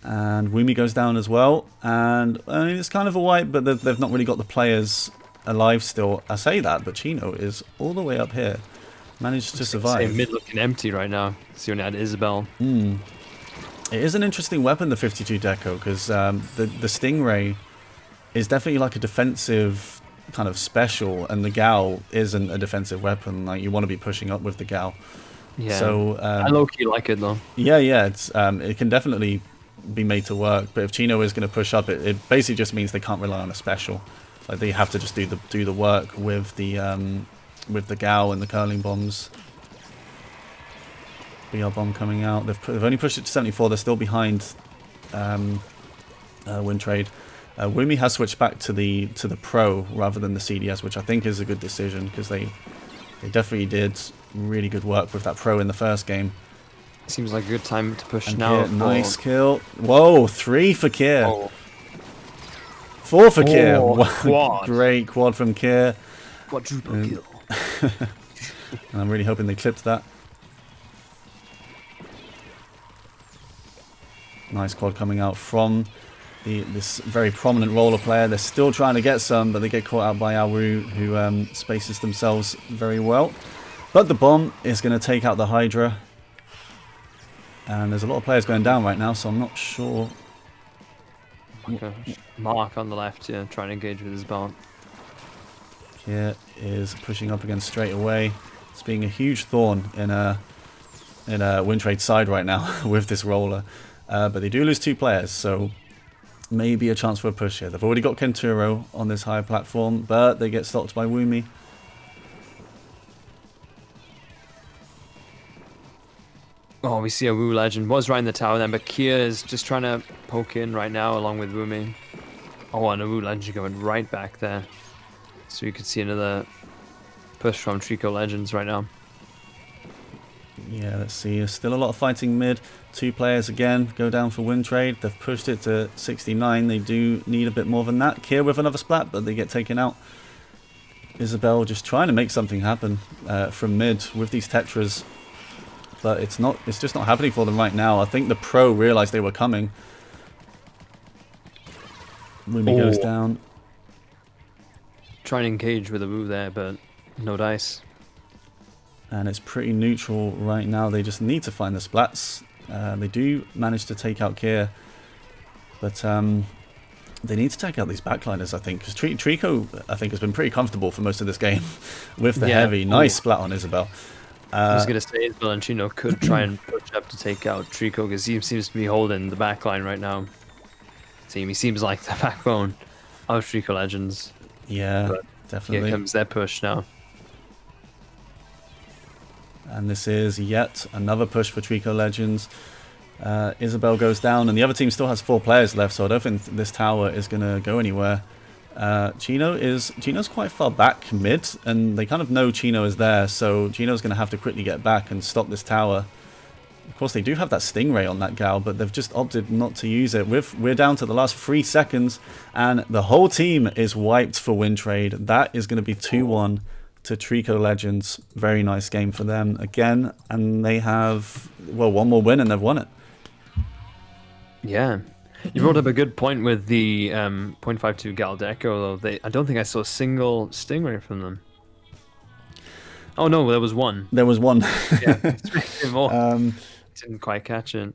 And Wumi goes down as well. And I mean, it's kind of a wipe, but they've not really got the players alive still. I say that, but Chino is all the way up here. Managed to survive. Mid looking empty right now. So you only had Isabel. It is an interesting weapon, the 52 Deco, because the Stingray is definitely like a defensive kind of special, and the Gal isn't a defensive weapon. Like, you want to be pushing up with the Gal. Yeah. So I low-key like it though. Yeah, it's it can definitely be made to work. But if Chino is going to push up, it basically just means they can't rely on a special. Like, they have to just do the work with the Gal and the curling bombs. BR bomb coming out. They've only pushed it to 74. They're still behind Wintrade. Wumi has switched back to the Pro rather than the CDS, which I think is a good decision, because they definitely did really good work with that Pro in the first game. Seems like a good time to push And now. Kier, nice kill. Whoa, 3 for Kier. Oh. 4 for Kier. Oh, Wow, quad. great quad from Kier. Quadruple kill. And I'm really hoping they clipped that. Nice quad coming out from this very prominent roller player. They're still trying to get some, but they get caught out by Awu, who spaces themselves very well. But the bomb is going to take out the Hydra. And there's a lot of players going down right now, so I'm not sure. Okay. Mark on the left, yeah, trying to engage with his bomb. Kier is pushing up again straight away. It's being a huge thorn in a Wintrade side right now with this roller. But they do lose 2 players, so maybe a chance for a push here. They've already got Kenturo on this high platform, but they get stopped by Wumi. Oh, we see a Wu Legend. Was right in the tower then, but Kia is just trying to poke in right now along with Wumi. Oh, and a Wu Legend going right back there. So you could see another push from Treecko Legends right now. Yeah, let's see. There's still a lot of fighting mid. 2 players again go down for Wintrade. They've pushed it to 69. They do need a bit more than that. Kier with another splat, but they get taken out. Isabel just trying to make something happen from mid with these Tetras. But it's just not happening for them right now. I think the pro realized they were coming. Wumi goes down. Trying to engage with a Wu there, but no dice. And it's pretty neutral right now. They just need to find the splats. They do manage to take out Kier. But they need to take out these backliners, I think. Because Treecko, I think, has been pretty comfortable for most of this game with the heavy. Nice splat on Isabel. I was going to say Isabel and Chino could try and push up to take out Treecko because he seems to be holding the backline right now. Team, he seems like the backbone of Treecko Legends. Yeah, but definitely. Here comes their push now. And this is yet another push for Treecko Legends. Isabel goes down, and the other team still has 4 players left, so I don't think this tower is going to go anywhere. Chino's quite far back mid, and they kind of know Chino is there, so Chino's going to have to quickly get back and stop this tower. Of course, they do have that Stingray on that gal, but they've just opted not to use it. We're down to the last 3 seconds, and the whole team is wiped for Wintrade. That is going to be 2-1 to Treecko Legends. Very nice game for them again, and they have, well, 1 more win and they've won it. Yeah. You brought up a good point with the 0.52 Galdeco, though. I don't think I saw a single Stingray from them. Oh no, there was one. There was one. Yeah, more. Didn't quite catch it.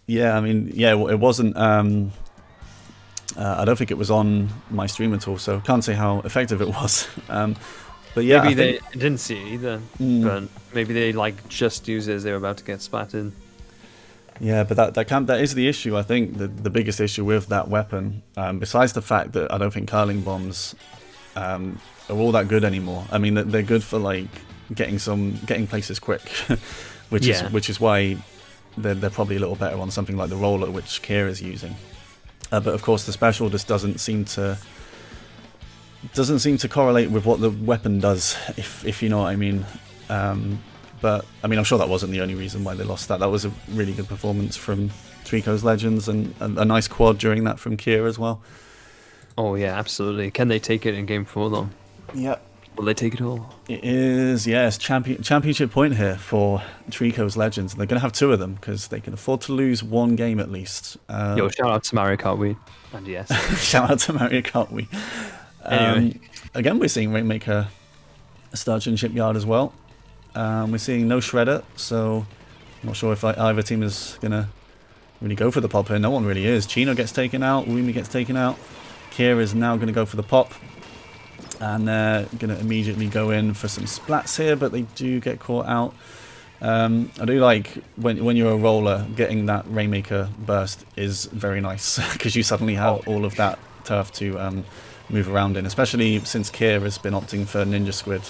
Yeah, I mean, yeah, it wasn't. I don't think it was on my stream at all, so can't say how effective it was. But yeah, maybe they didn't see it either. But maybe they like just used it as they were about to get splatted. Yeah, but that is the issue. I think the biggest issue with that weapon, besides the fact that I don't think curling bombs are all that good anymore. I mean, they're good for like getting places quick, which is why they're probably a little better on something like the roller, which Kier is using. But of course, the special just doesn't seem to correlate with what the weapon does, if you know what I mean. But I mean, I'm sure that wasn't the only reason why they lost that. That was a really good performance from Treecko's Legends, and a nice quad during that from Kier as well. Oh yeah, absolutely. Can they take it in game 4 though? Yeah. Will they take it all? It is, yes, championship point here for Treecko's Legends. And they're going to have 2 of them because they can afford to lose 1 game at least. Yo, shout out to Mario Kart Wii. And yes. Shout out to Mario Kart Wii. Anyway. Again, we're seeing Rainmaker Sturgeon Shipyard as well. We're seeing no Shredder, so I'm not sure if either team is going to really go for the pop here. No one really is. Chino gets taken out. Wumi gets taken out. Kier is now going to go for the pop. And they're going to immediately go in for some splats here, but they do get caught out. I do like when you're a roller, getting that Rainmaker burst is very nice because you suddenly have all of that turf to move around in, especially since Kier has been opting for Ninja Squid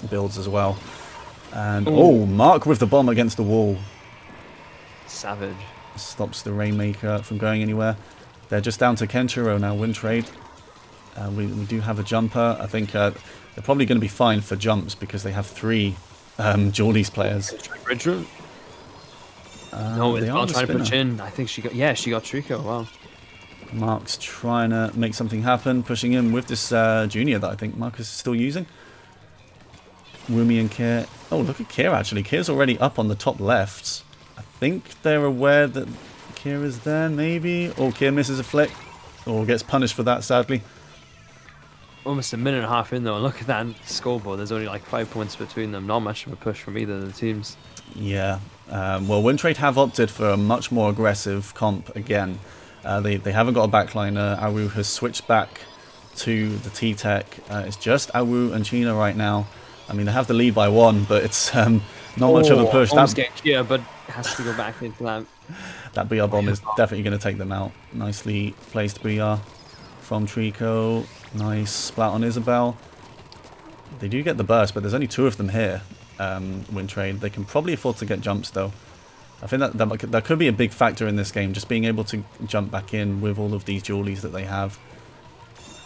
builds as well. And Mark with the bomb against the wall. Savage. Stops the Rainmaker from going anywhere. They're just down to Kenshiro now, Wintrade. We do have a jumper. I think they're probably going to be fine for jumps because they have 3 Jawleys players. No, it's not trying to push in. I think she got Treecko. Wow. Mark's trying to make something happen, pushing in with this junior that I think Marcus is still using. Wumi and Kier. Oh, look at Kier actually. Kier's already up on the top left. I think they're aware that Kier is there, maybe. Or Kier misses a flick. Or gets punished for that, sadly. Almost a minute and a half in though. Look at that scoreboard. There's only like 5 points between them. Not much of a push from either of the teams. Yeah. Well, Wintrade have opted for a much more aggressive comp again. They haven't got a backliner. Awu has switched back to the T-Tech. It's just Awu and Chino right now. I mean, they have the lead by 1, but it's not much of a push. Almost getting Kia, but has to go back into that. That BR bomb is definitely going to take them out. Nicely placed BR from Treecko. Nice splat on Isabel. They do get the burst, but there's only 2 of them here. Wintrade. They can probably afford to get jumps though. I think that could be a big factor in this game, just being able to jump back in with all of these dualies that they have.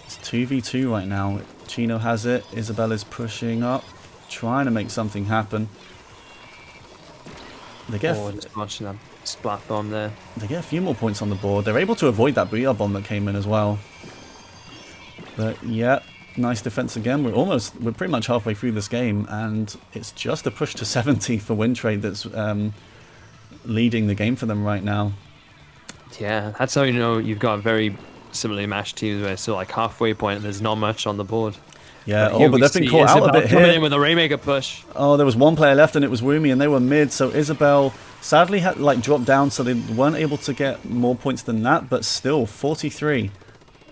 It's 2v2 right now. Chino has it. Isabel is pushing up, trying to make something happen. They get just watching that splat bomb there. They get a few more points on the board. They're able to avoid that booyah bomb that came in as well. But yeah, nice defense again. We're pretty much halfway through this game, and it's just a push to 70 for Wintrade that's leading the game for them right now. Yeah, that's how you know you've got very similarly matched teams where it's still like halfway point and there's not much on the board. Yeah, but they've been caught out a bit coming here. in with a Rainmaker push. Oh, there was one player left and it was Woomy and they were mid, so Isabel sadly had like dropped down, so they weren't able to get more points than that, but still 43.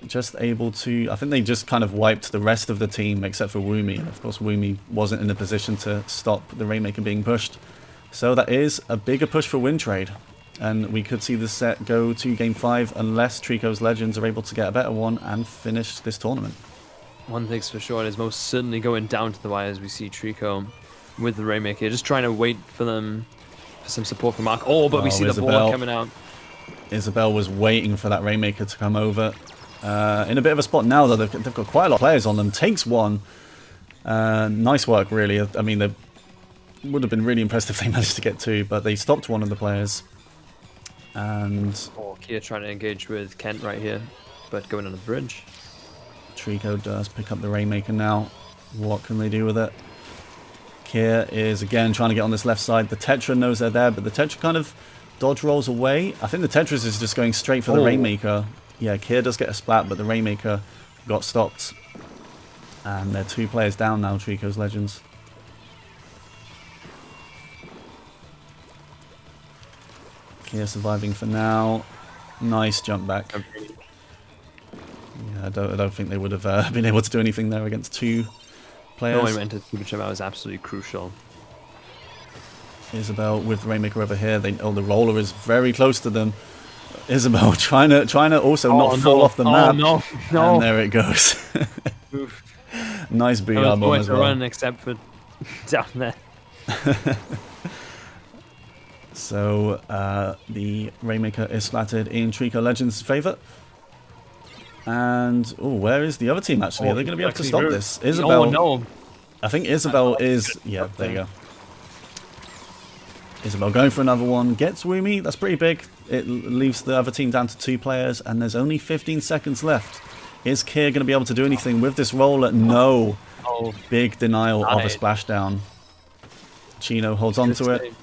Just able to, I think they just kind of wiped the rest of the team except for Woomy. Of course, Woomy wasn't in a position to stop the Rainmaker being pushed. So that is a bigger push for Wintrade. And we could see this set go to Game 5 unless Treekos Legends are able to get a better one and finish this tournament. One thing's for sure is most certainly going down to the wire as we see Treecko with the Rainmaker, just trying to wait for them for some support from Mark. Oh, but we see the ball coming out. Isabel was waiting for that Rainmaker to come over. In a bit of a spot now, though, they've got quite a lot of players on them. Takes one. Nice work, really. I mean, they would have been really impressed if they managed to get two, but they stopped one of the players. And Kia trying to engage with Kent right here, but going on the bridge. Treecko does pick up the Rainmaker now. What can they do with it? Kia is again trying to get on this left side. The Tetra knows they're there, but the Tetra kind of dodge rolls away. I think the Tetris is just going straight for the Rainmaker. Yeah, Kia does get a splat, but the Rainmaker got stopped. And they're 2 players down now, Treekos Legends. Kia surviving for now. Nice jump back. Yeah, I don't think they would have been able to do anything there against 2 players. Knowing when to super jump out was absolutely crucial. Isabel with the Rainmaker over here. The roller is very close to them. Isabel trying to also not fall off the map. No. And there it goes. Nice booyah bomb as well. Run except for down there. So the Rainmaker is splattered in Treecko Legends' favour. And where is the other team actually? Are they going to be able to stop this? Isabel. Oh no. I think Isabel is. Yeah, there you go. Isabel going for another one. Gets Woomy. That's pretty big. It leaves the other team down to 2 players, and there's only 15 seconds left. Is Kier going to be able to do anything with this roller? No. Big denial of a splashdown. Chino holds on to it.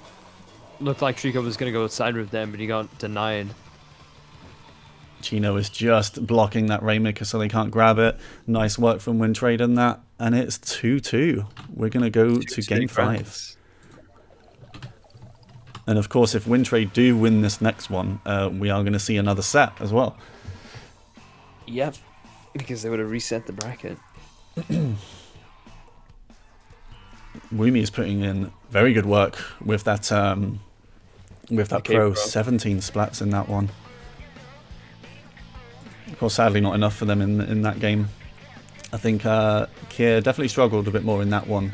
Looked like Treecko was going to go outside with them, but he got denied. Chino is just blocking that Rainmaker so they can't grab it. Nice work from Wintrade in that. And it's 2-2. We're going to go to Game 5. And of course, if Wintrade do win this next one, we are going to see another set as well. Yep, because they would have reset the bracket. Woomy is putting in very good work with that pro. 17 splats in that one. Of course, sadly not enough for them in that game. I think Kier definitely struggled a bit more in that one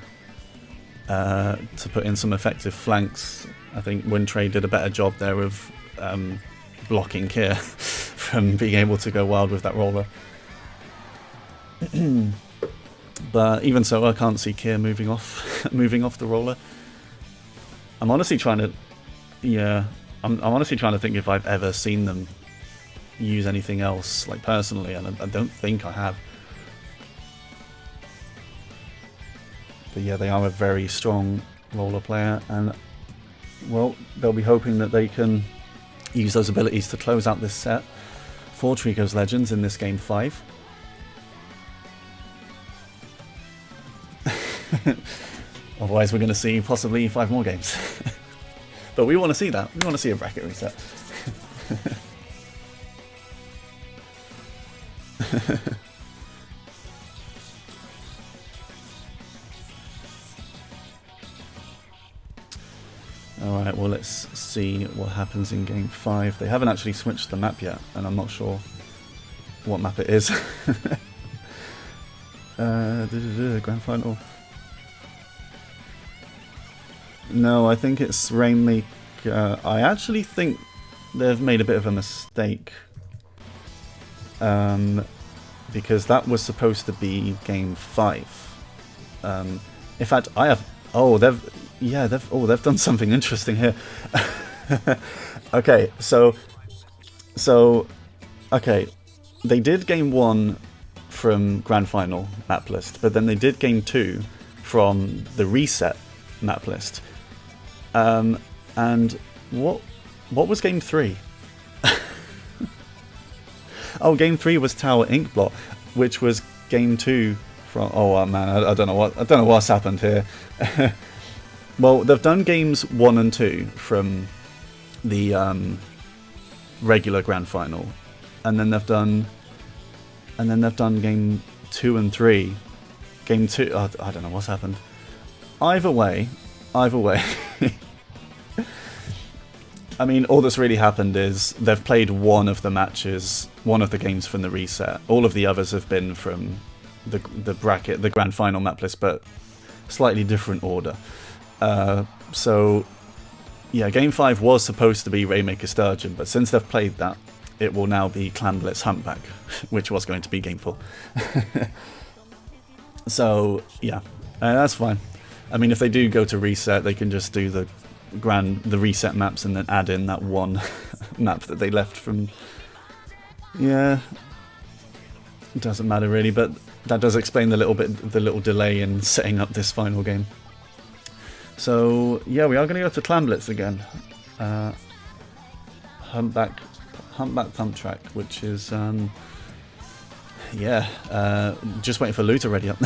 to put in some effective flanks. I think Wintrade did a better job there of blocking Kier from being able to go wild with that roller. But even so, I can't see Kier moving off the roller. I'm honestly trying to, I'm honestly trying to think if I've ever seen them use anything else, like personally, and I don't think I have. But yeah, they are a very strong roller player, and well, they'll be hoping that they can use those abilities to close out this set for Treekos Legends in this Game 5. Otherwise, we're going to see possibly 5 more games. But we want to see that. We want to see a bracket reset. Alright, well, let's see what happens in Game 5. They haven't actually switched the map yet, and I'm not sure what map it is. Grand Final. No, I think it's Rainmaker I actually think they've made a bit of a mistake. Because that was supposed to be game 5. In fact, I have. Oh, they've done something interesting here. Okay, so okay, they did game 1 from Grand Final map list, but then they did game 2 from the reset map list. And what was game 3? Oh, game 3 was Tower Inkblot, which was game 2 from. Oh man, I don't know what's happened here. Well, they've done games 1 and 2 from the regular Grand Final, and then they've done game 2 and 3. Game 2. I don't know what's happened. Either way. I mean, all that's really happened is they've played one of the matches, one of the games from the reset. All of the others have been from the bracket, the Grand Final map list, but slightly different order. So, yeah, Game 5 was supposed to be Rainmaker Sturgeon, but since they've played that, it will now be Clan Blitz Humpback, which was going to be Game 4. So, yeah, that's fine. I mean, if they do go to reset, they can just do the reset maps and then add in that one map that they left from. Yeah, it doesn't matter really, but that does explain the little delay in setting up this final game. So yeah, we are going to go to Clan Blitz again. Humpback Pump Track, which is just waiting for loot to ready up.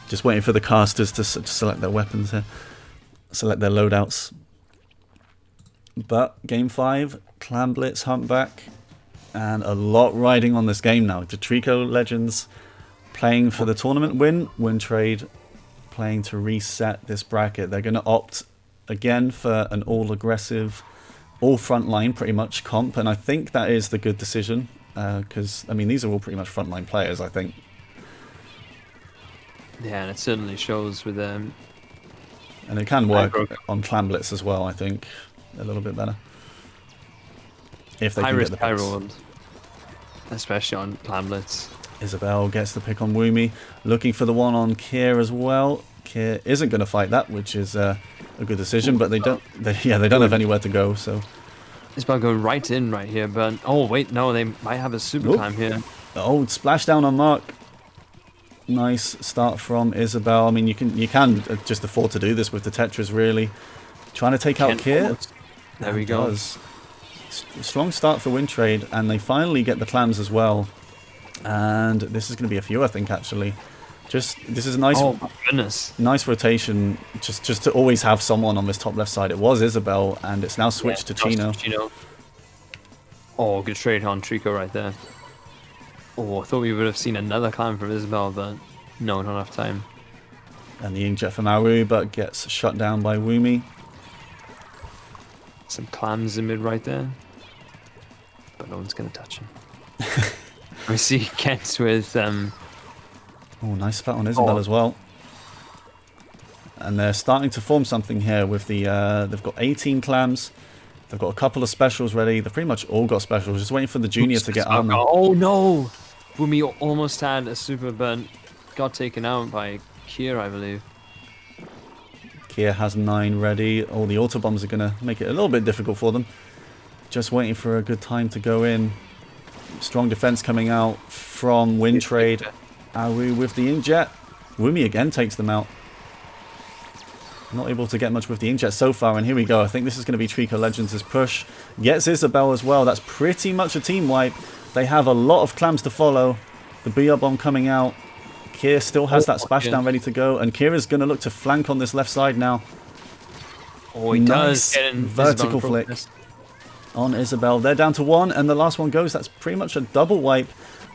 Just waiting for the casters to select their weapons here. Select their loadouts. But Game 5, Clan Blitz, Humpback, and a lot riding on this game now. The Treecko Legends playing for the tournament win. Wintrade playing to reset this bracket. They're going to opt again for an all-aggressive, all-frontline pretty much comp, and I think that is the good decision. Because, I mean, these are all pretty much frontline players, I think. Yeah, and it certainly shows with them. And it can work on Clan Blitz as well, I think, a little bit better. If they can get the picks. High roll, especially on Clan Blitz. Isabel gets the pick on Woomy, looking for the one on Kier as well. Kier isn't going to fight that, which is a good decision, but they don't have anywhere to go. So Isabel going right in right here, but oh wait, no, they might have a super climb here. Oh, splash down on Mark. Nice start from Isabel. I mean, you can just afford to do this with the Tetras, really. Trying to take out Kier. There we go. Strong start for Wintrade, and they finally get the clams as well. And this is going to be a few, I think, actually. This is a nice, oh my goodness, nice rotation. Just to always have someone on this top left side. It was Isabel, and it's now switched to Chino. Oh, good trade on Treecko right there. Oh, I thought we would have seen another climb from Isabel, but no, not enough time. And the inkjet from Aru, but gets shut down by Woomy. Some clams in mid right there, but no one's going to touch him. We see Kent with... Oh, nice splat on Isabel as well. And they're starting to form something here with the... they've got 18 clams. They've got a couple of specials ready. They've pretty much all got specials. Just waiting for the junior to get armor. Oh no! Woomy almost had a super, but got taken out by Kier, I believe. Kier has 9 ready. All the auto bombs are going to make it a little bit difficult for them. Just waiting for a good time to go in. Strong defense coming out from Wintrade. Aru with the inkjet. Woomy again takes them out. Not able to get much with the inkjet so far, and here we go. I think this is going to be Treecko Legends' push. Gets Isabel as well. That's pretty much a team wipe. They have a lot of clams to follow. The BR bomb coming out. Kier still has that splashdown ready to go, and Kier is going to look to flank on this left side now. Oh, he does get in vertical flick on Isabel. They're down to 1, and the last one goes. That's pretty much a double wipe,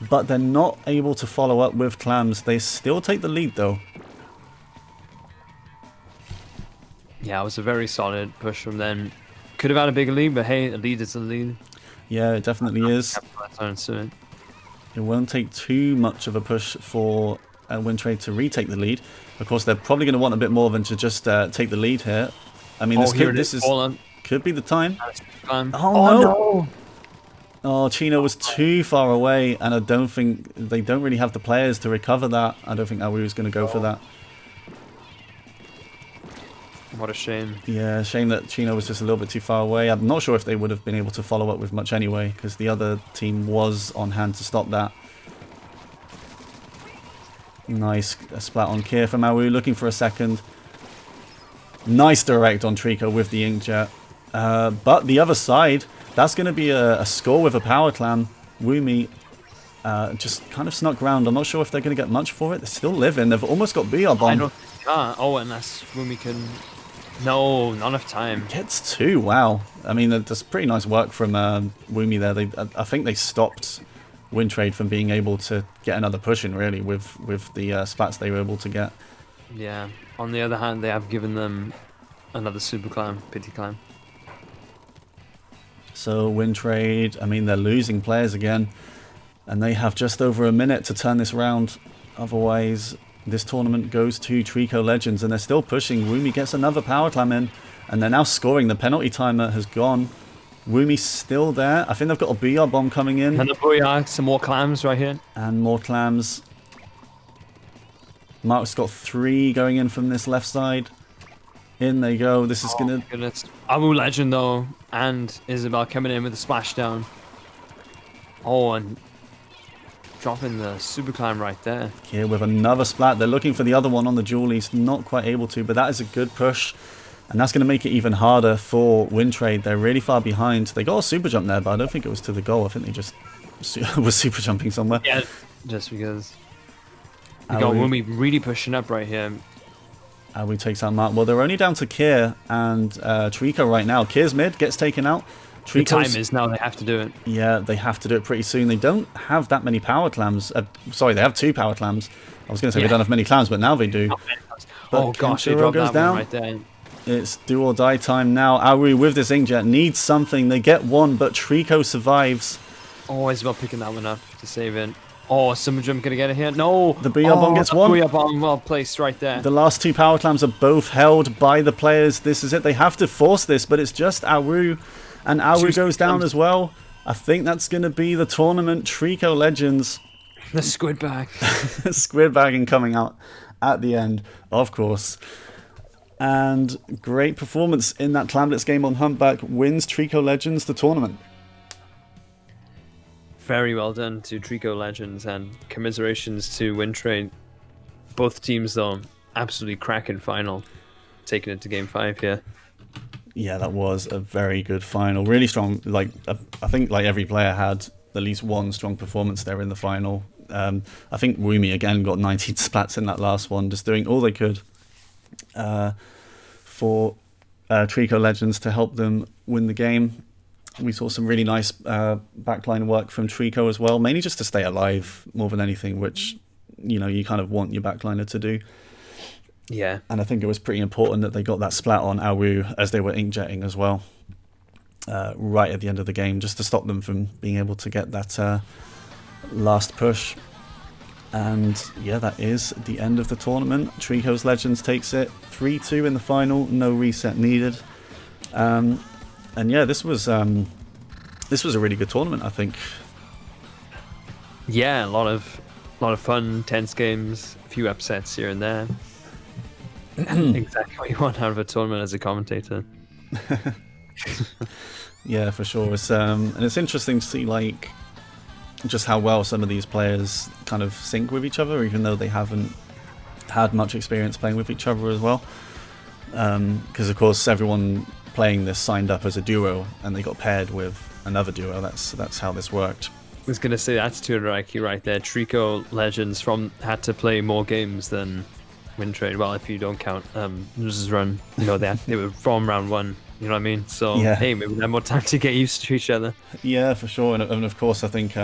but they're not able to follow up with clams. They still take the lead, though. Yeah, it was a very solid push from them. Could have had a bigger lead, but hey, a lead is a lead. Yeah, it definitely is. It won't take too much of a push for Wintrade to retake the lead. Of course, they're probably going to want a bit more than to just take the lead here. I mean, this Fallen. could be the time. Oh, no! Oh, Chino was too far away, and I don't think they don't really have the players to recover that. I don't think Awu was going to go for that. What a shame. Yeah, shame that Chino was just a little bit too far away. I'm not sure if they would have been able to follow up with much anyway, because the other team was on hand to stop that. Nice splat on Kier from Awu, looking for a second. Nice direct on Treecko with the inkjet. But the other side, that's going to be a score with a power clam. Woomy just kind of snuck around. I'm not sure if they're going to get much for it. They're still living. They've almost got BR bomb. Oh, unless Woomy can... No, not enough time. Gets 2, wow. I mean, that's pretty nice work from Woomy there. I think they stopped Wintrade from being able to get another push in, really, with the splats they were able to get. Yeah. On the other hand, they have given them another super clam, pity clam. So Wintrade, I mean, they're losing players again, and they have just over a minute to turn this around. Otherwise, this tournament goes to Treecko Legends, and they're still pushing. Woomy gets another power clam in, and they're now scoring. The penalty timer has gone. Woomy's still there. I think they've got a BR bomb coming in. And a booyah, some more clams right here. And more clams. Mark's got 3 going in from this left side. In they go. This is gonna... Goodness. Awu Legend though, and Isabel coming in with a splashdown. Oh, and dropping the super climb right there. Here with another splat. They're looking for the other one on the duel. He's not quite able to, but that is a good push. And that's going to make it even harder for Wintrade. They're really far behind. They got a super jump there, but I don't think it was to the goal. I think they just was super jumping somewhere. Yeah, just because. We got Woomy really pushing up right here. We takes out Mark. Well, they're only down to Kier and Treecko right now. Kier's mid, gets taken out. The time is now, they have to do it. Yeah, they have to do it pretty soon. They don't have that many power clams. Sorry, they have 2 power clams. I was going to say they don't have many clams, but now they do. Oh gosh, they dropped that one right there. It's do or die time now. Awu with this inkjet needs something. They get 1, but Treecko survives. Oh, Isabel picking that one up to save it. Oh, Summer Jump gonna get it here? No! The BR bomb gets 1. The BR bomb well placed right there. The last 2 power clams are both held by the players. This is it. They have to force this, but it's just Awu. And Awu goes down as well. I think that's going to be the tournament. Treecko Legends. The squid bag. Squid bagging coming out at the end, of course. And great performance in that Clamblitz game on Humpback. Wins Treecko Legends the tournament. Very well done to Treecko Legends, and commiserations to Wintrade. Both teams, though, absolutely cracking final. Taking it to Game 5 here. Yeah, that was a very good final. Really strong. Like I think like every player had at least one strong performance there in the final. I think Woomy again got 19 splats in that last one, just doing all they could for Treecko Legends to help them win the game. We saw some really nice backline work from Treecko as well, mainly just to stay alive more than anything, which you kind of want your backliner to do. Yeah. And I think it was pretty important that they got that splat on Awu as they were inkjetting as well, right at the end of the game, just to stop them from being able to get that last push. And yeah, that is the end of the tournament. Treecko's Legends takes it 3-2 in the final, no reset needed. And yeah, this was a really good tournament, I think. Yeah, a lot of fun, tense games, a few upsets here and there. Exactly what you want out of a tournament as a commentator. Yeah, for sure. It's and it's interesting to see like just how well some of these players kind of sync with each other, even though they haven't had much experience playing with each other as well. Because of course everyone playing this signed up as a duo, and they got paired with another duo. That's how this worked. I was gonna say that's to IQ right there. Treecko Legends had to play more games than Wintrade. Well, if you don't count News's run, they were from round 1. You know what I mean? So yeah. Hey, maybe they had more time to get used to each other. Yeah, for sure. And of course, I think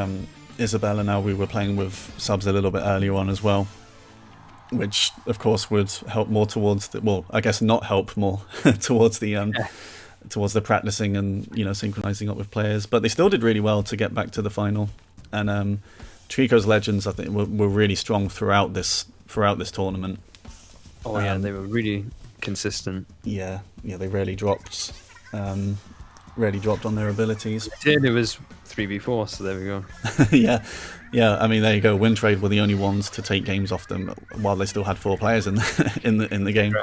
Isabel and we were playing with subs a little bit earlier on as well, which of course would help more towards the, well, I guess not help more towards the towards the practicing and synchronizing up with players. But they still did really well to get back to the final. And Treecko's Legends, I think, were really strong throughout this tournament. Oh yeah, they were really consistent. Yeah, they rarely dropped on their abilities. It was 3v4, so there we go. yeah. I mean, there you go. Wintrade were the only ones to take games off them while they still had 4 players in the game.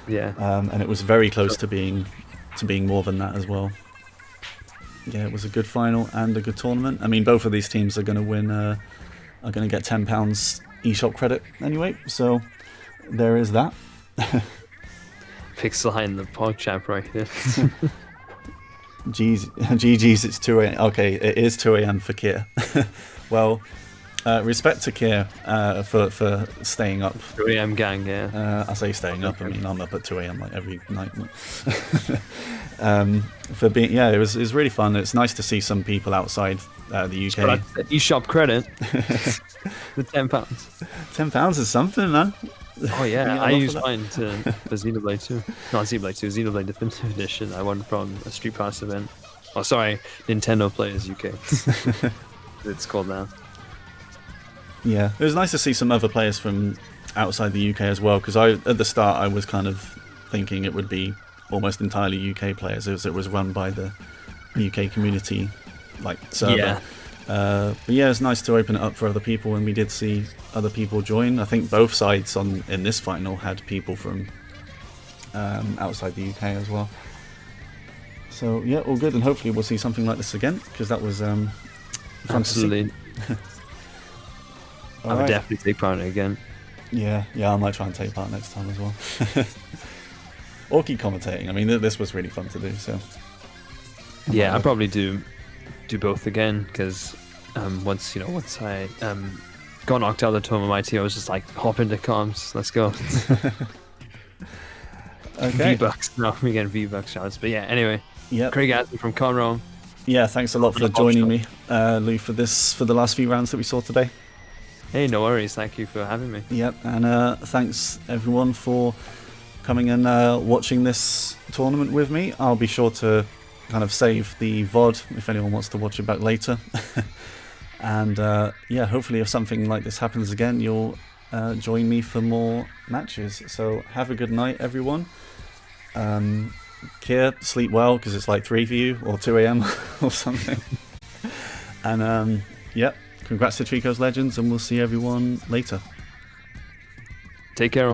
Yeah. And it was very close to being more than that as well. Yeah, it was a good final and a good tournament. I mean, both of these teams are going to win. Are going to get £10 eShop credit anyway. So there is that. Pixel in the pod chat right here. GG's, it's 2 a.m. Okay, it is 2 a.m. for Kier. Well, respect to Kier for staying up. 2 a.m. gang, yeah. I say staying up, I mean I'm up at 2 a.m. like every night. For being, it was really fun. It's nice to see some people outside the UK. eShop credit. The £10. £10 is something, man. Oh yeah, I used mine for Xenoblade 2. Not Xenoblade 2, Xenoblade Definitive Edition. I won from a Street Pass event. Oh, sorry, Nintendo Players UK. It's called now. Yeah, it was nice to see some other players from outside the UK as well, because at the start I was kind of thinking it would be almost entirely UK players, as it was run by the UK community server. Yeah. But yeah, it's nice to open it up for other people, and we did see other people join. I think both sides in this final had people from outside the UK as well. So yeah, all good, and hopefully we'll see something like this again, because that was fun. Absolutely. I would definitely take part in it again. Yeah, I might try and take part next time as well. Or keep commentating. I mean, this was really fun to do. So yeah, I'll probably do both again, because once I got knocked out of the tournament, my team, I was just like, hop into comms, let's go. Okay. V-Bucks. No, we get V-Bucks shouts. But yeah, anyway. Yep. Craig Aston from Conro. Yeah, thanks a lot for joining me, Lou, for the last few rounds that we saw today. Hey, no worries. Thank you for having me. Yep, and thanks everyone for coming and watching this tournament with me. I'll be sure to kind of save the VOD if anyone wants to watch it back later. And yeah, hopefully if something like this happens again, you'll join me for more matches. So have a good night, everyone. Kier, sleep well, because it's like 3 for you, or 2 a.m. or something. And yeah, congrats to Treekos Legends, and we'll see everyone later. Take care.